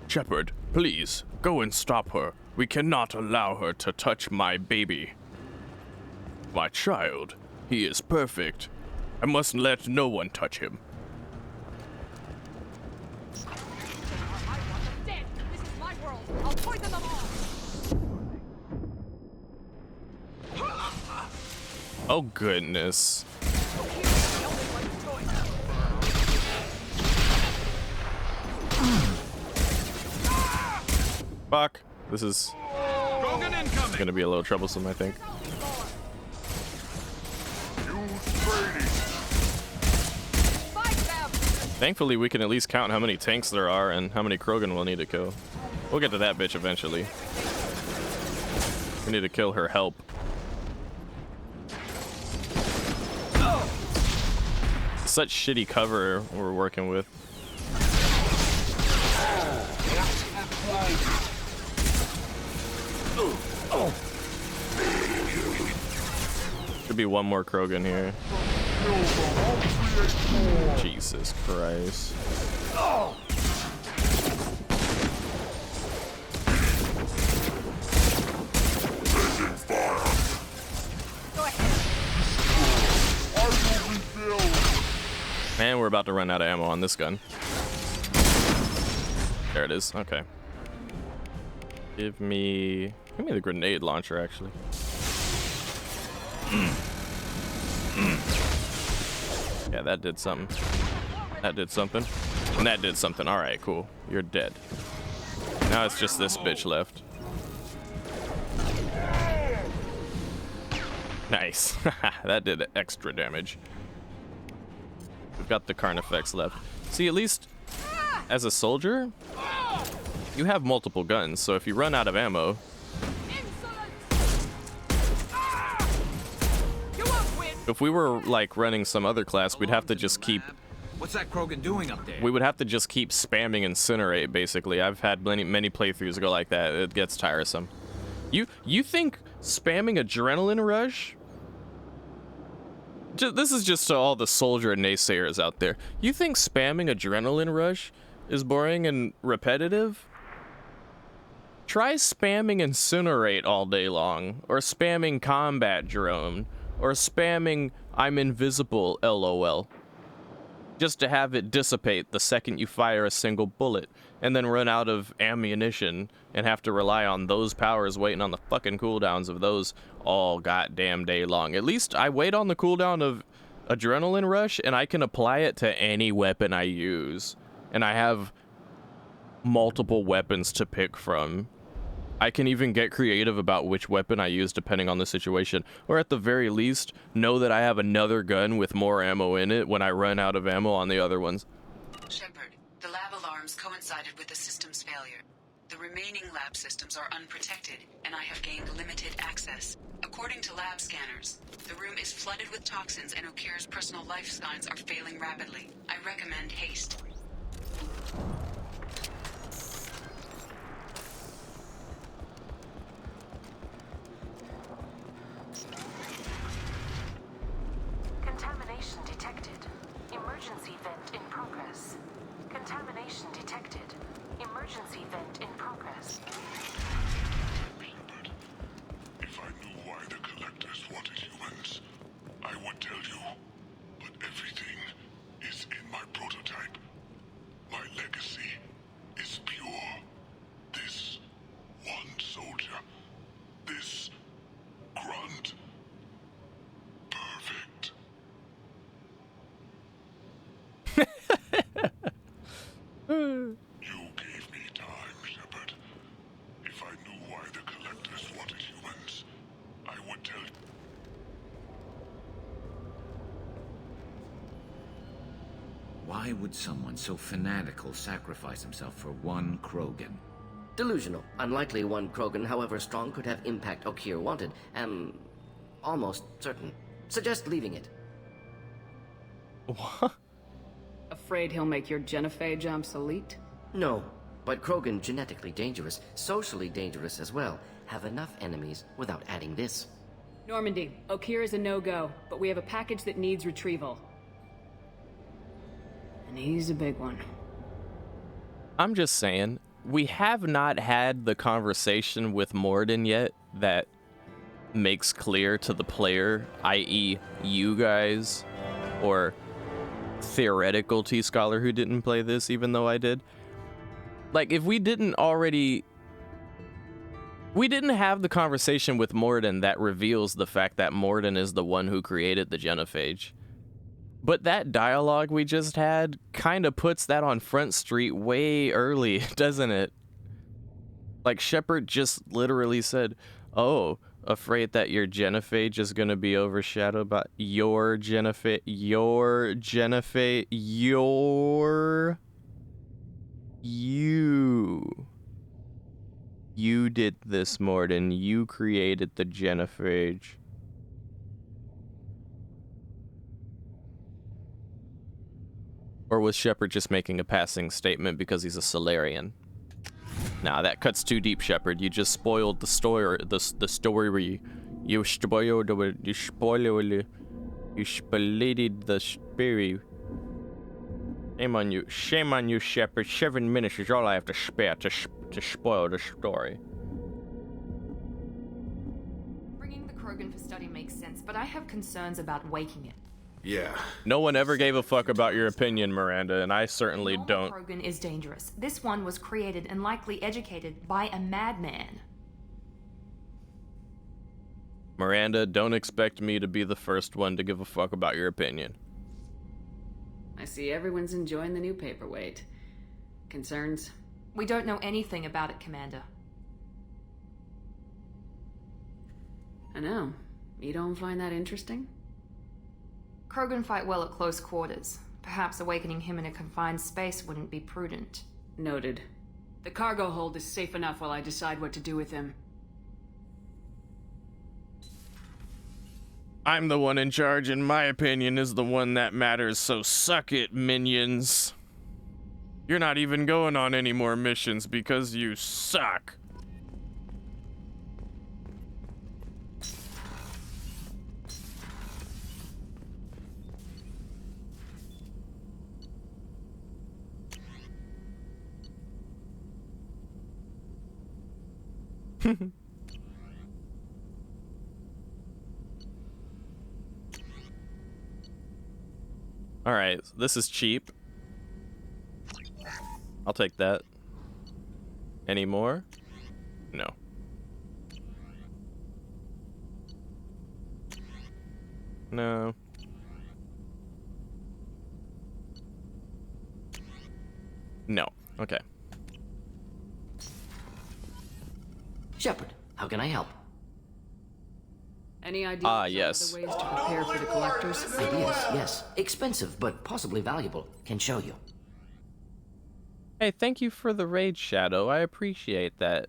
Shepard, please, go and stop her. We cannot allow her to touch my baby. My child, he is perfect. I must let no one touch him. Dead. This is my world. I'll poison them all. Oh goodness. Fuck. This is gonna be a little troublesome, I think. Thankfully, we can at least count how many tanks there are and how many Krogan we'll need to kill. We'll get to that bitch eventually. We need to kill her help. Such shitty cover we're working with. Should be one more Krogan here. Jesus Christ. Man, we're about to run out of ammo on this gun. There it is. Okay. Give me the grenade launcher, actually. Yeah, that did something. That did something. And that did something. All right, cool. You're dead. Now it's just this bitch left. Nice. That did extra damage. We've got the Carnifex left. See, at least as a soldier, you have multiple guns. So if you run out of ammo, if we were like running some other class, we'd have to just keep. What's that Krogan doing up there? We would have to just keep spamming Incinerate, basically. I've had many playthroughs go like that. It gets tiresome. You think spamming Adrenaline Rush? This is just to all the soldier naysayers out there. You think spamming Adrenaline Rush is boring and repetitive? Try spamming Incinerate all day long, or spamming Combat Drone, or spamming I'm invisible, LOL. Just to have it dissipate the second you fire a single bullet, and then run out of ammunition and have to rely on those powers waiting on the fucking cooldowns of those all goddamn day long. At least I wait on the cooldown of Adrenaline Rush and I can apply it to any weapon I use. And I have multiple weapons to pick from. I can even get creative about which weapon I use depending on the situation, or at the very least, know that I have another gun with more ammo in it when I run out of ammo on the other ones. Shepard, the lab alarms coincided with the system's failure. The remaining lab systems are unprotected, and I have gained limited access. According to lab scanners, the room is flooded with toxins and Okir's personal life signs are failing rapidly. I recommend haste. Contamination detected. Emergency vent in progress. Contamination detected. Emergency vent in progress. If I knew why the Collectors wanted humans, I would tell you. But everything is in my prototype. My legacy is pure. This one soldier. This grunt. Perfect. You gave me time, Shepard. If I knew why the Collectors wanted humans, I would tell you. Why would someone so fanatical sacrifice himself for one Krogan? Delusional. Unlikely one Krogan, however strong, could have impact Okir wanted. Am almost certain. Suggest leaving it. What? Afraid he'll make your genophage obsolete? No, but Krogan genetically dangerous, socially dangerous as well. Have enough enemies without adding this. Normandy, Okir is a no-go, but we have a package that needs retrieval. And he's a big one. I'm just saying, we have not had the conversation with Morden yet that makes clear to the player, i.e. you guys, or theoretical T-Scholar who didn't play this even though I did. Like, if we didn't have the conversation with Morden that reveals the fact that Morden is the one who created the genophage. But that dialogue we just had kind of puts that on Front Street way early, doesn't it? Like, Shepard just literally said, oh, afraid that your genophage is gonna be overshadowed by your genophage. You did this, Morden. You created the genophage. Or was Shepard just making a passing statement because he's a Solarian? Nah, that cuts too deep, Shepard. You just spoiled the story. The story. You spoiled the story. Shame on you, Shepard. 7 minutes is all I have to spare to spoil the story. Bringing the Krogan for study makes sense, but I have concerns about waking it. Yeah. No one ever gave a fuck about your opinion, Miranda, and I certainly don't. Krogan is dangerous. This one was created and likely educated by a madman. Miranda, don't expect me to be the first one to give a fuck about your opinion. I see everyone's enjoying the new paperweight. Concerns? We don't know anything about it, Commander. I know. You don't find that interesting? Krogan fight well at close quarters. Perhaps awakening him in a confined space wouldn't be prudent. Noted. The cargo hold is safe enough while I decide what to do with him. I'm the one in charge, and my opinion is the one that matters, so suck it, minions. You're not even going on any more missions because you suck. All right, this is cheap. I'll take that. Any more? No. No. No. Okay. Shepard, how can I help? Any ideas yes. on other ways to prepare for the collectors? Ideas, yes. Expensive, but possibly valuable. Can show you. Hey, thank you for the raid, Shadow. I appreciate that.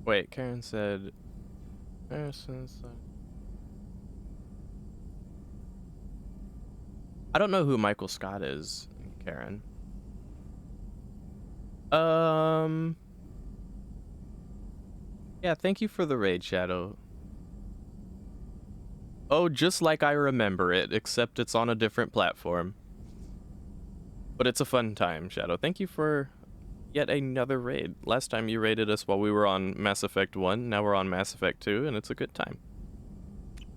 Wait, Karen said... I don't know who Michael Scott is, Karen. Yeah, thank you for the raid, Shadow. Oh, just like I remember it, except it's on a different platform. But it's a fun time, Shadow. Thank you for yet another raid. Last time you raided us while we were on Mass Effect 1, now we're on Mass Effect 2, and it's a good time.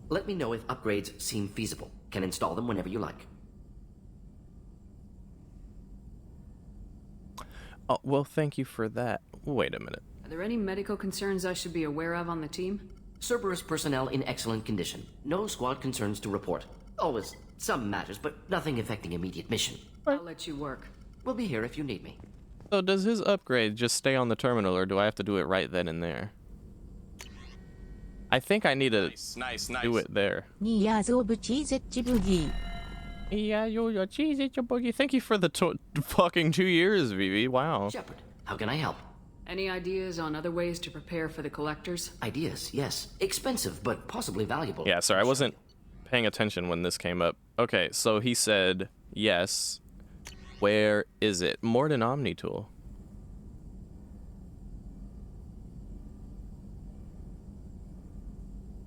Let me know if upgrades seem feasible. Can install them whenever you like. Oh, well, thank you for that. Wait a minute. Are there any medical concerns I should be aware of on the team? Cerberus personnel in excellent condition. No squad concerns to report. Always some matters, but nothing affecting immediate mission. I'll let you work. We'll be here if you need me. So does his upgrade just stay on the terminal, or do I have to do it right then and there? I think I need to do it there. Thank you for the fucking 2 years, Vivi. Wow. Shepard, how can I help? Any ideas on other ways to prepare for the collectors? Ideas, yes. Expensive, but possibly valuable. Yeah, sorry, I wasn't paying attention when this came up. Okay, so he said yes. Where is it? Morden Omnitool.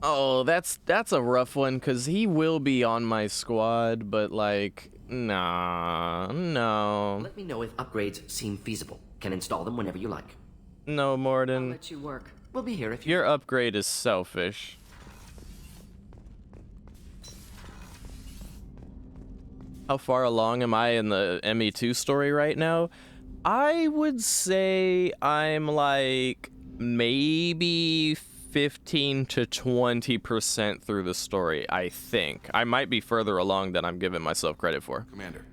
Oh, that's a rough one, because he will be on my squad, but like, nah, no. Let me know if upgrades seem feasible. Can install them whenever you like. No, Morden. I'll let you work. We'll be here if you... Your upgrade is selfish. How far along am I in the ME2 story right now? I would say I'm like maybe 15 to 20% through the story, I think. I might be further along than I'm giving myself credit for. Commander,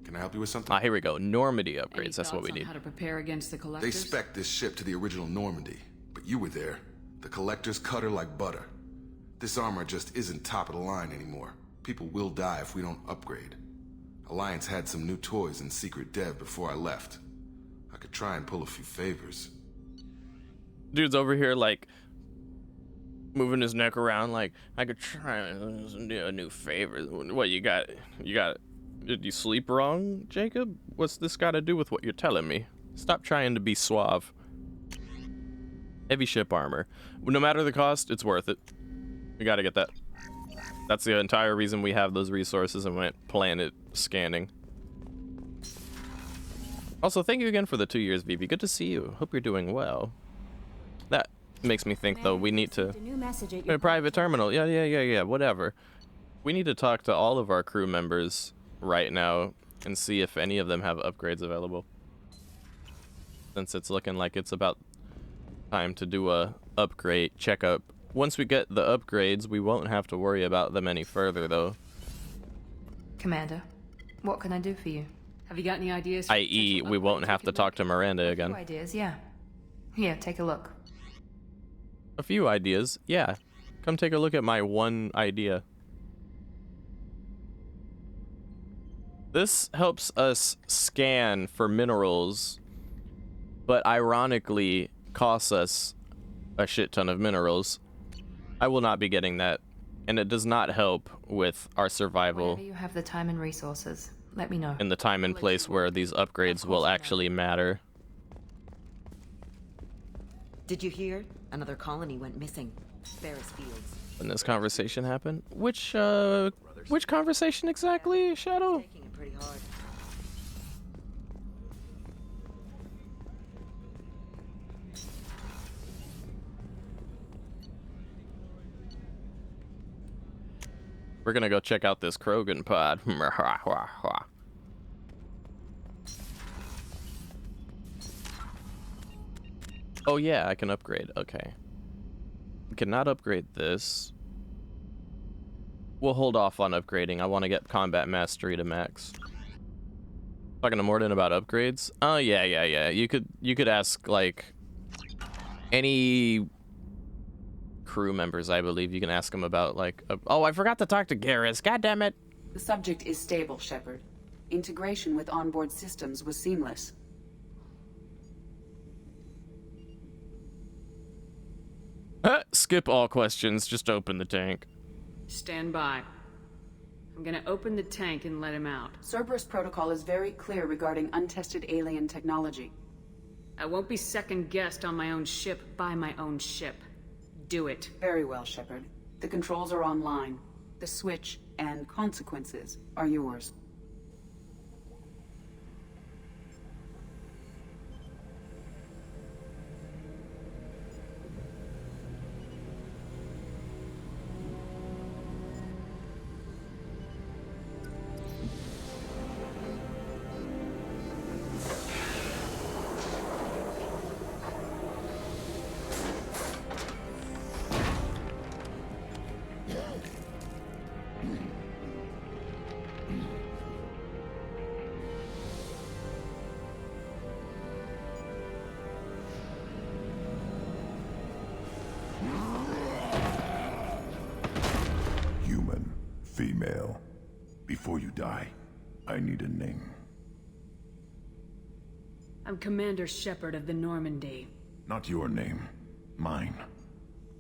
can I help you with something? Here we go. Normandy upgrades. That's what we need. How to prepare against the They collectors? spec'd this ship to the original Normandy, but you were there. The collectors cut her like butter. This armor just isn't top of the line anymore. People will die if we don't upgrade. Alliance had some new toys in secret dev before I left. I could try and pull a few favors. Dude's over here like moving his neck around like I could try and do a new favor. What you got? Did you sleep wrong, Jacob? What's this got to do with what you're telling me? Stop trying to be suave. Heavy ship armor. No matter the cost, it's worth it. We gotta get that. That's the entire reason we have those resources and went planet scanning. Also, thank you again for the 2 years, Vivi. Good to see you. Hope you're doing well. That makes me think, though, we need to... A private terminal. Yeah, whatever. We need to talk to all of our crew members right now and see if any of them have upgrades available. Since it's looking like it's about time to do a upgrade checkup. Once we get the upgrades, we won't have to worry about them any further, though. Commander, what can I do for you? Have you got any ideas? I.e., we won't have to talk to Miranda again. A few ideas, yeah. Here, take a look. A few ideas, yeah. Come take a look at my one idea. This helps us scan for minerals, but ironically costs us a shit ton of minerals. I will not be getting that, and it does not help with our survival. Whenever you have the time and resources, let me know. In the time and place where these upgrades will actually matter. Did you hear? Another colony went missing. Ferris Fields. When this conversation happened? Which conversation exactly, Shadow? Taking it pretty hard. We're gonna go check out this Krogan pod. Oh yeah, I can upgrade. Okay. We cannot upgrade this. We'll hold off on upgrading. I want to get combat mastery to max. Talking to Morden about upgrades? Oh yeah. You could ask like any crew members, I believe. You can ask them about like oh, I forgot to talk to Garrus. God damn it. The subject is stable, Shepard. Integration with onboard systems was seamless. Skip all questions, just open the tank. Stand by. I'm gonna open the tank and let him out. Cerberus protocol is very clear regarding untested alien technology. I won't be second-guessed on my own ship by my own ship. Do it. Very well, Shepard. The controls are online. The switch and consequences are yours. Female. Before you die, I need a name. I'm Commander Shepard of the Normandy. Not your name. Mine.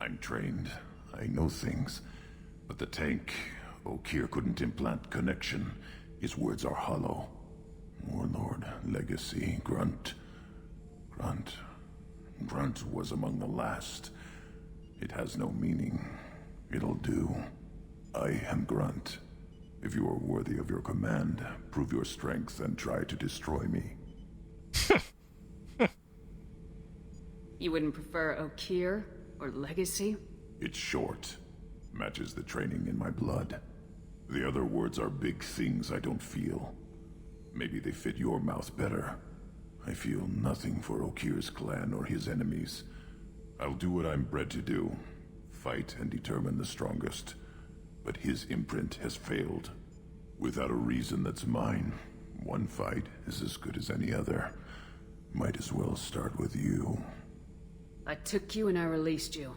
I'm trained. I know things. But the tank, Okeer couldn't implant connection. His words are hollow. Warlord, Legacy, Grunt. Grunt was among the last. It has no meaning. It'll do. I am Grunt. If you are worthy of your command, prove your strength and try to destroy me. You wouldn't prefer Okeer or Legacy? It's short. Matches the training in my blood. The other words are big things I don't feel. Maybe they fit your mouth better. I feel nothing for Okeer's clan or his enemies. I'll do what I'm bred to do. Fight and determine the strongest. But his imprint has failed. Without a reason that's mine, one fight is as good as any other. Might as well start with you. I took you and I released you.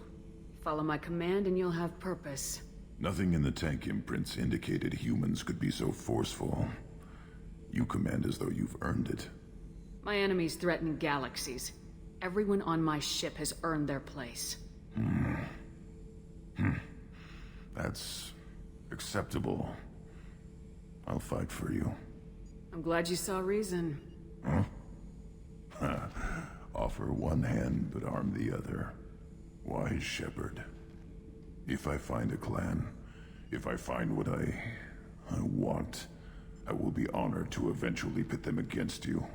Follow my command and you'll have purpose. Nothing in the tank imprints indicated humans could be so forceful. You command as though you've earned it. My enemies threaten galaxies. Everyone on my ship has earned their place. That's acceptable. I'll fight for you. I'm glad you saw reason. Huh? Offer one hand, but arm the other. Wise shepherd. If I find a clan, if I find what I want, I will be honored to eventually pit them against you.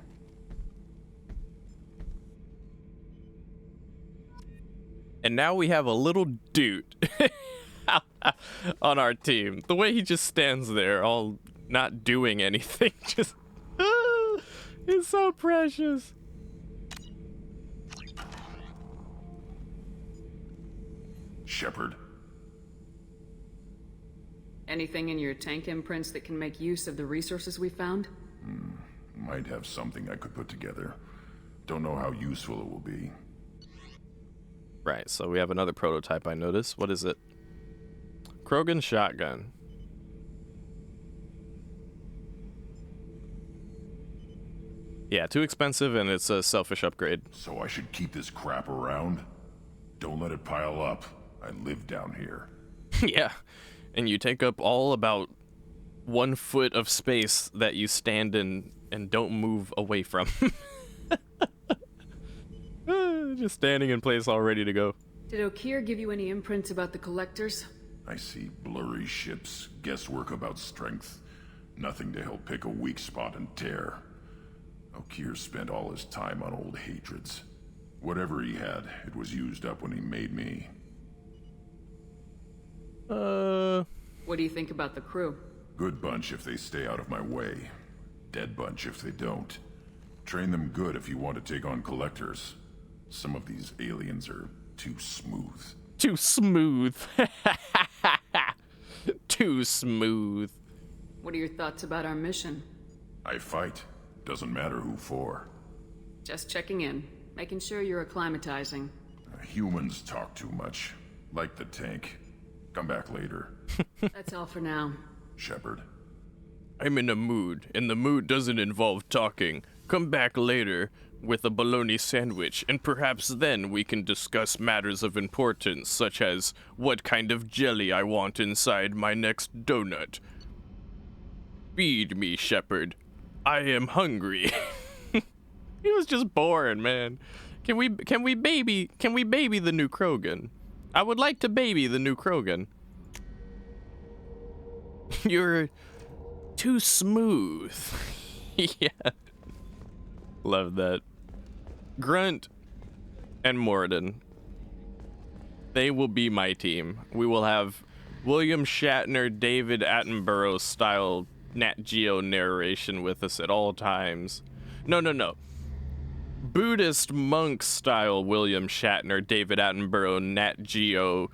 And now we have a little dude on our team. The way he just stands there, all not doing anything, just it's so precious. Shepherd. Anything in your tank imprints that can make use of the resources we found? Might have something I could put together. Don't know how useful it will be. Right, so we have another prototype I noticed. What is it? Krogan shotgun. Yeah, too expensive and it's a selfish upgrade. So I should keep this crap around? Don't let it pile up. I live down here. Yeah, and you take up all about 1 foot of space that you stand in and don't move away from. Just standing in place all ready to go. Did Okeer give you any imprints about the collectors? I see blurry ships, guesswork about strength. Nothing to help pick a weak spot and tear. Okeer spent all his time on old hatreds. Whatever he had, it was used up when he made me. What do you think about the crew? Good bunch if they stay out of my way. Dead bunch if they don't. Train them good if you want to take on collectors. Some of these aliens are too smooth. Too smooth. Too smooth. What are your thoughts about our mission? I fight. Doesn't matter who for. Just checking in. Making sure you're acclimatizing. Humans talk too much. Like the tank. Come back later. That's all for now. Shepherd. I'm in a mood, and the mood doesn't involve talking. Come back later with a bologna sandwich, and perhaps then we can discuss matters of importance, such as what kind of jelly I want inside my next donut. Feed me, Shepherd. I am hungry. He was just boring, man. Can we baby the new Krogan? I would like to baby the new Krogan. You're too smooth. Yeah. Love that. Grunt and Morden. They will be my team. We will have William Shatner, David Attenborough style Nat Geo narration with us at all times. No. Buddhist monk style William Shatner, David Attenborough, Nat Geo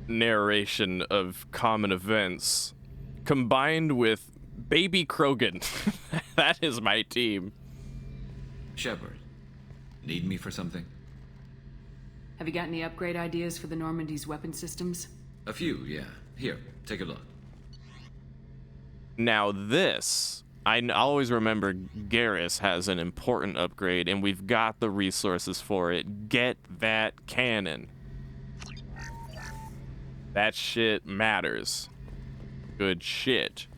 narration of common events combined with Baby Krogan. That is my team. Shepard, need me for something? Have you got any upgrade ideas for the Normandy's weapon systems? A few, yeah. Here, take a look. Now this, I always remember Garrus has an important upgrade and we've got the resources for it. Get that cannon. That shit matters. Good shit.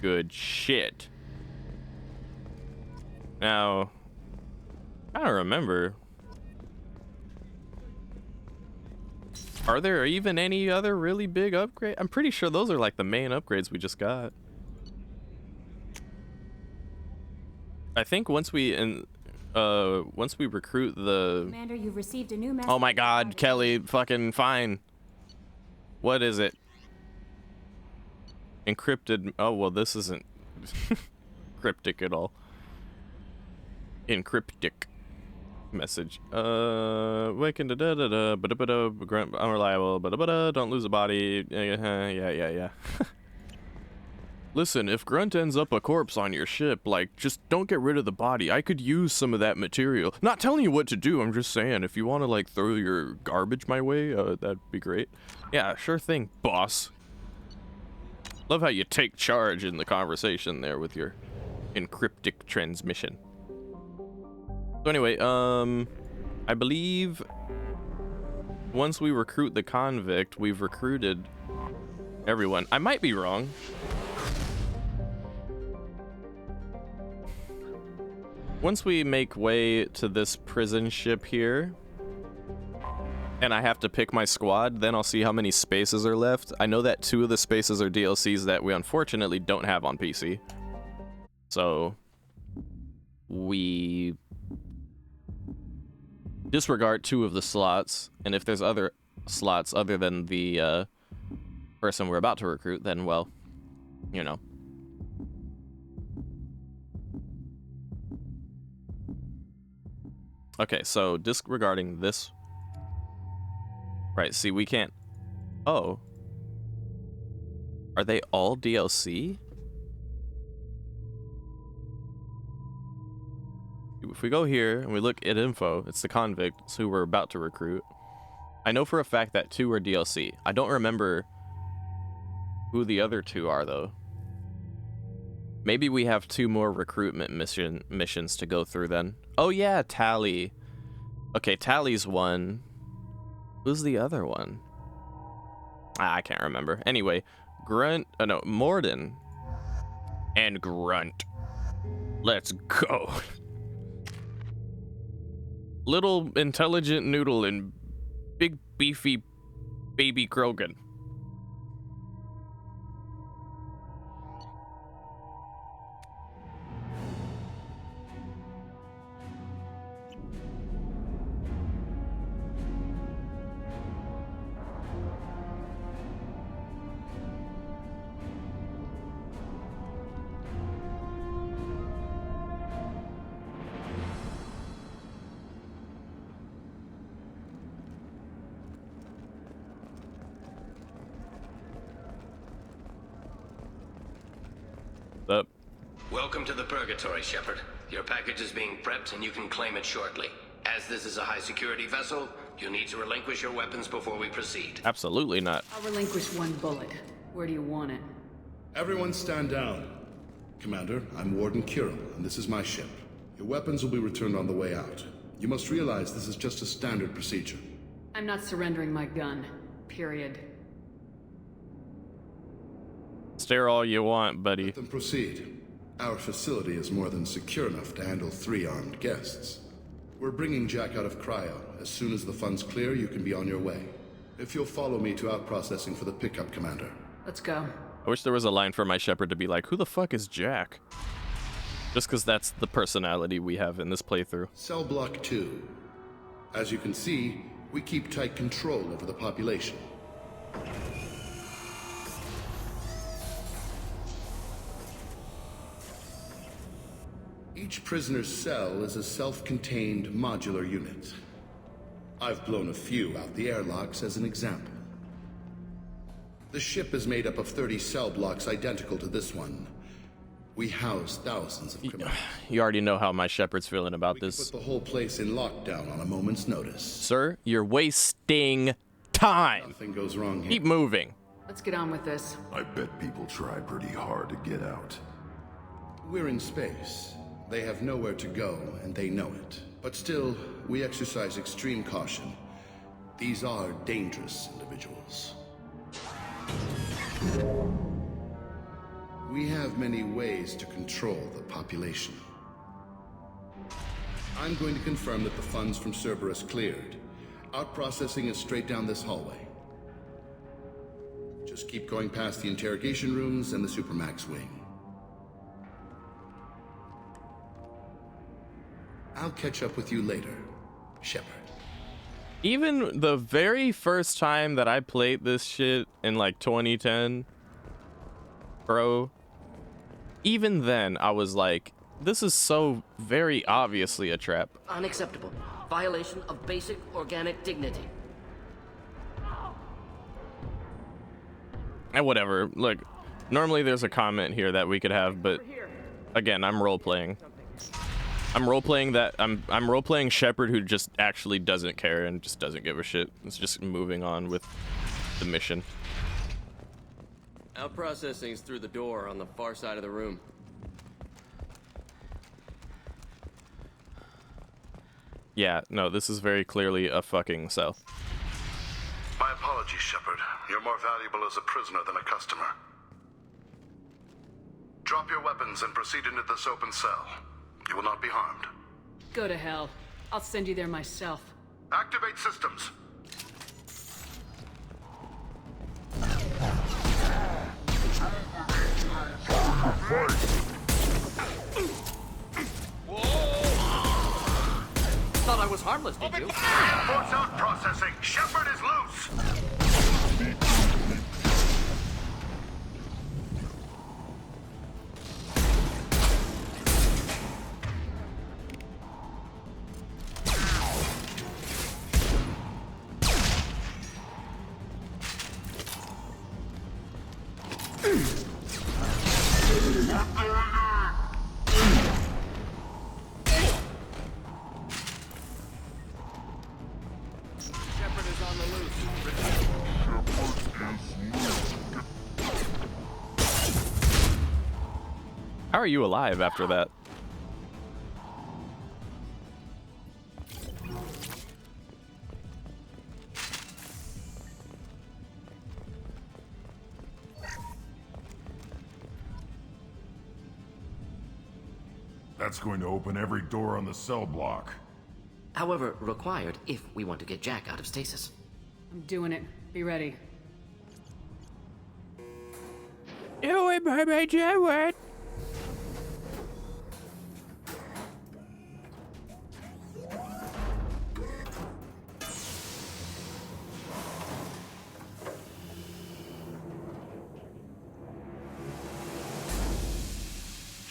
Good shit. Now, I don't remember. Are there even any other really big upgrade? I'm pretty sure those are like the main upgrades we just got. I think once we recruit the Commander, you've received a new message. Oh my god, Kelly, fucking fine. What is it? Encrypted. Oh, well, this isn't cryptic at all. Encryptic. Message. Waking da da da da ba da ba da grunt unreliable ba da ba da don't lose a body. Yeah. Listen, if Grunt ends up a corpse on your ship, like, just don't get rid of the body. I could use some of that material. Not telling you what to do, I'm just saying, if you want to, like, throw your garbage my way, that'd be great. Yeah, sure thing, boss. Love how you take charge in the conversation there with your encryptic transmission. So anyway, I believe once we recruit the convict, we've recruited everyone. I might be wrong. Once we make way to this prison ship here, and I have to pick my squad, then I'll see how many spaces are left. I know that 2 of the spaces are DLCs that we unfortunately don't have on PC. So we disregard 2 of the slots, and if there's other slots other than the person we're about to recruit, then, well, you know. Okay, so disregarding this. Right, see, we can't. Oh. Are they all DLC? If we go here and we look at info, it's the convicts who we're about to recruit. I know for a fact that 2 are DLC. I don't remember who the other 2 are, though. Maybe we have 2 more recruitment missions to go through then. Oh yeah, Tally. Okay, Tally's one. Who's the other one? I can't remember. Anyway, Morden and Grunt. Let's go. Little intelligent noodle and big beefy baby Krogan. Up. Welcome to the Purgatory, Shepard. Your package is being prepped and you can claim it shortly. As this is a high-security vessel, you need to relinquish your weapons before we proceed. Absolutely not. I'll relinquish 1 bullet. Where do you want it? Everyone stand down. Commander, I'm Warden Kirill, and this is my ship. Your weapons will be returned on the way out. You must realize this is just a standard procedure. I'm not surrendering my gun. Period. Stare all you want, buddy. Let them proceed. Our facility is more than secure enough to handle 3 armed guests. We're bringing Jack out of cryo. As soon as the funds clear, you can be on your way. If you'll follow me to out-processing for the pickup, Commander. Let's go. I wish there was a line for my Shepard to be like, who the fuck is Jack? Just because that's the personality we have in this playthrough. Cell Block 2. As you can see, we keep tight control over the population. Each prisoner's cell is a self-contained modular unit. I've blown a few out the airlocks as an example. The ship is made up of 30 cell blocks identical to this one. We house thousands of criminals. You already know how my Shepard's feeling about this. Put the whole place in lockdown on a moment's notice. Sir, you're wasting time. Nothing goes wrong here. Keep moving. Let's get on with this. I bet people try pretty hard to get out. We're in space. They have nowhere to go, and they know it. But still, we exercise extreme caution. These are dangerous individuals. We have many ways to control the population. I'm going to confirm that the funds from Cerberus cleared. Out-processing is straight down this hallway. Just keep going past the interrogation rooms and the Supermax wing. I'll catch up with you later, Shepard. Even the very first time that I played this shit in like 2010, bro, even then I was like, this is so very obviously a trap. Unacceptable. Violation of basic organic dignity. And whatever. Look, normally there's a comment here that we could have, but again, I'm role-playing. I'm role-playing that I'm role-playing Shepard, who just actually doesn't care and just doesn't give a shit. It's just moving on with the mission. Out processing's through the door on the far side of the room. Yeah, no, this is very clearly a fucking cell. My apologies, Shepard. You're more valuable as a prisoner than a customer. Drop your weapons and proceed into this open cell. You will not be harmed. Go to hell. I'll send you there myself. Activate systems. Thought I was harmless, did you? Force out processing. Shepard is loose. How are you alive after that? That's going to open every door on the cell block. However, required if we want to get Jack out of stasis. I'm doing it. Be ready. Do it, baby, do it.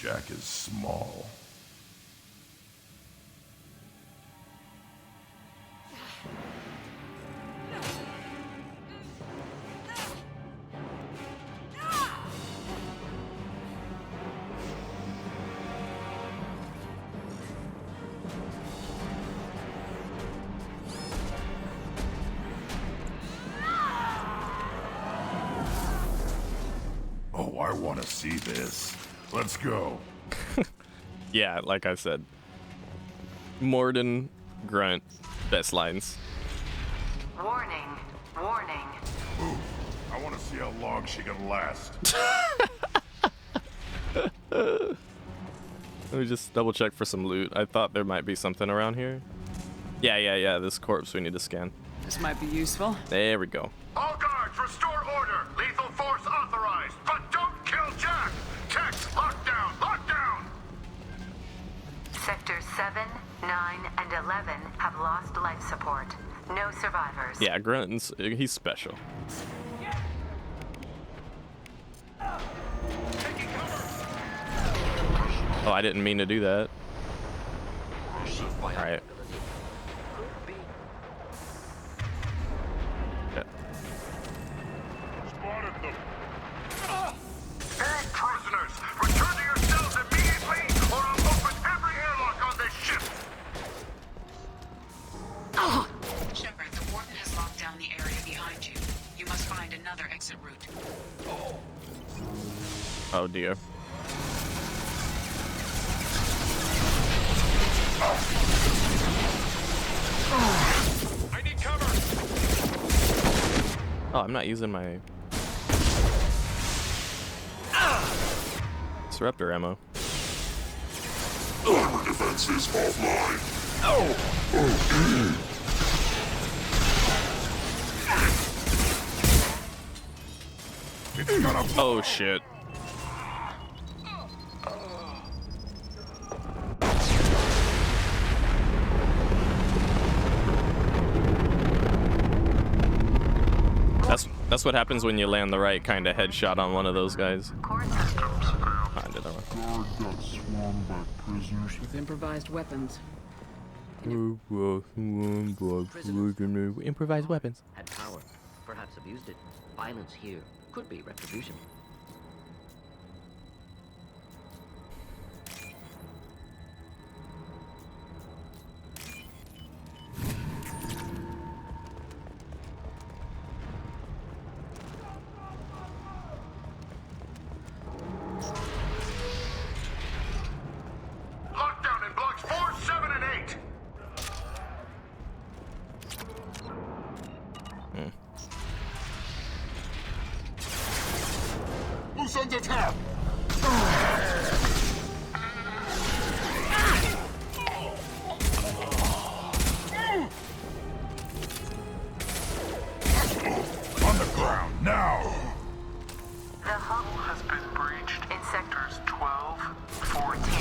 Jack is small. Oh, I want to see this. Let's go. Yeah, like I said. Morden, Grunt, best lines. Warning. Warning. Ooh, I want to see how long she can last. Let me just double check for some loot. I thought there might be something around here. Yeah, this corpse we need to scan. This might be useful. There we go. All guards, restore order. Lethal force authorized, but don't kill Jack. Text, lockdown, lockdown. Sectors 7, 9, and 11 have lost life support. No survivors. Yeah, Grunt's, he's special. Oh, I didn't mean to do that. Alright. All prisoners, return to your cells immediately, or I'll open every airlock on this ship. Shepard, the warden has locked down the area behind you. You must find another exit route. Oh dear. I need cover. Oh, I'm not using my disruptor ammo. Armor defenses offline. Oh shit. That's what happens when you land the right kind of headshot on one of those guys. I did that one. With improvised weapons. Improvise weapons. Had power, perhaps abused it. Violence here could be retribution. Lockdown in blocks 4, 7, and 8. Who's under attack? On the ground, now! The huddle has been breached in sectors 12, 14,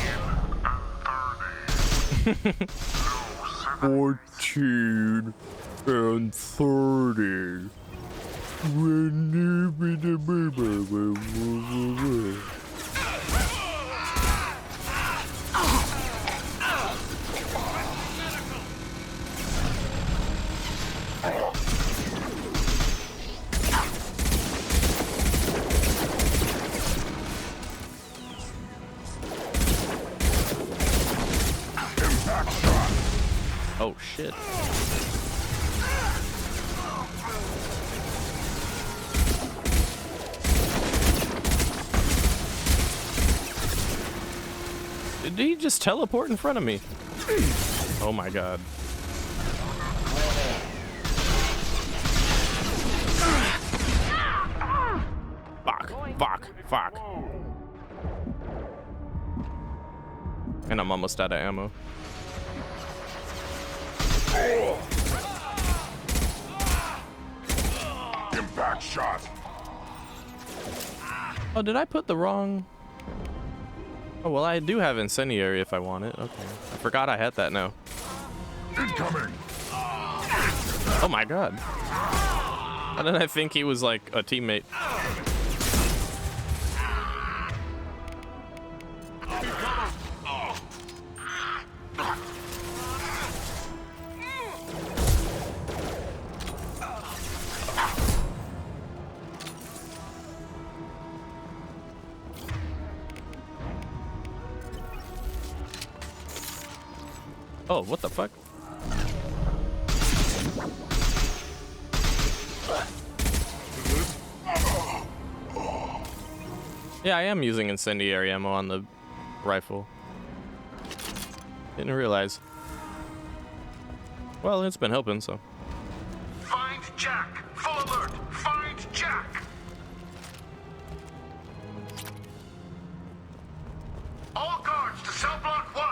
and 14 and 30. Oh shit. Did he just teleport in front of me? Oh my god. Fuck. And I'm almost out of ammo. Impact shot. Oh, did I put the wrong? Oh, well, I do have incendiary if I want it. Okay. I forgot I had that now. Incoming. Oh my god. How did I think he was like a teammate? Oh, what the fuck? Yeah, I am using incendiary ammo on the rifle. Didn't realize. Well, it's been helping, so. Find Jack. Full alert. Find Jack. All guards to cell block 1.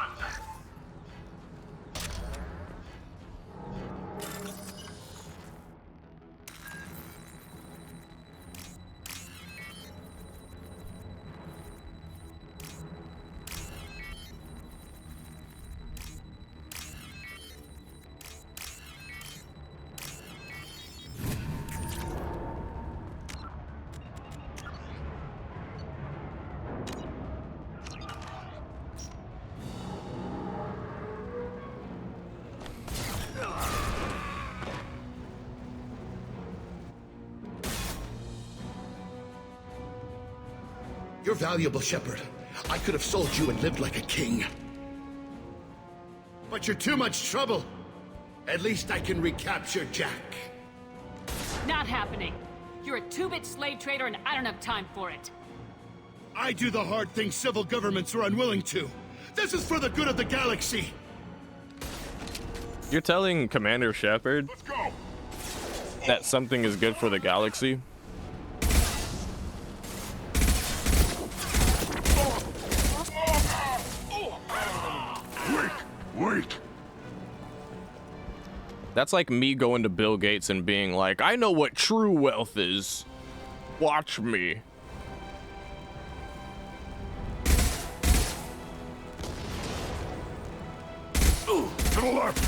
You're valuable, Shepard. I could have sold you and lived like a king. But you're too much trouble. At least I can recapture Jack. Not happening. You're a two-bit slave trader and I don't have time for it. I do the hard things civil governments are unwilling to. This is for the good of the galaxy. You're telling Commander Shepard that something is good for the galaxy? Wait. That's like me going to Bill Gates and being like, I know what true wealth is. Watch me. To the left.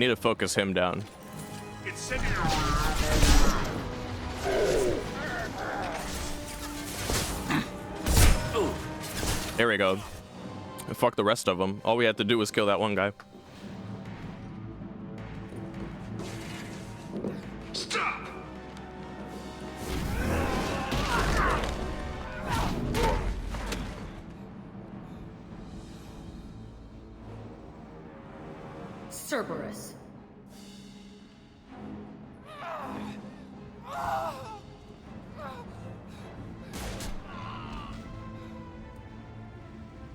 need to focus him down. There we go. And fuck the rest of them. All we had to do was kill that one guy. Stop! Cerberus.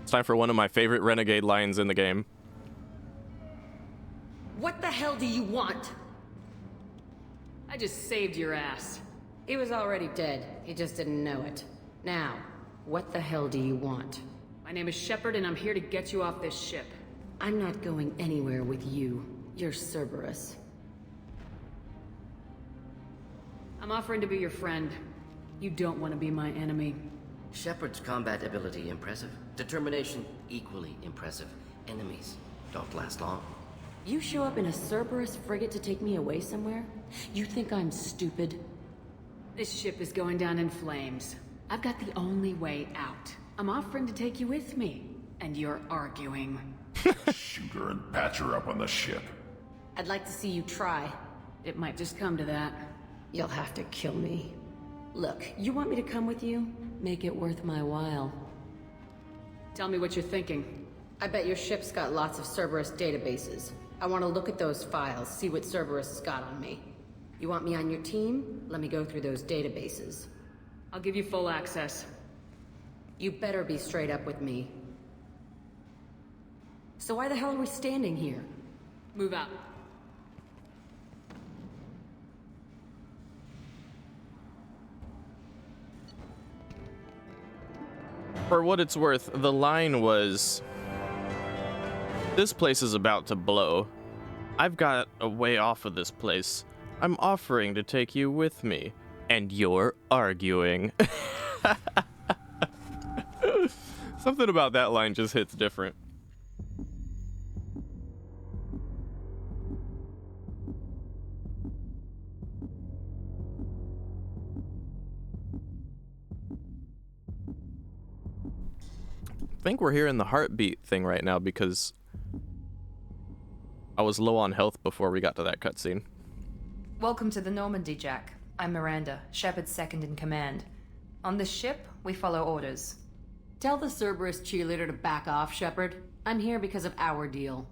It's time for one of my favorite renegade lines in the game. What the hell do you want? I just saved your ass. He was already dead. He just didn't know it. Now, what the hell do you want? My name is Shepard, and I'm here to get you off this ship. I'm not going anywhere with you. You're Cerberus. I'm offering to be your friend. You don't want to be my enemy. Shepard's combat ability impressive. Determination equally impressive. Enemies don't last long. You show up in a Cerberus frigate to take me away somewhere? You think I'm stupid? This ship is going down in flames. I've got the only way out. I'm offering to take you with me, and you're arguing. Shoot her and patch her up on the ship. I'd like to see you try. It might just come to that. You'll have to kill me. Look, you want me to come with you? Make it worth my while. Tell me what you're thinking. I bet your ship's got lots of Cerberus databases. I want to look at those files, see what Cerberus has got on me. You want me on your team? Let me go through those databases. I'll give you full access. You better be straight up with me. So why the hell are we standing here? Move out. For what it's worth, the line was, "This place is about to blow. I've got a way off of this place. I'm offering to take you with me. And you're arguing." Something about that line just hits different. I think we're hearing the heartbeat thing right now because I was low on health before we got to that cutscene. Welcome to the Normandy, Jack. I'm Miranda, Shepard's second in command. On this ship, we follow orders. Tell the Cerberus cheerleader to back off, Shepard. I'm here because of our deal.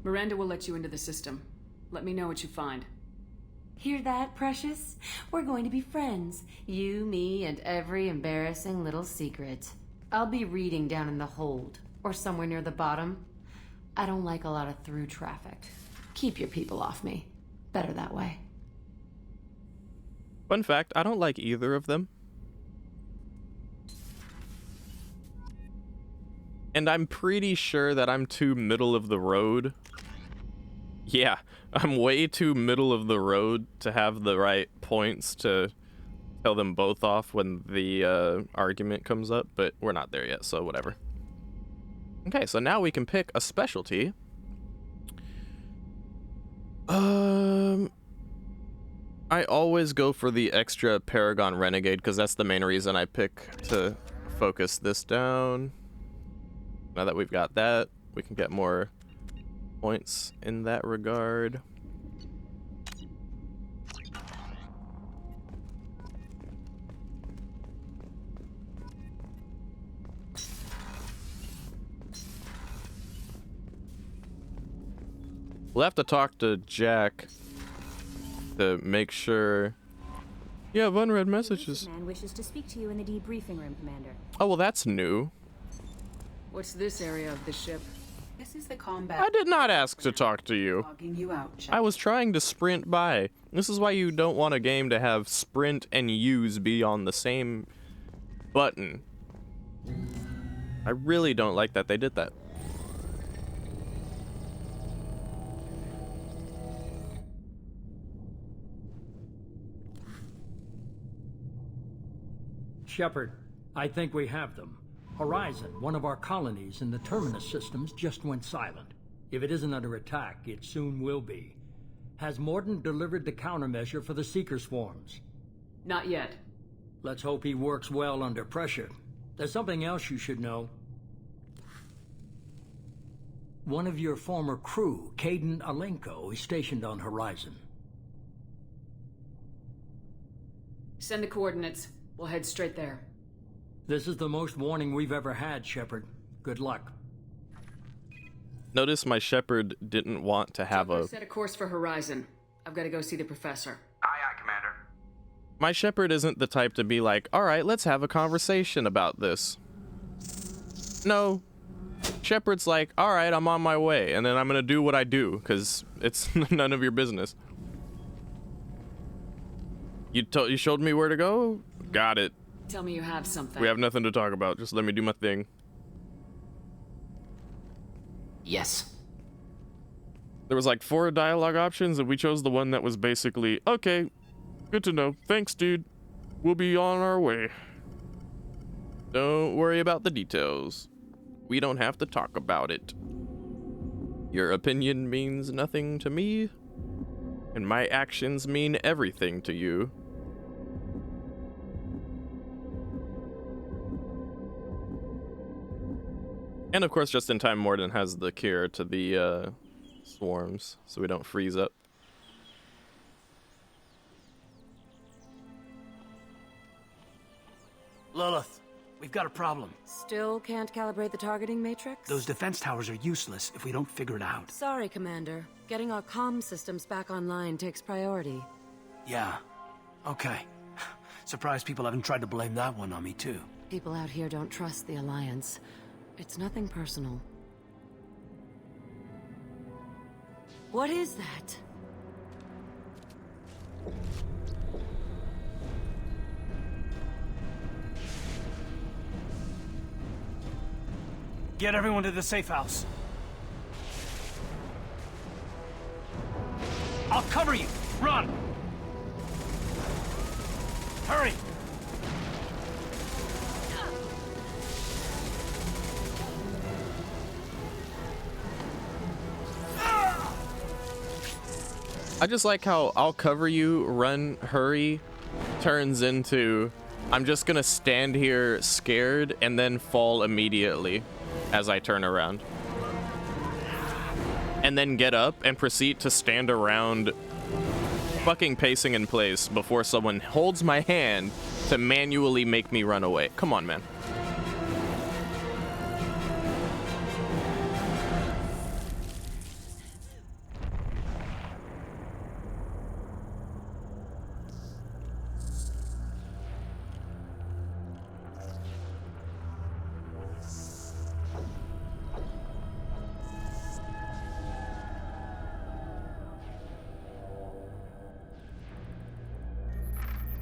Miranda will let you into the system. Let me know what you find. Hear that, Precious? We're going to be friends. You, me, and every embarrassing little secret. I'll be reading down in the hold, or somewhere near the bottom. I don't like a lot of through traffic. Keep your people off me. Better that way. Fun fact, I don't like either of them. And I'm pretty sure that I'm too middle of the road. Yeah, I'm way too middle of the road to have the right points to tell them both off when the argument comes up, but we're not there yet, so whatever. Okay, so now we can pick a specialty. I always go for the extra Paragon Renegade because that's the main reason I pick to focus this down. Now that we've got that, we can get more points in that regard. We'll have to talk to Jack to make sure. You have unread messages. This man wishes to speak to you in the debriefing room, Commander. Oh, well, that's new. What's this area of the ship? This is the combat. I did not ask to talk to you. Logging you out, I was trying to sprint by. This is why you don't want a game to have sprint and use be on the same button. I really don't like that they did that. Shepard, I think we have them. Horizon, one of our colonies in the Terminus systems, just went silent. If it isn't under attack, it soon will be. Has Morden delivered the countermeasure for the Seeker swarms? Not yet. Let's hope he works well under pressure. There's something else you should know. One of your former crew, Caden Alenko, is stationed on Horizon. Send the coordinates. We'll head straight there. This is the most warning we've ever had, Shepard. Good luck. Notice my Shepard didn't want to have Set a course for Horizon. I've got to go see the professor. Aye, aye, Commander. My Shepard isn't the type to be like, alright, let's have a conversation about this. No. Shepard's like, alright, I'm on my way, and then I'm gonna do what I do, because it's none of your business. You showed me where to go? Got it. Tell me you have something. We have nothing to talk about, just let me do my thing. Yes. There was like 4 dialogue options, and we chose the one that was basically, okay, good to know. Thanks, dude. We'll be on our way. Don't worry about the details. We don't have to talk about it. Your opinion means nothing to me, and my actions mean everything to you. And of course, just in time, Morden has the cure to the swarms, so we don't freeze up. Lilith, we've got a problem. Still can't calibrate the targeting matrix? Those defense towers are useless if we don't figure it out. Sorry, Commander. Getting our comm systems back online takes priority. Yeah. Okay. Surprised people haven't tried to blame that one on me, too. People out here don't trust the Alliance. It's nothing personal. What is that? Get everyone to the safe house. I'll cover you. Run! Hurry! I just like how I'll cover you, run, hurry, turns into I'm just gonna stand here scared and then fall immediately as I turn around. And then get up and proceed to stand around fucking pacing in place before someone holds my hand to manually make me run away. Come on, man.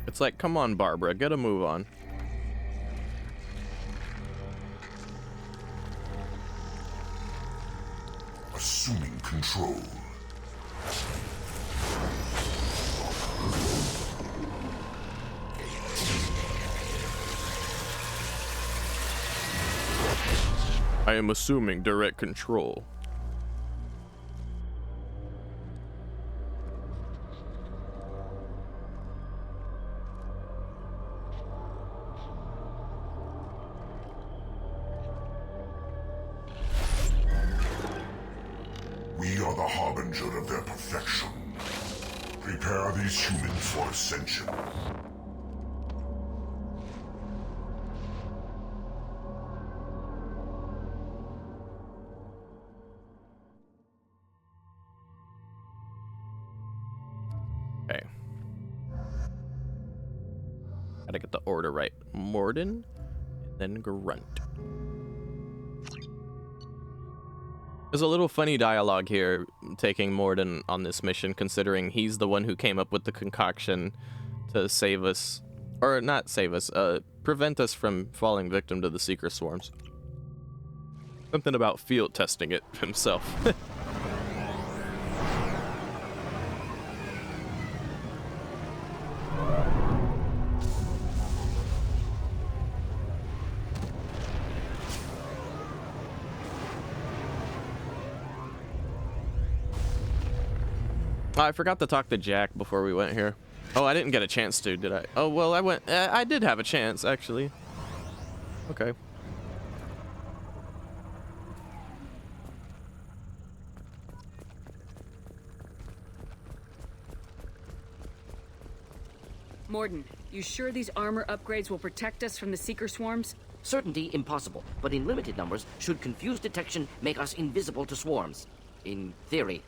It's like, come on, Barbara, get a move on. Assuming control. I am assuming direct control. We are the harbinger of their perfection. Prepare these humans for ascension. Okay. Gotta get the order right. Morden, and then Grunt. There's a little funny dialogue here taking Morden on this mission, considering he's the one who came up with the concoction to save us, or not save us, prevent us from falling victim to the Seeker swarms. Something about field testing it himself. I forgot to talk to Jack before we went here. Oh, I didn't get a chance to, did I? Oh, well, I did have a chance, actually. Okay. Morden, you sure these armor upgrades will protect us from the Seeker swarms? Certainty impossible, but in limited numbers, should confused detection make us invisible to swarms. In theory.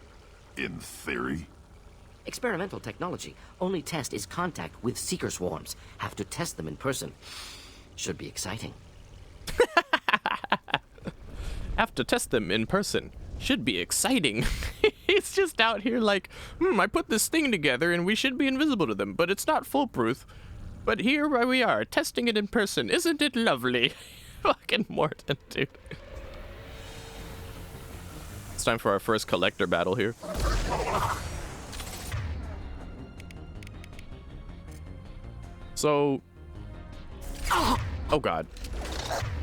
In theory? Experimental technology. Only test is contact with Seeker swarms. Have to test them in person. Should be exciting. Have to test them in person. Should be exciting. It's just out here like, I put this thing together and we should be invisible to them, but it's not foolproof. But here we are, testing it in person. Isn't it lovely? Fucking Morton, dude. It's time for our first collector battle here. So... Oh god.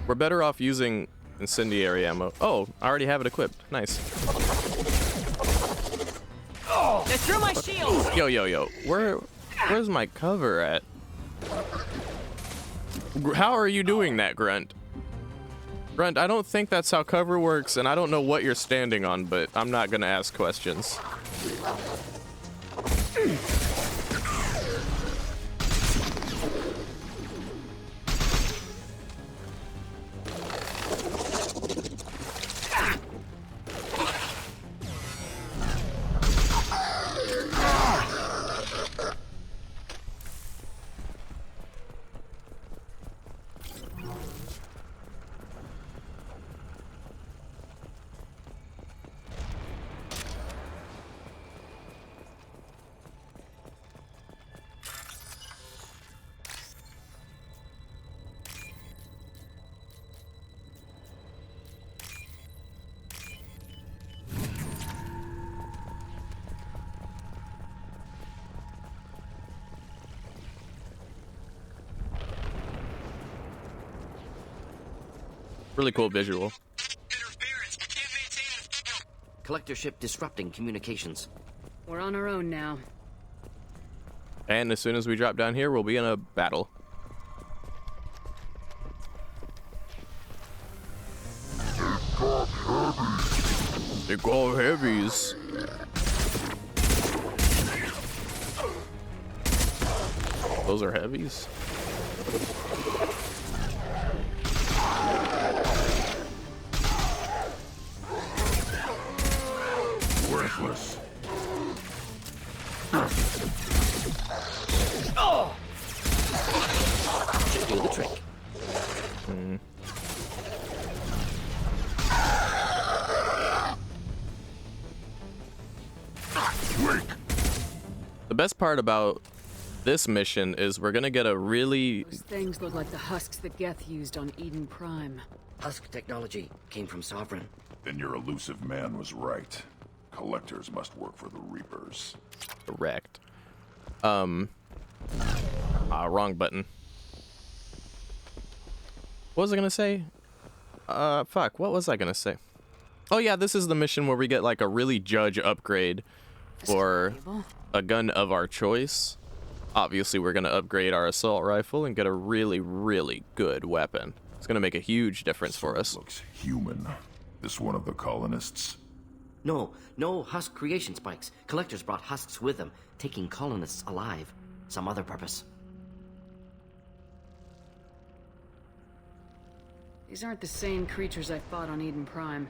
We're better off using incendiary ammo. Oh, I already have it equipped. Nice. They threw my shield! Yo. Where's my cover at? How are you doing that, Grunt? Grunt, I don't think that's how cover works, and I don't know what you're standing on, but I'm not gonna ask questions. Really cool visual. Collector ship disrupting communications. We're on our own now. And as soon as we drop down here, we'll be in a battle. They got heavies. Those are heavies. Worthless. Oh! Should do the trick. The best part about this mission is we're gonna get a really... Those things look like the husks that Geth used on Eden Prime. Husk technology came from Sovereign. Then your elusive man was right. Collectors must work for the Reapers. Correct. Wrong button. What was I gonna say? Fuck, what was I gonna say? Oh yeah, this is the mission where we get like a really judge upgrade for a gun of our choice. Obviously, we're gonna upgrade our assault rifle and get a really, really good weapon. It's gonna make a huge difference for us. Looks human. This one of the colonists? No husk creation spikes. Collectors brought husks with them, taking colonists alive. Some other purpose. These aren't the same creatures I fought on Eden Prime.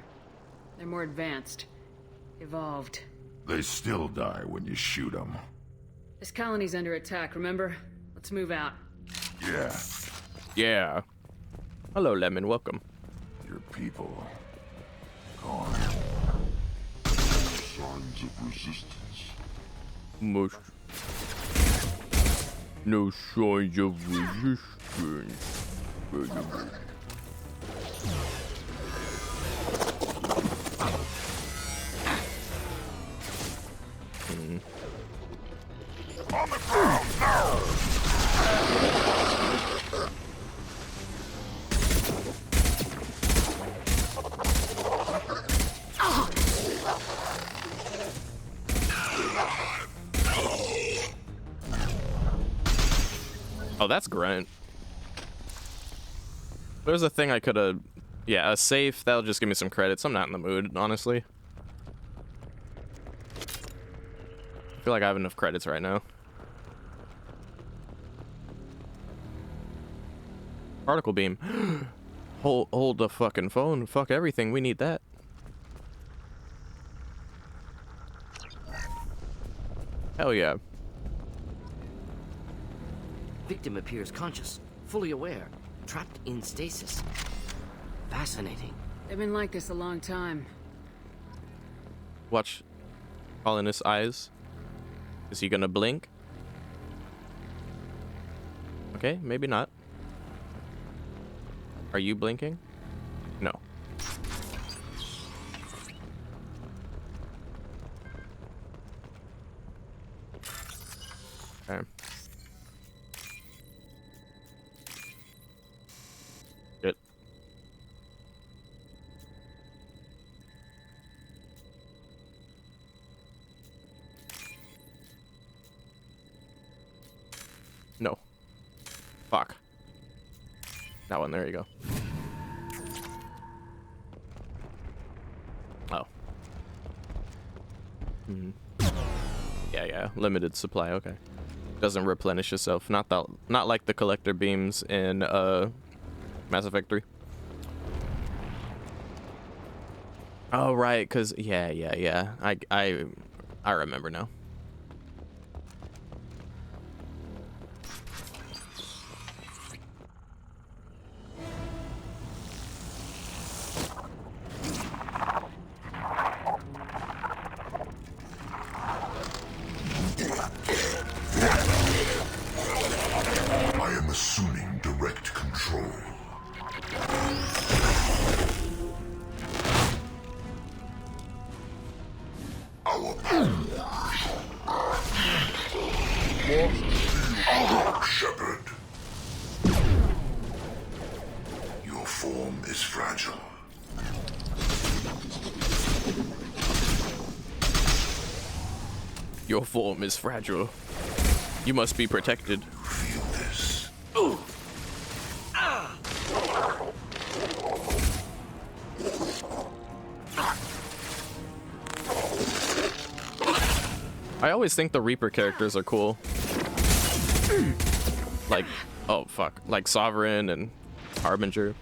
They're more advanced. Evolved. They still die when you shoot them. This colony's under attack, remember? Let's move out. Yeah. Yeah. Hello, Lemon. Welcome. Your people. Gone. Signs of resistance. No signs of resistance. On the ground now! Oh, that's Grunt. There's a thing I could have... Yeah, a safe. That'll just give me some credits. I'm not in the mood, honestly. I feel like I have enough credits right now. Particle beam. Hold the fucking phone. Fuck everything. We need that. Hell yeah. Victim appears conscious, fully aware, trapped in stasis. Fascinating. They've been like this a long time. Watch Colonist's eyes. Is he gonna blink? Okay, maybe not. Are you blinking? No. Okay. Good. No. Fuck. That one, there you go. Oh. Yeah, limited supply, okay. Doesn't replenish itself. Not like the collector beams in Mass Effect 3. Oh right, cause yeah. I remember now. I am assuming direct control. Shepard. Your form is fragile. Your form is fragile. You must be protected. Feel this. Ooh. I always think the Reaper characters are cool. Like, oh fuck, like Sovereign and Harbinger.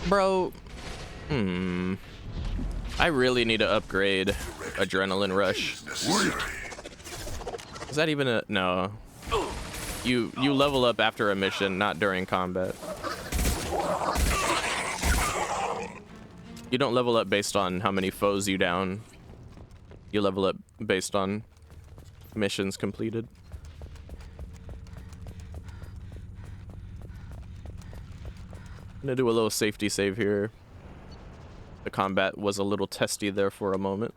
Bro, I really need to upgrade Adrenaline Rush. Is that even a... No. You level up after a mission, not during combat. You don't level up based on how many foes you down. You level up based on missions completed. I'm gonna do a little safety save here. The combat was a little testy there for a moment.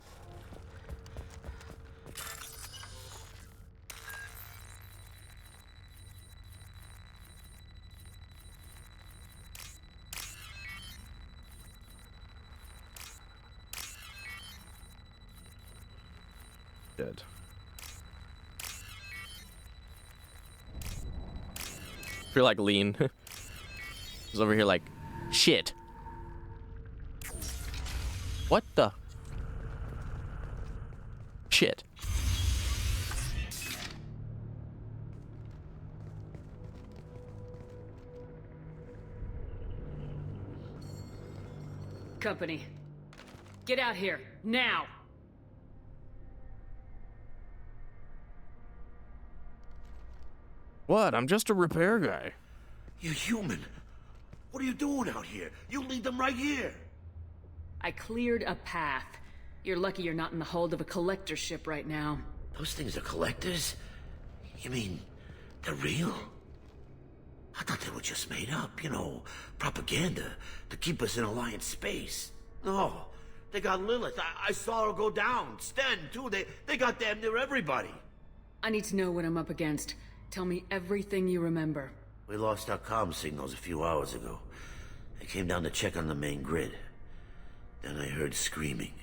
Dead. I feel like Lean. He's over here like, shit. What the? Shit. Company, get out here, now! What? I'm just a repair guy. You're human. What are you doing out here? You lead them right here. I cleared a path. You're lucky you're not in the hold of a collector ship right now. Those things are collectors? You mean, they're real? I thought they were just made up, you know, propaganda to keep us in Alliance space. No, they got Lilith. I saw her go down. Sten, too. They got damn near everybody. I need to know what I'm up against. Tell me everything you remember. We lost our comm signals a few hours ago. I came down to check on the main grid. Then I heard screaming.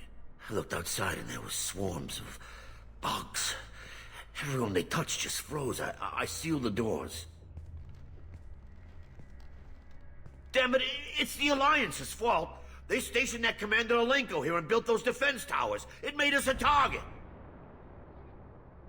I looked outside and there were swarms of bugs. Everyone they touched just froze. I sealed the doors. Damn it, it's the Alliance's fault. They stationed that Commander Alenko here and built those defense towers. It made us a target.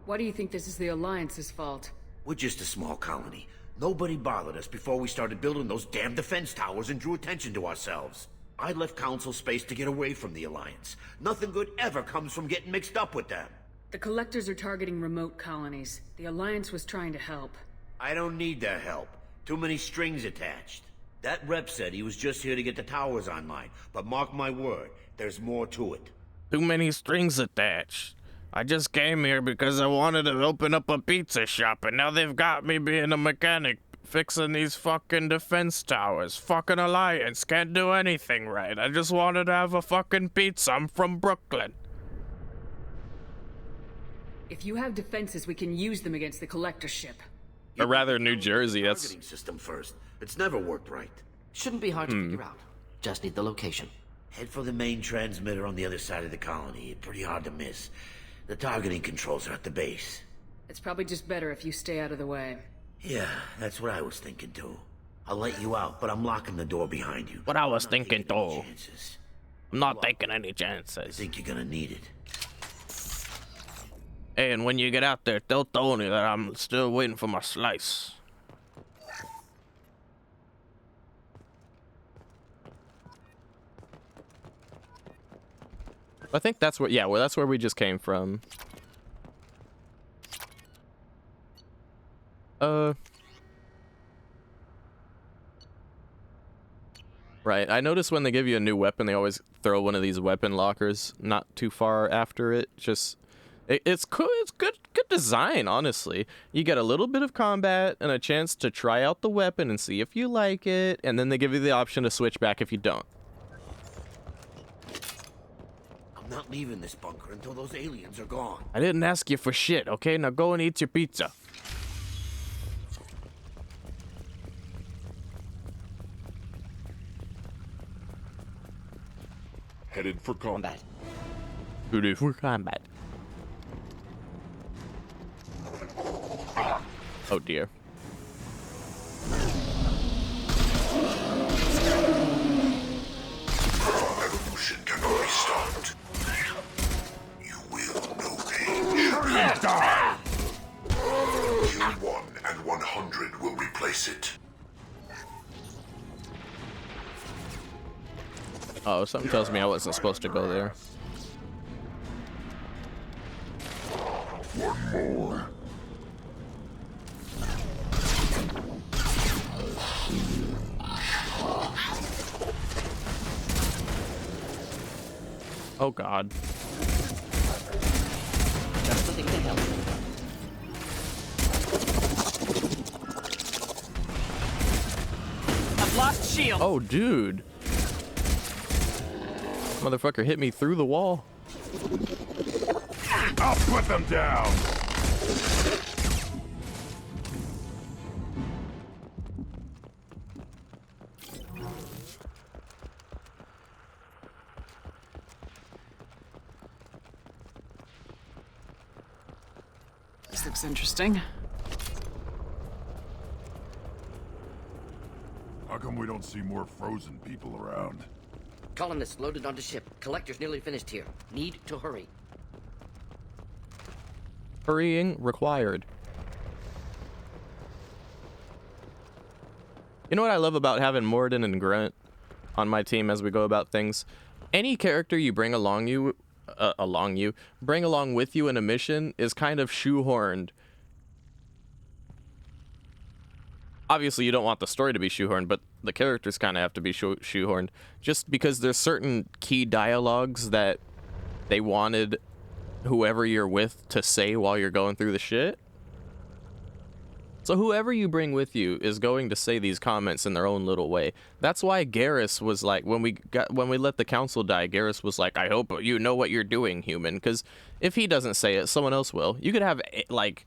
Why do you think this is the Alliance's fault? We're just a small colony. Nobody bothered us before we started building those damn defense towers and drew attention to ourselves. I left Council space to get away from the Alliance. Nothing good ever comes from getting mixed up with them. The Collectors are targeting remote colonies. The Alliance was trying to help. I don't need their help. Too many strings attached. That rep said he was just here to get the towers online, but mark my word, there's more to it. Too many strings attached. I just came here because I wanted to open up a pizza shop, and now they've got me being a mechanic, fixing these fucking defense towers. Fucking Alliance can't do anything right. I just wanted to have a fucking pizza. I'm from Brooklyn. If you have defenses, we can use them against the Collector ship. Or rather, New Jersey. That's Targeting system first. It's never worked right. Shouldn't be hard to figure out. Just need the location. Head for the main transmitter on the other side of the colony. Pretty hard to miss. The targeting controls are at the base. It's probably just better if you stay out of the way. Yeah, that's what I was thinking too. I'll let you out, but I'm locking the door behind you. what I was thinking too. I'm not taking any I chances. think you're gonna need it. Hey, and when you get out there, tell Tony that I'm still waiting for my slice. I think that's where, yeah, well, that's where we just came from. Right, I notice when they give you a new weapon, they always throw one of these weapon lockers not too far after it. Just, it's cool, it's good design, honestly. You get a little bit of combat and a chance to try out the weapon and see if you like it, and then they give you the option to switch back if you don't. I'm not leaving this bunker until those aliens are gone. I didn't ask you for shit, okay? Now go and eat your pizza. Headed for combat. Headed for combat. Oh dear. Evolution cannot be stopped. You will no age. Die! Kill 1 and 100 will replace it. Oh, something tells me I wasn't supposed to go there. One more. Oh god. Just the thing to help. I've lost shield. Oh, dude. Motherfucker hit me through the wall. I'll put them down! This looks interesting. How come we don't see more frozen people around? Colonists loaded onto ship. Collectors nearly finished here. Need to hurry. Hurrying required. You know what I love about having Morden and Grunt on my team as we go about things? Any character you bring along with you in a mission is kind of shoehorned. Obviously, you don't want the story to be shoehorned, but the characters kind of have to be shoehorned. Just because there's certain key dialogues that they wanted whoever you're with to say while you're going through the shit. So whoever you bring with you is going to say these comments in their own little way. That's why Garrus was like, when we let the council die, Garrus was like, I hope you know what you're doing, human. Because if he doesn't say it, someone else will. You could have, like,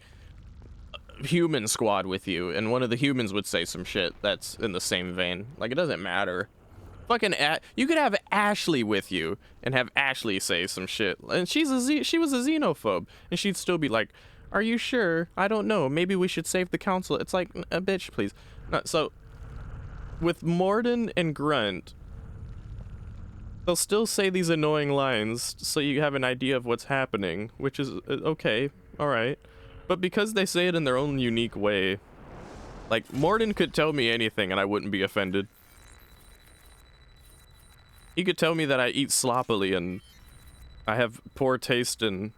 human squad with you, and one of the humans would say some shit that's in the same vein. Like, it doesn't matter. Fucking you could have Ashley with you and have Ashley say some shit, and she was a xenophobe, and she'd still be like, "Are you sure? I don't know. Maybe we should save the council." It's like, a bitch, please. So, with Morden and Grunt, they'll still say these annoying lines, so you have an idea of what's happening, which is okay, all right. But because they say it in their own unique way, like Morden could tell me anything and I wouldn't be offended. He could tell me that I eat sloppily and I have poor taste in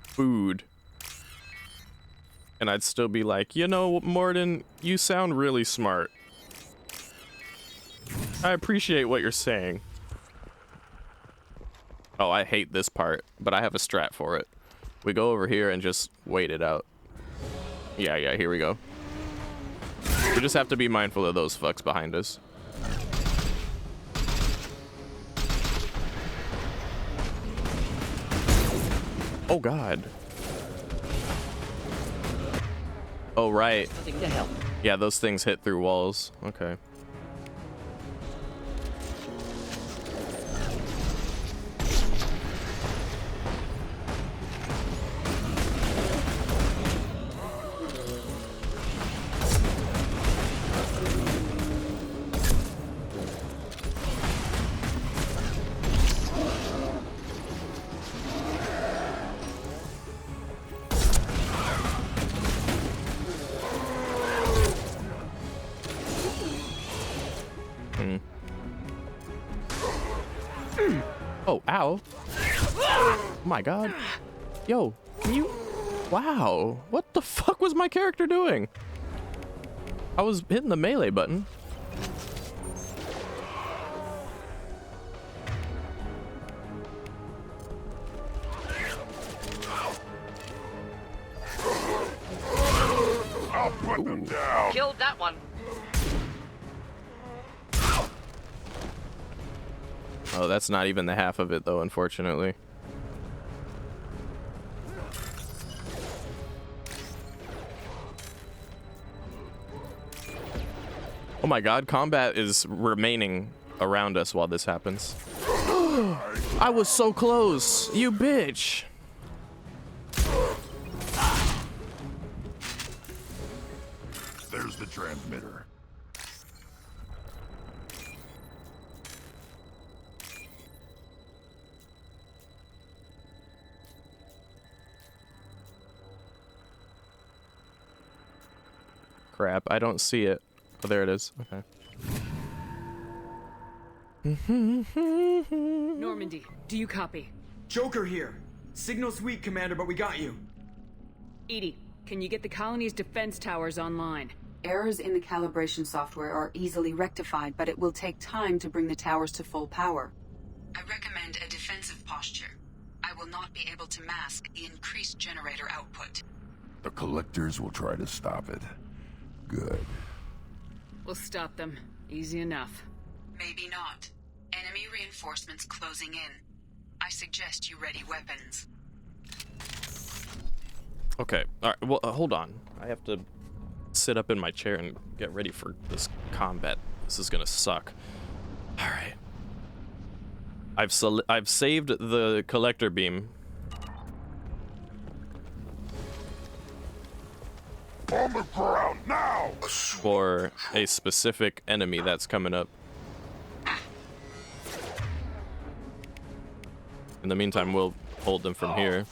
food. And I'd still be like, you know, Morden, you sound really smart. I appreciate what you're saying. Oh, I hate this part, but I have a strat for it. We go over here and just wait it out. Yeah, here we go. We just have to be mindful of those fucks behind us. Oh god. Oh right. Nothing to help. Yeah, those things hit through walls. Okay. Oh, ow. Oh my god. Yo, can you... Wow. What the fuck was my character doing? I was hitting the melee button. I'll put them down. Killed that one. Oh, that's not even the half of it, though, unfortunately. Oh my god, combat is remaining around us while this happens. I was so close, you bitch. There's the transmitter. Crap, I don't see it. Oh, there it is. Okay. Normandy, do you copy? Joker here. Signal's weak, Commander, but we got you. Edie, can you get the colony's defense towers online? Errors in the calibration software are easily rectified, but it will take time to bring the towers to full power. I recommend a defensive posture. I will not be able to mask the increased generator output. The Collectors will try to stop it. Good. We'll stop them. Easy enough. Maybe not. Enemy reinforcements closing in. I suggest you ready weapons. Okay, alright, well, hold on. I have to sit up in my chair and get ready for this combat. This is gonna suck. Alright. I've saved the collector beam. On the ground now! For a specific enemy that's coming up. In the meantime, we'll hold them from here.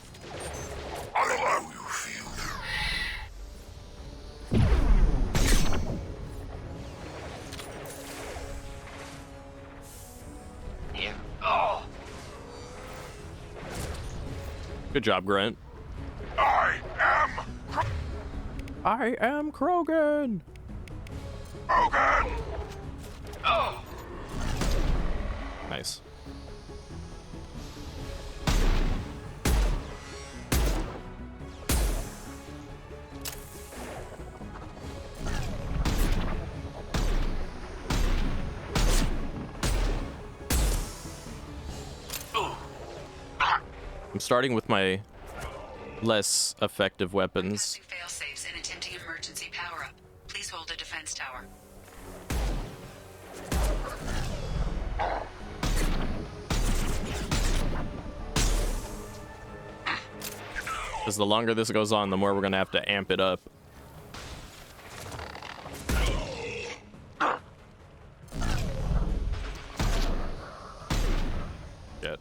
I'll allow you feel Here. Oh. Good job, Grant. I am Krogan. Krogan. Oh. Nice. I'm starting with my less effective weapons. Failsafes and attempting emergency power-up. Please hold a defense tower. Because the longer this goes on, the more we're gonna have to amp it up. Shit.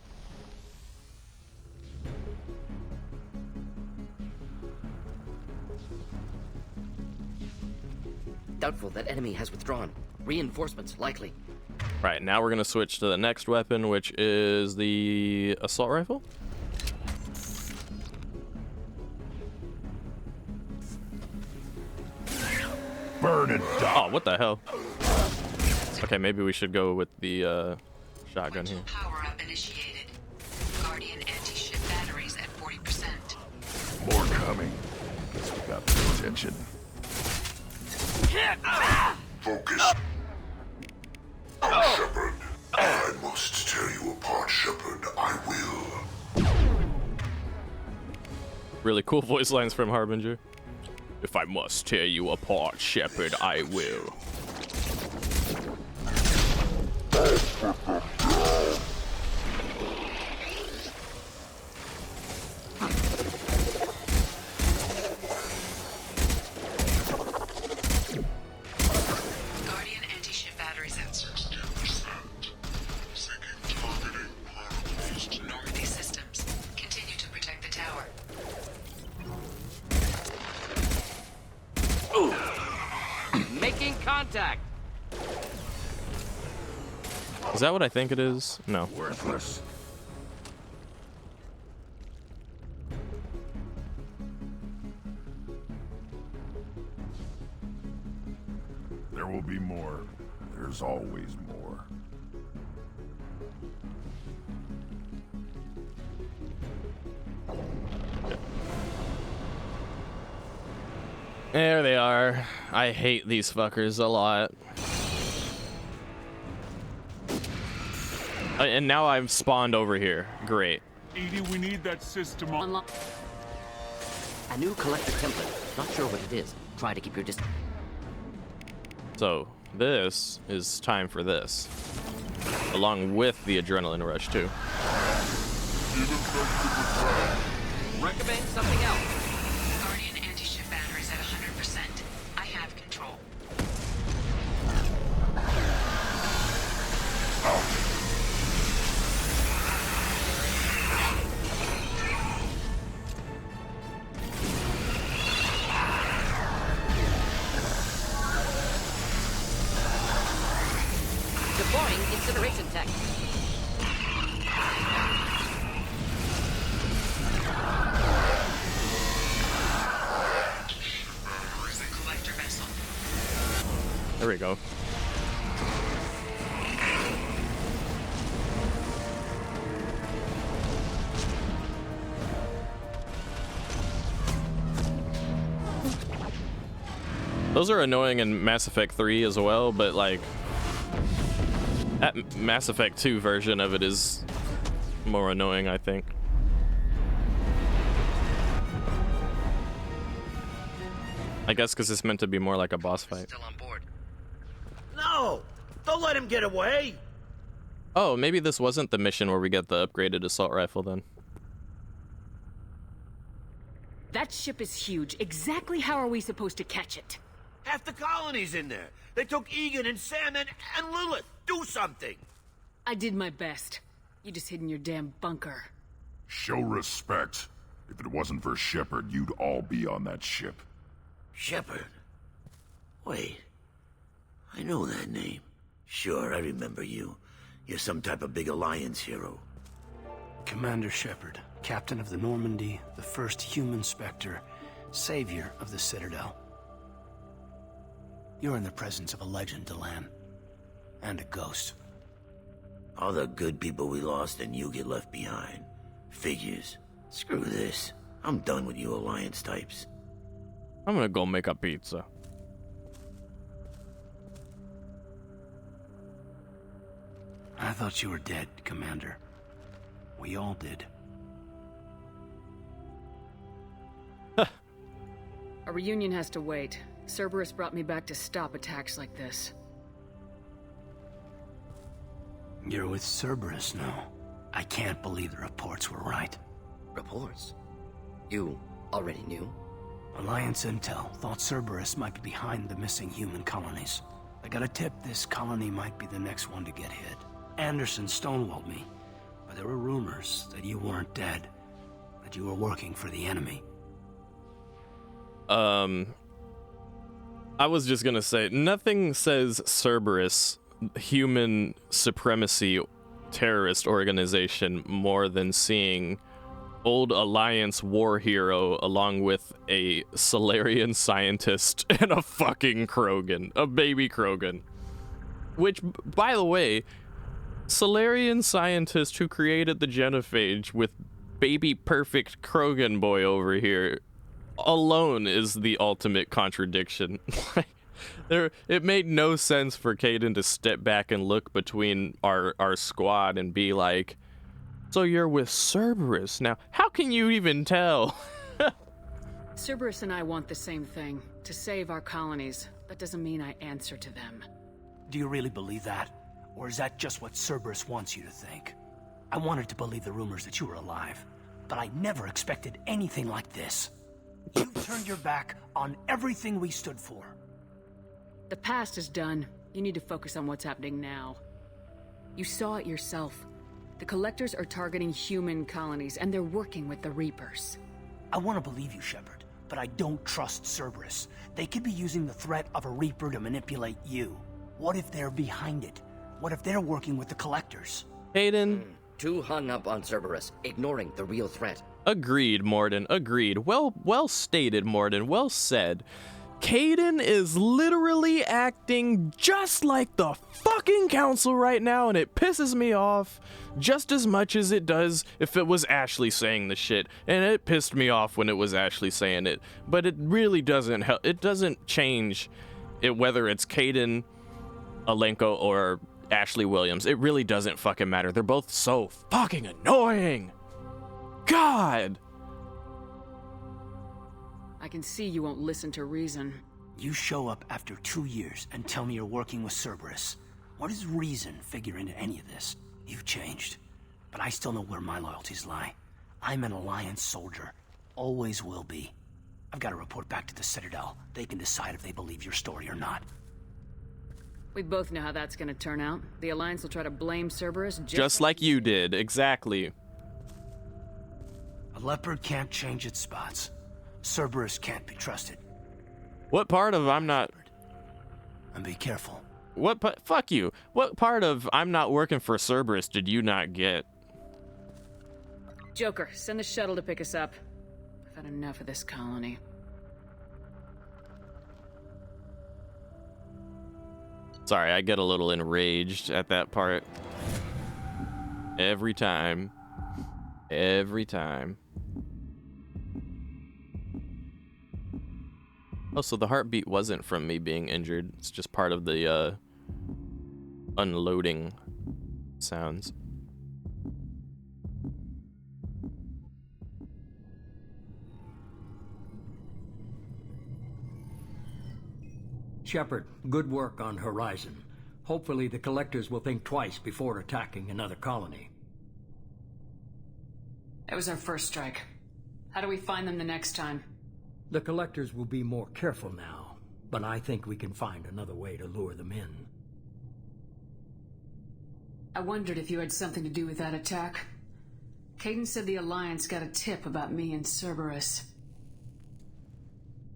Doubtful that enemy has withdrawn. Reinforcements likely. Right, now we're gonna switch to the next weapon, which is the assault rifle. Burn it down. Oh, what the hell? Okay, maybe we should go with the shotgun here. Power-up initiated. Guardian anti-ship batteries at 40%. More coming. Guess we got the attention. Focus. Shepard, I must tear you apart, Shepard. I will. Really cool voice lines from Harbinger. If I must tear you apart, Shepard, I will. Guardian anti-ship batteries at 62%. Seeking targeting protocols. Normandy systems. Continue to protect the tower. Making contact. Is that what I think it is? No. Worthless. There will be more. There's always more. There they are. I hate these fuckers a lot. And now I've spawned over here. Great. Edie, we need that system on. A new collector template. Not sure what it is. Try to keep your distance. So, this is time for this. Along with the adrenaline rush, too. Recommend something else. Guardian anti-ship batteries at 100%. I have control. Deploying incineration tech. Collector vessel. There we go. Those are annoying in Mass Effect 3 as well, but like that Mass Effect 2 version of it is more annoying, I think. I guess because it's meant to be more like a boss fight. Still on board. No! Don't let him get away! Oh, maybe this wasn't the mission where we get the upgraded assault rifle then. That ship is huge. Exactly how are we supposed to catch it? Half the colony's in there. They took Egan and Sam and Lilith. Do something! I did my best. You just hid in your damn bunker. Show respect. If it wasn't for Shepard, you'd all be on that ship. Shepard? Wait. I know that name. Sure, I remember you. You're some type of big Alliance hero. Commander Shepard, captain of the Normandy, the first human Spectre, savior of the Citadel. You're in the presence of a legend, Delan. And a ghost. All the good people we lost and you get left behind. Figures. Screw this. I'm done with you Alliance types. I'm gonna go make a pizza. I thought you were dead, Commander. We all did. A reunion has to wait. Cerberus brought me back to stop attacks like this. You're with Cerberus now. I can't believe the reports were right. Reports? You already knew? Alliance intel thought Cerberus might be behind the missing human colonies. I got a tip this colony might be the next one to get hit. Anderson stonewalled me, but there were rumors that you weren't dead, that you were working for the enemy. I was just gonna say, nothing says Cerberus, human supremacy terrorist organization, more than seeing old Alliance war hero along with a Solarian scientist and a fucking Krogan, a baby Krogan. Which, by the way, Solarian scientist who created the genophage with baby perfect Krogan boy over here alone is the ultimate contradiction. It made no sense for Kaidan to step back and look between our squad and be like, so you're with Cerberus now. How can you even tell? Cerberus and I want the same thing, to save our colonies. That doesn't mean I answer to them. Do you really believe that? Or is that just what Cerberus wants you to think? I wanted to believe the rumors that you were alive, but I never expected anything like this. You turned your back on everything we stood for. The past is done. You need to focus on what's happening now. You saw it yourself. The Collectors are targeting human colonies, and they're working with the Reapers. I want to believe you, Shepard, but I don't trust Cerberus. They could be using the threat of a Reaper to manipulate you. What if they're behind it? What if they're working with the Collectors? Kaidan. Too hung up on Cerberus, ignoring the real threat. Agreed, Morden. Agreed. Well stated, Morden. Well said. Kaidan is literally acting just like the fucking council right now, and it pisses me off just as much as it does if it was Ashley saying the shit. And it pissed me off when it was Ashley saying it. But it really doesn't help. It doesn't change it whether it's Kaidan, Alenko, or Ashley Williams. It really doesn't fucking matter. They're both so fucking annoying. God! I can see you won't listen to reason. You show up after 2 years and tell me you're working with Cerberus. What does reason figure into any of this? You've changed, but I still know where my loyalties lie. I'm an Alliance soldier. Always will be. I've got to report back to the Citadel. They can decide if they believe your story or not. We both know how that's gonna turn out. The Alliance will try to blame Cerberus just like you did. Exactly. A leopard can't change its spots. Cerberus can't be trusted. What part of I'm not... And be careful. Fuck you. What part of I'm not working for Cerberus did you not get? Joker, send the shuttle to pick us up. I've had enough of this colony. Sorry, I get a little enraged at that part. Every time. Every time. Oh, so the heartbeat wasn't from me being injured. It's just part of the unloading sounds. Shepard, good work on Horizon. Hopefully the Collectors will think twice before attacking another colony. That was our first strike. How do we find them the next time? The Collectors will be more careful now, but I think we can find another way to lure them in. I wondered if you had something to do with that attack. Kaidan said the Alliance got a tip about me and Cerberus.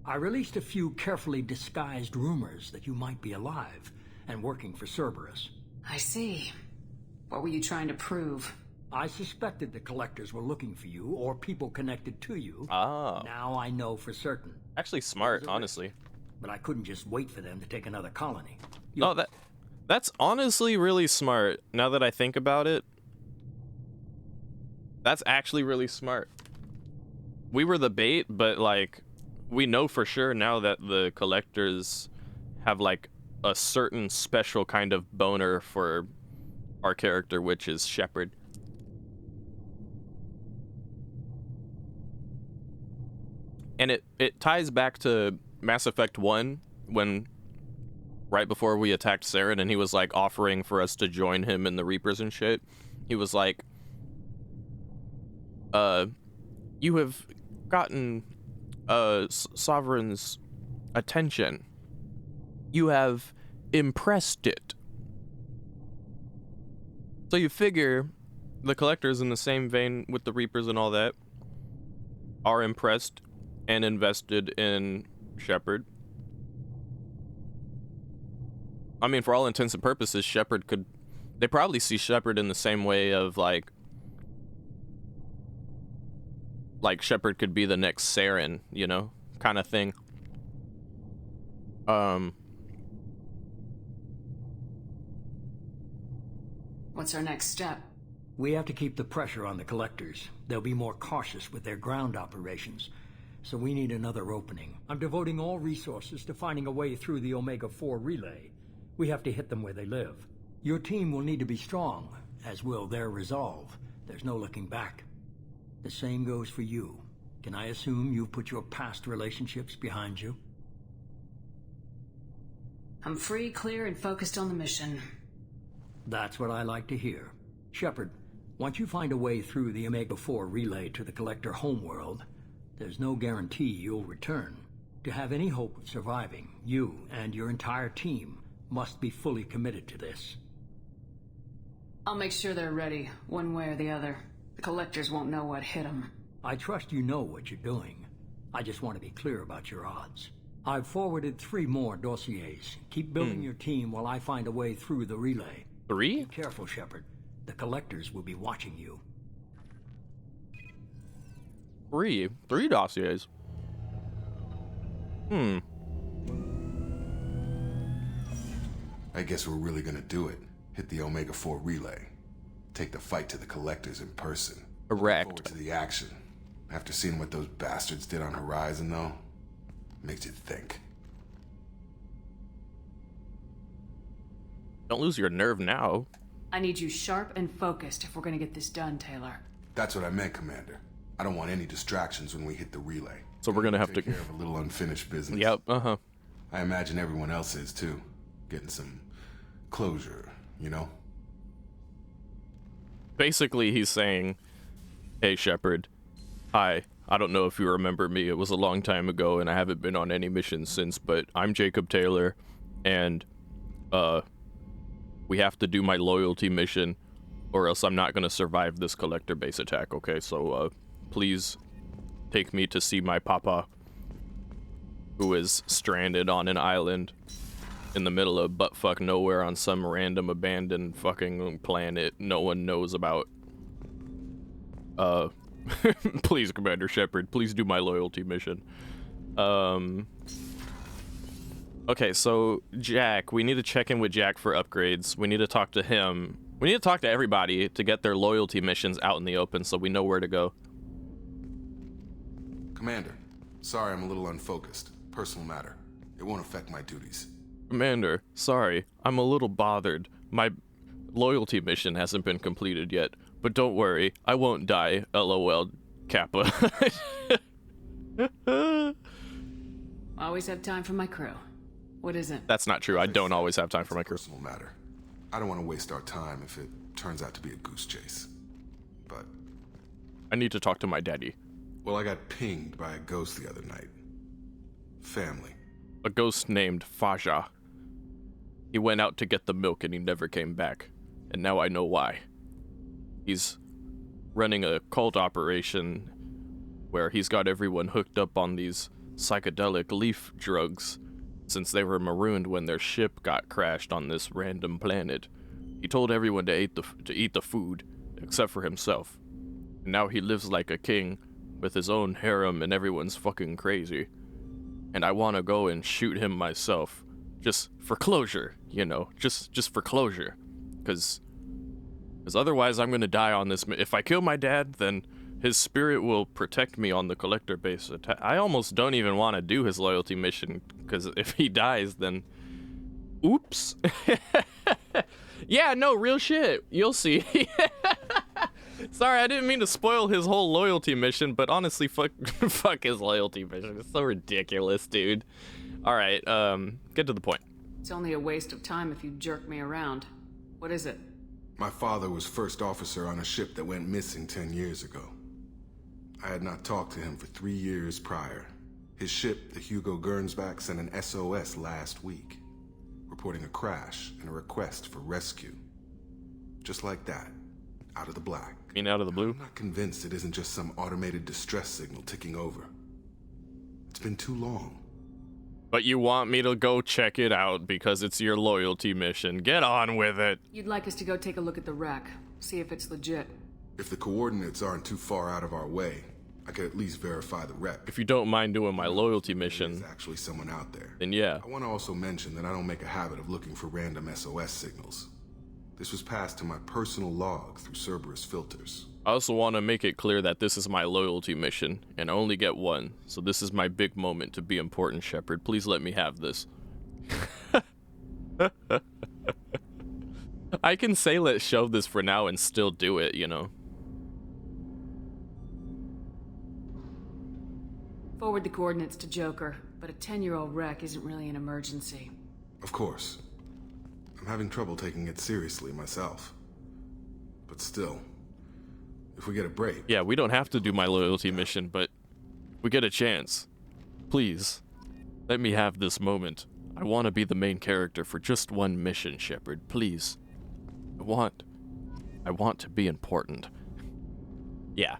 I released a few carefully disguised rumors that you might be alive and working for Cerberus. I see. What were you trying to prove? I suspected the Collectors were looking for you or people connected to you. Oh. Now I know for certain. Actually smart, honestly. But I couldn't just wait for them to take another colony. That's honestly really smart, now that I think about it. That's actually really smart. We were the bait, but, like, we know for sure now that the Collectors have, like, a certain special kind of boner for our character, which is Shepard. and it ties back to Mass Effect 1 when right before we attacked Saren and he was like offering for us to join him in the Reapers and shit. He was like, you have gotten Sovereign's attention. You have impressed it. So you figure the Collectors, in the same vein with the Reapers and all that, are impressed and invested in Shepard. I mean, for all intents and purposes, they probably see Shepard in the same way of like Shepard could be the next Saren, you know, kind of thing. What's our next step? We have to keep the pressure on the Collectors. They'll be more cautious with their ground operations, so we need another opening. I'm devoting all resources to finding a way through the Omega-4 relay. We have to hit them where they live. Your team will need to be strong, as will their resolve. There's no looking back. The same goes for you. Can I assume you've put your past relationships behind you? I'm free, clear, and focused on the mission. That's what I like to hear. Shepard, once you find a way through the Omega-4 relay to the Collector homeworld, there's no guarantee you'll return. To have any hope of surviving, you and your entire team must be fully committed to this. I'll make sure they're ready, one way or the other. The Collectors won't know what hit them. I trust you know what you're doing. I just want to be clear about your odds. I've forwarded 3 more dossiers. Keep building your team while I find a way through the relay. 3? Be careful, Shepard. The Collectors will be watching you. 3 dossiers. I guess we're really gonna do it. Hit the Omega-4 relay. Take the fight to the Collectors in person. Correct. Look forward to the action. After seeing what those bastards did on Horizon, though, makes you think. Don't lose your nerve now. I need you sharp and focused if we're gonna get this done, Taylor. That's what I meant, Commander. I don't want any distractions when we hit the relay. So we're gonna have to take care of a little unfinished business. Yep, I imagine everyone else is too. Getting some closure, you know? Basically, he's saying, hey, Shepard. Hi. I don't know if you remember me. It was a long time ago, and I haven't been on any missions since, but I'm Jacob Taylor, and, we have to do my loyalty mission, or else I'm not gonna survive this Collector base attack, okay? So, please take me to see my papa, who is stranded on an island in the middle of buttfuck nowhere on some random abandoned fucking planet no one knows about. Please, Commander Shepard, please do my loyalty mission. Okay, so Jack, we need to check in with Jack for upgrades. We need to talk to him. We need to talk to everybody to get their loyalty missions out in the open so we know where to go. Commander, sorry I'm a little unfocused. Personal matter. It won't affect my duties. Commander, sorry, I'm a little bothered. My loyalty mission hasn't been completed yet, but don't worry, I won't die, LOL, Kappa. Always have time for my crew. What is it? That's not true. I don't always have time for my crew. Personal matter. I don't want to waste our time if it turns out to be a goose chase. But I need to talk to my daddy. Well, I got pinged by a ghost the other night. Family. A ghost named Faja. He went out to get the milk and he never came back. And now I know why. He's running a cult operation where he's got everyone hooked up on these psychedelic leaf drugs since they were marooned when their ship got crashed on this random planet. He told everyone to eat the food, except for himself. And now he lives like a king, with his own harem and everyone's fucking crazy. And I want to go and shoot him myself, just for closure, you know, just for closure. Because otherwise I'm going to die on this. If I kill my dad, then his spirit will protect me on the Collector base attack. I almost don't even want to do his loyalty mission, because if he dies, then... Oops. Yeah, no, real shit. You'll see. Sorry, I didn't mean to spoil his whole loyalty mission, but honestly, fuck his loyalty mission. It's so ridiculous, dude. All right, get to the point. It's only a waste of time if you jerk me around. What is it? My father was first officer on a ship that went missing 10 years ago. I had not talked to him for 3 years prior. His ship, the Hugo Gernsback, sent an SOS last week, reporting a crash and a request for rescue. Just like that, out of the black. You mean out of the blue? I'm not convinced it isn't just some automated distress signal ticking over. It's been too long. But you want me to go check it out because it's your loyalty mission. Get on with it. You'd like us to go take a look at the wreck, see if it's legit. If the coordinates aren't too far out of our way, I could at least verify the rep. If you don't mind doing my loyalty mission, there's actually someone out there. Then yeah. I want to also mention that I don't make a habit of looking for random SOS signals. This was passed to my personal log through Cerberus filters. I also want to make it clear that this is my loyalty mission, and I only get one, so this is my big moment to be important, Shepard. Please let me have this. I can say let's show this for now and still do it, you know. Forward the coordinates to Joker, but a 10-year-old wreck isn't really an emergency. Of course. I'm having trouble taking it seriously myself. But still, if we get a break... Yeah, we don't have to do my loyalty mission, but we get a chance. Please, let me have this moment. I want to be the main character for just one mission, Shepard. Please. I want to be important. Yeah.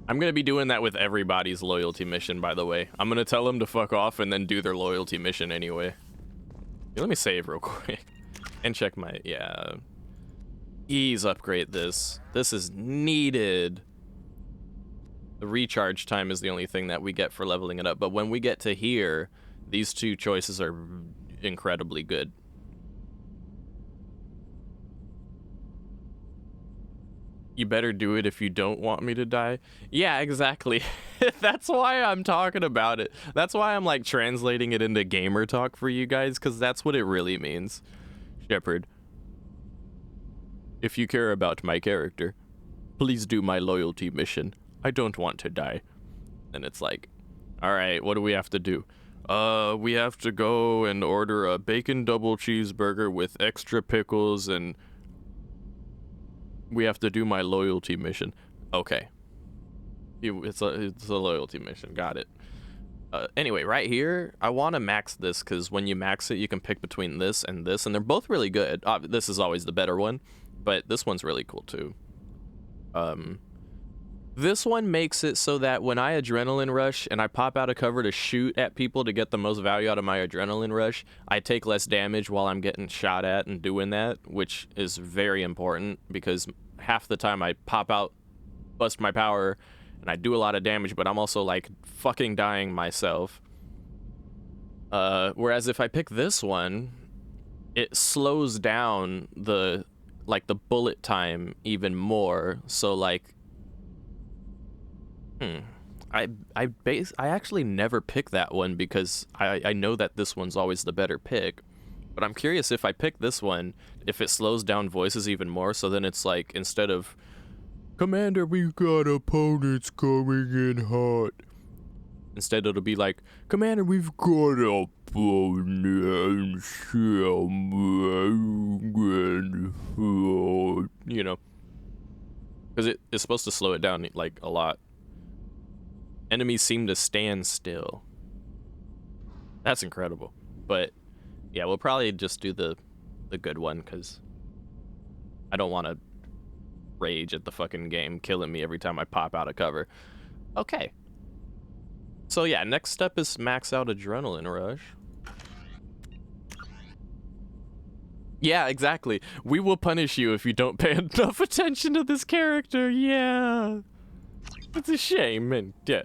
I'm going to be doing that with everybody's loyalty mission, by the way. I'm going to tell them to fuck off and then do their loyalty mission anyway. Let me save real quick and check my, yeah. Ease upgrade this. This is needed. The recharge time is the only thing that we get for leveling it up. But when we get to here, these two choices are incredibly good. You better do it if you don't want me to die. Yeah, exactly. That's why I'm talking about it. That's why I'm like translating it into gamer talk for you guys, because that's what it really means. Shepard, if you care about my character, please do my loyalty mission. I don't want to die. And it's like, all right, what do we have to do? We have to go and order a bacon double cheeseburger with extra pickles, and we have to do my loyalty mission. Okay. It's a loyalty mission. Got it. Anyway, right here, I want to max this because when you max it, you can pick between this, and they're both really good. This is always the better one, but this one's really cool too. This one makes it so that when I adrenaline rush and I pop out of cover to shoot at people to get the most value out of my adrenaline rush, I take less damage while I'm getting shot at and doing that, which is very important because half the time I pop out, bust my power, and I do a lot of damage, but I'm also like fucking dying myself. Whereas if I pick this one, it slows down the bullet time even more. So like, I actually never pick that one because I know that this one's always the better pick. But I'm curious if I pick this one, if it slows down voices even more, so then it's like, instead of, Commander, we've got opponents coming in hot. Instead it'll be like, Commander, we've got opponents coming hot. You know. Because it's supposed to slow it down, like, a lot. Enemies seem to stand still. That's incredible. But yeah, we'll probably just do the good one because I don't want to rage at the fucking game killing me every time I pop out of cover. Okay. So yeah, next step is max out adrenaline rush. Yeah, exactly. We will punish you if you don't pay enough attention to this character. Yeah. It's a shame, and yeah.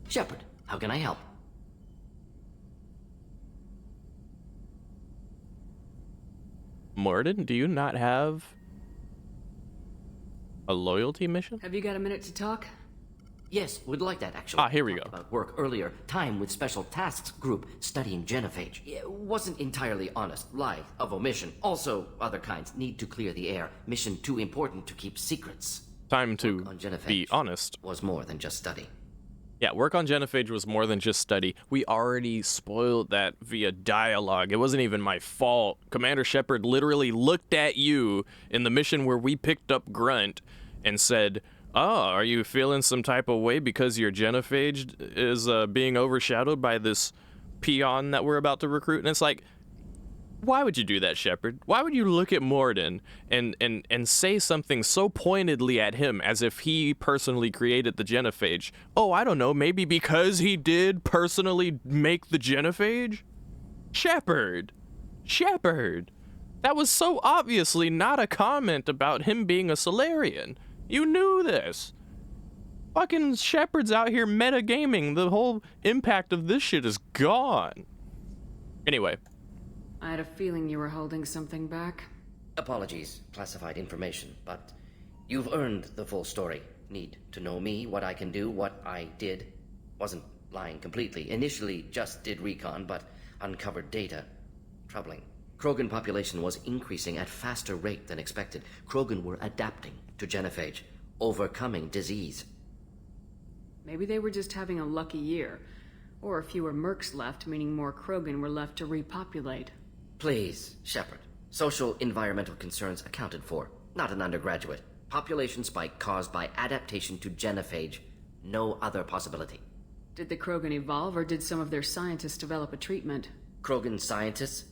Shepard, how can I help? Morden, do you not have a loyalty mission? Have you got a minute to talk? Yes, we'd like that, actually. Here we go. About work earlier. Time with Special Tasks Group studying genophage. It wasn't entirely honest. Lie of omission. Also, other kinds need to clear the air. Mission too important to keep secrets. Time to be honest. Was more than just study. Yeah, work on genophage was more than just study. We already spoiled that via dialogue. It wasn't even my fault. Commander Shepard literally looked at you in the mission where we picked up Grunt and said, "Oh, are you feeling some type of way because your genophage is being overshadowed by this peon that we're about to recruit?" And it's like, why would you do that, Shepard? Why would you look at Morden and say something so pointedly at him as if he personally created the genophage? Oh, I don't know, maybe because he did personally make the genophage? Shepard! That was so obviously not a comment about him being a Solarian. You knew this. Fucking Shepard's out here metagaming. The whole impact of this shit is gone. Anyway. I had a feeling you were holding something back. Apologies, classified information, but you've earned the full story. Need to know me, what I can do, what I did. Wasn't lying completely. Initially just did recon, but uncovered data. Troubling. Krogan population was increasing at faster rate than expected. Krogan were adapting to genophage, overcoming disease. Maybe they were just having a lucky year. Or fewer mercs left, meaning more Krogan were left to repopulate. Please, Shepard. Social environmental concerns accounted for. Not an undergraduate. Population spike caused by adaptation to genophage. No other possibility. Did the Krogan evolve, or did some of their scientists develop a treatment? Krogan scientists?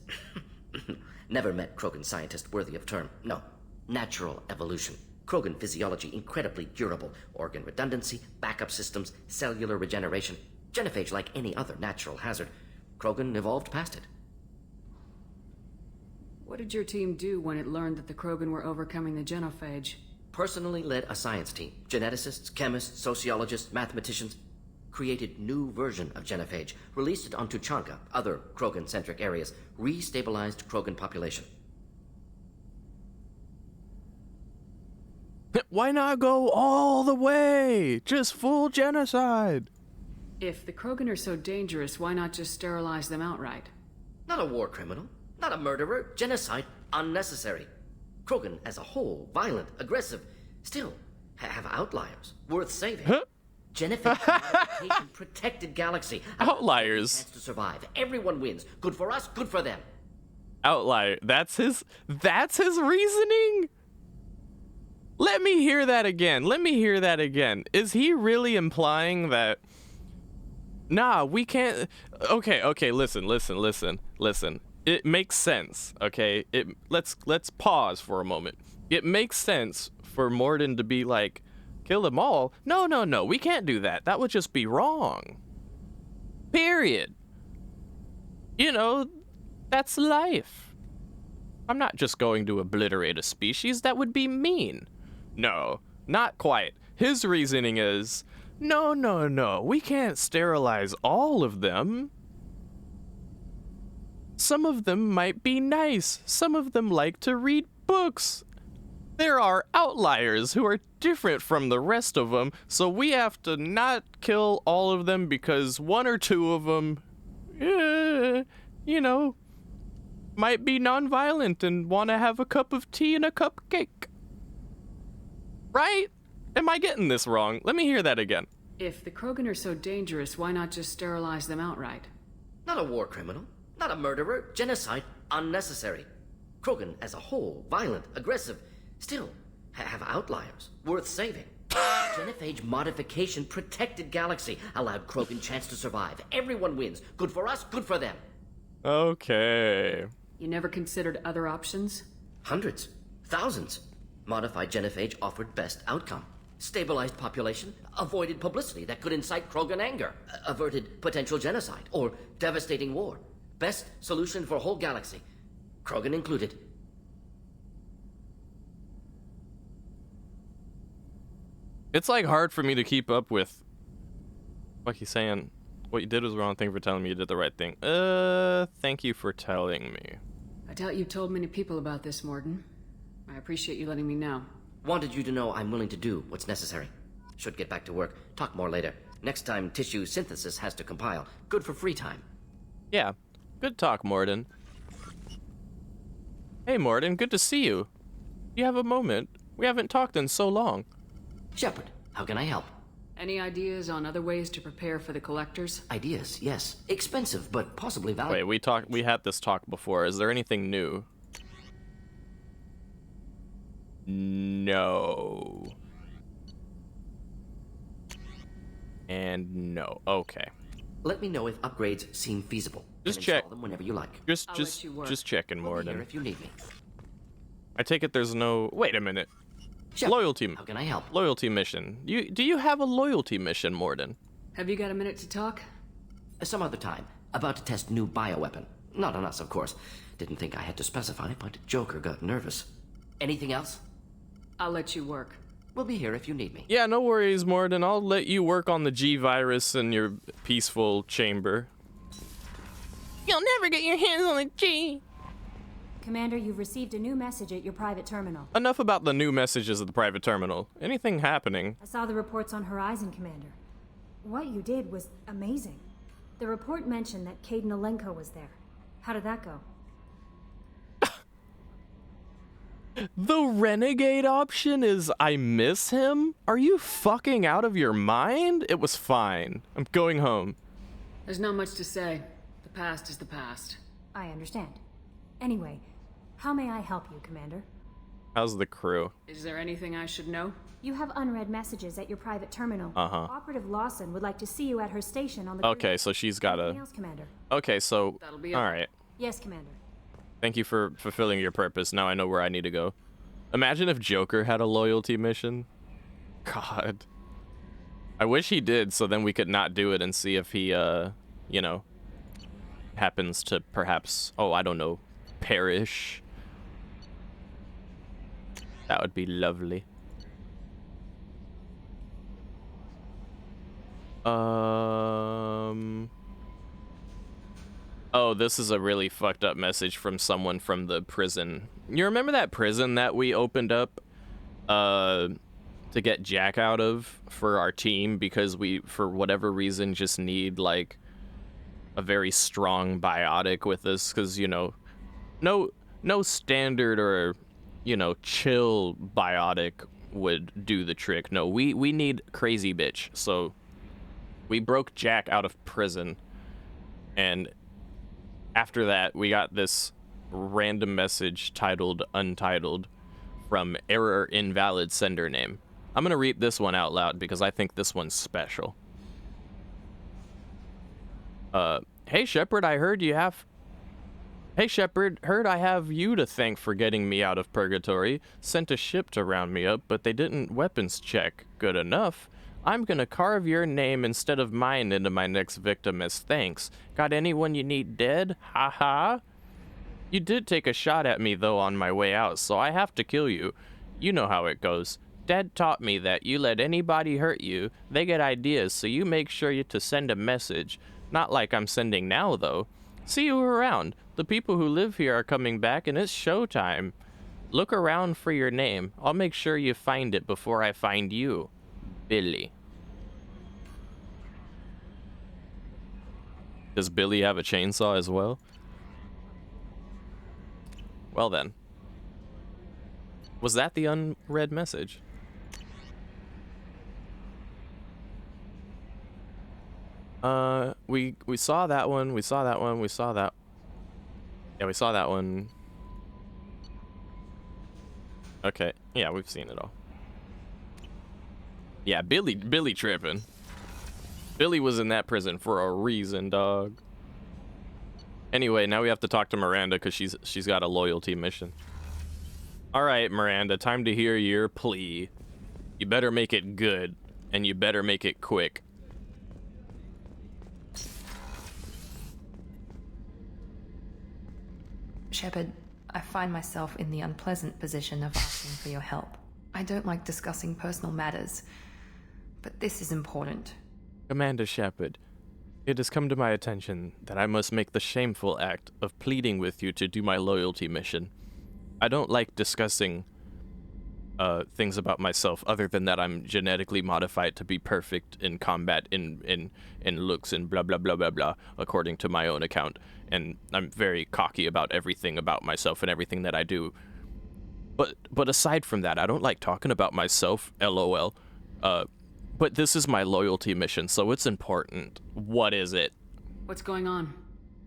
Never met Krogan scientist worthy of term. No. Natural evolution. Krogan physiology incredibly durable. Organ redundancy, backup systems, cellular regeneration. Genophage like any other natural hazard. Krogan evolved past it. What did your team do when it learned that the Krogan were overcoming the genophage? Personally led a science team. Geneticists, chemists, sociologists, mathematicians. Created new version of genophage. Released it on Tuchanka, other Krogan-centric areas. Restabilized Krogan population. Why not go all the way? Just full genocide. If the Krogan are so dangerous, why not just sterilize them outright? Not a war criminal. Not a murderer. Genocide, unnecessary. Krogan as a whole, violent, aggressive, still have outliers worth saving. Genophage, protected galaxy. Outliers. Chance to survive. Everyone wins. Good for us, good for them. Outlier. That's his reasoning? Let me hear that again. Is he really implying that? Nah, we can't. Okay, listen. It makes sense, okay? Let's pause for a moment. It makes sense for Morden to be like, kill them all. No, we can't do that. That would just be wrong. Period. You know, that's life. I'm not just going to obliterate a species. That would be mean. No, not quite. His reasoning is, no, we can't sterilize all of them. Some of them might be nice. Some of them like to read books. There are outliers who are different from the rest of them, so we have to not kill all of them because one or two of them, might be nonviolent and want to have a cup of tea and a cupcake. Right? Am I getting this wrong? Let me hear that again. If the Krogan are so dangerous, why not just sterilize them outright? Not a war criminal. Not a murderer. Genocide, unnecessary. Krogan as a whole, violent, aggressive, still have outliers worth saving. Genophage modification, protected galaxy, allowed Krogan chance to survive. Everyone wins. Good for us, good for them. Okay. You never considered other options? Hundreds. Thousands. Modified genophage offered best outcome. Stabilized population, avoided publicity that could incite Krogan anger, averted potential genocide, or devastating war. Best solution for whole galaxy. Krogan included. It's like hard for me to keep up with what he's saying. What you did was the wrong thing for telling me you did the right thing. Thank you for telling me. I doubt you've told many people about this, Morden. I appreciate you letting me know. Wanted you to know I'm willing to do what's necessary. Should get back to work. Talk more later. Next time, tissue synthesis has to compile. Good for free time. Yeah. Good talk, Morden. Hey, Morden, good to see you. You have a moment? We haven't talked in so long. Shepard, how can I help? Any ideas on other ways to prepare for the collectors? Ideas, yes. Expensive, but possibly valuable. Wait, we had this talk before. Is there anything new? No. And no. Okay. Let me know if upgrades seem feasible. Just Install check them whenever you like. Just checking, Morden. If you need me. I take it there's no. Wait a minute. Shepard, loyalty. How can I help? Loyalty mission. Do you have a loyalty mission, Morden? Have you got a minute to talk? Some other time. About to test new bioweapon. Not on us, of course. Didn't think I had to specify, but Joker got nervous. Anything else? I'll let you work. We'll be here if you need me. Yeah, no worries, Morden. I'll let you work on the G virus in your peaceful chamber. You'll never get your hands on the G. Commander, you've received a new message at your private terminal. Enough about the new messages at the private terminal. Anything happening? I saw the reports on Horizon, Commander. What you did was amazing. The report mentioned that Caden Alenko was there. How did that go? The renegade option is I miss him? Are you fucking out of your mind? It was fine. I'm going home. There's not much to say. The past is the past. I understand. Anyway, how may I help you, Commander? How's the crew? Is there anything I should know? You have unread messages at your private terminal. Uh-huh. Operative Lawson would like to see you at her station on the... Okay, so she's got Anything else, Commander? Okay, so... That'll be all right. Yes, Commander. Thank you for fulfilling your purpose. Now I know where I need to go. Imagine if Joker had a loyalty mission. God. I wish he did, so then we could not do it and see if he, you know, happens to perhaps, oh, I don't know, perish. That would be lovely. Oh, this is a really fucked up message from someone from the prison. You remember that prison that we opened up to get Jack out of for our team because we, for whatever reason, just need like a very strong biotic with us because, you know, no standard or, you know, chill biotic would do the trick. No, we need crazy bitch. So we broke Jack out of prison, and after that, we got this random message titled Untitled from Error Invalid Sender Name. I'm going to read this one out loud because I think this one's special. Hey Shepard, heard I have you to thank for getting me out of purgatory. Sent a ship to round me up, but they didn't weapons check good enough. I'm gonna carve your name instead of mine into my next victim as thanks. Got anyone you need dead? Haha. You did take a shot at me though on my way out, so I have to kill you. You know how it goes. Dad taught me that you let anybody hurt you, they get ideas, so you make sure to send a message. Not like I'm sending now though. See you around. The people who live here are coming back and it's showtime. Look around for your name. I'll make sure you find it before I find you. Billy. Does Billy have a chainsaw as well? Well then. Was that the unread message? We saw that one, we saw that one, we saw that. Yeah, we saw that one. Okay, yeah, we've seen it all. Yeah, Billy tripping. Billy was in that prison for a reason, dog. Anyway, now we have to talk to Miranda because she's got a loyalty mission. All right, Miranda, time to hear your plea. You better make it good, and you better make it quick. Shepard, I find myself in the unpleasant position of asking for your help. I don't like discussing personal matters, but this is important. Commander Shepard, it has come to my attention that I must make the shameful act of pleading with you to do my loyalty mission. I don't like discussing things about myself other than that I'm genetically modified to be perfect in combat, in looks, and blah blah blah blah blah, according to my own account. And I'm very cocky about everything about myself and everything that I do. But aside from that, I don't like talking about myself, LOL. But this is my loyalty mission, so it's important. What is it? What's going on?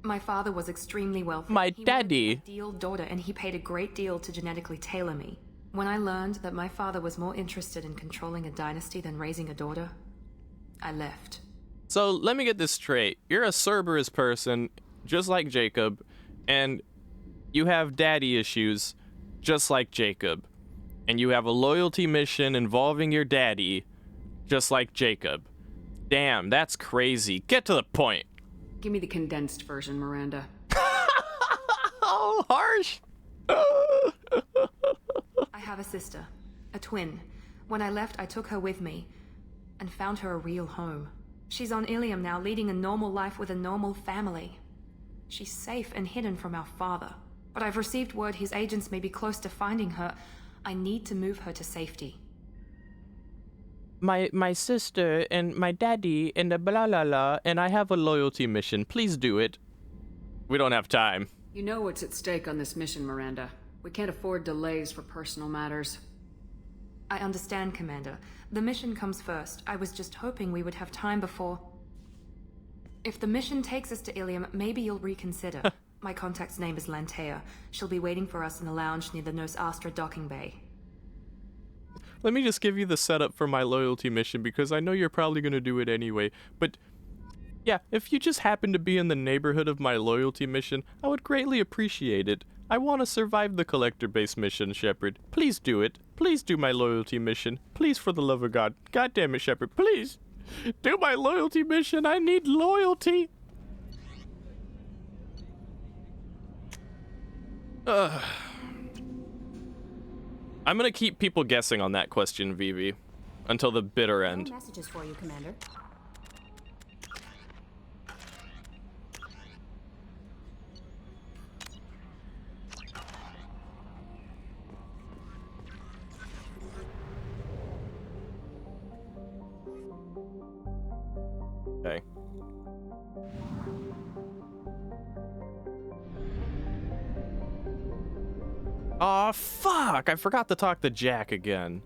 My father was extremely wealthy. My He daddy. wanted an ideal daughter, and he paid a great deal to genetically tailor me. When I learned that my father was more interested in controlling a dynasty than raising a daughter, I left. So let me get this straight. You're a Cerberus person, just like Jacob, and you have daddy issues, just like Jacob. And you have a loyalty mission involving your daddy, just like Jacob. Damn, that's crazy. Get to the point. Give me the condensed version, Miranda. Oh, harsh. I have a sister, a twin. When I left, I took her with me and found her a real home. She's on Ilium now, leading a normal life with a normal family. She's safe and hidden from our father. But I've received word his agents may be close to finding her. I need to move her to safety. My sister and my daddy and a blah blah blah, and I have a loyalty mission. Please do it. We don't have time. You know what's at stake on this mission, Miranda. We can't afford delays for personal matters. I understand, Commander. The mission comes first. I was just hoping we would have time before... If the mission takes us to Ilium, maybe you'll reconsider. My contact's name is Lantea. She'll be waiting for us in the lounge near the Nos Astra docking bay. Let me just give you the setup for my loyalty mission, because I know you're probably going to do it anyway. But yeah, if you just happen to be in the neighborhood of my loyalty mission, I would greatly appreciate it. I want to survive the collector base mission, Shepard. Please do it. Please do my loyalty mission. Please, for the love of God. God damn it, Shepard. Please do my loyalty mission. I need loyalty. I'm gonna keep people guessing on that question, Vivi, until the bitter end. No messages for you, Commander. Okay. Aw, fuck! I forgot to talk to Jack again.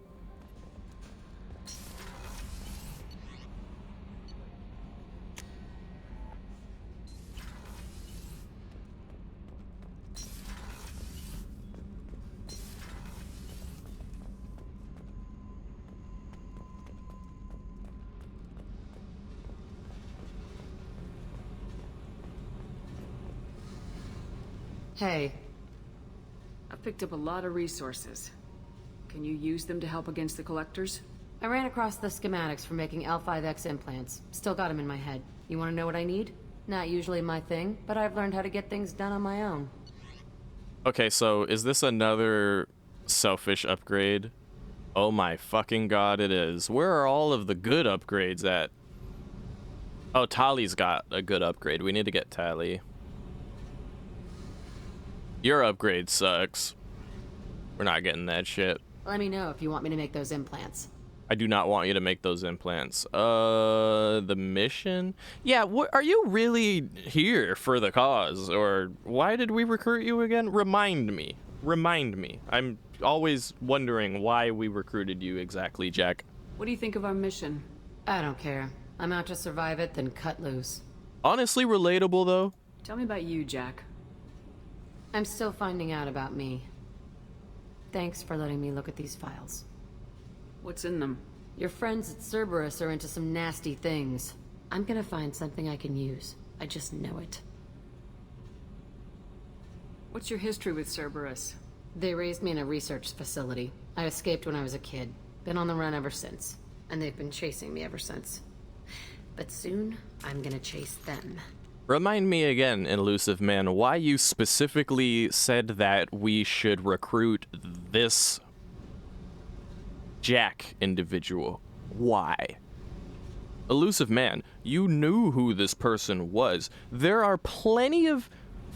Hey. I've picked up a lot of resources. Can you use them to help against the collectors? I ran across the schematics for making L5X implants. Still got them in my head. You want to know what I need? Not usually my thing, but I've learned how to get things done on my own. Okay, so is this another selfish upgrade? Oh my fucking god, it is. Where are all of the good upgrades at? Oh, Tali's got a good upgrade. We need to get Tali. Your upgrade sucks. We're not getting that shit. Let me know if you want me to make those implants. I do not want you to make those implants. The mission? Yeah, are you really here for the cause? Or why did we recruit you again? Remind me. Remind me. I'm always wondering why we recruited you exactly, Jack. What do you think of our mission? I don't care. I'm out to survive it, then cut loose. Honestly relatable, though. Tell me about you, Jack. I'm still finding out about me. Thanks for letting me look at these files. What's in them? Your friends at Cerberus are into some nasty things. I'm gonna find something I can use. I just know it. What's your history with Cerberus? They raised me in a research facility. I escaped when I was a kid. Been on the run ever since. And they've been chasing me ever since. But soon, I'm gonna chase them. Remind me again, Elusive Man, why you specifically said that we should recruit this Jack individual. Why? Elusive Man, you knew who this person was. There are plenty of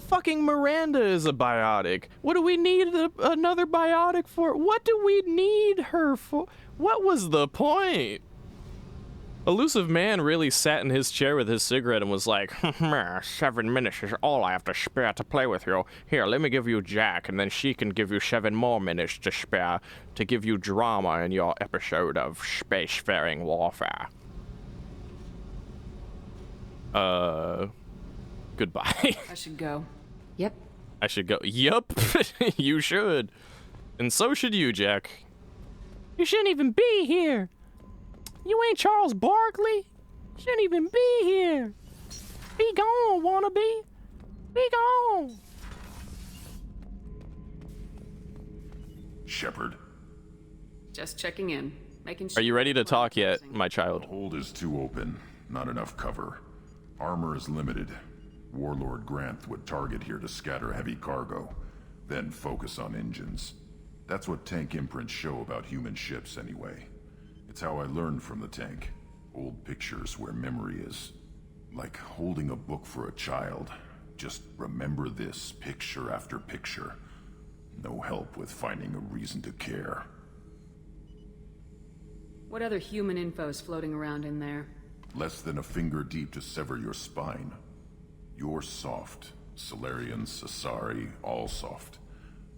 Fucking Miranda is a biotic. What do we need another biotic for? What do we need her for? What was the point? Elusive Man really sat in his chair with his cigarette and was like, 7 minutes is all I have to spare to play with you. Here, let me give you Jack, and then she can give you 7 more minutes to spare to give you drama in your episode of spacefaring warfare. Goodbye. I should go. Yep. I should go. Yup. You should. And so should you, Jack. You shouldn't even be here. You ain't Charles Barkley. Shouldn't even be here. Be gone, wannabe. Be gone. Shepard. Just checking in. Making sure. Are you ready to talk yet, my child? The hold is too open. Not enough cover. Armor is limited. Warlord Granth would target here to scatter heavy cargo, then focus on engines. That's what tank imprints show about human ships anyway. It's how I learned from the tank. Old pictures where memory is. Like holding a book for a child. Just remember this picture after picture. No help with finding a reason to care. What other human info is floating around in there? Less than a finger deep to sever your spine. You're soft. Solarians, Asari, all soft.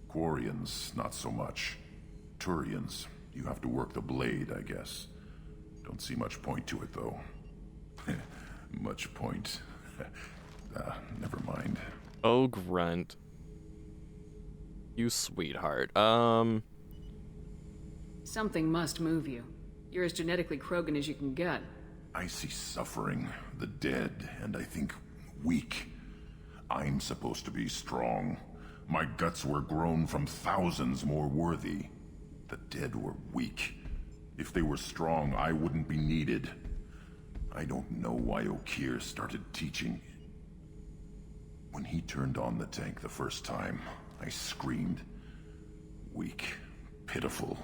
Quarians, not so much. Turians, you have to work the blade, I guess. Don't see much point to it, though. Much point. Never mind. Oh, Grunt. You sweetheart. Something must move you. You're as genetically Krogan as you can get. I see suffering, the dead, and I think weak. I'm supposed to be strong. My guts were grown from thousands more worthy. The dead were weak. If they were strong, I wouldn't be needed. I don't know why Okeer started teaching. When he turned on the tank the first time, I screamed. Weak, pitiful.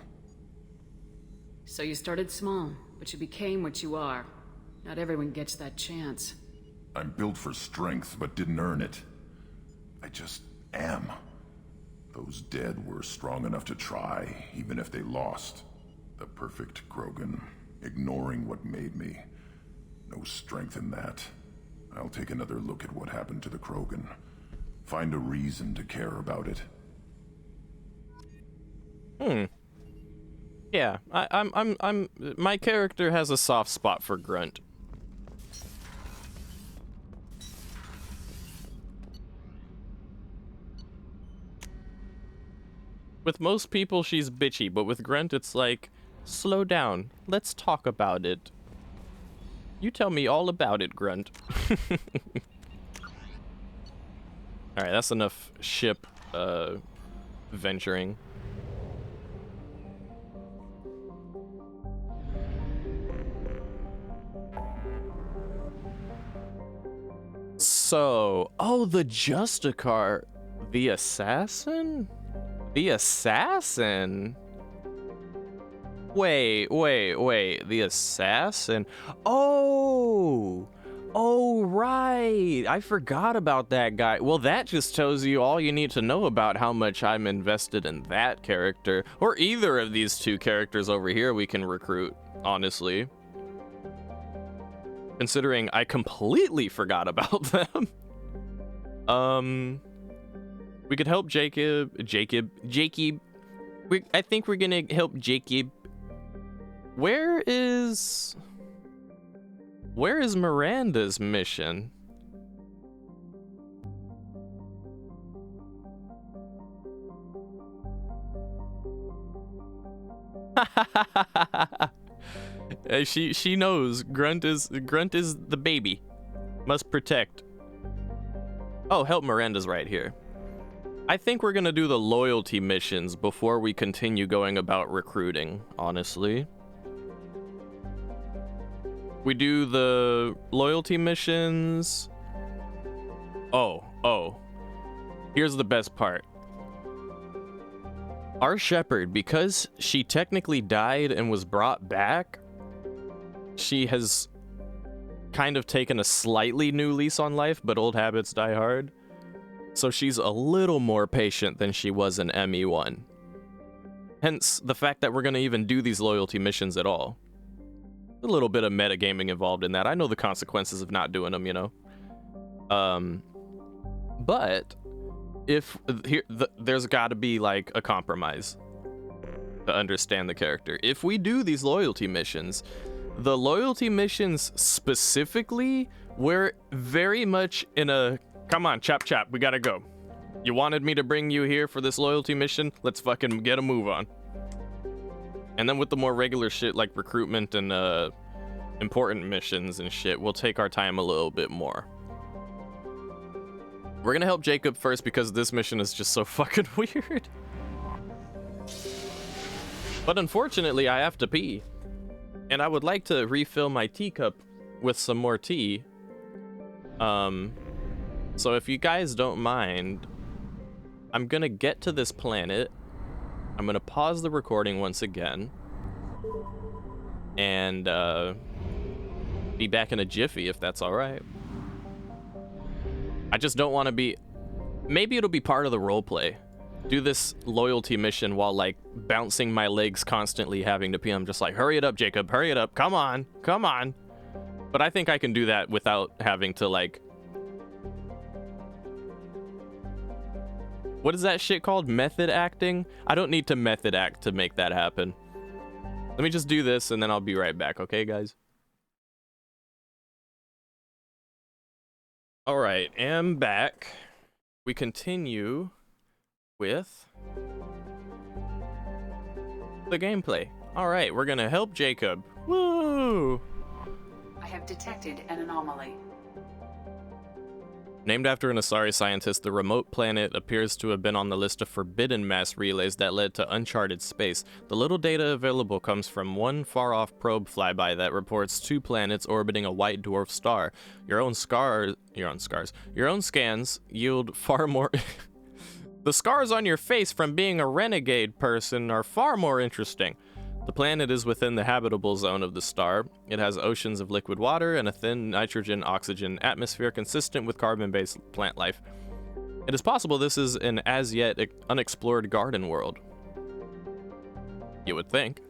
So you started small, but you became what you are. Not everyone gets that chance. I'm built for strength, but didn't earn it. I just am. Those dead were strong enough to try, even if they lost. The perfect Krogan, ignoring what made me. No strength in that. I'll take another look at what happened to the Krogan. Find a reason to care about it. Yeah, my character has a soft spot for Grunt. With most people, she's bitchy, but with Grunt, it's like, slow down. Let's talk about it. You tell me all about it, Grunt. Alright, that's enough ship, venturing. So, oh, the Justicar. The assassin? The assassin? Wait. The assassin? Oh, right. I forgot about that guy. Well, that just tells you all you need to know about how much I'm invested in that character. Or either of these two characters over here we can recruit, honestly. Considering I completely forgot about them. We could help Jacob. I think we're gonna help Jacob. Where is Miranda's mission? She knows Grunt is the baby. Must protect. Oh, help Miranda's right here. I think we're gonna do the loyalty missions before we continue going about recruiting, honestly. We do the loyalty missions. Oh. Here's the best part. Our Shepard, because she technically died and was brought back, she has kind of taken a slightly new lease on life, but old habits die hard. So she's a little more patient than she was in ME1. Hence, the fact that we're going to even do these loyalty missions at all. A little bit of metagaming involved in that. I know the consequences of not doing them, you know. But if there's got to be like a compromise to understand the character. If we do these loyalty missions, the loyalty missions specifically, we're very much in a, come on, chap, we gotta go. You wanted me to bring you here for this loyalty mission? Let's fucking get a move on. And then with the more regular shit like recruitment and important missions and shit, we'll take our time a little bit more. We're gonna help Jacob first because this mission is just so fucking weird. But unfortunately, I have to pee. And I would like to refill my teacup with some more tea. So if you guys don't mind, I'm gonna get to this planet. I'm gonna pause the recording once again. And be back in a jiffy if that's alright. I just don't want to be... Maybe it'll be part of the roleplay. Do this loyalty mission while, like, bouncing my legs constantly having to pee. I'm just like, hurry it up, Jacob, hurry it up. Come on, come on. But I think I can do that without having to, like... What is that shit called? Method acting? I don't need to method act to make that happen. Let me just do this and then I'll be right back, okay, guys? Alright, am back. We continue with the gameplay. Alright, we're gonna help Jacob. Woo! I have detected an anomaly. Named after an Asari scientist, the remote planet appears to have been on the list of forbidden mass relays that led to uncharted space. The little data available comes from one far-off probe flyby that reports 2 planets orbiting a white dwarf star. Your own scans yield far more... The scars on your face from being a renegade person are far more interesting. The planet is within the habitable zone of the star. It has oceans of liquid water and a thin nitrogen-oxygen atmosphere consistent with carbon-based plant life. It is possible this is an as-yet unexplored garden world. You would think.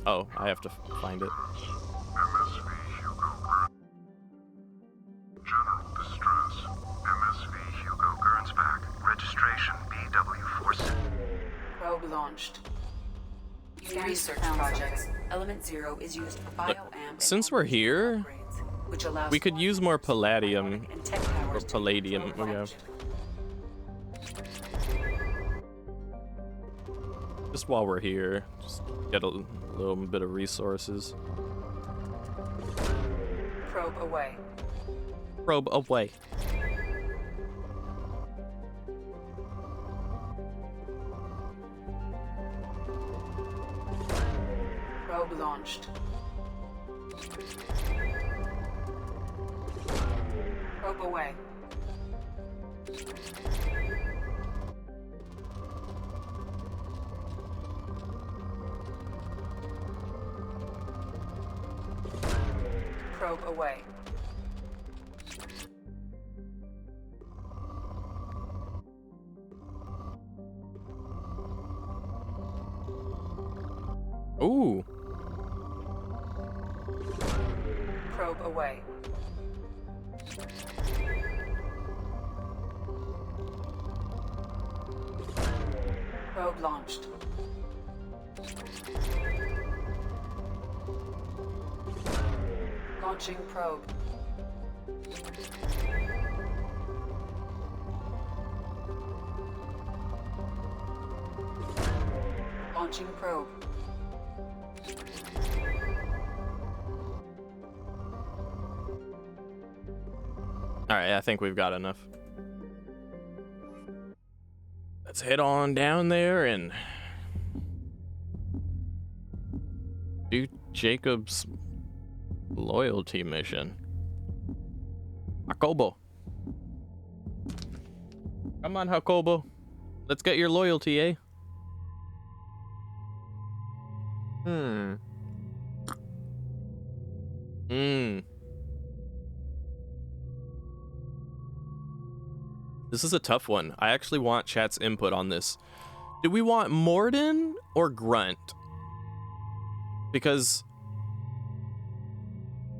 Oh, I have to find it. General distress. MSV Hugo Gernsback. Registration BW46. Probe launched. Research projects. Element 0 is used for bioamp. Since we're here, which allows we could use more palladium or palladium. Yeah. Just while we're here, just get a little bit of resources. Probe away. Probe away. Probe launched. Probe away. Probe away. Ooh. Probe away. Probe launched. Launching probe. Launching probe. Alright, I think we've got enough. Let's head on down there and do Jacob's loyalty mission. Jacobo. Come on, Jacobo. Let's get your loyalty, eh? This is a tough one. I actually want chat's input on this. Do we want Morden or Grunt? Because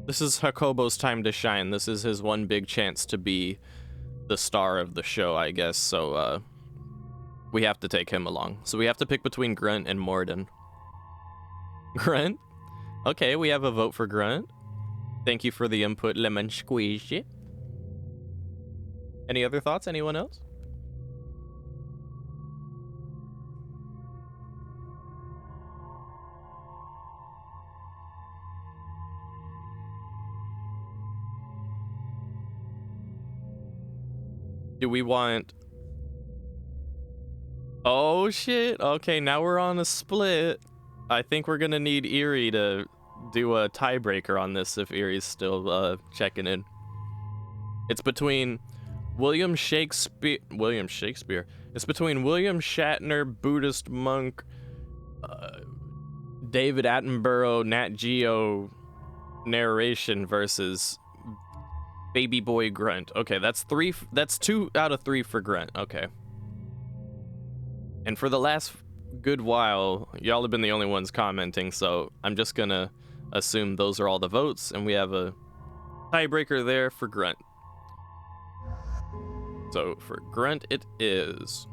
this is Jacobo's time to shine. This is his one big chance to be the star of the show, I guess. So we have to take him along. So we have to pick between Grunt and Morden. Grunt? Okay, we have a vote for Grunt. Thank you for the input, lemon squeeze. Any other thoughts? Anyone else? Do we want... Oh shit, okay, now we're on a split. I think we're gonna need Erie to do a tiebreaker on this if Erie's still checking in. It's between William Shakespeare. It's between William Shatner, Buddhist monk, David Attenborough, Nat Geo narration versus Baby Boy Grunt. Okay, that's 2 out of 3 for Grunt. Okay. And for the last good while, y'all have been the only ones commenting, so I'm just gonna assume those are all the votes, and we have a tiebreaker there for Grunt. So for Grunt it is.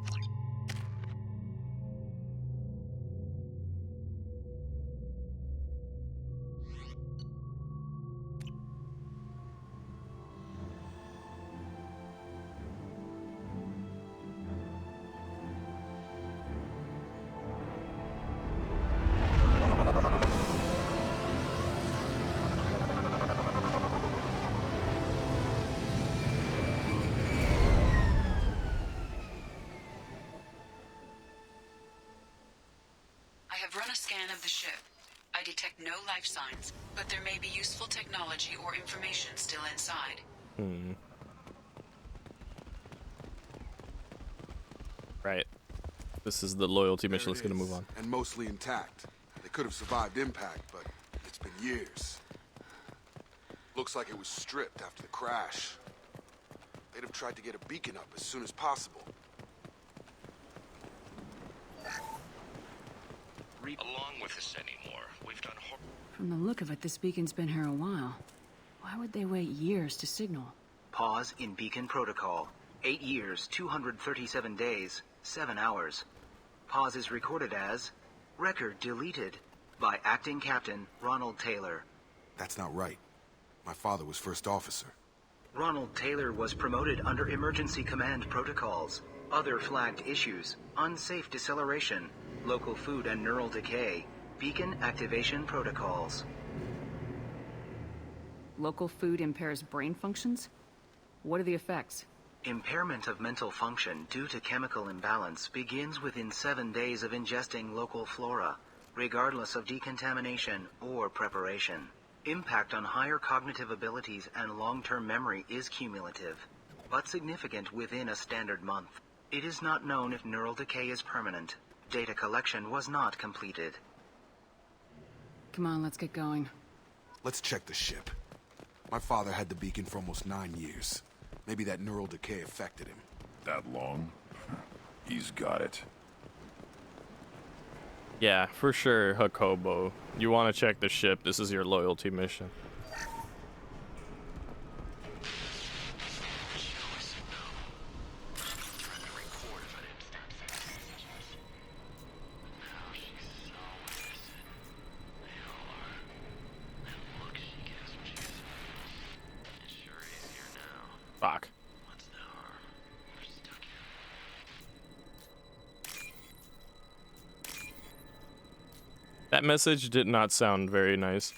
No life signs, but there may be useful technology or information still inside. Right. This is the loyalty mission. Let's gonna move on. And mostly intact. They could have survived impact, but it's been years. Looks like it was stripped after the crash. They'd have tried to get a beacon up as soon as possible. Along with us anymore. We've done. From the look of it, this beacon's been here a while. Why would they wait years to signal? Pause in beacon protocol. 8 years, 237 days, 7 hours. Pause is recorded as record deleted by acting captain Ronald Taylor. That's not right. My father was first officer. Ronald Taylor was promoted under emergency command protocols. Other flagged issues: unsafe deceleration, local food and neural decay, beacon activation protocols. Local food impairs brain functions? What are the effects? Impairment of mental function due to chemical imbalance begins within 7 days of ingesting local flora, regardless of decontamination or preparation. Impact on higher cognitive abilities and long-term memory is cumulative, but significant within a standard month. It is not known if neural decay is permanent. Data collection was not completed. Come on, let's get going. Let's check the ship. My father had the beacon for almost 9 years. Maybe that neural decay affected him. That long? He's got it. Yeah, for sure, Jacobo. You want to check the ship. This is your loyalty mission. Fuck. That message did not sound very nice.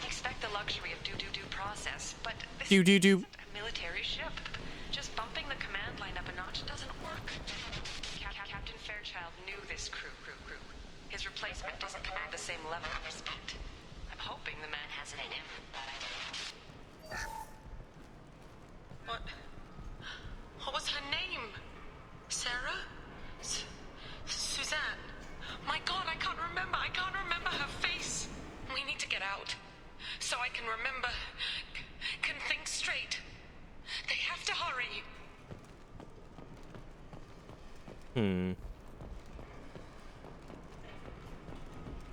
Expect the luxury of due process, but this Do. is a military ship. Just bumping the command line up a notch doesn't work. Captain Fairchild knew this crew. His replacement doesn't command the same level of respect. I'm hoping the man has it in him. What was her name? Sarah? Suzanne? My God, I can't remember her face. We need to get straight. They have to hurry.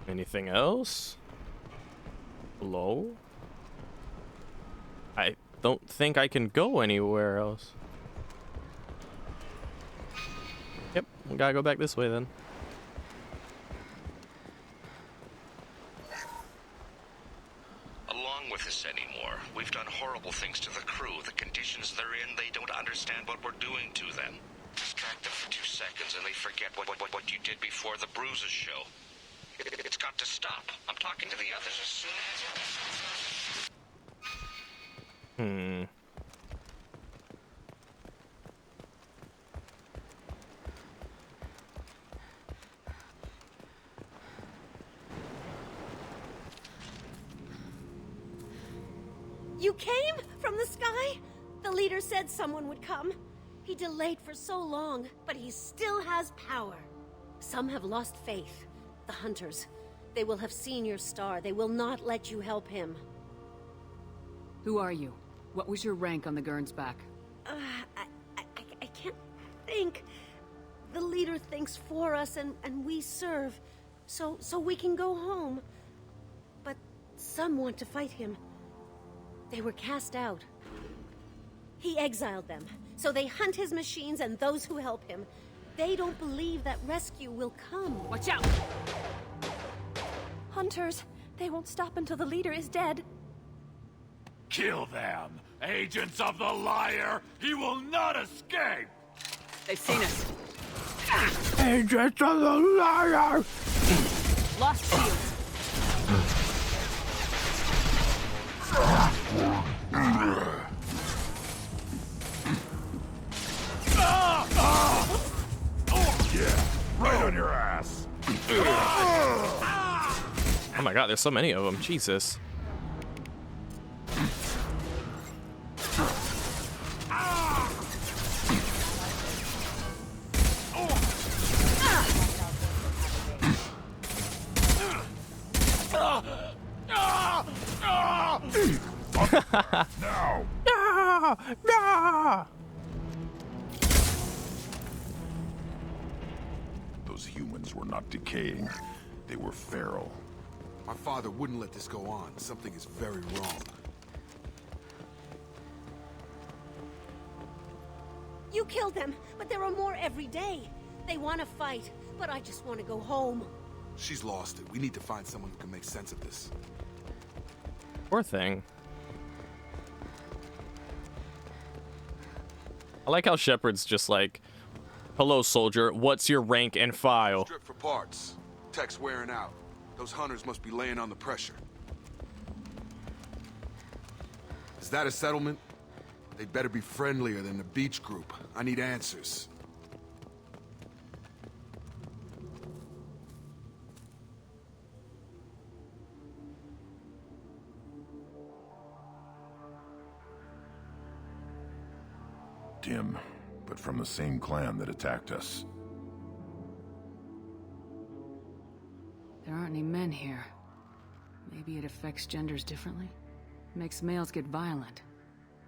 Anything else? Hello? I don't think I can go anywhere else. Yep, we gotta go back this way then. Along with this anymore. We've done horrible things to the crew. The conditions they're in, they don't understand what we're doing to them. Distract them for 2 seconds and they forget what you did before the bruises show. It's got to stop. I'm talking to the others as soon as... You came from the sky? The leader said someone would come. He delayed for so long, but he still has power. Some have lost faith. The hunters. They will have seen your star. They will not let you help him. Who are you? What was your rank on the Gernsback? I can't think. The leader thinks for us and we serve. So we can go home. But some want to fight him. They were cast out. He exiled them, so they hunt his machines and those who help him. They don't believe that rescue will come. Watch out! Hunters, they won't stop until the leader is dead. Kill them! Agents of the liar! He will not escape! They've seen us. Agents of the liar! Lost shield. Yeah, right on your ass. Oh my god, there's so many of them. Jesus. Now! No! Those humans were not decaying. They were feral. My father wouldn't let this go on. Something is very wrong. You killed them, but there are more every day. They want to fight, but I just want to go home. She's lost it. We need to find someone who can make sense of this. Poor thing. I like how Shepard's just like, hello, soldier. What's your rank and file? Strip for parts. Tech's wearing out. Those hunters must be laying on the pressure. Is that a settlement? They'd better be friendlier than the beach group. I need answers. Tim, but from the same clan that attacked us. There aren't any men here. Maybe it affects genders differently? Makes males get violent.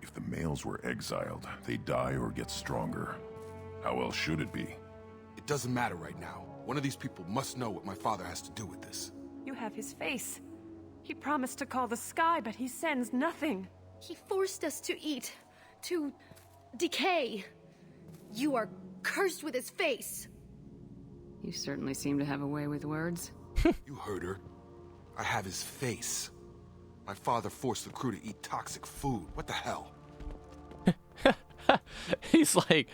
If the males were exiled, they die or get stronger. How else should it be? It doesn't matter right now. One of these people must know what my father has to do with this. You have his face. He promised to call the sky, but he sends nothing. He forced us to eat, to decay. You are cursed with his face. You certainly seem to have a way with words. You heard her. I have his face. My father forced the crew to eat toxic food. What the hell? He's like,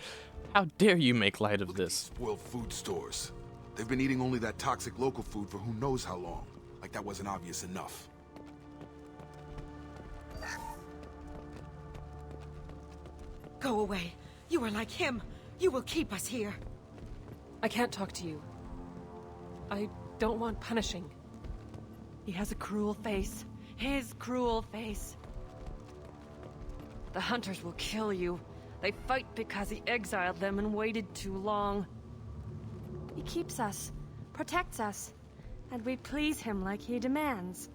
how dare you make light of this? Spoiled food stores. They've been eating only that toxic local food for who knows how long. Like that wasn't obvious enough. Go away. You are like him. You will keep us here. I can't talk to you. I don't want punishing. He has a cruel face. His cruel face. The hunters will kill you. They fight because he exiled them and waited too long. He keeps us, protects us, and we please him like he demands.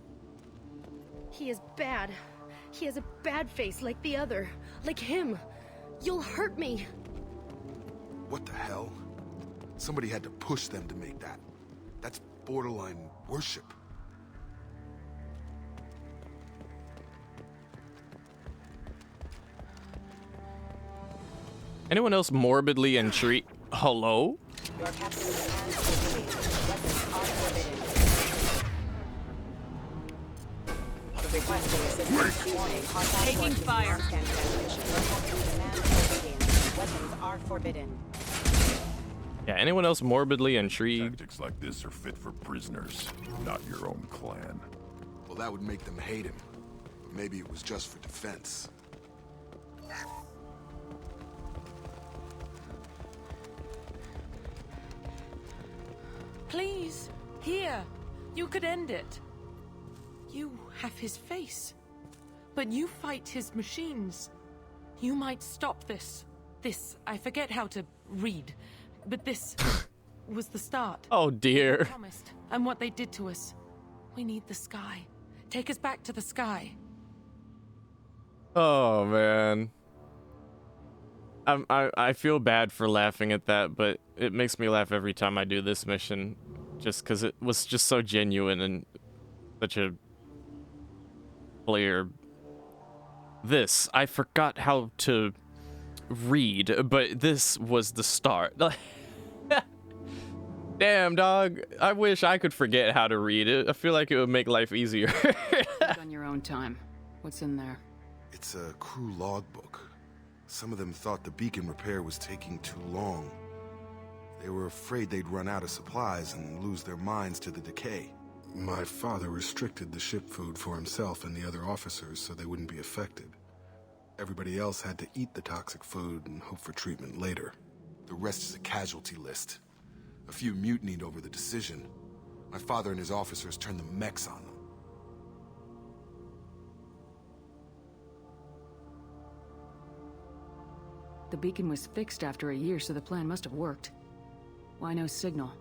He is bad. He has a bad face like the other. Like him. You'll hurt me. What the hell? Somebody had to push them to make that. That's borderline worship. Anyone else morbidly intrigued? Hello? Your captain commands weapons are forbidden. Requesting assistance. Warning, contact Taking fire. Scan transmission. Weapons are forbidden. Yeah, anyone else morbidly intrigued? Tactics like this are fit for prisoners, not your own clan. Well, that would make them hate him. But maybe it was just for defense. Please, here. You could end it. You have his face. But you fight his machines. You might stop this. This, I forget how to read. But this was the start. Oh dear. Promised, and what they did to us. We need the sky. Take us back to the sky. Oh man. I feel bad for laughing at that, but it makes me laugh every time I do this mission, just because it was just so genuine and such a clear. This, I forgot how to read, but this was the start. Damn, dog. I wish I could forget how to read it. I feel like it would make life easier. On your own time. What's in there? It's a crew logbook. Some of them thought the beacon repair was taking too long. They were afraid they'd run out of supplies and lose their minds to the decay. My father restricted the ship food for himself and the other officers so they wouldn't be affected. Everybody else had to eat the toxic food and hope for treatment later. The rest is a casualty list. A few mutinied over the decision. My father and his officers turned the mechs on them. The beacon was fixed after a year, so the plan must have worked. Why no signal?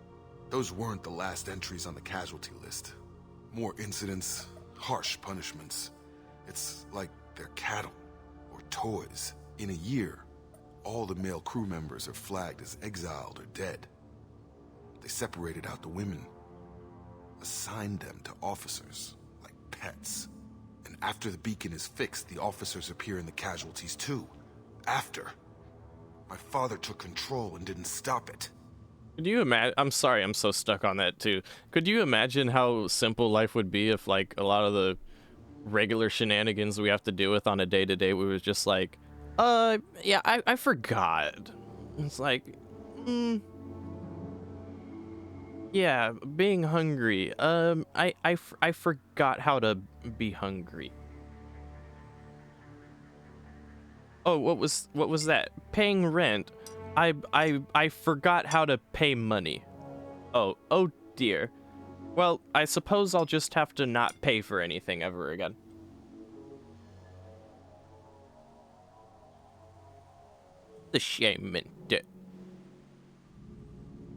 Those weren't the last entries on the casualty list. More incidents, harsh punishments. It's like they're cattle or toys. In a year, all the male crew members are flagged as exiled or dead. They separated out the women, assigned them to officers, like pets. And after the beacon is fixed, the officers appear in the casualties too. After. My father took control and didn't stop it. Could you imagine? I'm sorry, I'm so stuck on that too. Could you imagine how simple life would be if, like, a lot of the regular shenanigans we have to deal with on a day-to-day, we was just like, yeah, I forgot. It's like, yeah, being hungry. I forgot how to be hungry. Oh, what was that? Paying rent. I forgot how to pay money. Oh dear. Well, I suppose I'll just have to not pay for anything ever again. The shame meant it.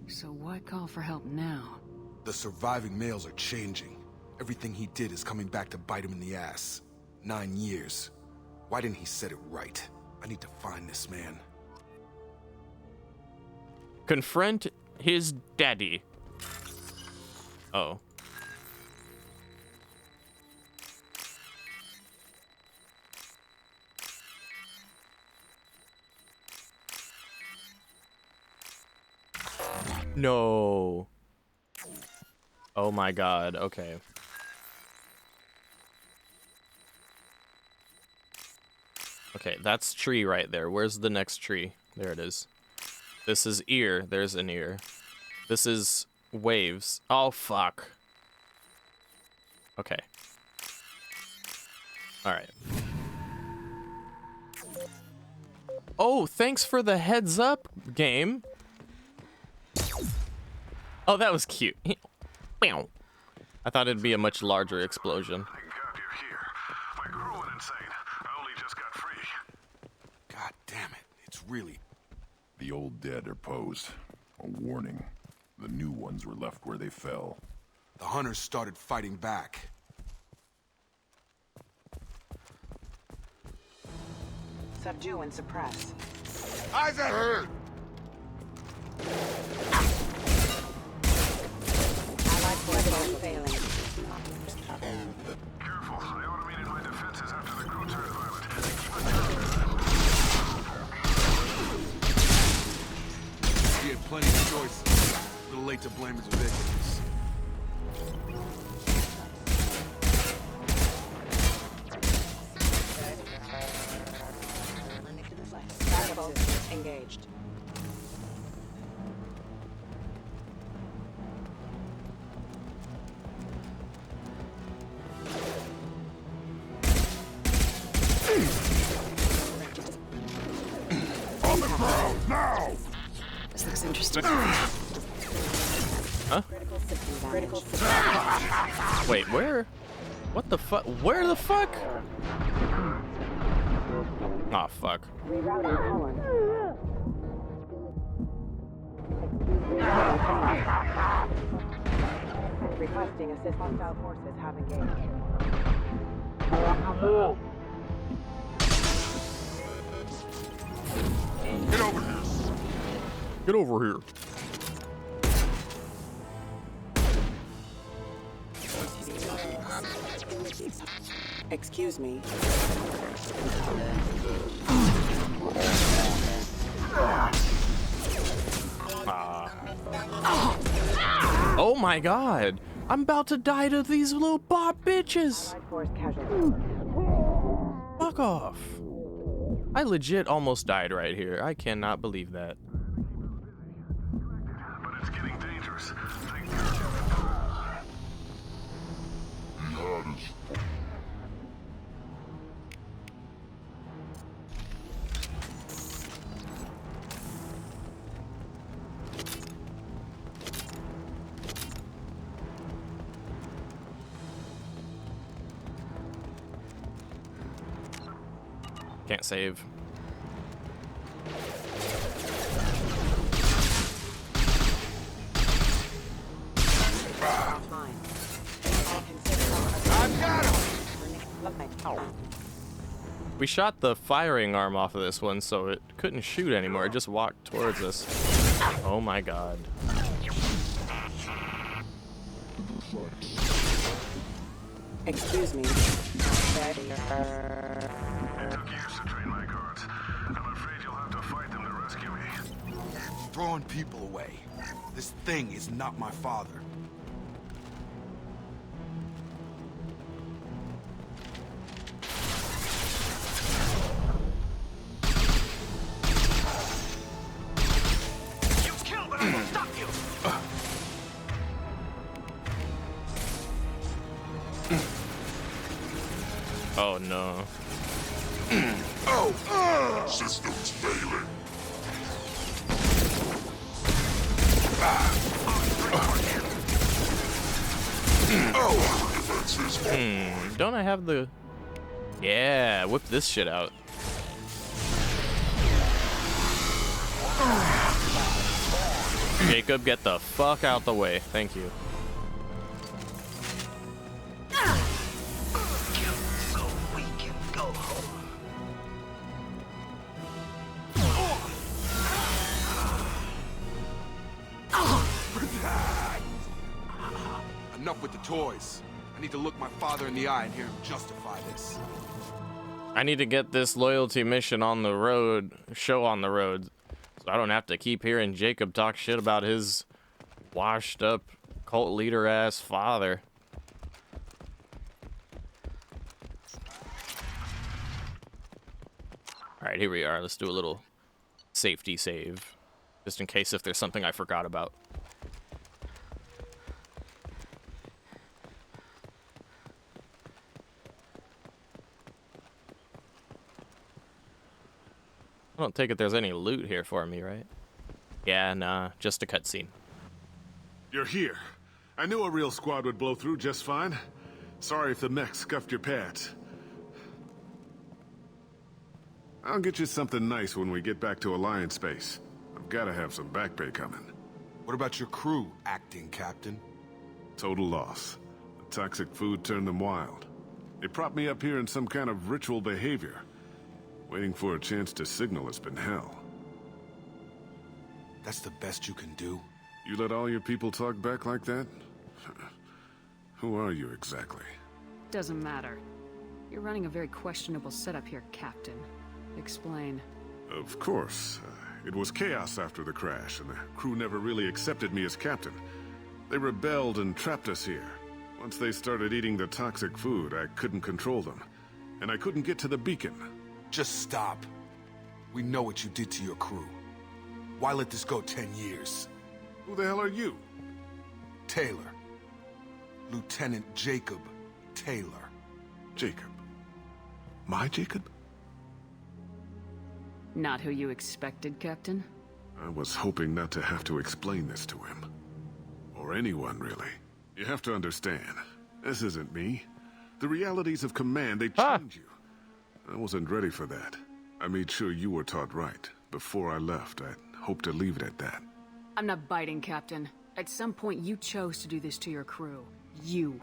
So why call for help now? The surviving males are changing. Everything he did is coming back to bite him in the ass. 9 years. Why didn't he set it right? I need to find this man. Confront his daddy. Oh. No. Oh my god, okay. Okay, that's tree right there. Where's the next tree? There it is. This is ear. There's an ear. This is waves. Oh, fuck. Okay. Alright. Oh, thanks for the heads up, game. Oh, that was cute. I thought it'd be a much larger explosion. God damn it. It's really... The old dead are posed. A warning. The new ones were left where they fell. The hunters started fighting back. Subdue and suppress. Isaac! Allied forces failing. Careful, I automated my defenses after the crew turned violent. He had plenty of choices. A little late to blame his victims. Variable engaged. On the ground, now! This looks interesting. Huh? Critical Wait, where? What the fuck? Where the fuck? Aw, fuck. Rerouting power. Requesting assistance. Hostile forces have engaged. Get over here. Get over here. Excuse me. Oh my god. I'm about to die to these little bot bitches. Fuck off. I legit almost died right here. I cannot believe that. But it's getting dangerous. Can't save. We shot the firing arm off of this one, so it couldn't shoot anymore. It just walked towards us. Oh my god. Excuse me. It took years to train my guards. I'm afraid you'll have to fight them to rescue me. Throwing people away. This thing is not my father. You kill, but I will stop you! Oh no. Systems failing. Don't I have the... Yeah, whip this shit out. Jacob, get the fuck out the way. Thank you. So we can go home. Enough with the toys. I need to look my father in the eye and hear him justify this. I need to get this loyalty mission on the road, show on the road, so I don't have to keep hearing Jacob talk shit about his washed up cult leader ass father. Alright, here we are. Let's do a little safety save, just in case if there's something I forgot about. I don't take it there's any loot here for me, right? Yeah, nah, just a cutscene. You're here. I knew a real squad would blow through just fine. Sorry if the mech scuffed your pads. I'll get you something nice when we get back to Alliance space. I've got to have some back pay coming. What about your crew, acting captain? Total loss. The toxic food turned them wild. They propped me up here in some kind of ritual behavior. Waiting for a chance to signal has been hell. That's the best you can do? You let all your people talk back like that? Who are you exactly? Doesn't matter. You're running a very questionable setup here, Captain. Explain. Of course. It was chaos after the crash, and the crew never really accepted me as captain. They rebelled and trapped us here. Once they started eating the toxic food, I couldn't control them. And I couldn't get to the beacon. Just stop. We know what you did to your crew. Why let this go 10 years? Who the hell are you? Taylor. Lieutenant Jacob Taylor. Jacob? My Jacob? Not who you expected, Captain? I was hoping not to have to explain this to him. Or anyone, really. You have to understand, this isn't me. The realities of command, they change you. I wasn't ready for that. I made sure you were taught right. Before I left, I hoped to leave it at that. I'm not biting, Captain. At some point, you chose to do this to your crew. You.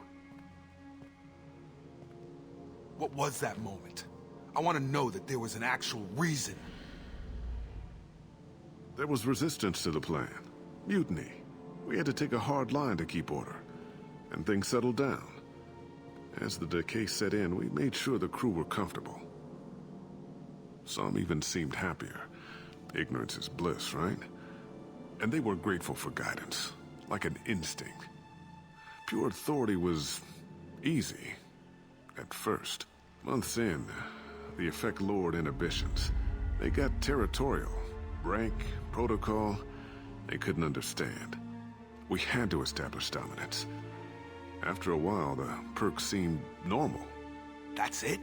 What was that moment? I want to know that there was an actual reason. There was resistance to the plan. Mutiny. We had to take a hard line to keep order. And things settled down. As the decay set in, we made sure the crew were comfortable. Some even seemed happier. Ignorance is bliss, right? And they were grateful for guidance, like an instinct. Pure authority was easy, at first. Months in, the effect lowered inhibitions. They got territorial. Rank, protocol, they couldn't understand. We had to establish dominance. After a while, the perks seemed normal. That's it?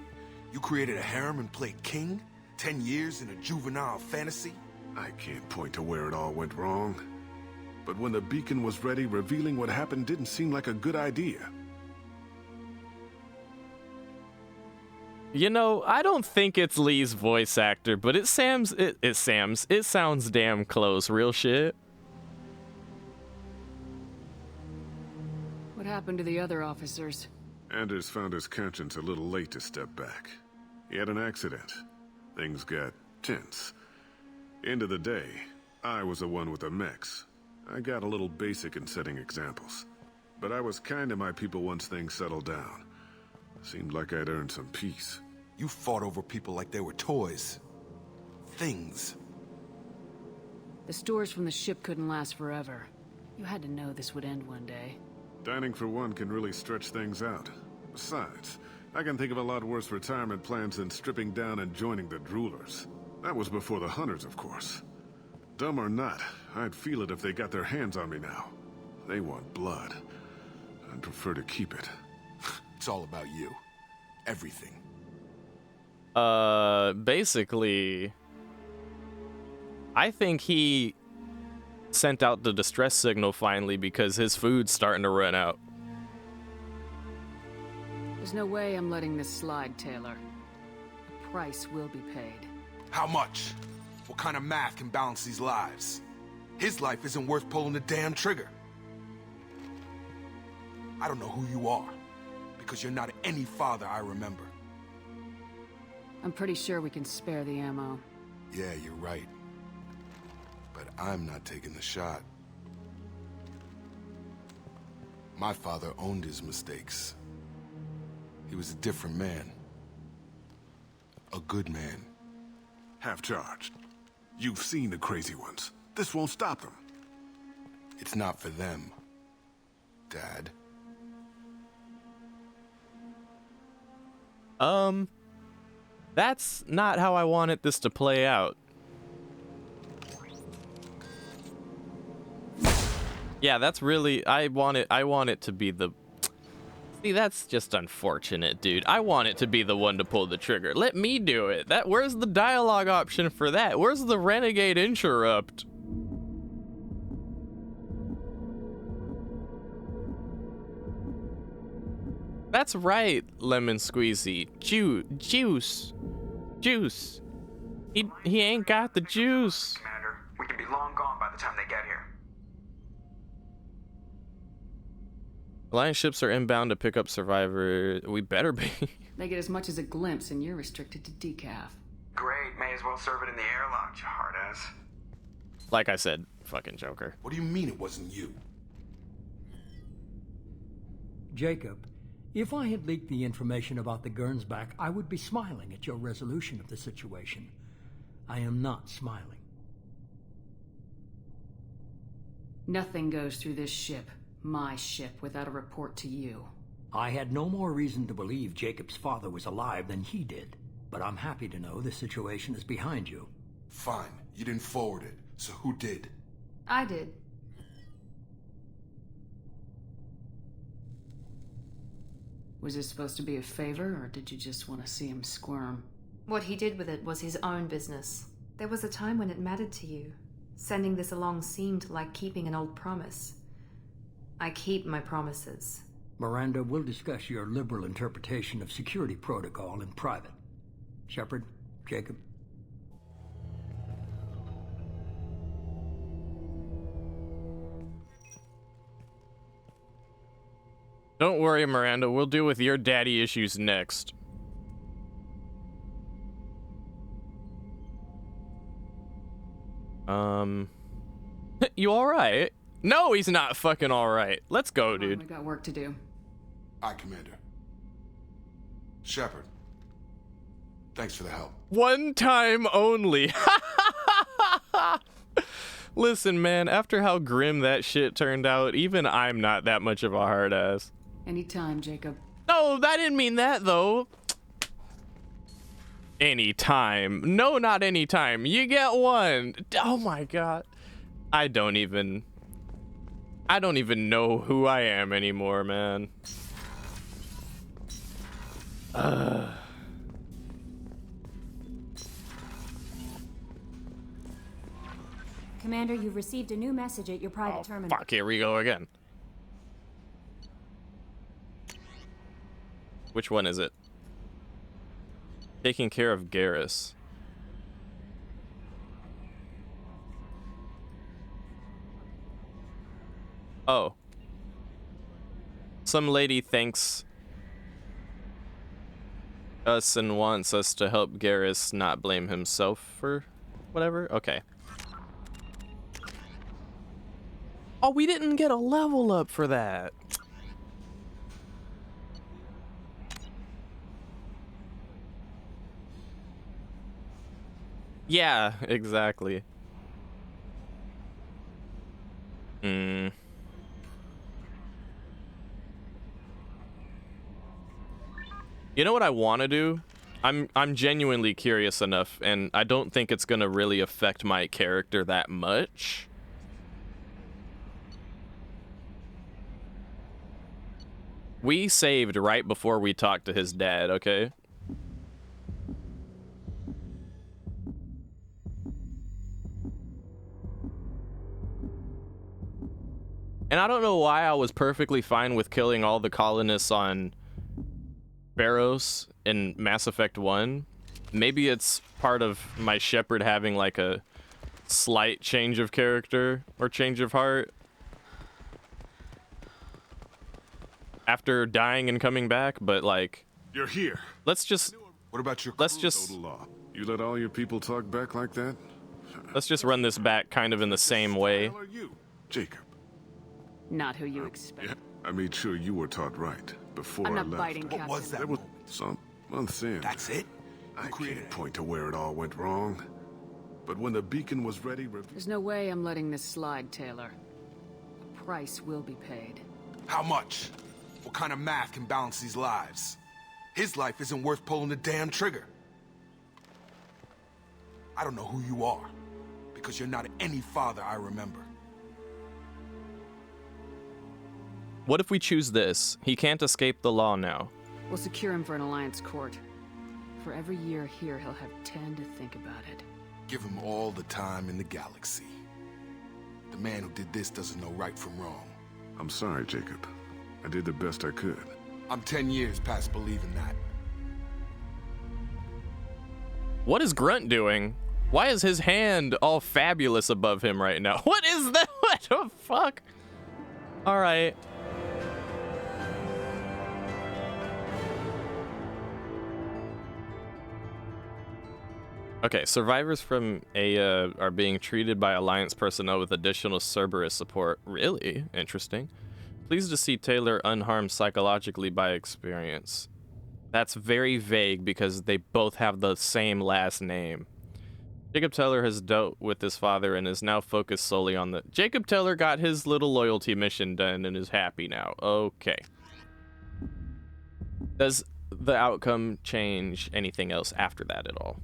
You created a harem and played king? 10 years in a juvenile fantasy? I can't point to where it all went wrong. But when the beacon was ready, revealing what happened didn't seem like a good idea. You know, I don't think it's Lee's voice actor, but it sounds damn close. Real shit. What happened to the other officers? Anders found his conscience a little late to step back. He had an accident. Things got tense. End of the day, I was the one with the mechs. I got a little basic in setting examples. But I was kind to my people once things settled down. Seemed like I'd earned some peace. You fought over people like they were toys. Things. The stores from the ship couldn't last forever. You had to know this would end one day. Dining for one can really stretch things out. Besides, I can think of a lot worse retirement plans than stripping down and joining the Droolers. That was before the Hunters, of course. Dumb or not, I'd feel it if they got their hands on me now. They want blood. I'd prefer to keep it. It's all about you. Everything. Basically, I think he sent out the distress signal finally because his food's starting to run out. There's no way I'm letting this slide, Taylor. A price will be paid. How much? What kind of math can balance these lives? His life isn't worth pulling the damn trigger. I don't know who you are, because you're not any father I remember. I'm pretty sure we can spare the ammo. Yeah, you're right. But I'm not taking the shot. My father owned his mistakes. He was a different man. A good man. Half-charged. You've seen the crazy ones. This won't stop them. It's not for them, Dad. That's not how I wanted this to play out. Yeah, that's really, I want it to be the, see, that's just unfortunate, dude. I want it to be the one to pull the trigger. Let me do it. Where's the dialogue option for that? Where's the renegade interrupt? That's right, Lemon Squeezy. Juice. He ain't got the juice. Commander, we can be long gone by the time they get here. Alliance ships are inbound to pick up survivors. We better be. They get as much as a glimpse, and you're restricted to decaf. Great, may as well serve it in the airlock, you hard ass. Like I said, fucking Joker. What do you mean it wasn't you? Jacob, if I had leaked the information about the Gernsback, I would be smiling at your resolution of the situation. I am not smiling. Nothing goes through this ship, my ship, without a report to you. I had no more reason to believe Jacob's father was alive than he did, but I'm happy to know the situation is behind you. Fine, you didn't forward it, so who did? I did. Was this supposed to be a favor, or did you just want to see him squirm? What he did with it was his own business. There was a time when it mattered to you. Sending this along seemed like keeping an old promise. I keep my promises. Miranda, we'll discuss your liberal interpretation of security protocol in private. Shepard, Jacob. Don't worry, Miranda. We'll deal with your daddy issues next. You alright? No, he's not fucking alright. Let's go, dude. We got work to do. Aye, Commander. Shepard. Thanks for the help. One time only. Listen, man, after how grim that shit turned out, even I'm not that much of a hard ass. Anytime, Jacob. No, I didn't mean that, though. Anytime. No, not anytime. You get one. Oh my god. I don't even know who I am anymore, man. Commander, you've received a new message at your private terminal. Fuck, here we go again. Which one is it? Taking care of Garrus. Oh. Some lady thanks us and wants us to help Garrus not blame himself for whatever. Okay. Oh, we didn't get a level up for that. Yeah, exactly. You know what I want to do? I'm genuinely curious enough, and I don't think it's gonna really affect my character that much. We saved right before we talked to his dad, okay? And I don't know why I was perfectly fine with killing all the colonists on Barrows in Mass Effect 1. Maybe it's part of my Shepard having like a slight change of character or change of heart after dying and coming back, but like, you're here. Let's just What about your let's just Total law. You let all your people talk back like that? let's just run this back kind of in the same way. Who are you? Jacob. Not who you expect. Yeah, I made sure you were taught right before I'm I not left. biting, Captain. What was that There was moment? some months in. That's it? I can't point to where it all went wrong. But when the beacon was ready, There's no way I'm letting this slide, Taylor. The price will be paid. How much? What kind of math can balance these lives? His life isn't worth pulling the damn trigger. I don't know who you are, because you're not any father I remember. What if we choose this? He can't escape the law now. We'll secure him for an Alliance court. For every year here, he'll have 10 to think about it. Give him all the time in the galaxy. The man who did this doesn't know right from wrong. I'm sorry, Jacob. I did the best I could. I'm 10 years past believing that. What is Grunt doing? Why is his hand all fabulous above him right now? What is that? What the fuck? All right. Okay, survivors from Aya are being treated by Alliance personnel with additional Cerberus support. Really? Interesting. Pleased to see Taylor unharmed psychologically by experience. That's very vague because they both have the same last name. Jacob Teller has dealt with his father and is now focused solely on the... Jacob Teller got his little loyalty mission done and is happy now. Okay. Does the outcome change anything else after that at all?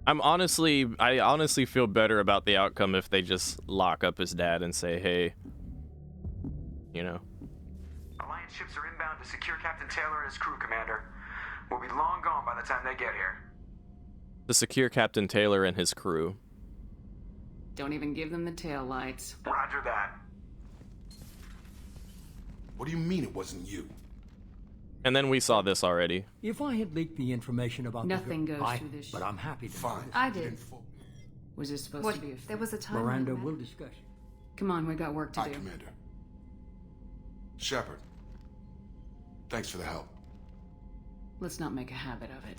I honestly feel better about the outcome if they just lock up his dad and say, hey, you know. Alliance ships are inbound to secure Captain Taylor and his crew, Commander. We'll be long gone by the time they get here. To secure Captain Taylor and his crew. Don't even give them the tail lights. Roger that. What do you mean it wasn't you? And then we saw this already. If I had leaked the information about nothing goes through this. But I'm happy to. Fine. I did. Was this supposed to be a... There was a time. Miranda will discuss. Come on, we got work to Aye, do. Commander. Shepard. Thanks for the help. Let's not make a habit of it.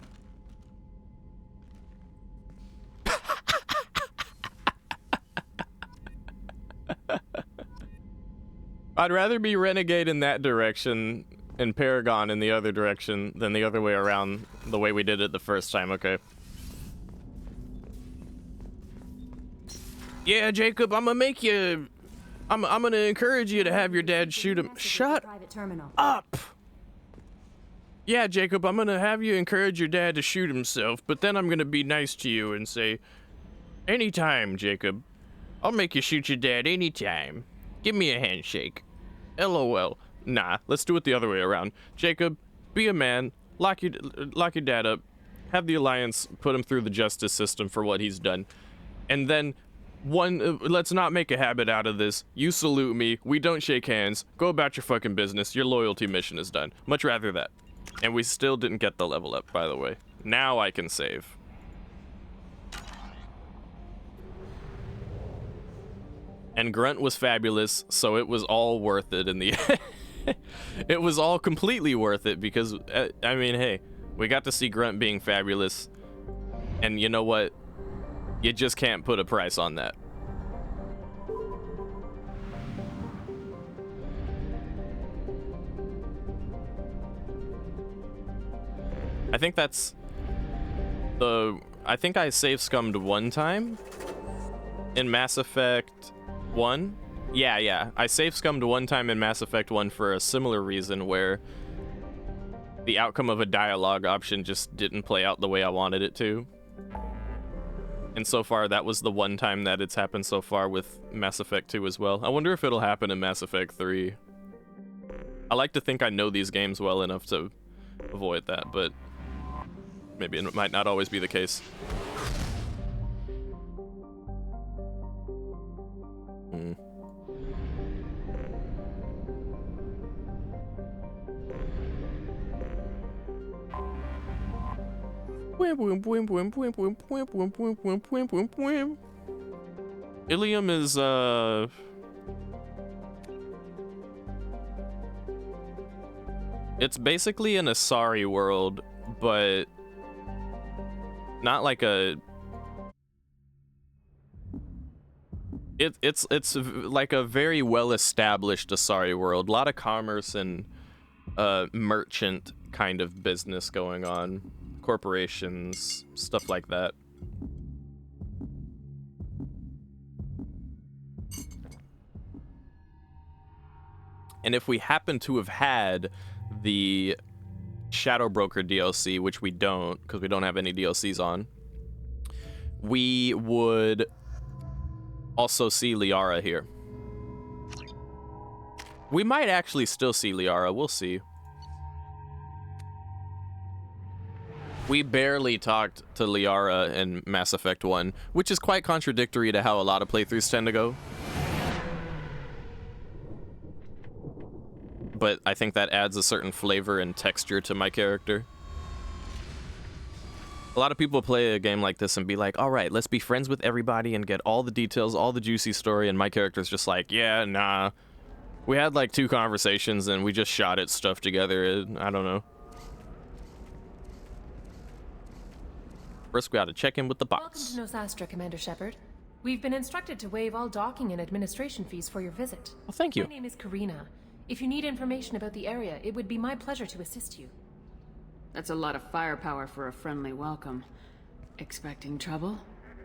I'd rather be Renegade in that direction and Paragon in the other direction than the other way around, the way we did it the first time, okay? Yeah, Jacob, I'm gonna encourage you to have your dad shoot him. Shut up! Yeah, Jacob, I'm gonna have you encourage your dad to shoot himself, but then I'm gonna be nice to you and say, anytime, Jacob. I'll make you shoot your dad anytime. Give me a handshake. LOL. Nah, let's do it the other way around. Jacob, be a man, lock your dad up, have the Alliance put him through the justice system for what he's done, and then let's not make a habit out of this. You salute me, we don't shake hands, go about your fucking business, your loyalty mission is done. Much rather that. And we still didn't get the level up, by the way. Now I can save. And Grunt was fabulous, so it was all worth it in the end. It was all completely worth it because, I mean, hey, we got to see Grunt being fabulous. And you know what? You just can't put a price on that. I think that's I think I save scummed one time in Mass Effect 1. Yeah. I save scummed one time in Mass Effect 1 for a similar reason where the outcome of a dialogue option just didn't play out the way I wanted it to. And so far, that was the one time that it's happened so far with Mass Effect 2 as well. I wonder if it'll happen in Mass Effect 3. I like to think I know these games well enough to avoid that, but maybe it might not always be the case. Ilium is it's basically an Asari world, but not like a it's like a very well established Asari world. A lot of commerce and merchant kind of business going on. Corporations, stuff like that. And if we happen to have had the Shadow Broker DLC, which we don't, because we don't have any DLCs on, we would also see Liara here. We might actually still see Liara, we'll see. We barely talked to Liara in Mass Effect 1, which is quite contradictory to how a lot of playthroughs tend to go. But I think that adds a certain flavor and texture to my character. A lot of people play a game like this and be like, all right, let's be friends with everybody and get all the details, all the juicy story, and my character's just like, yeah, nah. We had like 2 conversations and we just shot at stuff together. I don't know. First, we gotta check in with the Welcome bots. to Nosastra, Commander Shepard. We've been instructed to waive all docking and administration fees for your visit. Well, thank you. My name is Karina. If you need information about the area, it would be my pleasure to assist you. That's a lot of firepower for a friendly welcome. Expecting trouble?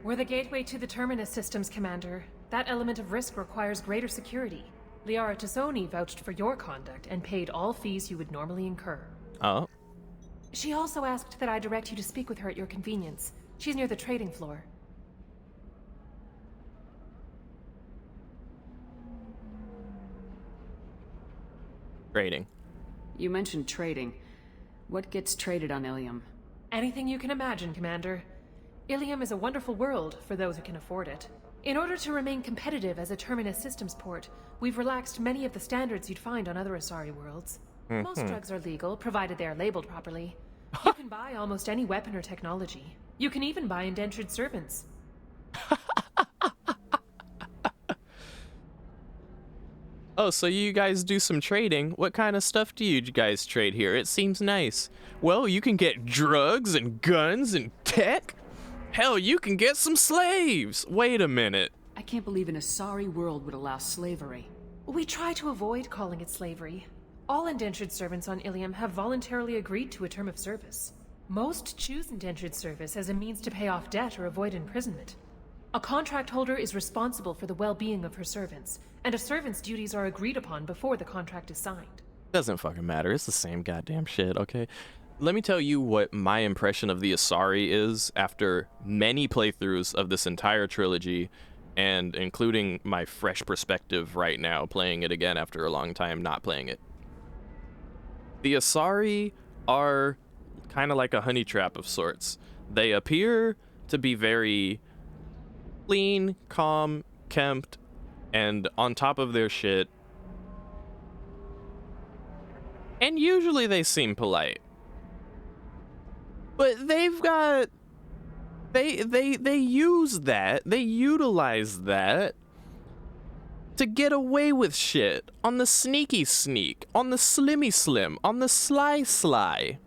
We're the gateway to the Terminus systems, Commander. That element of risk requires greater security. Liara Tassoni vouched for your conduct and paid all fees you would normally incur. Oh. She also asked that I direct you to speak with her at your convenience. She's near the trading floor. Trading. You mentioned trading. What gets traded on Ilium? Anything you can imagine, Commander. Ilium is a wonderful world for those who can afford it. In order to remain competitive as a Terminus systems port, we've relaxed many of the standards you'd find on other Asari worlds. Most drugs are legal, provided they are labeled properly. You can buy almost any weapon or technology. You can even buy indentured servants. Oh, so you guys do some trading? What kind of stuff do you guys trade here? It seems nice. Well, you can get drugs and guns and tech. Hell, you can get some slaves. Wait a minute. I can't believe an Asari world would allow slavery. We try to avoid calling it slavery. All indentured servants on Ilium have voluntarily agreed to a term of service. Most choose indentured service as a means to pay off debt or avoid imprisonment. A contract holder is responsible for the well-being of her servants, and a servant's duties are agreed upon before the contract is signed. Doesn't fucking matter. It's the same goddamn shit, okay? Let me tell you what my impression of the Asari is after many playthroughs of this entire trilogy, and including my fresh perspective right now, playing it again after a long time not playing it. The Asari are kind of like a honey trap of sorts. They appear to be very clean, calm, kempt, and on top of their shit. And usually they seem polite. But they've got... They use that, they utilize that to get away with shit on the sneaky sneak, on the slimmy slim, on the sly sly.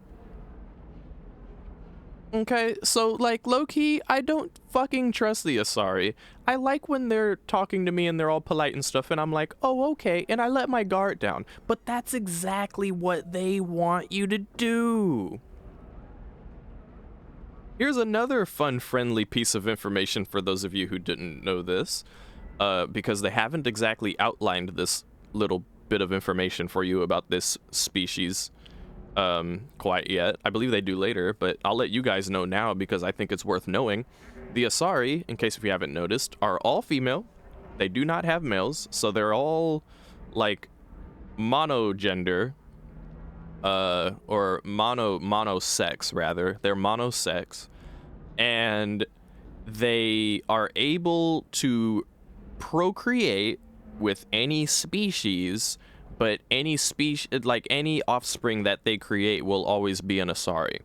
Okay, so like low-key, I don't fucking trust the Asari. I like when they're talking to me and they're all polite and stuff and I'm like, oh okay, and I let my guard down. But that's exactly what they want you to do. Here's another fun, friendly piece of information for those of you who didn't know this, because they haven't exactly outlined this little bit of information for you about this species quite yet. I believe they do later, but I'll let you guys know now because I think it's worth knowing. The Asari, in case if you haven't noticed, are all female. They do not have males, so they're all like monogender. Or monosex rather. They're monosex, and they are able to procreate with any species, but any species, like any offspring that they create will always be an Asari.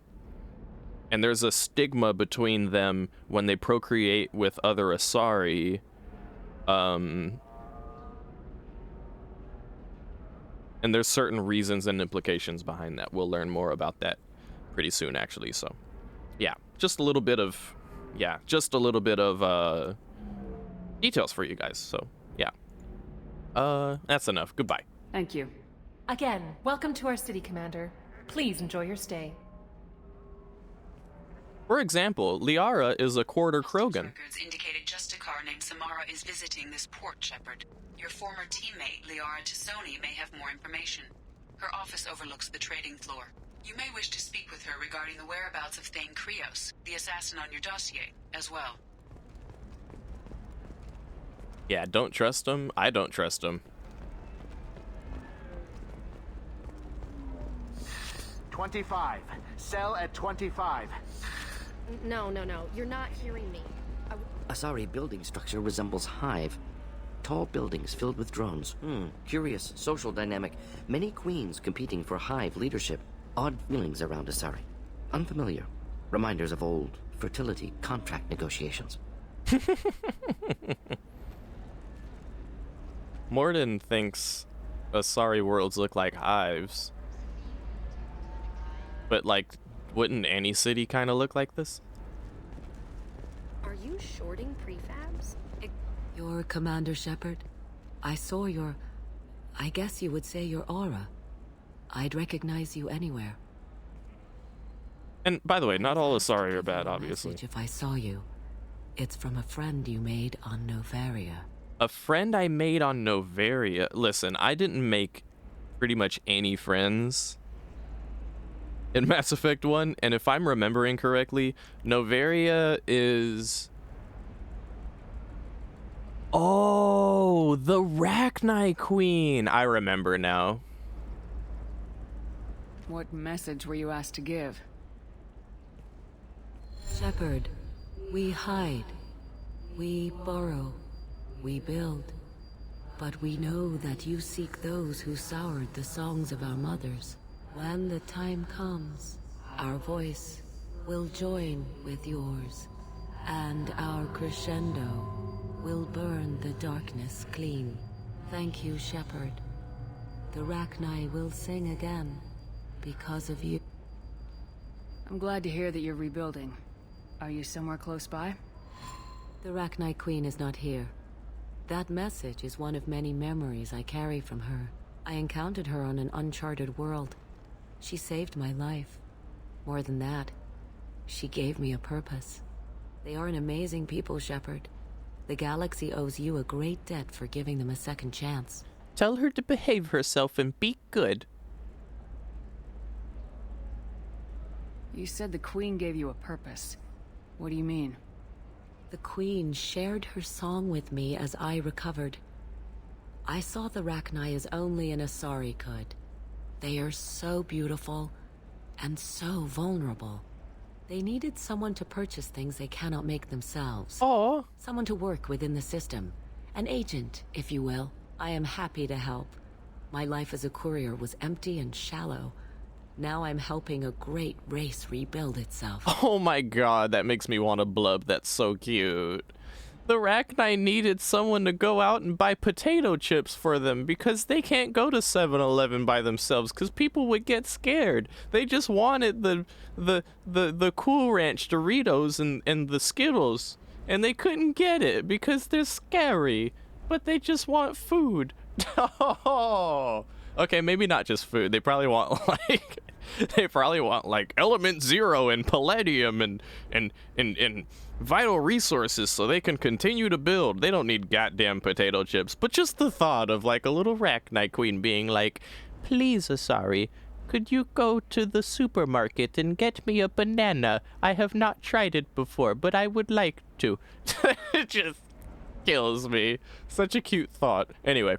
And there's a stigma between them when they procreate with other Asari. And there's certain reasons and implications behind that. We'll learn more about that pretty soon, actually. So, yeah, just a little bit of details for you guys. So, yeah. That's enough. Goodbye. Thank you. Again, welcome to our city, Commander. Please enjoy your stay. For example, Liara is a quarter Krogan. Records indicated just a car named Samara is visiting this port, Shepard. Your former teammate, Liara Tassoni, may have more information. Her office overlooks the trading floor. You may wish to speak with her regarding the whereabouts of Thane Krios, the assassin on your dossier, as well. Yeah, don't trust him. I don't trust him. 25. Cell at 25. No. You're not hearing me. Asari building structure resembles Hive. Tall buildings filled with drones. Curious social dynamic. Many queens competing for Hive leadership. Odd feelings around Asari. Unfamiliar. Reminders of old fertility contract negotiations. Morden thinks Asari worlds look like hives. But, like, wouldn't any city kind of look like this? you shorting prefabs? You're Commander Shepard. I saw your... I guess you would say your aura. I'd recognize you anywhere. And by the way, not all Asari are bad, obviously. If I saw you, it's from a friend you made on Novaria. A friend I made on Novaria? Listen, I didn't make pretty much any friends in Mass Effect 1, and if I'm remembering correctly, Novaria is... Oh, the Rachni Queen! I remember now. What message were you asked to give? Shepard, we hide, we borrow, we build, but we know that you seek those who soured the songs of our mothers. When the time comes, our voice will join with yours, and our crescendo will burn the darkness clean. Thank you, Shepard. The Rachni will sing again because of you. I'm glad to hear that you're rebuilding. Are you somewhere close by? The Rachni Queen is not here. That message is one of many memories I carry from her. I encountered her on an uncharted world. She saved my life. More than that, she gave me a purpose. They are an amazing people, Shepard. The galaxy owes you a great debt for giving them a second chance. Tell her to behave herself and be good. You said the Queen gave you a purpose. What do you mean? The Queen shared her song with me as I recovered. I saw the Rachni as only an Asari could. They are so beautiful and so vulnerable. They needed someone to purchase things they cannot make themselves. Oh. Someone to work within the system. An agent, if you will. I am happy to help. My life as a courier was empty and shallow. Now I'm helping a great race rebuild itself. Oh my god, that makes me want to blub. That's so cute. The Rachni needed someone to go out and buy potato chips for them because they can't go to 7-Eleven by themselves because people would get scared. They just wanted the Cool Ranch Doritos and the Skittles, and they couldn't get it because they're scary, but they just want food. Oh. Okay, maybe not just food. They probably want like element 0 and palladium and vital resources so they can continue to build. They don't need goddamn potato chips, but just the thought of like a little Rachni Queen being like, "Please, Asari, could you go to the supermarket and get me a banana? I have not tried it before, but I would like to." It just kills me. Such a cute thought. Anyway.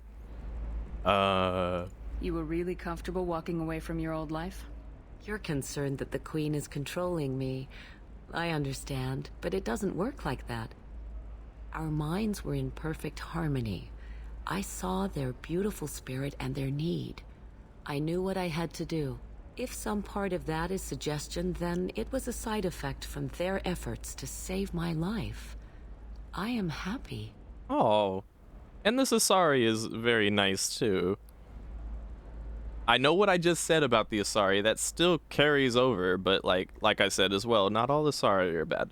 You were really comfortable walking away from your old life? You're concerned that the Queen is controlling me. I understand, but it doesn't work like that. Our minds were in perfect harmony. I saw their beautiful spirit and their need. I knew what I had to do. If some part of that is suggestion, then it was a side effect from their efforts to save my life. I am happy. Oh. And this Asari is very nice, too. I know what I just said about the Asari. That still carries over, but like I said as well, not all Asari are bad.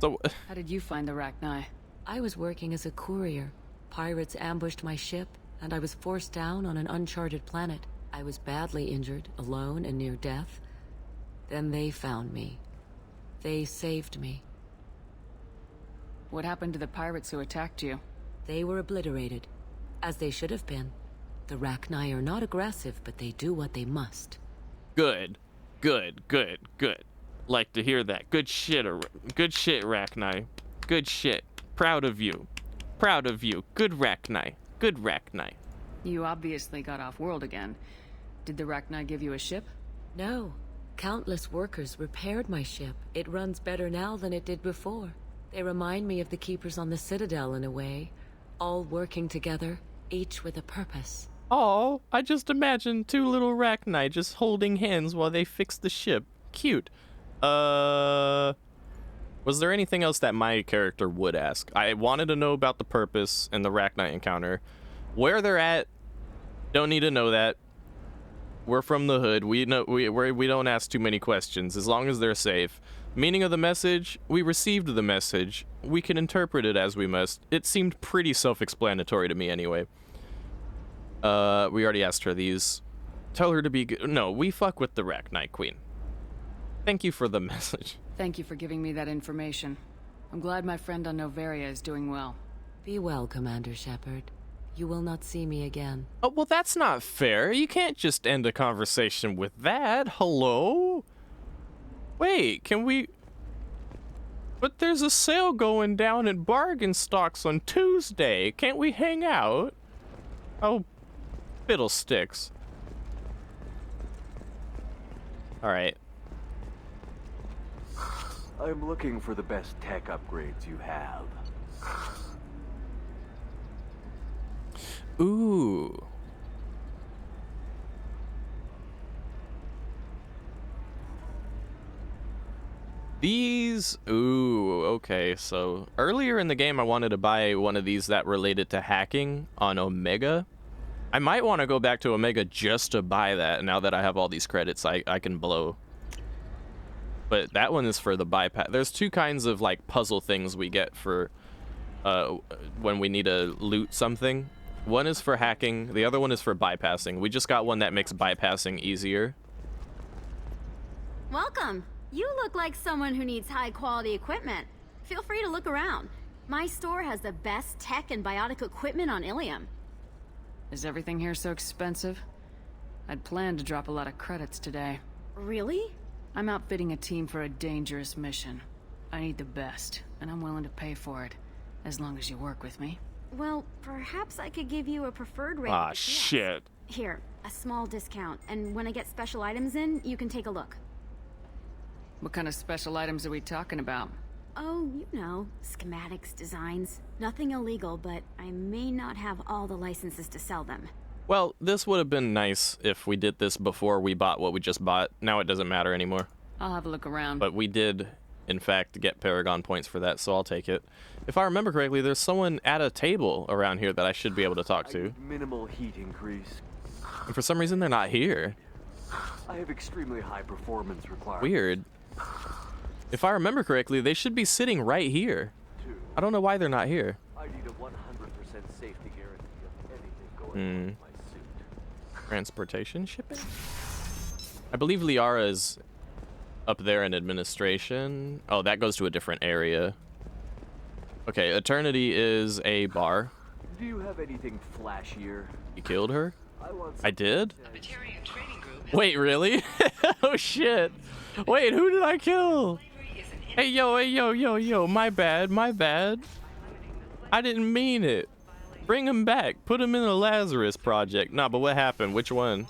So... How did you find the Rachni? I was working as a courier. Pirates ambushed my ship, and I was forced down on an uncharted planet. I was badly injured, alone and near death. Then they found me. They saved me. What happened to the pirates who attacked you? They were obliterated, as they should have been. The Rachni are not aggressive, but they do what they must. Good. Good. Like to hear that. Good shit, Rachni. Good shit. Proud of you. Good Rachni. You obviously got off world again. Did the Rachni give you a ship? No. Countless workers repaired my ship. It runs better now than it did before. They remind me of the Keepers on the Citadel in a way. All working together, each with a purpose. Oh, I just imagined two little Rachni just holding hands while they fix the ship. Cute. Was there anything else that my character would ask? I wanted to know about the purpose and the Rachni encounter. Where they're at, don't need to know that. We're from the hood. We know we don't ask too many questions as long as they're safe. Meaning of the message, we received the message. We can interpret it as we must. It seemed pretty self-explanatory to me anyway. We already asked her these. Tell her to be good. No, we fuck with the wreck, Night Queen. Thank you for the message. Thank you for giving me that information. I'm glad my friend on Noveria is doing well. Be well, Commander Shepard. You will not see me again. Oh, well, that's not fair. You can't just end a conversation with that. Hello? Wait, can we... But there's a sale going down at Bargain Stocks on Tuesday. Can't we hang out? Oh, fiddlesticks. Alright. I'm looking for the best tech upgrades you have. Ooh. These, ooh, okay, so earlier in the game I wanted to buy one of these that related to hacking on Omega. I might want to go back to Omega just to buy that now that I have all these credits I can blow. But that one is for the bypass. There's two kinds of like puzzle things we get for when we need to loot something. One is for hacking, the other one is for bypassing. We just got one that makes bypassing easier. Welcome. You look like someone who needs high-quality equipment. Feel free to look around. My store has the best tech and biotic equipment on Ilium. Is everything here so expensive? I'd planned to drop a lot of credits today. Really? I'm outfitting a team for a dangerous mission. I need the best, and I'm willing to pay for it, as long as you work with me. Well, perhaps I could give you a preferred rate. Ah, shit. Here, a small discount, and when I get special items in, you can take a look. What kind of special items are we talking about? Oh, you know, schematics, designs. Nothing illegal, but I may not have all the licenses to sell them. Well, this would have been nice if we did this before we bought what we just bought. Now it doesn't matter anymore. I'll have a look around. But we did, in fact, get Paragon points for that, so I'll take it. If I remember correctly, there's someone at a table around here that I should be able to talk to. Minimal heat increase. And for some reason, they're not here. I have extremely high performance requirements. Weird. If I remember correctly, they should be sitting right here. I don't know why they're not here. I need a 100% safety guarantee of anything going on with my suit. Transportation shipping? I believe Liara is up there in administration. Oh, that goes to a different area. Okay, Eternity is a bar. Do you have anything flashier? You killed her? I did? Wait, really? Oh shit. Wait, who did I kill? Hey, yo, my bad. I didn't mean it. Bring him back. Put him in the Lazarus Project. Nah, but what happened? Which one?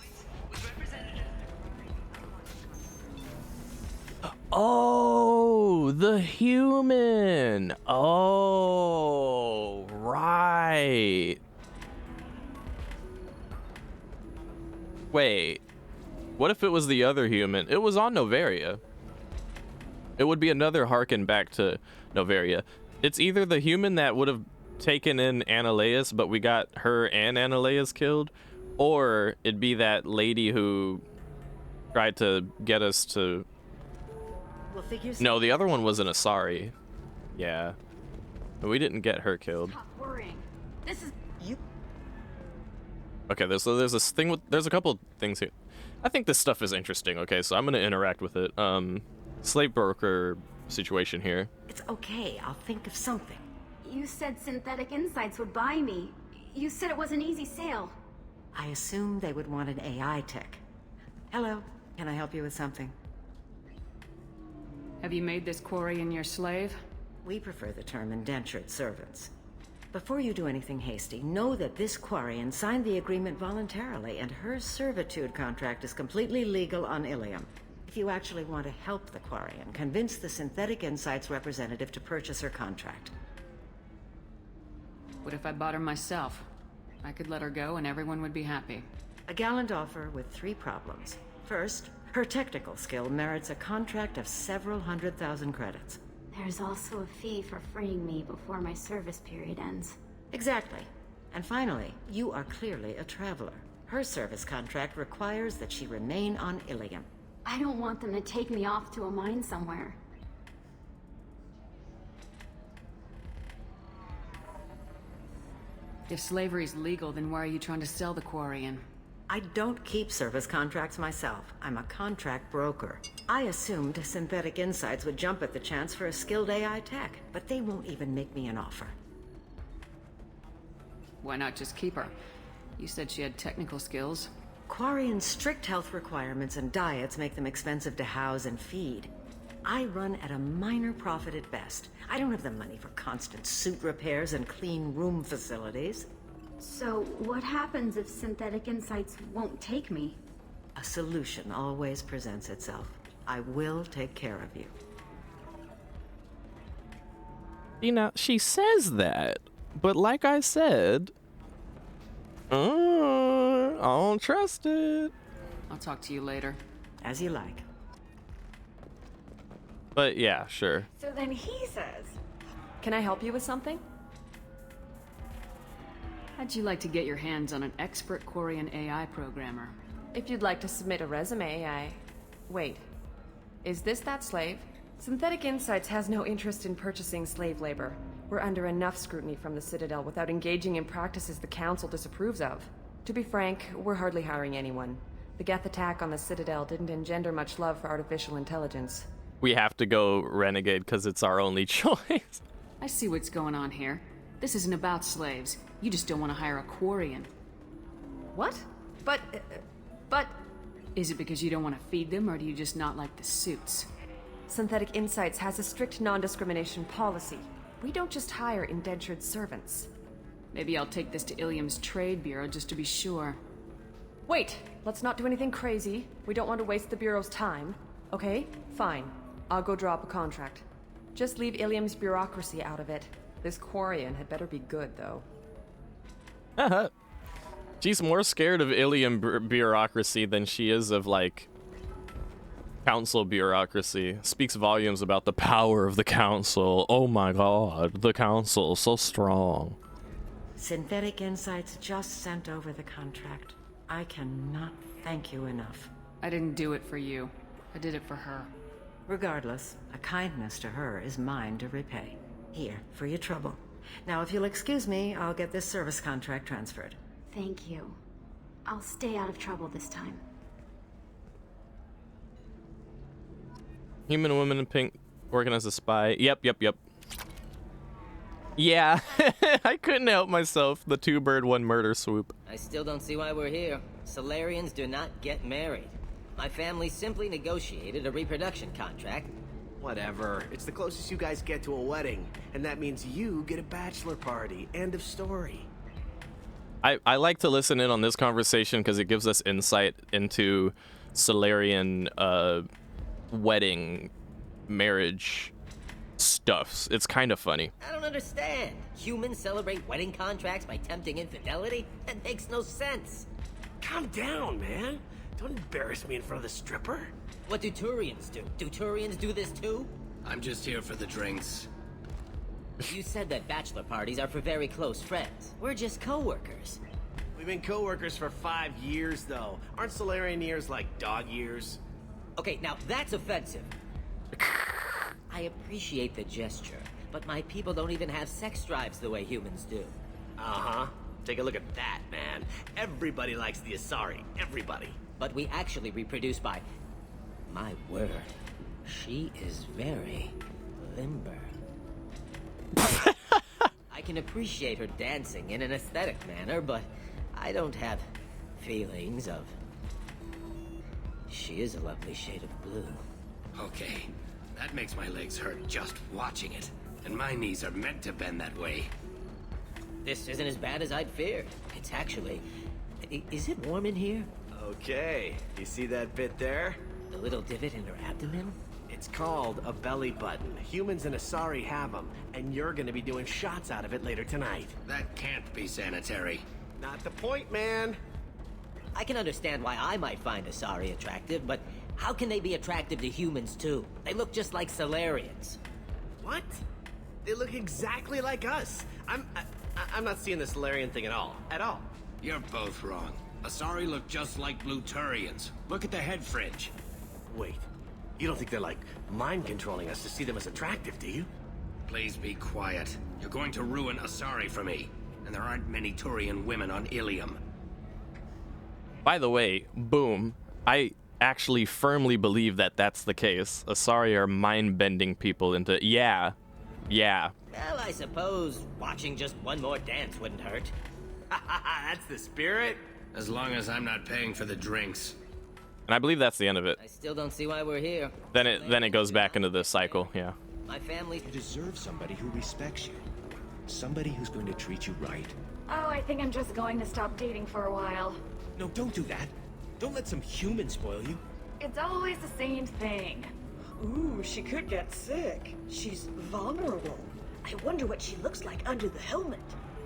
Oh, the human. Oh, right. Wait. What if it was the other human? It was on Noveria. It would be another harken back to Noveria. It's either the human that would have taken in Annaleus, but we got her and Annaleus killed, or it'd be that lady who tried to get us to... No, the other one was an Asari. Yeah. But we didn't get her killed. Stop worrying. This is... Okay, there's this thing with... There's a couple things here. I think this stuff is interesting, okay, so I'm gonna interact with it. Slave broker situation here. It's okay, I'll think of something. You said Synthetic Insights would buy me. You said it was an easy sale. I assumed they would want an AI tech. Hello, can I help you with something? Have you made this Quarian your slave? We prefer the term indentured servants. Before you do anything hasty, know that this Quarian signed the agreement voluntarily, and her servitude contract is completely legal on Ilium. If you actually want to help the Quarian, convince the Synthetic Insights representative to purchase her contract. What if I bought her myself? I could let her go and everyone would be happy. A gallant offer with 3 problems. First, her technical skill merits a contract of several 100,000 credits. There's also a fee for freeing me before my service period ends. Exactly. And finally, you are clearly a traveler. Her service contract requires that she remain on Ilium. I don't want them to take me off to a mine somewhere. If slavery's legal, then why are you trying to sell the Quarian? I don't keep service contracts myself. I'm a contract broker. I assumed Synthetic Insights would jump at the chance for a skilled AI tech, but they won't even make me an offer. Why not just keep her? You said she had technical skills. Quarian's strict health requirements and diets make them expensive to house and feed. I run at a minor profit at best. I don't have the money for constant suit repairs and clean room facilities. So, what happens if Synthetic Insights won't take me? A solution always presents itself. I will take care of you. You know, she says that, but like I said, I don't trust it. I'll talk to you later. As you like. But yeah, sure. So then he says, "Can I help you with something?" How'd you like to get your hands on an expert Quarian AI programmer? If you'd like to submit a resume, Wait. Is this that slave? Synthetic Insights has no interest in purchasing slave labor. We're under enough scrutiny from the Citadel without engaging in practices the Council disapproves of. To be frank, we're hardly hiring anyone. The Geth attack on the Citadel didn't engender much love for artificial intelligence. We have to go Renegade because it's our only choice. I see what's going on here. This isn't about slaves. You just don't want to hire a Quarian. What? But... Is it because you don't want to feed them, or do you just not like the suits? Synthetic Insights has a strict non-discrimination policy. We don't just hire indentured servants. Maybe I'll take this to Ilium's trade bureau just to be sure. Wait! Let's not do anything crazy. We don't want to waste the bureau's time. Okay? Fine. I'll go draw up a contract. Just leave Ilium's bureaucracy out of it. This Quarian had better be good, though. She's more scared of Ilium bureaucracy than she is of, like, council bureaucracy. Speaks volumes about the power of the council. Oh my god, the council, so strong. Synthetic Insights just sent over the contract. I cannot thank you enough. I didn't do it for you. I did it for her. Regardless, a kindness to her is mine to repay. Here, for your trouble. Now, if you'll excuse me, I'll get this service contract transferred. Thank you. I'll stay out of trouble this time. Human woman in pink working as a spy. Yep. Yeah, I couldn't help myself. The 2-bird, 1 murder swoop. I still don't see why we're here. Solarians do not get married. My family simply negotiated a reproduction contract. Whatever. It's the closest you guys get to a wedding, and that means you get a bachelor party. End of story. I like to listen in on this conversation because it gives us insight into Solarian wedding marriage stuffs. It's kind of funny. I don't understand. Humans celebrate wedding contracts by tempting infidelity? That makes no sense. Calm down, man. Don't embarrass me in front of the stripper. What do Turians do? Do Turians do this too? I'm just here for the drinks. You said that bachelor parties are for very close friends. We're just co-workers. We've been co-workers for 5 years, though. Aren't Solarian years like dog years? Okay, now that's offensive. I appreciate the gesture, but my people don't even have sex drives the way humans do. Uh-huh. Take a look at that, man. Everybody likes the Asari. Everybody. But we actually reproduce by... My word. She is very limber. I can appreciate her dancing in an aesthetic manner, but I don't have feelings of... She is a lovely shade of blue. Okay, that makes my legs hurt just watching it. And my knees are meant to bend that way. This isn't as bad as I'd feared. It's actually... Is it warm in here? Okay, you see that bit there? The little divot in her abdomen? It's called a belly button. Humans and Asari have them, and you're gonna be doing shots out of it later tonight. That can't be sanitary. Not the point, man. I can understand why I might find Asari attractive, but how can they be attractive to humans too? They look just like Solarians. What? They look exactly like us. I'm not seeing the Solarian thing at all. At all. You're both wrong. Asari look just like blue Turians. Look at the head fringe. Wait, you don't think they're like mind controlling us to see them as attractive, do you? Please be quiet. You're going to ruin Asari for me. And there aren't many Turian women on Ilium. By the way, boom. I actually firmly believe that that's the case. Asari are mind-bending people into... Yeah. Well, I suppose watching just one more dance wouldn't hurt. That's the spirit. As long as I'm not paying for the drinks. And I believe that's the end of it. I still don't see why we're here. Then it goes back into the cycle, yeah. My family... You deserve somebody who respects you. Somebody who's going to treat you right. Oh, I think I'm just going to stop dating for a while. No, don't do that. Don't let some human spoil you. It's always the same thing. Ooh, she could get sick. She's vulnerable. I wonder what she looks like under the helmet.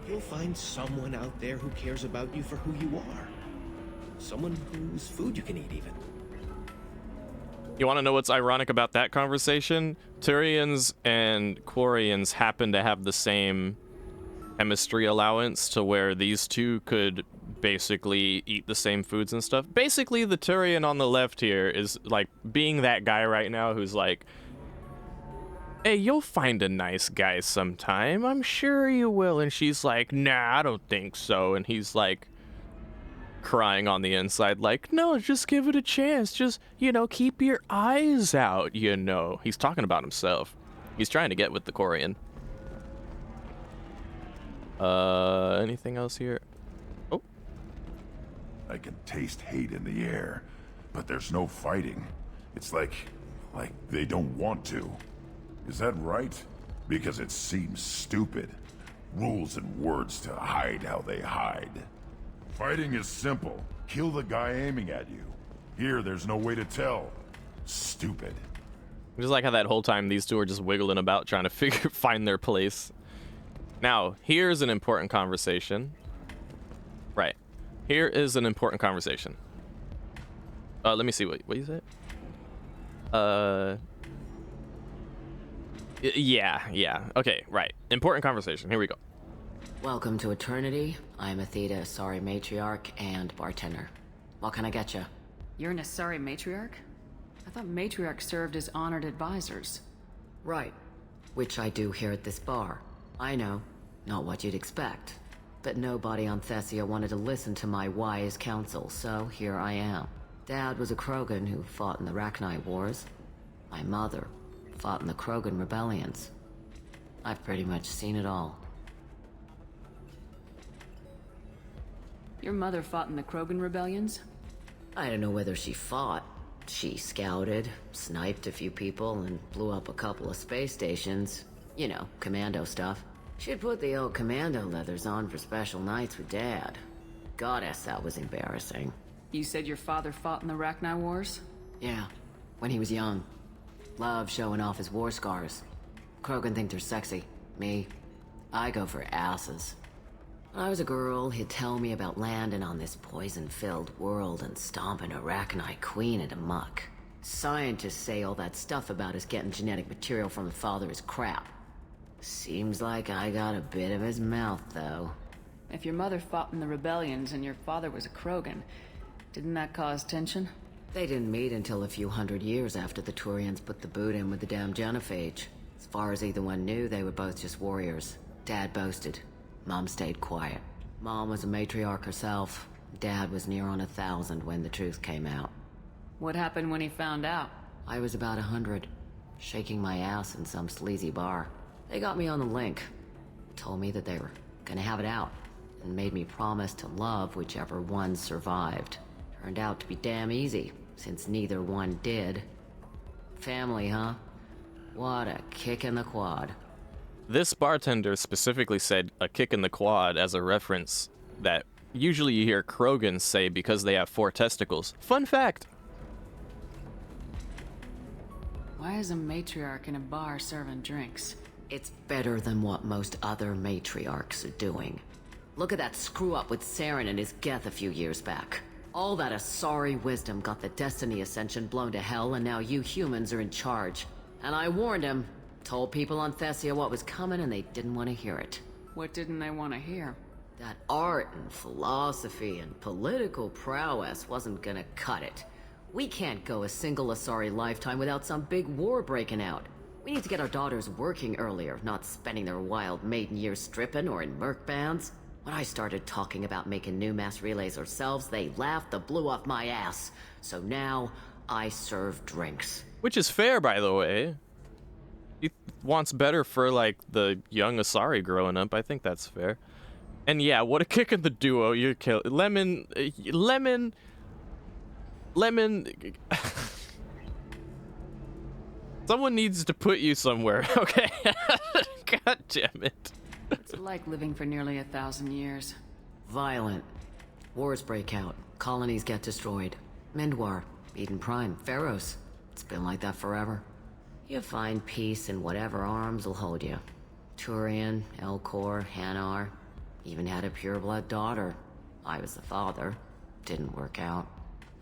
You'll find someone out there who cares about you for who you are. Someone whose food you can eat, even. You want to know what's ironic about that conversation? Turians and Quarians happen to have the same chemistry allowance to where these two could basically eat the same foods and stuff. Basically, the Turian on the left here is like being that guy right now who's like, hey, you'll find a nice guy sometime. I'm sure you will. And she's like, nah, I don't think so. And he's like crying on the inside like, no, just give it a chance. Just, keep your eyes out, He's talking about himself. He's trying to get with the Quarian. Anything else here? Oh. I can taste hate in the air, but there's no fighting. It's like they don't want to. Is that right? Because it seems stupid. Rules and words to hide how they hide. Fighting is simple. Kill the guy aiming at you. Here, there's no way to tell. Stupid. Just like how that whole time these two are just wiggling about trying to find their place. Now, here's an important conversation. Right. Here is an important conversation. Let me see what you said. Yeah. Okay, right. Important conversation. Here we go. Welcome to Eternity. I'm Athena, Asari matriarch and bartender. What can I get you? You're an Asari matriarch? I thought matriarchs served as honored advisors. Right. Which I do here at this bar. I know. Not what you'd expect. But nobody on Thessia wanted to listen to my wise counsel, so here I am. Dad was a Krogan who fought in the Rachni Wars. My mother fought in the Krogan rebellions. I've pretty much seen it all. Your mother fought in the Krogan rebellions? I don't know whether she fought. She scouted, sniped a few people, and blew up a couple of space stations. Commando stuff. She'd put the old commando leathers on for special nights with Dad. Goddess, that was embarrassing. You said your father fought in the Rachni Wars? Yeah, when he was young. Loved showing off his war scars. Krogan think they're sexy. Me, I go for asses. When I was a girl, he'd tell me about landing on this poison-filled world and stomping a Rachni queen into muck. Scientists say all that stuff about us getting genetic material from the father is crap. Seems like I got a bit of his mouth, though. If your mother fought in the rebellions and your father was a Krogan, didn't that cause tension? They didn't meet until a few hundred years after the Turians put the boot in with the damn genophage. As far as either one knew, they were both just warriors. Dad boasted. Mom stayed quiet. Mom was a matriarch herself. Dad was near on 1,000 when the truth came out. What happened when he found out? I was about 100, shaking my ass in some sleazy bar. They got me on the link. Told me that they were gonna have it out, and made me promise to love whichever one survived. Turned out to be damn easy, since neither one did. Family, huh? What a kick in the quad. This bartender specifically said a kick in the quad as a reference that usually you hear Krogans say because they have 4 testicles. Fun fact! Why is a matriarch in a bar serving drinks? It's better than what most other matriarchs are doing. Look at that screw-up with Saren and his Geth a few years back. All that Asari wisdom got the Destiny Ascension blown to hell, and now you humans are in charge. And I warned him. Told people on Thessia what was coming, and they didn't want to hear it. What didn't they want to hear? That art and philosophy and political prowess wasn't gonna cut it. We can't go a single Asari lifetime without some big war breaking out. We need to get our daughters working earlier, not spending their wild maiden years stripping or in merc bands. When I started talking about making new mass relays ourselves, they laughed the blue off my ass. So now, I serve drinks. Which is fair, by the way. He wants better for, like, the young Asari growing up. I think that's fair. And yeah, what a kick in the duo. You kill Lemon. Someone needs to put you somewhere, okay? God damn it. It's like living for nearly 1,000 years. Violent. Wars break out. Colonies get destroyed. Mindwar, Eden Prime, Pharaohs. It's been like that forever. You find peace in whatever arms will hold you. Turian, Elcor, Hanar. Even had a pureblood daughter. I was the father. Didn't work out.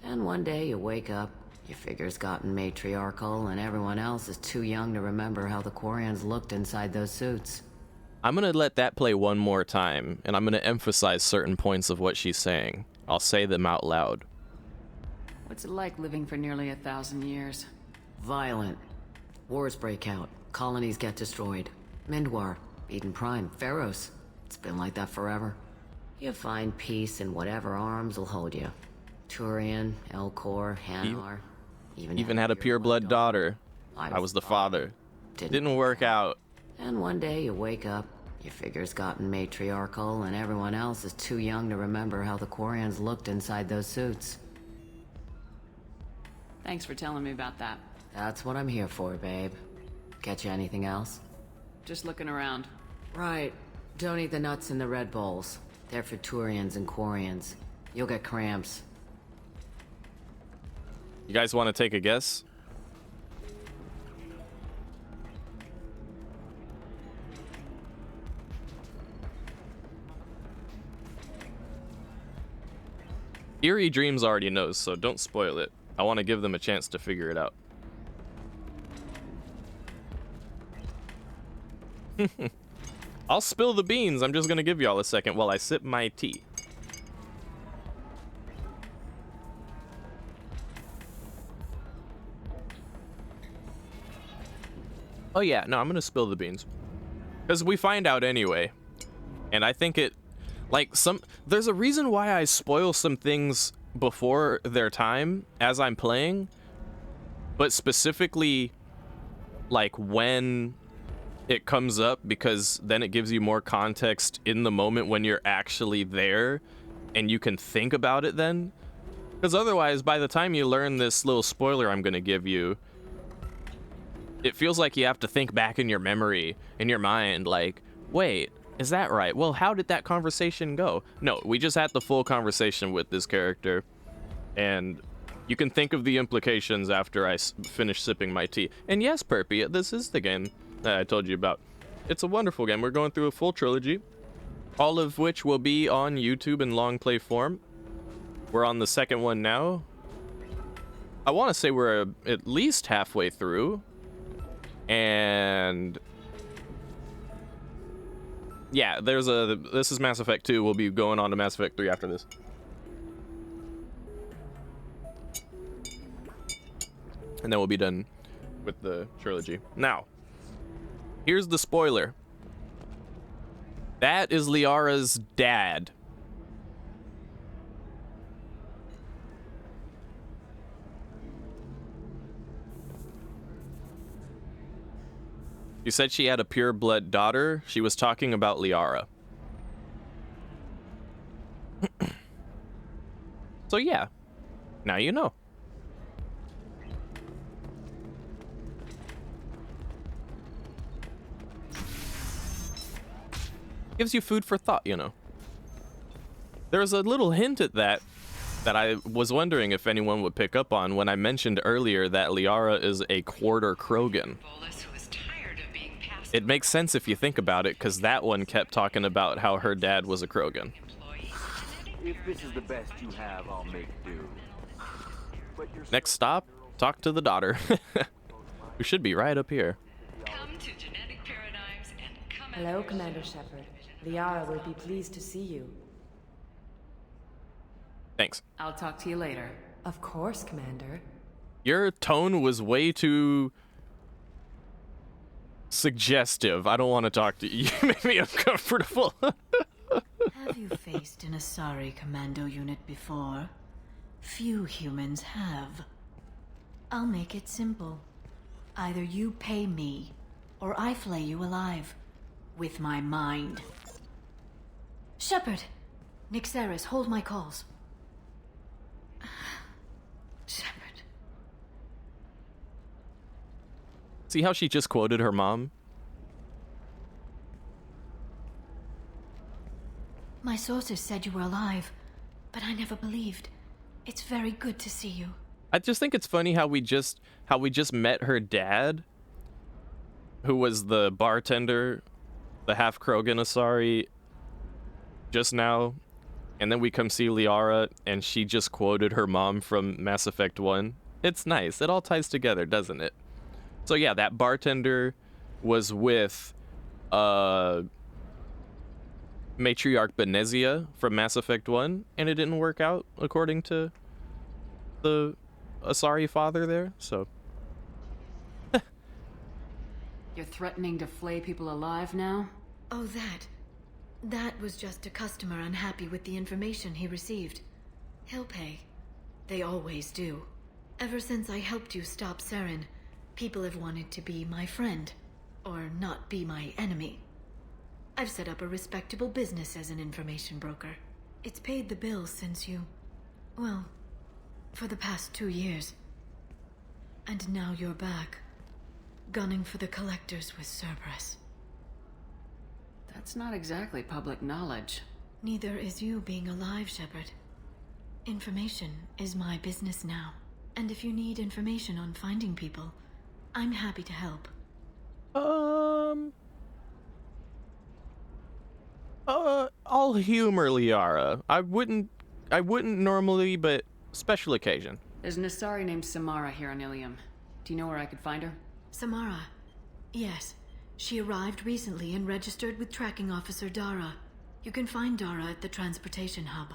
And one day you wake up, your figure's gotten matriarchal, and everyone else is too young to remember how the Quarians looked inside those suits. I'm gonna let that play one more time, and I'm gonna emphasize certain points of what she's saying. I'll say them out loud. What's it like living for nearly 1,000 years? Violent. Wars break out. Colonies get destroyed. Mindwar, Eden Prime, Pharaohs. It's been like that forever. You find peace in whatever arms will hold you. Turian, Elcor, Hanar. Even had a pureblood daughter. I was the father. Didn't work out. And one day you wake up, your figure's gotten matriarchal, and everyone else is too young to remember how the Quarians looked inside those suits. Thanks for telling me about that. That's what I'm here for, babe. Get you anything else? Just looking around. Right. Don't eat the nuts in the Red Bowls. They're for Turians and Quarians. You'll get cramps. You guys want to take a guess? Eerie Dreams already knows, so don't spoil it. I want to give them a chance to figure it out. I'll spill the beans. I'm just gonna give y'all a second while I sip my tea. Oh yeah, no, I'm gonna spill the beans. Because we find out anyway. And I think it, like, there's a reason why I spoil some things before their time as I'm playing. But specifically, like, when it comes up, because then it gives you more context in the moment when you're actually there and you can think about it then. Because otherwise, by the time you learn this little spoiler I'm gonna give you, it feels like you have to think back in your memory, in your mind, like, wait, is that right? Well, how did that conversation go? No, we just had the full conversation with this character, and you can think of the implications after I finish sipping my tea. And yes, Perpy, this is the game that I told you about. It's a wonderful game. We're going through a full trilogy, all of which will be on YouTube in long play form. We're on the second one now. I want to say we're at least halfway through. And yeah, this is Mass Effect 2. We'll be going on to Mass Effect 3 after this. And then we'll be done with the trilogy. Now, here's the spoiler. That is Liara's dad. You said she had a pure-blood daughter. She was talking about Liara. So yeah, now you know. Gives you food for thought, you know. There's a little hint at that I was wondering if anyone would pick up on when I mentioned earlier that Liara is a quarter Krogan. It makes sense if you think about it, because that one kept talking about how her dad was a Krogan. If this is the best you have, I'll make do. Next stop, talk to the daughter. Who should be right up here. Hello, Commander Shepard. Liara will be pleased to see you. Thanks. I'll talk to you later. Of course, Commander. Your tone was way too suggestive. I don't want to talk to you. You make me uncomfortable. Have you faced an Asari commando unit before? Few humans have. I'll make it simple. Either you pay me, or I flay you alive. With my mind. Shepard! Nixeris, hold my calls. Shepard. See how she just quoted her mom? My sources said you were alive, but I never believed. It's very good to see you. I just think it's funny how we just met her dad, who was the bartender, the half Krogan Asari, just now, and then we come see Liara, and she just quoted her mom from Mass Effect 1. It's nice. It all ties together, doesn't it? So yeah, that bartender was with matriarch Benezia from Mass Effect 1, and it didn't work out according to the Asari father there, so. You're threatening to flay people alive now? Oh, that was just a customer unhappy with the information he received. He'll pay. They always do. Ever since I helped you stop Saren, people have wanted to be my friend, or not be my enemy. I've set up a respectable business as an information broker. It's paid the bills since you... well, for the past 2 years. And now you're back, gunning for the collectors with Cerberus. That's not exactly public knowledge. Neither is you being alive, Shepard. Information is my business now. And if you need information on finding people, I'm happy to help. I'll humor Liara. I wouldn't normally, but special occasion. There's an Asari named Samara here on Ilium. Do you know where I could find her? Samara? Yes. She arrived recently and registered with Tracking Officer Dara. You can find Dara at the transportation hub.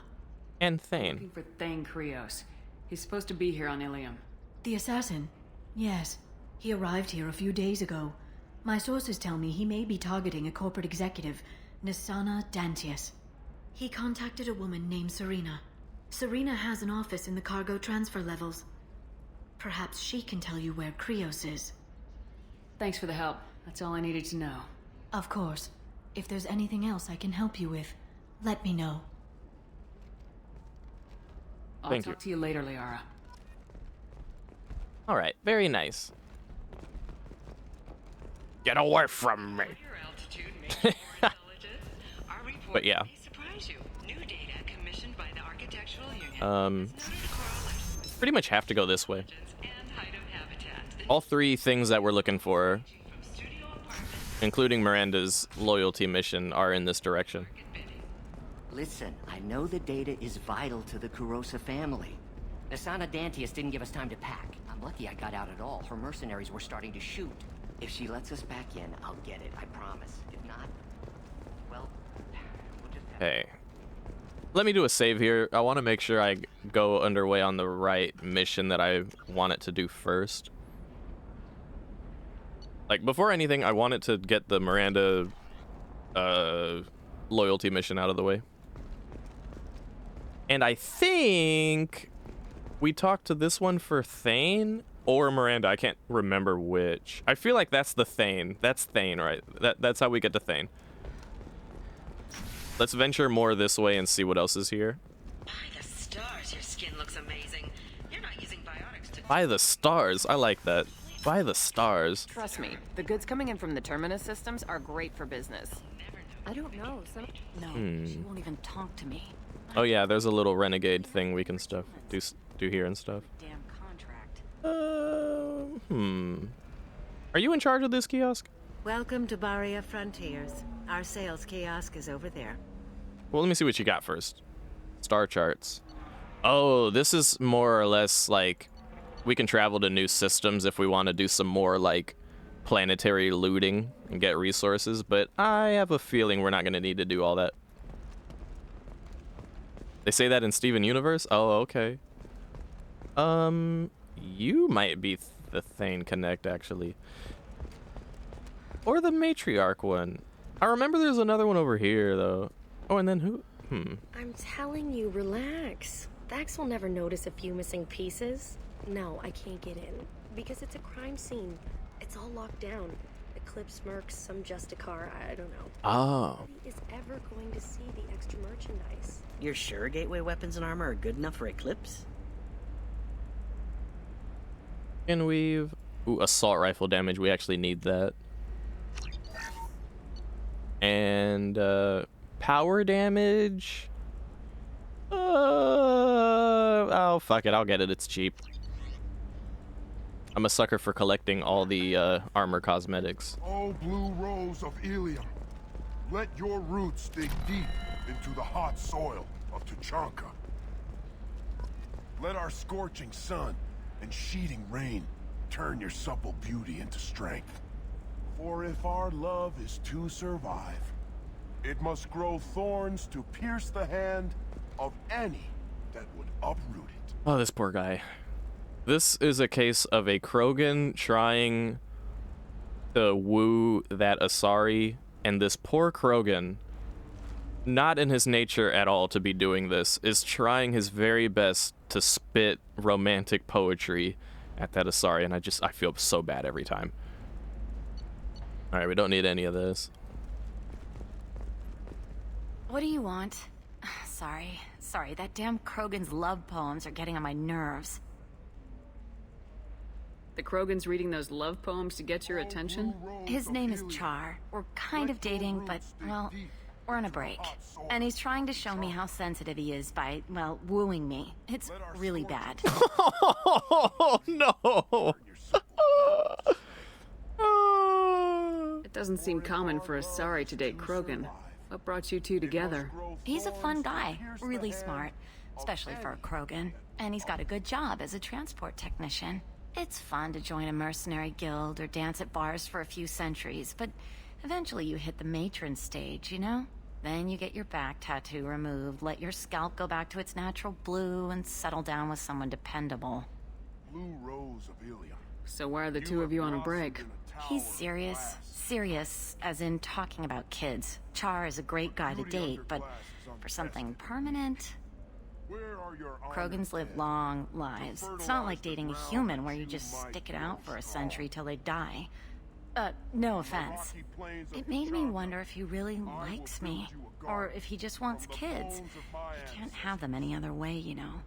And Thane. Looking for Thane Krios. He's supposed to be here on Ilium. The assassin? Yes. He arrived here a few days ago. My sources tell me he may be targeting a corporate executive, Nisana Dantius. He contacted a woman named Serena. Serena has an office in the cargo transfer levels. Perhaps she can tell you where Krios is. Thanks for the help. That's all I needed to know. Of course. If there's anything else I can help you with, let me know. I'll talk to you later, Liara. All right, very nice. Get away from me. But yeah. Pretty much have to go this way. All three things that we're looking for, including Miranda's loyalty mission, are in this direction. Listen, I know the data is vital to the Kurosa family. Nisana Dantius didn't give us time to pack. I'm lucky I got out at all. Her mercenaries were starting to shoot. If she lets us back in, I'll get it, I promise. If not, well, we'll just have... Hey. Let me do a save here. I want to make sure I go underway on the right mission that I want it to do first. Like, before anything, I wanted to get the Miranda loyalty mission out of the way. And I think we talked to this one for Thane or Miranda. I can't remember which. I feel like that's the Thane. That's Thane, right? That's how we get to Thane. Let's venture more this way and see what else is here. By the stars, your skin looks amazing. You're not using biotics to... By the stars. I like that. By the stars. Trust me, the goods coming in from the Terminus systems are great for business. I don't know. No, she won't even talk to me. Oh yeah, there's a little renegade thing we can do here and stuff. Damn contract. Are you in charge of this kiosk? Welcome to Baria Frontiers. Our sales kiosk is over there. Well, let me see what you got first. Star charts. Oh, this is more or less like we can travel to new systems if we want to do some more like planetary looting and get resources, but I have a feeling we're not going to need to do all that. They say that in Steven Universe? Oh, okay. You might be the Thane Connect, actually. Or the Matriarch one. I remember there's another one over here, though. Oh, and then who? I'm telling you, relax. Vax will never notice a few missing pieces. No, I can't get in. Because it's a crime scene. It's all locked down. Eclipse Mercs, some Justicar, I don't know. Oh. Nobody is ever going to see the extra merchandise. You're sure gateway weapons and armor are good enough for Eclipse? And we've... Ooh, assault rifle damage. We actually need that. And, power damage? Oh, fuck it. I'll get it. It's cheap. I'm a sucker for collecting all the, armor cosmetics. Oh, blue rose of Ilium, let your roots dig deep into the hot soil of Tuchanka. Let our scorching sun and sheeting rain turn your supple beauty into strength. For if our love is to survive, it must grow thorns to pierce the hand of any that would uproot it. Oh, this poor guy. This is a case of a Krogan trying to woo that Asari, and this poor Krogan, not in his nature at all to be doing this, is trying his very best to spit romantic poetry at that Asari, and I feel so bad every time. Alright, we don't need any of this. What do you want? Sorry, that damn Krogan's love poems are getting on my nerves. The Krogan's reading those love poems to get your attention? His name is Char. We're kind of dating, but, well, we're on a break. And he's trying to show me how sensitive he is by, well, wooing me. It's really bad. Oh, no! It doesn't seem common for Asari to date Krogan. What brought you two together? He's a fun guy, really smart, especially for a Krogan. And he's got a good job as a transport technician. It's fun to join a mercenary guild or dance at bars for a few centuries, but eventually you hit the matron stage, you know? Then you get your back tattoo removed, let your scalp go back to its natural blue, and settle down with someone dependable. Blue rose of Ilium. So why are the two of you on a break? He's serious. Serious, as in talking about kids. Char is a great guy to date, but for something permanent... Krogans live long lives. It's not like dating a human where you just stick it out for a century till they die. No offense. It made me wonder if he really likes me, or if he just wants kids. He can't have them any other way, you know,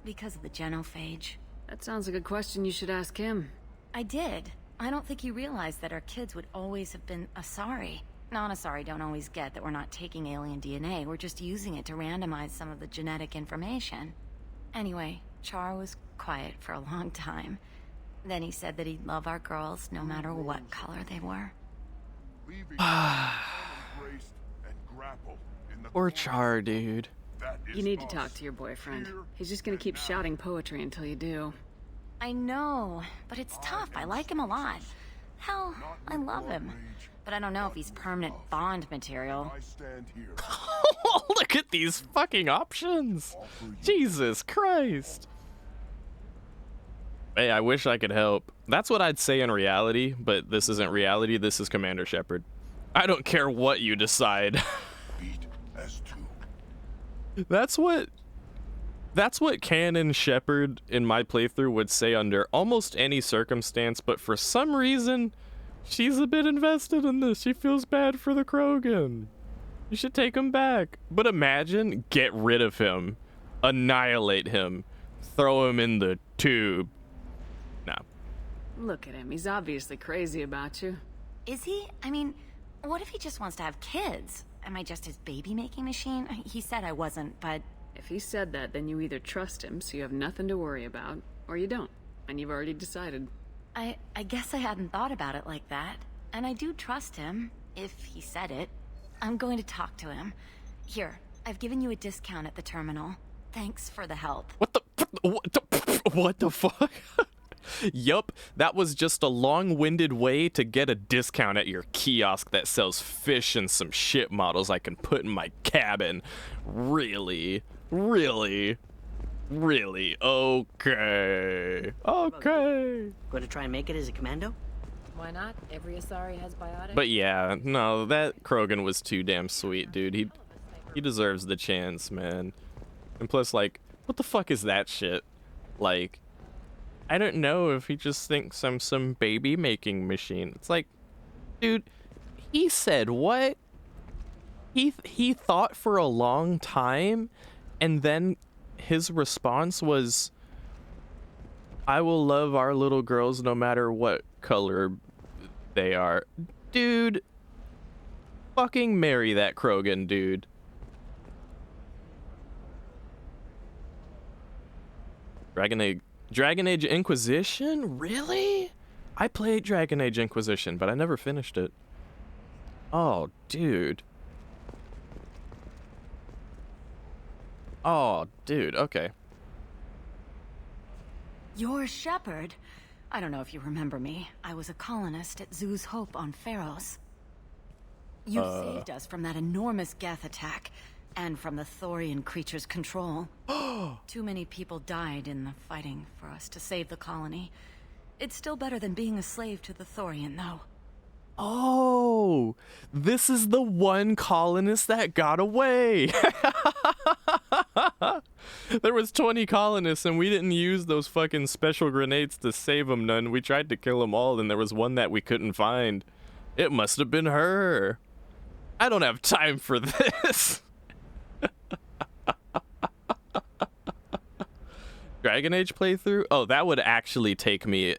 because of the genophage. That sounds like a question you should ask him. I did. I don't think he realized that our kids would always have been Asari. Non-Asari don't always get that we're not taking alien DNA, we're just using it to randomize some of the genetic information. Anyway, Char was quiet for a long time. Then he said that he'd love our girls no matter what color they were. Poor Char, dude. You need to talk to your boyfriend. He's just gonna keep shouting poetry until you do. I know, but it's tough. I like him a lot. Hell, I love him. But I don't know if he's permanent Bond material. Look at these fucking options! Jesus Christ! Hey, I wish I could help. That's what I'd say in reality, but this isn't reality, this is Commander Shepard. I don't care what you decide. That's what Canon Shepard in my playthrough would say under almost any circumstance, but for some reason, she's a bit invested in this. She feels bad for the Krogan. You should take him back. But imagine, get rid of him, annihilate him, throw him in the tube. Nah. Look at him. He's obviously crazy about you. Is he? I mean, what if he just wants to have kids? Am I just his baby-making machine? He said I wasn't, but... If he said that, then you either trust him so you have nothing to worry about, or you don't, and you've already decided. I guess I hadn't thought about it like that. And I do trust him, if he said it. I'm going to talk to him. Here, I've given you a discount at the terminal. Thanks for the help. What the fuck? Yup, that was just a long-winded way to get a discount at your kiosk that sells fish and some ship models I can put in my cabin. Really? Really? Really? Okay. Okay. Going to try and make it as a commando? Why not? Every Asari has biotics. But yeah, no, that Krogan was too damn sweet, dude. He deserves the chance, man. And plus, like, what the fuck is that shit? Like, I don't know if he just thinks I'm some baby making machine. It's like, dude, he said what? He thought for a long time, and then his response was, I will love our little girls no matter what color they are. Dude, fucking marry that Krogan, dude. Dragon Age Inquisition? Really? I played Dragon Age Inquisition, but I never finished it. Oh, dude. Oh, dude, okay. You're Shepard. I don't know if you remember me. I was a colonist at Zoo's Hope on Pharos. You saved us from that enormous Geth attack, and from the Thorian creature's control. Too many people died in the fighting for us to save the colony. It's still better than being a slave to the Thorian, though. Oh, this is the one colonist that got away. There was 20 colonists and we didn't use those fucking special grenades to save them none. We tried to kill them all and there was one that we couldn't find. It must have been her. I don't have time for this. Dragon Age playthrough? Oh, that would actually take me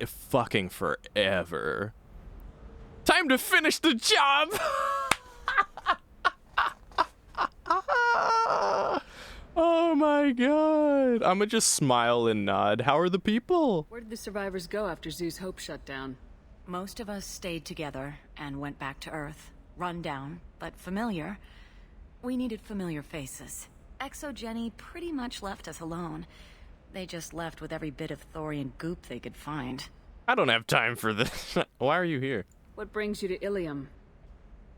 fucking forever. Time to finish the job! Oh my god. I'ma just smile and nod. How are the people? Where did the survivors go after Zoo's Hope shut down? Most of us stayed together and went back to Earth. Run down, but familiar. We needed familiar faces. Exogeny pretty much left us alone. They just left with every bit of Thorian goop they could find. I don't have time for this. Why are you here? What brings you to Ilium?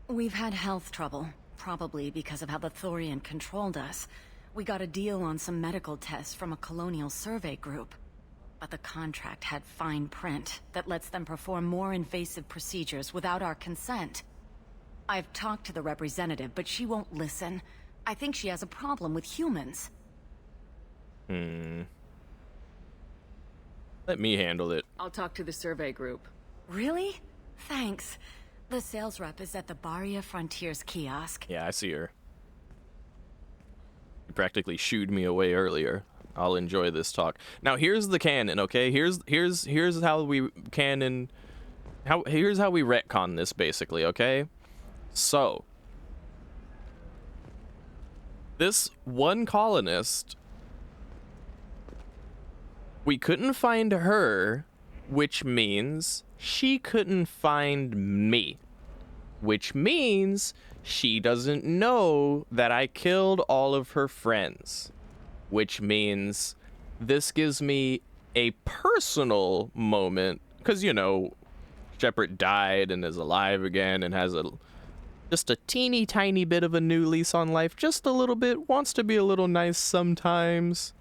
We've had health trouble, probably because of how the Thorian controlled us. We got a deal on some medical tests from a colonial survey group. But the contract had fine print that lets them perform more invasive procedures without our consent. I've talked to the representative, but she won't listen. I think she has a problem with humans. Let me handle it. I'll talk to the survey group. Really? Thanks. The sales rep is at the Baria Frontiers kiosk. Yeah, I see her. You practically shooed me away earlier. I'll enjoy this talk. Now here's the canon, okay? Here's how we canon. Here's how we retcon this basically, okay? So this one colonist, we couldn't find her, which means she couldn't find me, which means she doesn't know that I killed all of her friends, which means this gives me a personal moment, because, you know, Shepard died and is alive again and has just a teeny tiny bit of a new lease on life, just a little bit, wants to be a little nice sometimes,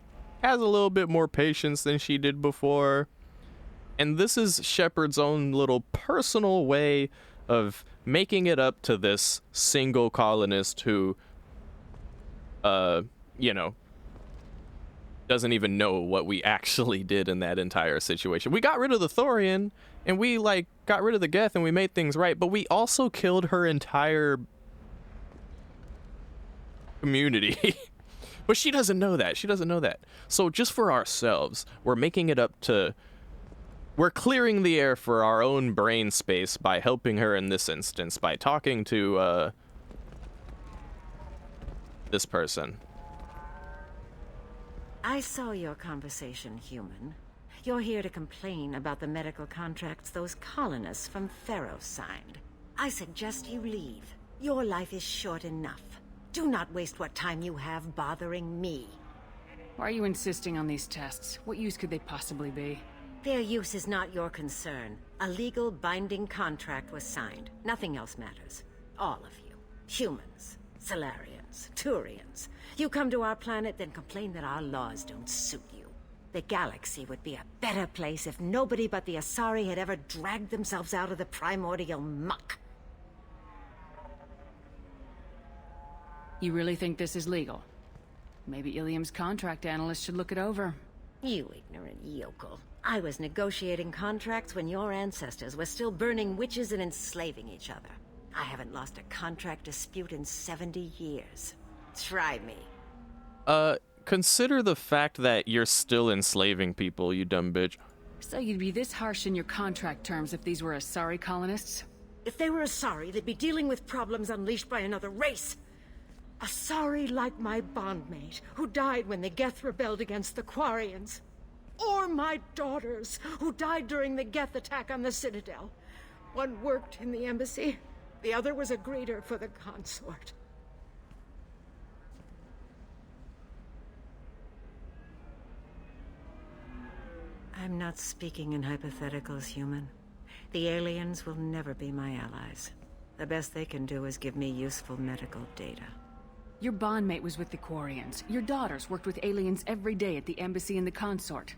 has a little bit more patience than she did before. And this is Shepard's own little personal way of making it up to this single colonist who, you know, doesn't even know what we actually did in that entire situation. We got rid of the Thorian, and we, like, got rid of the Geth, and we made things right, but we also killed her entire community. But she doesn't know that. She doesn't know that. So just for ourselves, we're making it up to... We're clearing the air for our own brain space by helping her in this instance, by talking to, this person. I saw your conversation, human. You're here to complain about the medical contracts those colonists from Pharos signed. I suggest you leave. Your life is short enough. Do not waste what time you have bothering me. Why are you insisting on these tests? What use could they possibly be? Their use is not your concern. A legal binding contract was signed. Nothing else matters. All of you. Humans, Solarians, Turians. You come to our planet, then complain that our laws don't suit you. The galaxy would be a better place if nobody but the Asari had ever dragged themselves out of the primordial muck. You really think this is legal? Maybe Ilium's contract analyst should look it over. You ignorant yokel. I was negotiating contracts when your ancestors were still burning witches and enslaving each other. I haven't lost a contract dispute in 70 years. Try me. Consider the fact that you're still enslaving people, you dumb bitch. So you'd be this harsh in your contract terms if these were Asari colonists? If they were Asari, they'd be dealing with problems unleashed by another race. Asari like my bondmate, who died when the Geth rebelled against the Quarians. Or my daughters, who died during the Geth attack on the Citadel. One worked in the embassy, the other was a greeter for the consort. I'm not speaking in hypotheticals, human. The aliens will never be my allies. The best they can do is give me useful medical data. Your bondmate was with the Quarians. Your daughters worked with aliens every day at the embassy and the consort.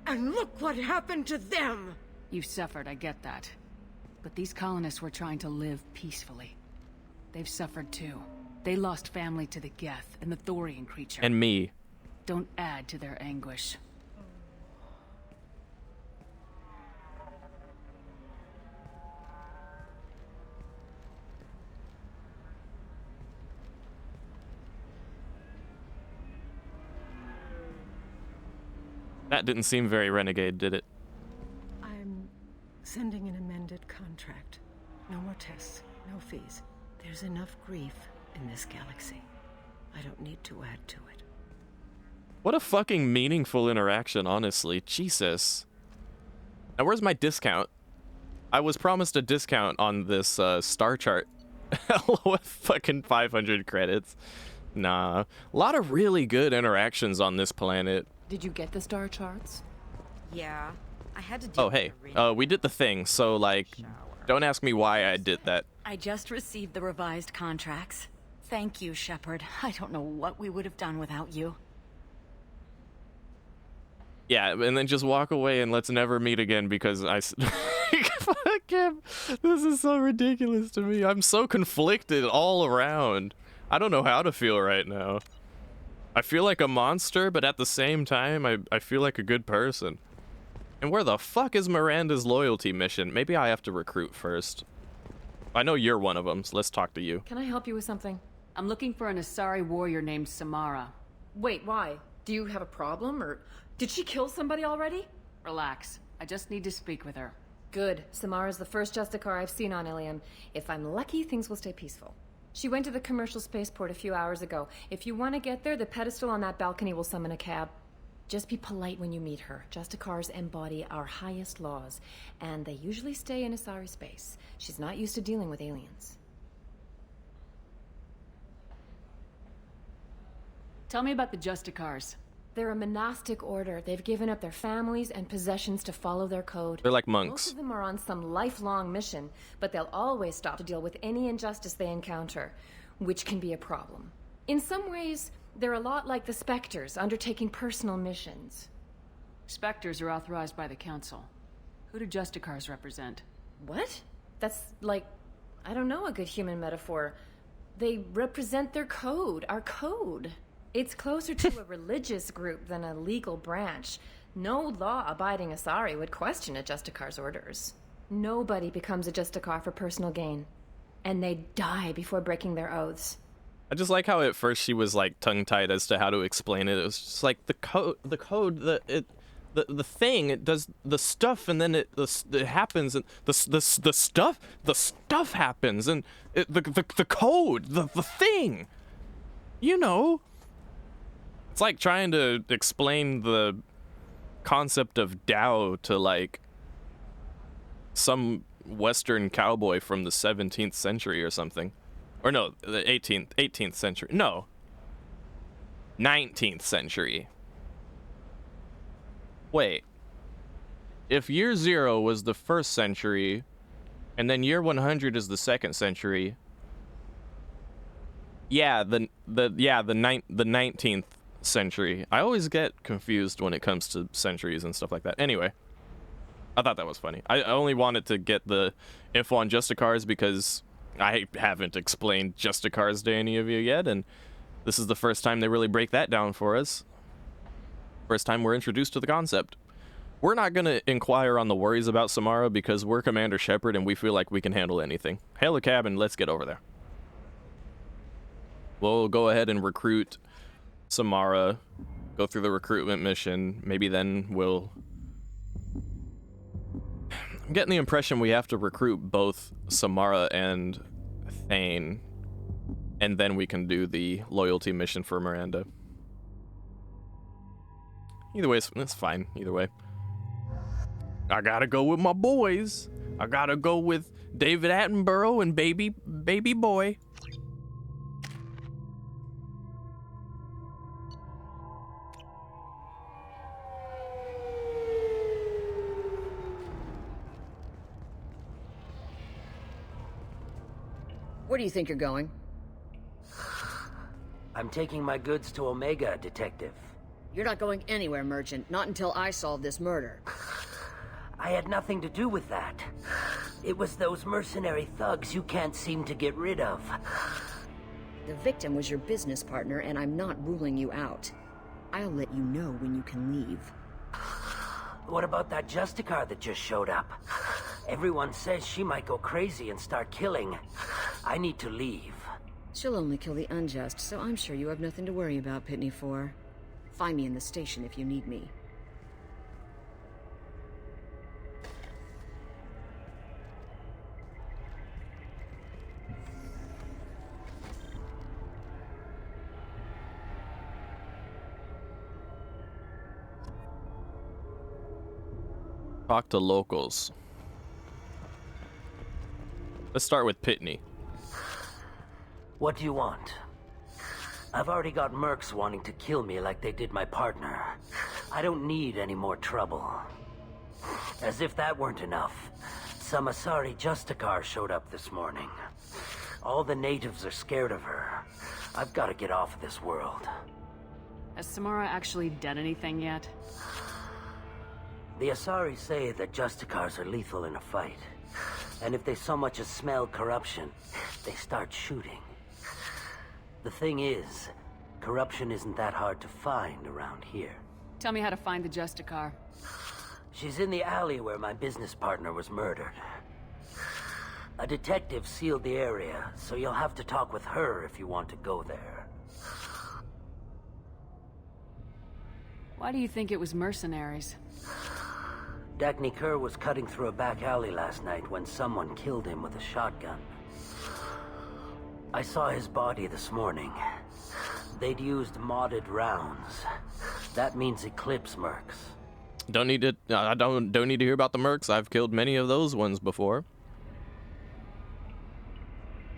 And look what happened to them! You suffered, I get that. But these colonists were trying to live peacefully. They've suffered too. They lost family to the Geth and the Thorian creature. And me. Don't add to their anguish. That didn't seem very renegade, did it? I'm sending an amended contract. No more tests, no fees. There's enough grief in this galaxy. I don't need to add to it. What a fucking meaningful interaction, honestly. Jesus. Now, where's my discount? I was promised a discount on this star chart. With fucking 500 credits. Nah. A lot of really good interactions on this planet. Did you get the star charts? Yeah, I had to do. Oh, hey. We did the thing, so, like, don't ask me why I did that. I just received the revised contracts. Thank you, Shepard. I don't know what we would have done without you. Yeah, and then just walk away and let's never meet again because fuck him. This is so ridiculous to me. I'm so conflicted all around. I don't know how to feel right now. I feel like a monster, but at the same time, I feel like a good person. And where the fuck is Miranda's loyalty mission? Maybe I have to recruit first. I know you're one of them, so let's talk to you. Can I help you with something? I'm looking for an Asari warrior named Samara. Wait, why? Do you have a problem, or did she kill somebody already? Relax. I just need to speak with her. Good. Samara's the first Justicar I've seen on Ilium. If I'm lucky, things will stay peaceful. She went to the commercial spaceport a few hours ago. If you want to get there, the pedestal on that balcony will summon a cab. Just be polite when you meet her. Justicars embody our highest laws, and they usually stay in Asari space. She's not used to dealing with aliens. Tell me about the Justicars. They're a monastic order. They've given up their families and possessions to follow their code. They're like Most monks. of them are on some lifelong mission, but they'll always stop to deal with any injustice they encounter, which can be a problem. In some ways, they're a lot like the Spectres, undertaking personal missions. Spectres are authorized by the Council. Who do Justicars represent? What? That's like, I don't know, a good human metaphor. They represent their code, our code. It's closer to a religious group than a legal branch. No law-abiding Asari would question a Justicar's orders. Nobody becomes a Justicar for personal gain. And they die before breaking their oaths. I just like how at first she was like tongue-tied as to how to explain it. It was just like the thing, it does the stuff, and then it happens, and the stuff happens, and the code, the thing, you know. It's like trying to explain the concept of Tao to like some Western cowboy from the 17th century or something. Or no, the 18th century. No. 19th century. Wait. if year 0 was the first century, and then year 100 is the second century, yeah, the 19th century. I always get confused when it comes to centuries and stuff like that. Anyway, I thought that was funny. I only wanted to get the info on Justicars because I haven't explained Justicars to any of you yet, and this is the first time they really break that down for us. First time we're introduced to the concept. We're not going to inquire on the worries about Samara because we're Commander Shepard and we feel like we can handle anything. Hail a cab and let's get over there. We'll go ahead and recruit Samara, go through the recruitment mission. Maybe then we'll... I'm getting the impression we have to recruit both Samara and Thane, and then we can do the loyalty mission for Miranda. Either way, it's fine. Either way. I gotta go with my boys. I gotta go with David Attenborough and baby boy. Where do you think you're going? I'm taking my goods to Omega, Detective. You're not going anywhere, Merchant. Not until I solve this murder. I had nothing to do with that. It was those mercenary thugs you can't seem to get rid of. The victim was your business partner, and I'm not ruling you out. I'll let you know when you can leave. What about that Justicar that just showed up? Everyone says she might go crazy and start killing. I need to leave. She'll only kill the unjust, so I'm sure you have nothing to worry about, Pitney 4. Find me in the station if you need me. Talk to locals. Let's start with Pitney. What do you want? I've already got mercs wanting to kill me like they did my partner. I don't need any more trouble. As if that weren't enough, some Asari Justicar showed up this morning. All the natives are scared of her. I've got to get off of this world. Has Samara actually done anything yet? The Asari say that Justicars are lethal in a fight. And if they so much as smell corruption, they start shooting. The thing is, corruption isn't that hard to find around here. Tell me how to find the Justicar. She's in the alley where my business partner was murdered. A detective sealed the area, so you'll have to talk with her if you want to go there. Why do you think it was mercenaries? Dagny Kerr was cutting through a back alley last night when someone killed him with a shotgun. I saw his body this morning. They'd used modded rounds. That means Eclipse mercs. Don't need to. I don't need to hear about the mercs. I've killed many of those ones before.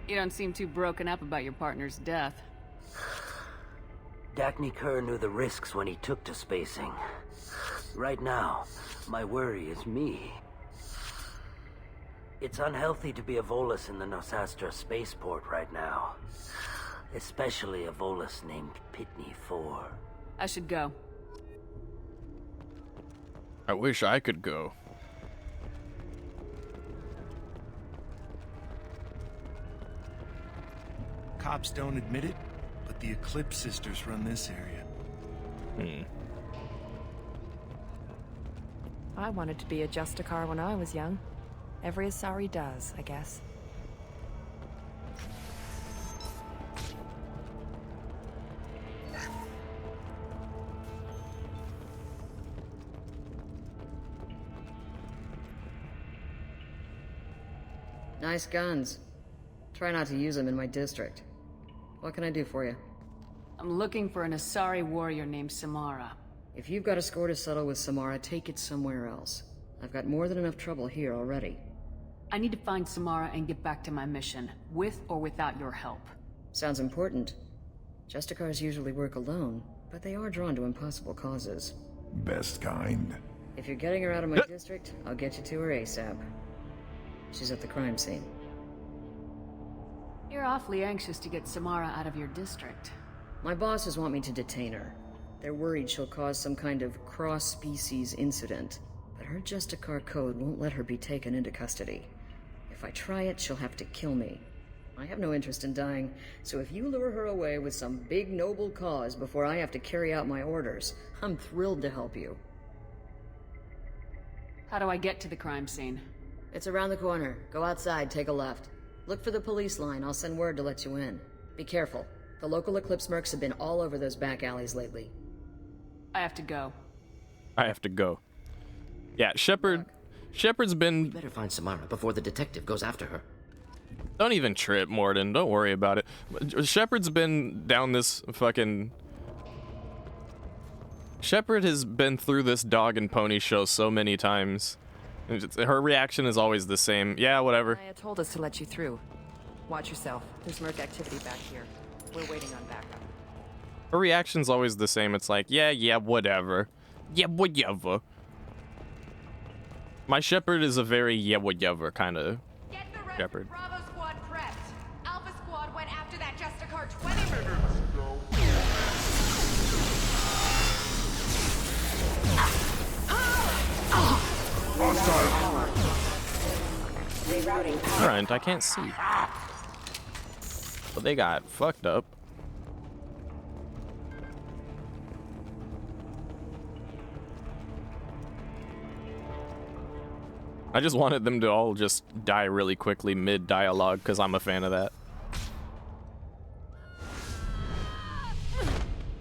You don't seem too broken up about your partner's death. Dagny Kerr knew the risks when he took to spacing. Right now, my worry is me. It's unhealthy to be a Volus in the Nosastra spaceport right now. Especially a Volus named Pitney 4. I should go. I wish I could go. Cops don't admit it, but the Eclipse sisters run this area. I wanted to be a Justicar when I was young. Every Asari does, I guess. Nice guns. Try not to use them in my district. What can I do for you? I'm looking for an Asari warrior named Samara. If you've got a score to settle with Samara, take it somewhere else. I've got more than enough trouble here already. I need to find Samara and get back to my mission, with or without your help. Sounds important. Justicars usually work alone, but they are drawn to impossible causes. Best kind. If you're getting her out of my district, I'll get you to her ASAP. She's at the crime scene. You're awfully anxious to get Samara out of your district. My bosses want me to detain her. They're worried she'll cause some kind of cross-species incident, but her Justicar code won't let her be taken into custody. If I try it, she'll have to kill me. I have no interest in dying, so if you lure her away with some big noble cause before I have to carry out my orders, I'm thrilled to help you. How do I get to the crime scene? It's around the corner. Go outside, take a left. Look for the police line. I'll send word to let you in. Be careful. The local Eclipse mercs have been all over those back alleys lately. I have to go. Yeah, Shepard's been... We better find Samara before the detective goes after her. Don't even trip, Morden. Don't worry about it. Shepard's been down this fucking... Shepard has been through this dog and pony show so many times. Her reaction is always the same. Yeah, whatever. Naya told us to let you through. Watch yourself. There's merc activity back here. We're waiting on backup. Her reaction's always the same. It's like, yeah, whatever. Yeah, whatever. My Shepard is a very yeah, whatever kind of Shepard. Bravo squad prepped. Alpha squad went after that Justicar 20 minutes ago. Alright, I can't see. But they got fucked up. I just wanted them to all just die really quickly mid-dialogue, because I'm a fan of that.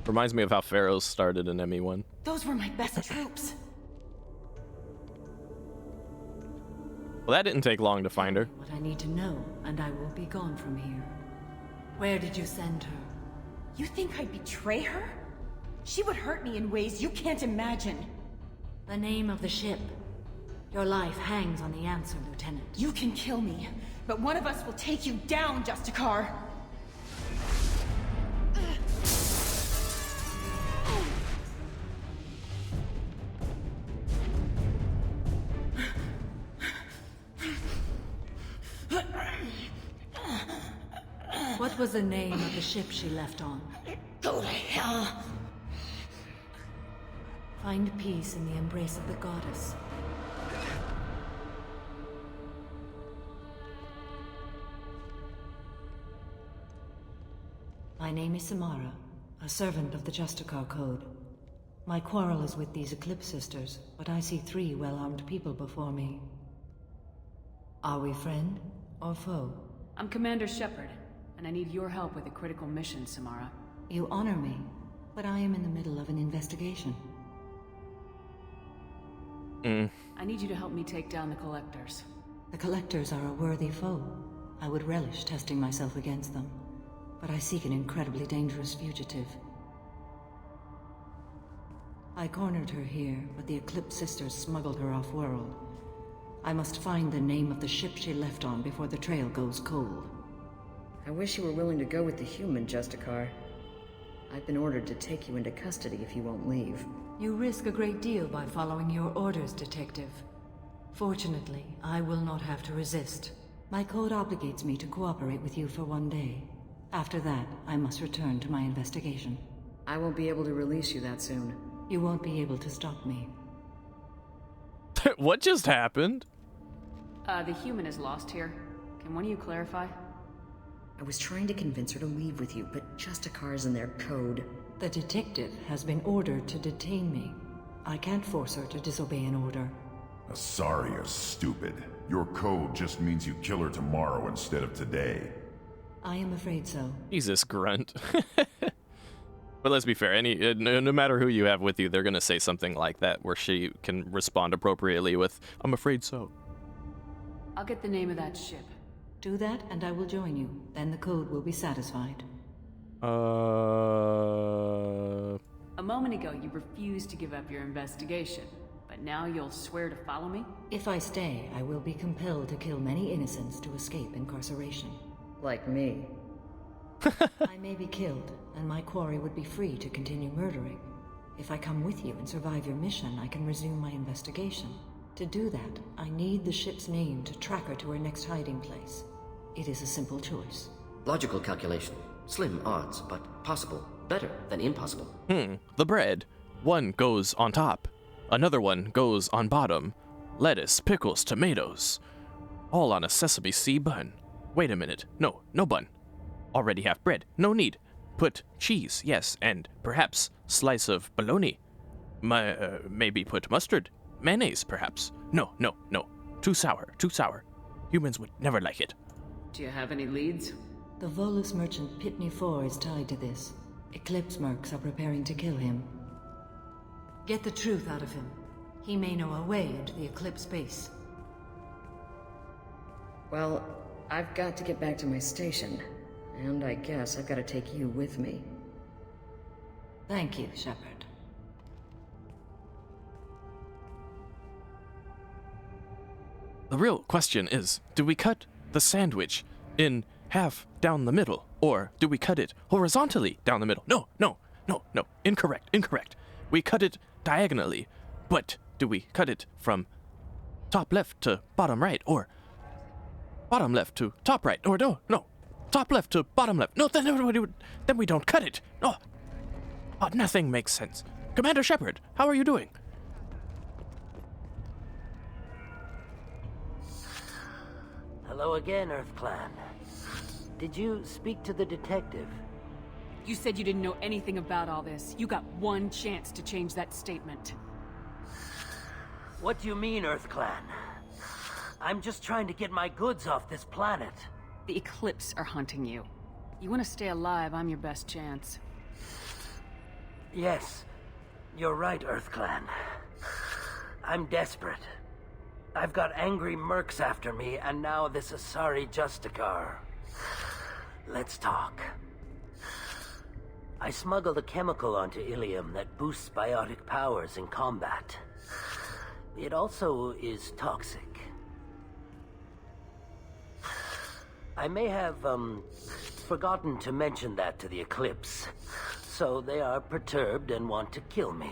Reminds me of how Pharaohs started in ME1. Those were my best troops. Well, that didn't take long to find her. What I need to know, and I will be gone from here. Where did you send her? You think I'd betray her? She would hurt me in ways you can't imagine. The name of the ship. Your life hangs on the answer, Lieutenant. You can kill me, but one of us will take you down, Justicar. What was the name of the ship she left on? Go to hell. Find peace in the embrace of the goddess. My name is Samara, a servant of the Justicar Code. My quarrel is with these Eclipse Sisters, but I see 3 well-armed people before me. Are we friend or foe? I'm Commander Shepard, and I need your help with a critical mission, Samara. You honor me, but I am in the middle of an investigation. I need you to help me take down the Collectors. The Collectors are a worthy foe. I would relish testing myself against them. But I seek an incredibly dangerous fugitive. I cornered her here, but the Eclipse Sisters smuggled her off-world. I must find the name of the ship she left on before the trail goes cold. I wish you were willing to go with the human, Justicar. I've been ordered to take you into custody if you won't leave. You risk a great deal by following your orders, Detective. Fortunately, I will not have to resist. My code obligates me to cooperate with you for 1 day. After that, I must return to my investigation. I won't be able to release you that soon. You won't be able to stop me. What just happened? The human is lost here. Can one of you clarify? I was trying to convince her to leave with you, but Justicar's in their code. The detective has been ordered to detain me. I can't force her to disobey an order. Asari is stupid. Your code just means you kill her tomorrow instead of today. I am afraid so. Jesus, grunt. But let's be fair, no matter who you have with you, they're gonna say something like that where she can respond appropriately with, I'm afraid so. I'll get the name of that ship. Do that and I will join you. Then the code will be satisfied. A moment ago, you refused to give up your investigation, but now you'll swear to follow me? If I stay, I will be compelled to kill many innocents to escape incarceration. Like me. I may be killed, and my quarry would be free to continue murdering. If I come with you and survive your mission, I can resume my investigation. To do that, I need the ship's name to track her to her next hiding place. It is a simple choice. Logical calculation. Slim odds, but possible. Better than impossible. The bread. One goes on top. Another one goes on bottom. Lettuce, pickles, tomatoes. All on a sesame seed bun. Wait a minute. No bun. Already have bread. No need. Put cheese, yes, and perhaps slice of bologna. Maybe put mustard. Mayonnaise, perhaps. No. Too sour. Humans would never like it. Do you have any leads? The Volus merchant Pitney 4 is tied to this. Eclipse mercs are preparing to kill him. Get the truth out of him. He may know a way into the Eclipse base. Well, I've got to get back to my station. And I guess I've got to take you with me. Thank you, Shepard. The real question is, do we cut the sandwich in half down the middle, or do we cut it horizontally down the middle? No. Incorrect. We cut it diagonally, but do we cut it from top left to bottom right, or bottom left to top right, or no, top left to bottom left? No, then we don't cut it. Oh, nothing makes sense. Commander Shepard, how are you doing? Hello again, Earth Clan. Did you speak to the detective? You said you didn't know anything about all this. You got one chance to change that statement. What do you mean, Earth Clan? I'm just trying to get my goods off this planet. The Eclipse are hunting you. You want to stay alive, I'm your best chance. Yes, you're right, Earth Clan. I'm desperate. I've got angry mercs after me, and now this Asari Justicar. Let's talk. I smuggled a chemical onto Ilium that boosts biotic powers in combat. It also is toxic. I may have, forgotten to mention that to the Eclipse, so they are perturbed and want to kill me.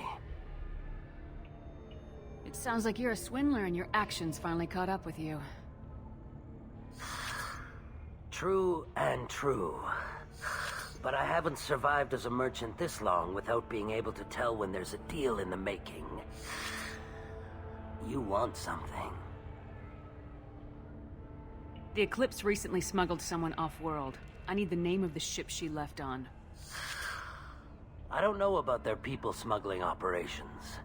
It sounds like you're a swindler and your actions finally caught up with you. True and true. But I haven't survived as a merchant this long without being able to tell when there's a deal in the making. You want something. The Eclipse recently smuggled someone off-world. I need the name of the ship she left on. I don't know about their people smuggling operations.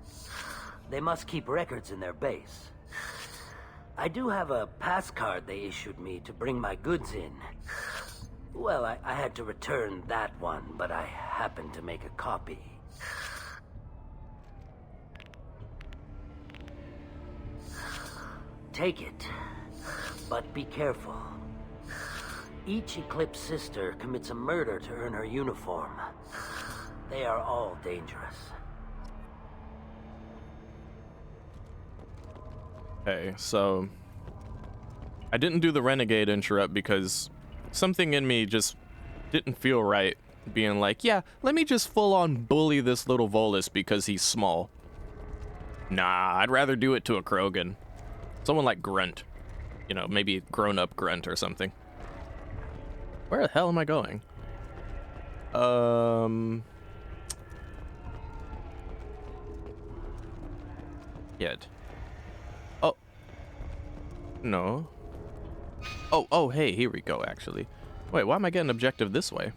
They must keep records in their base. I do have a pass card they issued me to bring my goods in. Well, I had to return that one, but I happened to make a copy. Take it, but be careful. Each Eclipse sister commits a murder to earn her uniform. They are all dangerous. Okay, so I didn't do the Renegade interrupt because something in me just didn't feel right being like, yeah, let me just full on bully this little Volus because he's small. Nah, I'd rather do it to a Krogan. Someone like Grunt. You know, maybe grown-up Grunt or something. Where the hell am I going? Yet. Oh. No. Oh, hey, here we go, actually. Wait, why am I getting objective this way?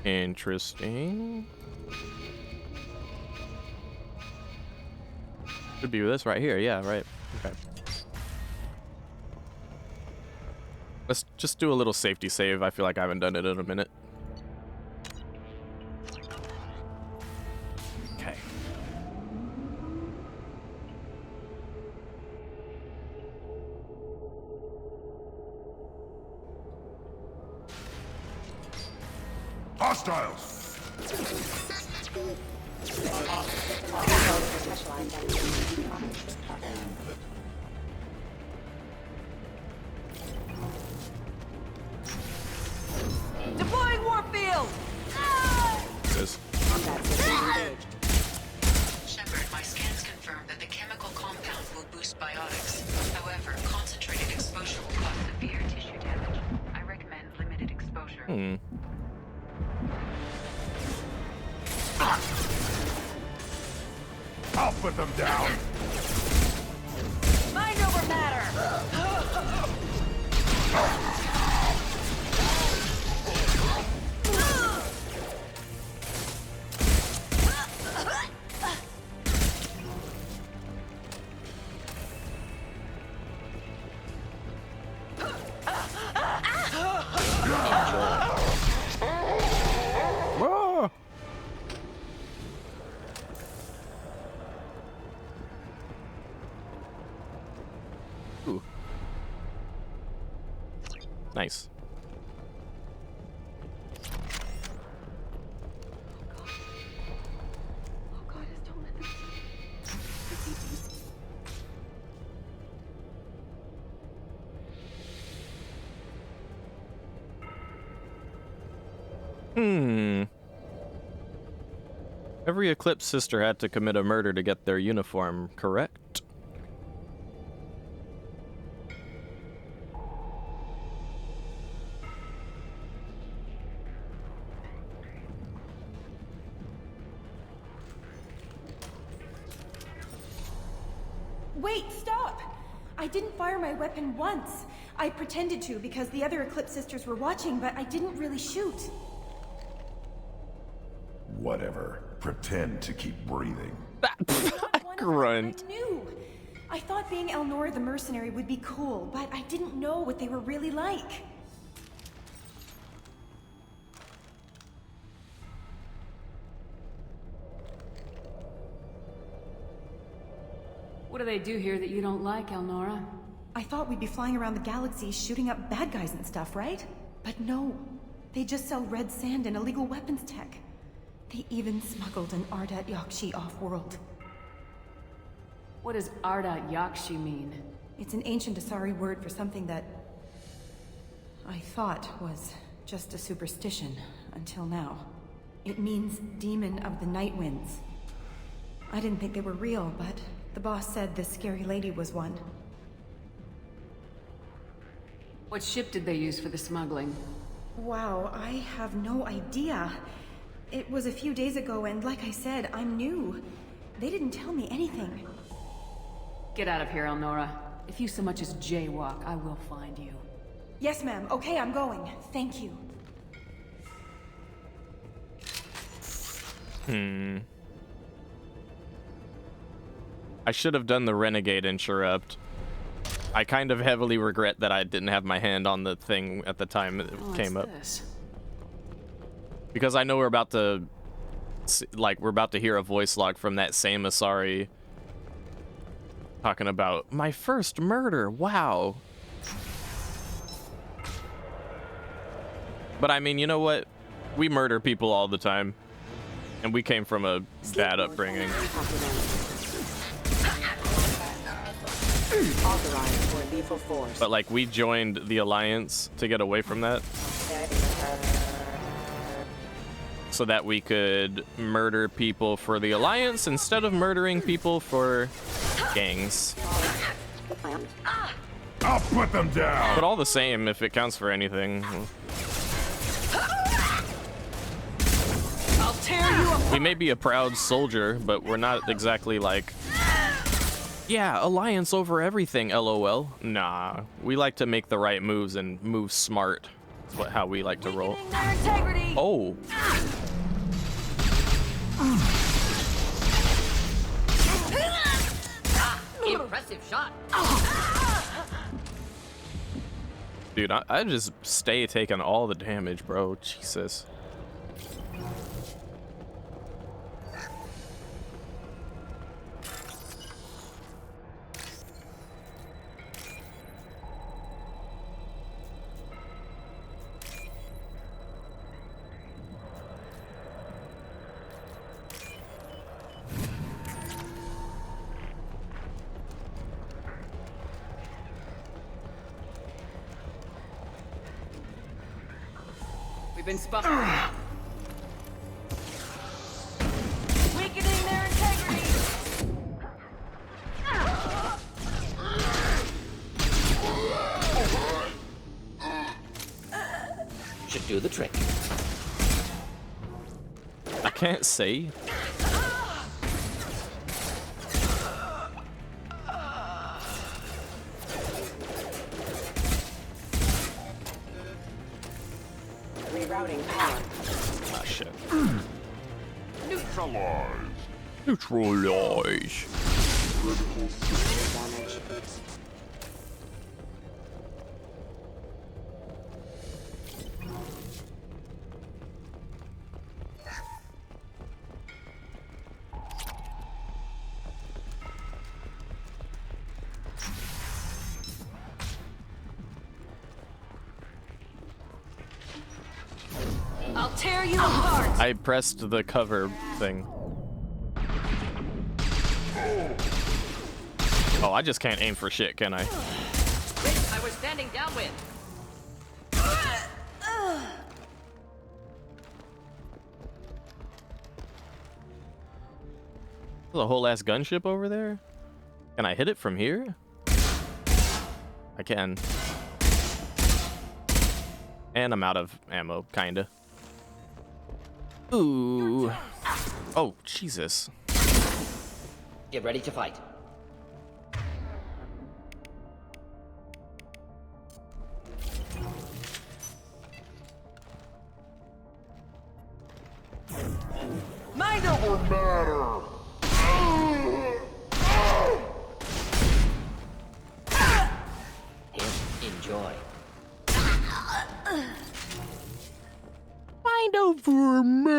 Interesting. Should be this right here, yeah, right. Okay. Let's just do a little safety save. I feel like I haven't done it in a minute. Okay. Hostiles! Deploying warfield! This. biotics. However, concentrated exposure will cause severe tissue damage. I recommend limited exposure. I'll put them down. Mind over matter. Whoa. Ooh. Nice. Every Eclipse sister had to commit a murder to get their uniform, correct? Wait, stop! I didn't fire my weapon once. I pretended to because the other Eclipse sisters were watching, but I didn't really shoot. Whatever. Pretend to keep breathing. Grunt. I knew. I thought being Elnora the mercenary would be cool, but I didn't know what they were really like. What do they do here that you don't like, Elnora? I thought we'd be flying around the galaxy shooting up bad guys and stuff, right? But no. They just sell red sand and illegal weapons tech. They even smuggled an Ardat Yakshi off-world. What does Ardat Yakshi mean? It's an ancient Asari word for something that I thought was just a superstition until now. It means demon of the night winds. I didn't think they were real, but the boss said this scary lady was one. What ship did they use for the smuggling? Wow, I have no idea. It was a few days ago, and like I said, I'm new. They didn't tell me anything. Get out of here, Elnora. If you so much as jaywalk, I will find you. Yes, ma'am. Okay, I'm going. Thank you. I should have done the Renegade Interrupt. I kind of heavily regret that I didn't have my hand on the thing at the time it came up. This? Because I know we're about to, we're about to hear a voice log from that same Asari talking about my first murder. Wow. But I mean, you know what? We murder people all the time, and we came from a bad upbringing. But like, we joined the Alliance to get away from that, so that we could murder people for the Alliance instead of murdering people for gangs. I'll put them down. But all the same, if it counts for anything, I'll tear you apart. we may be a proud soldier, but we're not exactly like, yeah, Alliance over everything, LOL. Nah, we like to make the right moves and move smart. That's how we like to roll. Oh. Impressive shot. Dude, I just stay taking all the damage, bro. Jesus. Been spotted. Weakening their integrity. do the trick. I can't see. Rerouting power. Ah, shit. Neutralize. Neutralize. Damage. I'll tear you apart. I pressed the cover thing. Oh, I just can't aim for shit, can I? I was standing downwind. There's a whole ass gunship over there? Can I hit it from here? I can. And I'm out of ammo, kinda. Ooh. Oh, Jesus. Get ready to fight. Mind over matter. Here, enjoy. Mind over matter.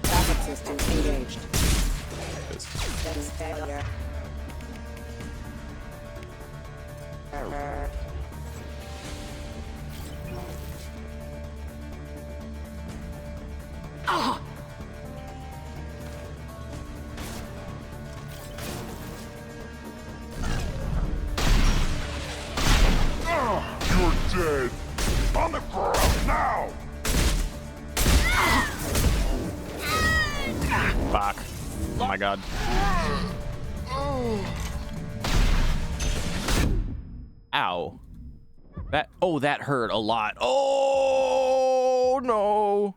Backup systems engaged. That is failure. Error. You're dead. On the ground now. Fuck. Oh my god. Ow. That hurt a lot. Oh no.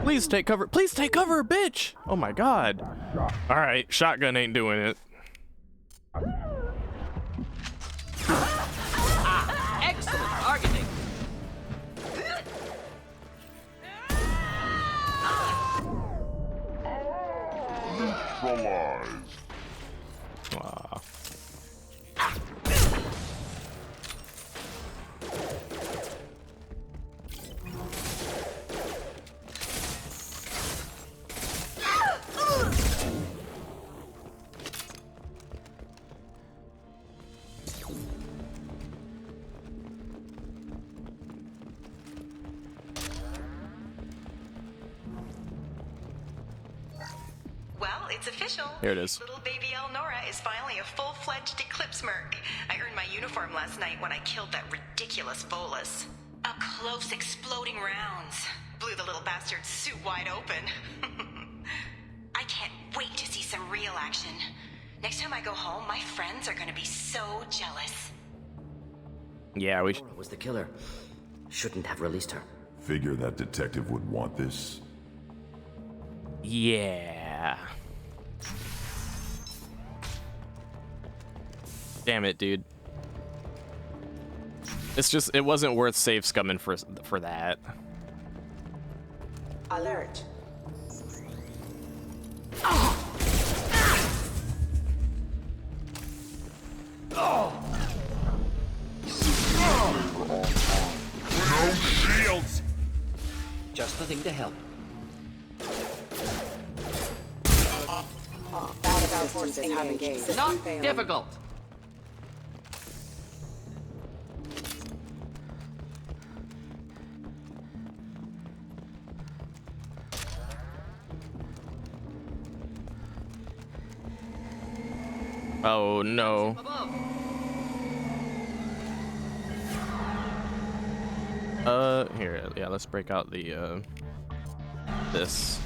Please take cover. Please take cover, bitch. Oh my god. All right, shotgun ain't doing it. Excellent targeting. Neutralize. Ah. Well, it's official. Here it is. Little baby Elnora is finally a full-fledged Eclipse Merc. I earned my uniform last night when I killed that ridiculous Volus. Up close, exploding rounds. Blew the little bastard's suit wide open. I can't wait to see some real action. Next time I go home, my friends are gonna be so jealous. Yeah, we Laura was the killer. Shouldn't have released her. Figure that detective would want this. Yeah. Damn it, dude. It's just, it wasn't worth save scumming for that. Alert. No shields. Just the thing to help. Backup systems have engaged. Not difficult. Oh no. Here, yeah, let's break out the, this.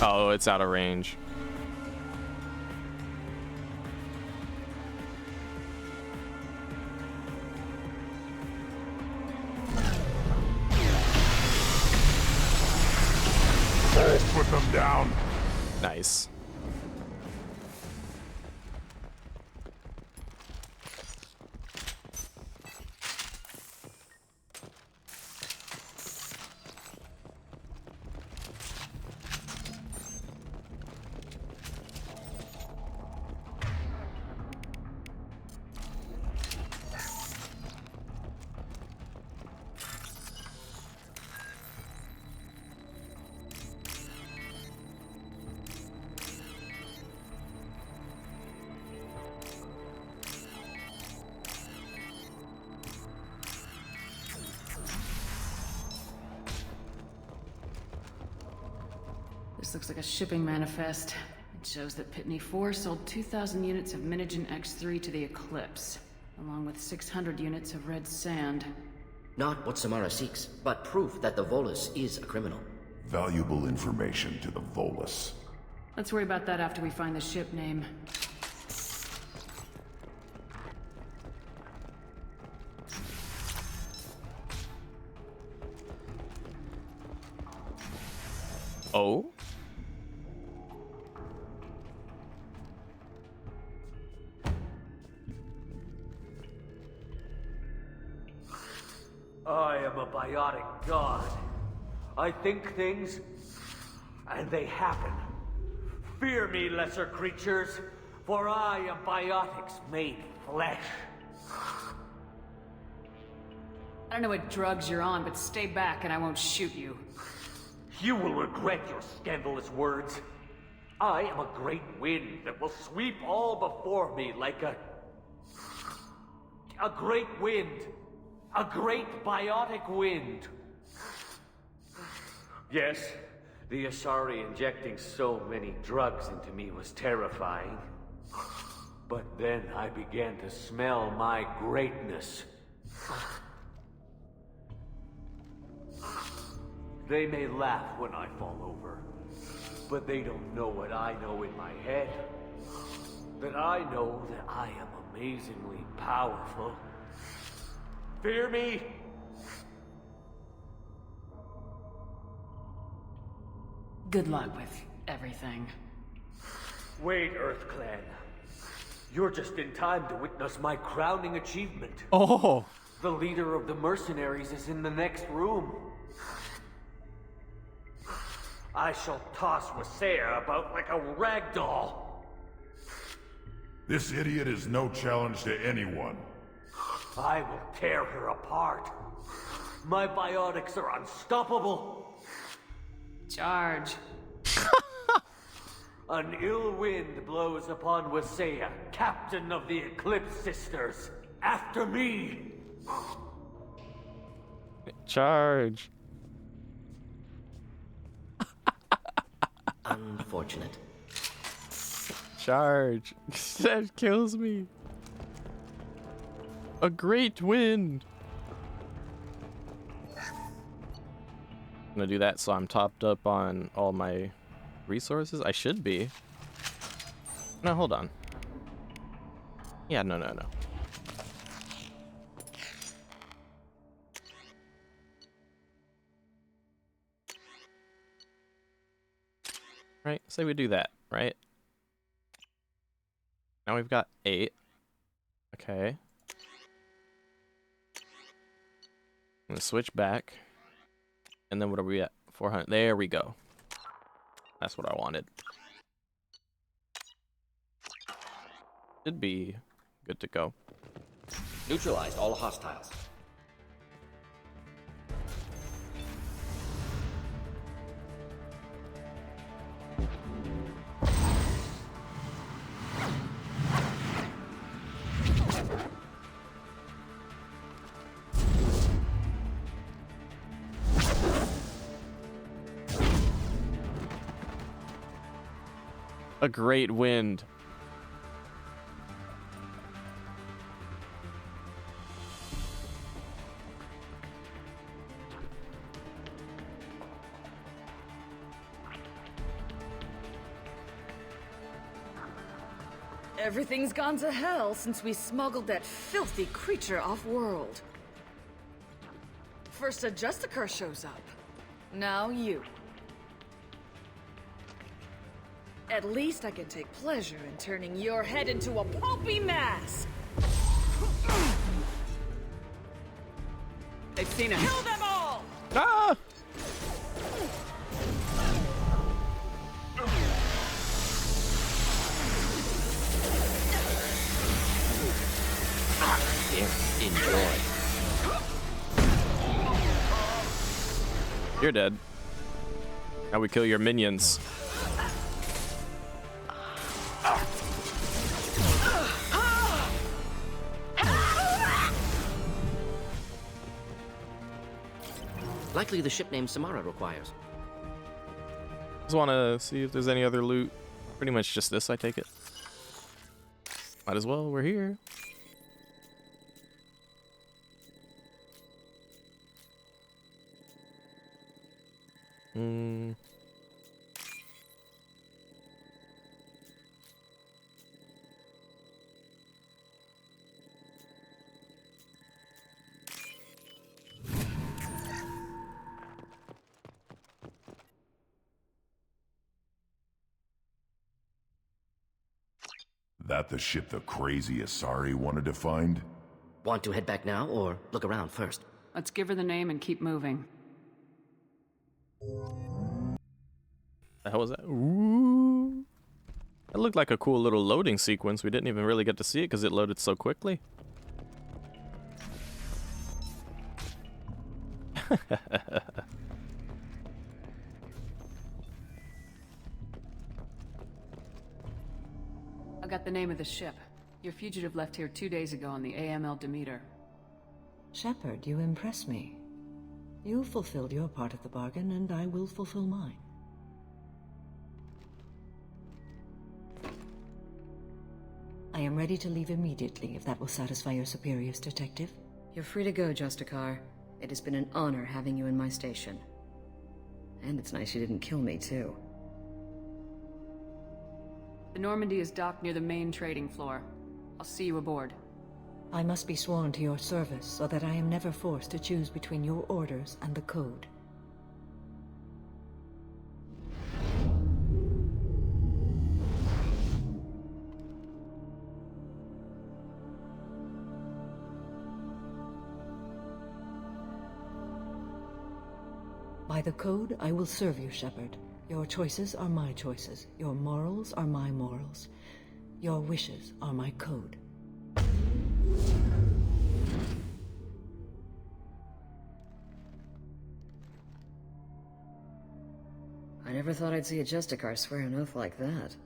Oh, it's out of range. Put them down. Nice. This looks like a shipping manifest. It shows that Pitney 4 sold 2,000 units of Minigen X3 to the Eclipse, along with 600 units of red sand. Not what Samara seeks, but proof that the Volus is a criminal. Valuable information to the Volus. Let's worry about that after we find the ship name. Oh? I am a biotic god. I think things, and they happen. Fear me, lesser creatures, for I am biotics made flesh. I don't know what drugs you're on, but stay back and I won't shoot you. You will regret your scandalous words. I am a great wind that will sweep all before me like a great wind. A great biotic wind. Yes, the Asari injecting so many drugs into me was terrifying. But then I began to smell my greatness. They may laugh when I fall over, but they don't know what I know in my head. That I know that I am amazingly powerful. Fear me? Good luck with everything. Wait, EarthClan. You're just in time to witness my crowning achievement. Oh! The leader of the mercenaries is in the next room. I shall toss Wasea about like a rag doll. This idiot is no challenge to anyone. I will tear her apart. My biotics are unstoppable. Charge. An ill wind blows upon Wasea, captain of the Eclipse Sisters. After me! Charge. Unfortunate. Charge. That kills me. A great wind. I'm gonna do that so I'm topped up on all my resources. I should be. No, hold on. Yeah, no. Right, say we do that, right? Now we've got 8. Okay. I'm gonna switch back. And then what are we at? 400. There we go. That's what I wanted. Should be good to go. Neutralized all hostiles. A great wind. Everything's gone to hell since we smuggled that filthy creature off-world. First a Justicar shows up. Now you. At least I can take pleasure in turning your head into a pulpy mass! They've seen us. Kill them all! Ah! Enjoy. You're dead. Now we kill your minions. Likely the ship name Samara requires. Just want to see if there's any other loot. Pretty much just this, I take it. Might as well, we're here. That the ship the crazy Asari wanted to find? Want to head back now, or look around first? Let's give her the name and keep moving. The hell was that? Ooh. That looked like a cool little loading sequence. We didn't even really get to see it because it loaded so quickly. I got the name of the ship. Your fugitive left here 2 days ago on the AML Demeter. Shepard, you impress me. You fulfilled your part of the bargain, and I will fulfill mine. I am ready to leave immediately, if that will satisfy your superiors, Detective. You're free to go, Justicar. It has been an honor having you in my station. And it's nice you didn't kill me, too. The Normandy is docked near the main trading floor. I'll see you aboard. I must be sworn to your service, so that I am never forced to choose between your orders and the Code. By the Code, I will serve you, Shepard. Your choices are my choices. Your morals are my morals. Your wishes are my code. I never thought I'd see a Justicar swear an oath like that.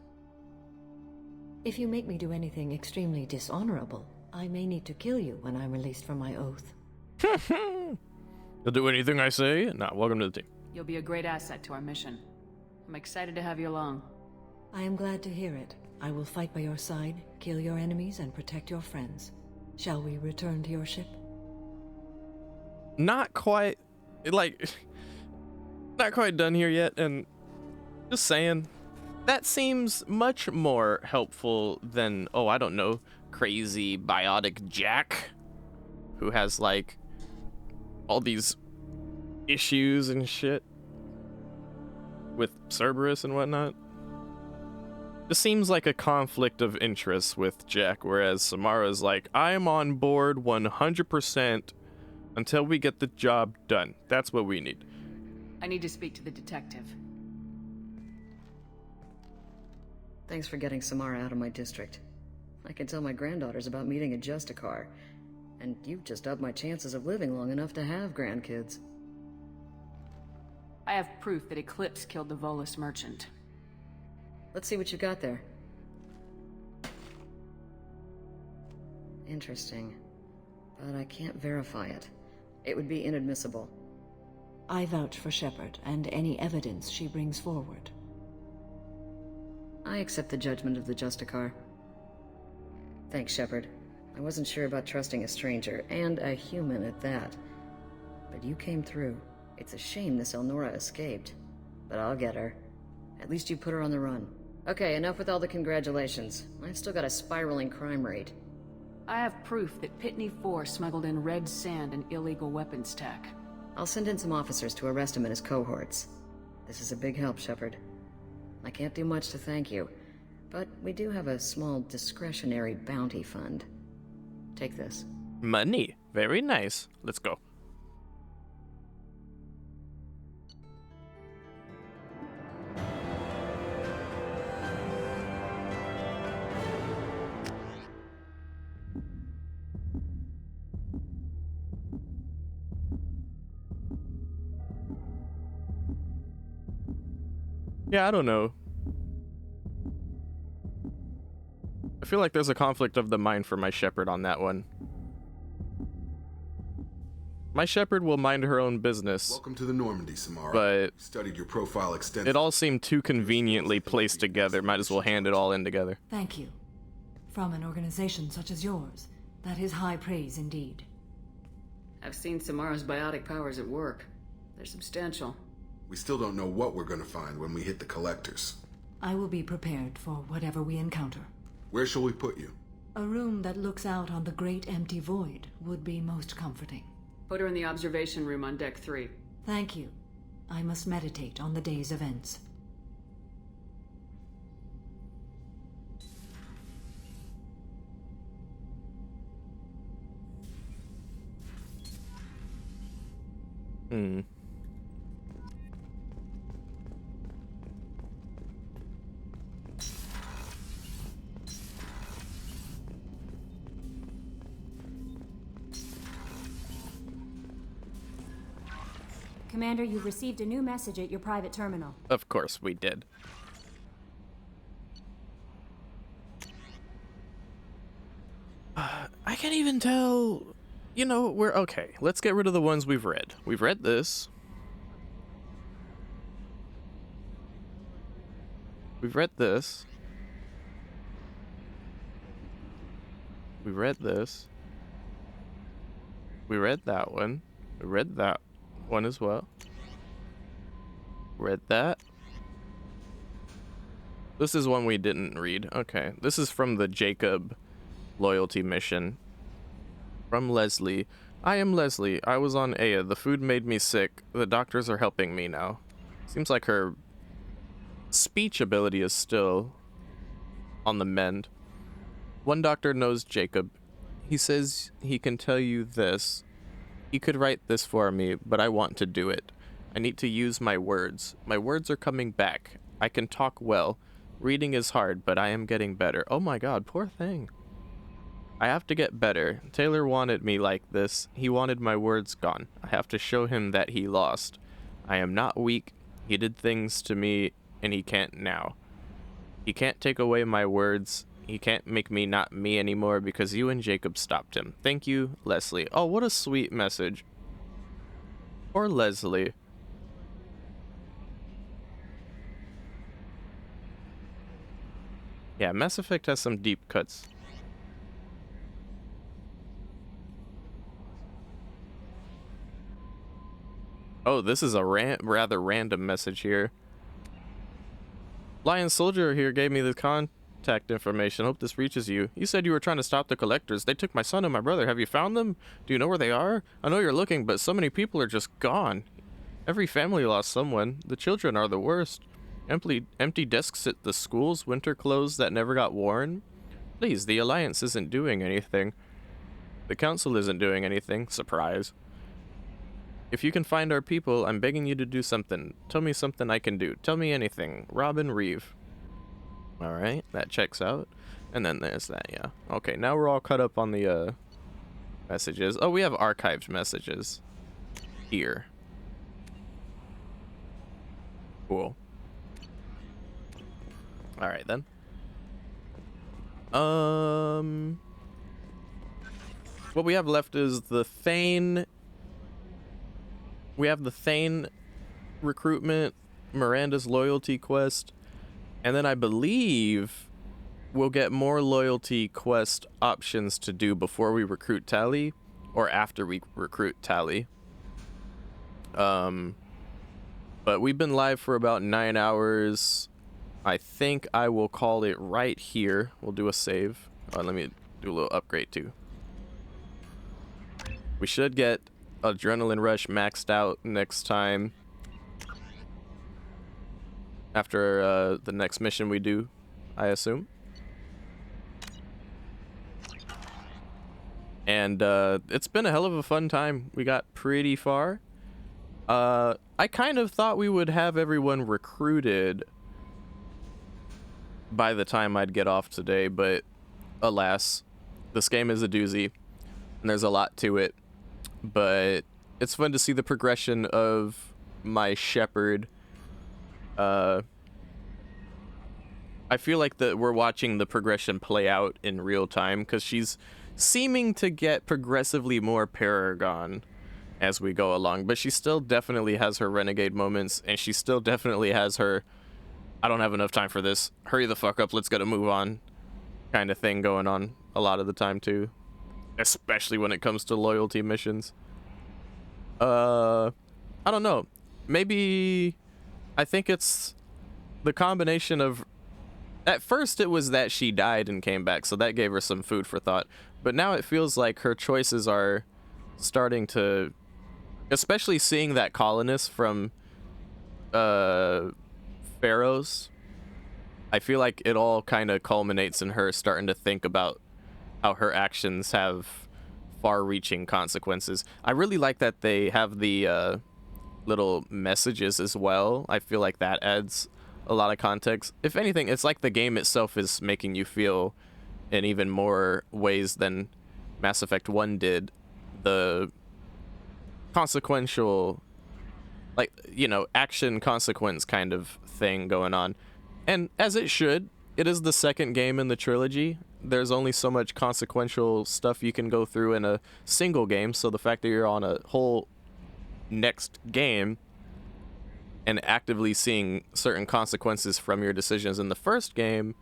If you make me do anything extremely dishonorable, I may need to kill you when I'm released from my oath. You'll do anything I say? Nah, welcome to the team. You'll be a great asset to our mission. I'm excited to have you along. I am glad to hear it. I will fight by your side, kill your enemies, and protect your friends. Shall we return to your ship? Not quite, not quite done here yet, and just saying, that seems much more helpful than, oh, I don't know, crazy biotic Jack, who has, like, all these issues and shit with Cerberus and whatnot. This seems like a conflict of interest with Jack, whereas Samara's like, I'm on board 100% until we get the job done. That's what we need. I need to speak to the detective. Thanks for getting Samara out of my district. I can tell my granddaughters about meeting a Justicar. And you've just upped my chances of living long enough to have grandkids. I have proof that Eclipse killed the Volus merchant. Let's see what you got there. Interesting. But I can't verify it. It would be inadmissible. I vouch for Shepard and any evidence she brings forward. I accept the judgment of the Justicar. Thanks, Shepard. I wasn't sure about trusting a stranger, and a human at that. But you came through. It's a shame this Elnora escaped. But I'll get her. At least you put her on the run. Okay, enough with all the congratulations. I've still got a spiraling crime rate. I have proof that Pitney 4 smuggled in red sand and illegal weapons tech. I'll send in some officers to arrest him and his cohorts. This is a big help, Shepard. I can't do much to thank you, but we do have a small discretionary bounty fund. Take this. Money. Very nice. Let's go. Yeah, I don't know. I feel like there's a conflict of the mind for my Shepard on that one. My Shepard will mind her own business. Welcome to the Normandy, Samara. But studied your profile extensively. It all seemed too conveniently placed together. Might as well hand it all in together. Thank you. From an organization such as yours, that is high praise indeed. I've seen Samara's biotic powers at work. They're substantial. We still don't know what we're gonna find when we hit the collectors. I will be prepared for whatever we encounter. Where shall we put you? A room that looks out on the great empty void would be most comforting. Put her in the observation room on deck 3. Thank you. I must meditate on the day's events. Commander, you've received a new message at your private terminal. Of course we did. I can't even tell. You know, we're okay. Let's get rid of the ones we've read. We've read this. We've read this. We read this. We read that one. We read that one as well. Read that. This is one we didn't read. Okay. This is from the Jacob loyalty mission. From Leslie. I am Leslie. I was on Aya. The food made me sick. The doctors are helping me now. Seems like her speech ability is still on the mend. One doctor knows Jacob. He says he can tell you this. He could write this for me, but I want to do it. I need to use my words. My words are coming back. I can talk well. Reading is hard, but I am getting better. Oh my god, poor thing. I have to get better. Taylor wanted me like this. He wanted my words gone. I have to show him that he lost. I am not weak. He did things to me, and he can't now. He can't take away my words. He can't make me not me anymore because you and Jacob stopped him. Thank you, Leslie. Oh, what a sweet message. Or Leslie. Yeah, Mass Effect has some deep cuts. Oh, this is a rather random message here. Lion Soldier here gave me the contact information. Hope this reaches you. You said you were trying to stop the collectors. They took my son and my brother. Have you found them? Do you know where they are? I know you're looking, but so many people are just gone. Every family lost someone. The children are the worst. Empty desks at the schools, winter clothes that never got worn. Please, the Alliance isn't doing anything. The Council isn't doing anything. Surprise. If you can find our people, I'm begging you to do something. Tell me something I can do. Tell me anything. Robin Reeve. Alright, that checks out. And then there's that, yeah. Okay, now we're all caught up on the messages. Oh, we have archived messages. Here. Cool. Alright then. What we have left is the Thane. We have the Thane recruitment, Miranda's loyalty quest, And then I believe we'll get more loyalty quest options to do before we recruit Tally or after we recruit Tally. But we've been live for about 9 hours. I think I will call it right here. We'll do a save. Let me do a little upgrade too. We should get Adrenaline Rush maxed out next time. After the next mission we do, I assume. And it's been a hell of a fun time. We got pretty far. I kind of thought we would have everyone recruited by the time I'd get off today, but alas, this game is a doozy, and there's a lot to it. But it's fun to see the progression of my shepherd. I feel like that we're watching the progression play out in real time, because she's seeming to get progressively more Paragon as we go along, but she still definitely has her renegade moments, and she still definitely has her I don't have enough time for this, hurry the fuck up, let's get a move on kind of thing going on a lot of the time too, especially when it comes to loyalty missions. I don't know, maybe I think it's the combination of, at first it was that she died and came back, so that gave her some food for thought, but now it feels like her choices are starting to, especially seeing that colonist from Pharaohs, I feel like it all kind of culminates in her starting to think about how her actions have far-reaching consequences. I really like that they have the little messages as well. I feel like that adds a lot of context. If anything, it's like the game itself is making you feel in even more ways than Mass Effect 1 did. The consequential, like, you know, action consequence kind of thing going on. And as it should, it is the second game in the trilogy. There's only so much consequential stuff you can go through in a single game, so the fact that you're on a whole next game and actively seeing certain consequences from your decisions in the first game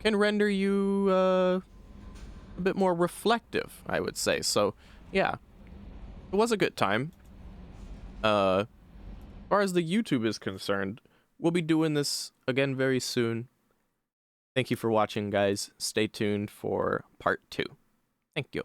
can render you a bit more reflective, I would say. So, yeah, it was a good time. As far as the YouTube is concerned, we'll be doing this again very soon. Thank you for watching, guys. Stay tuned for part 2. Thank you.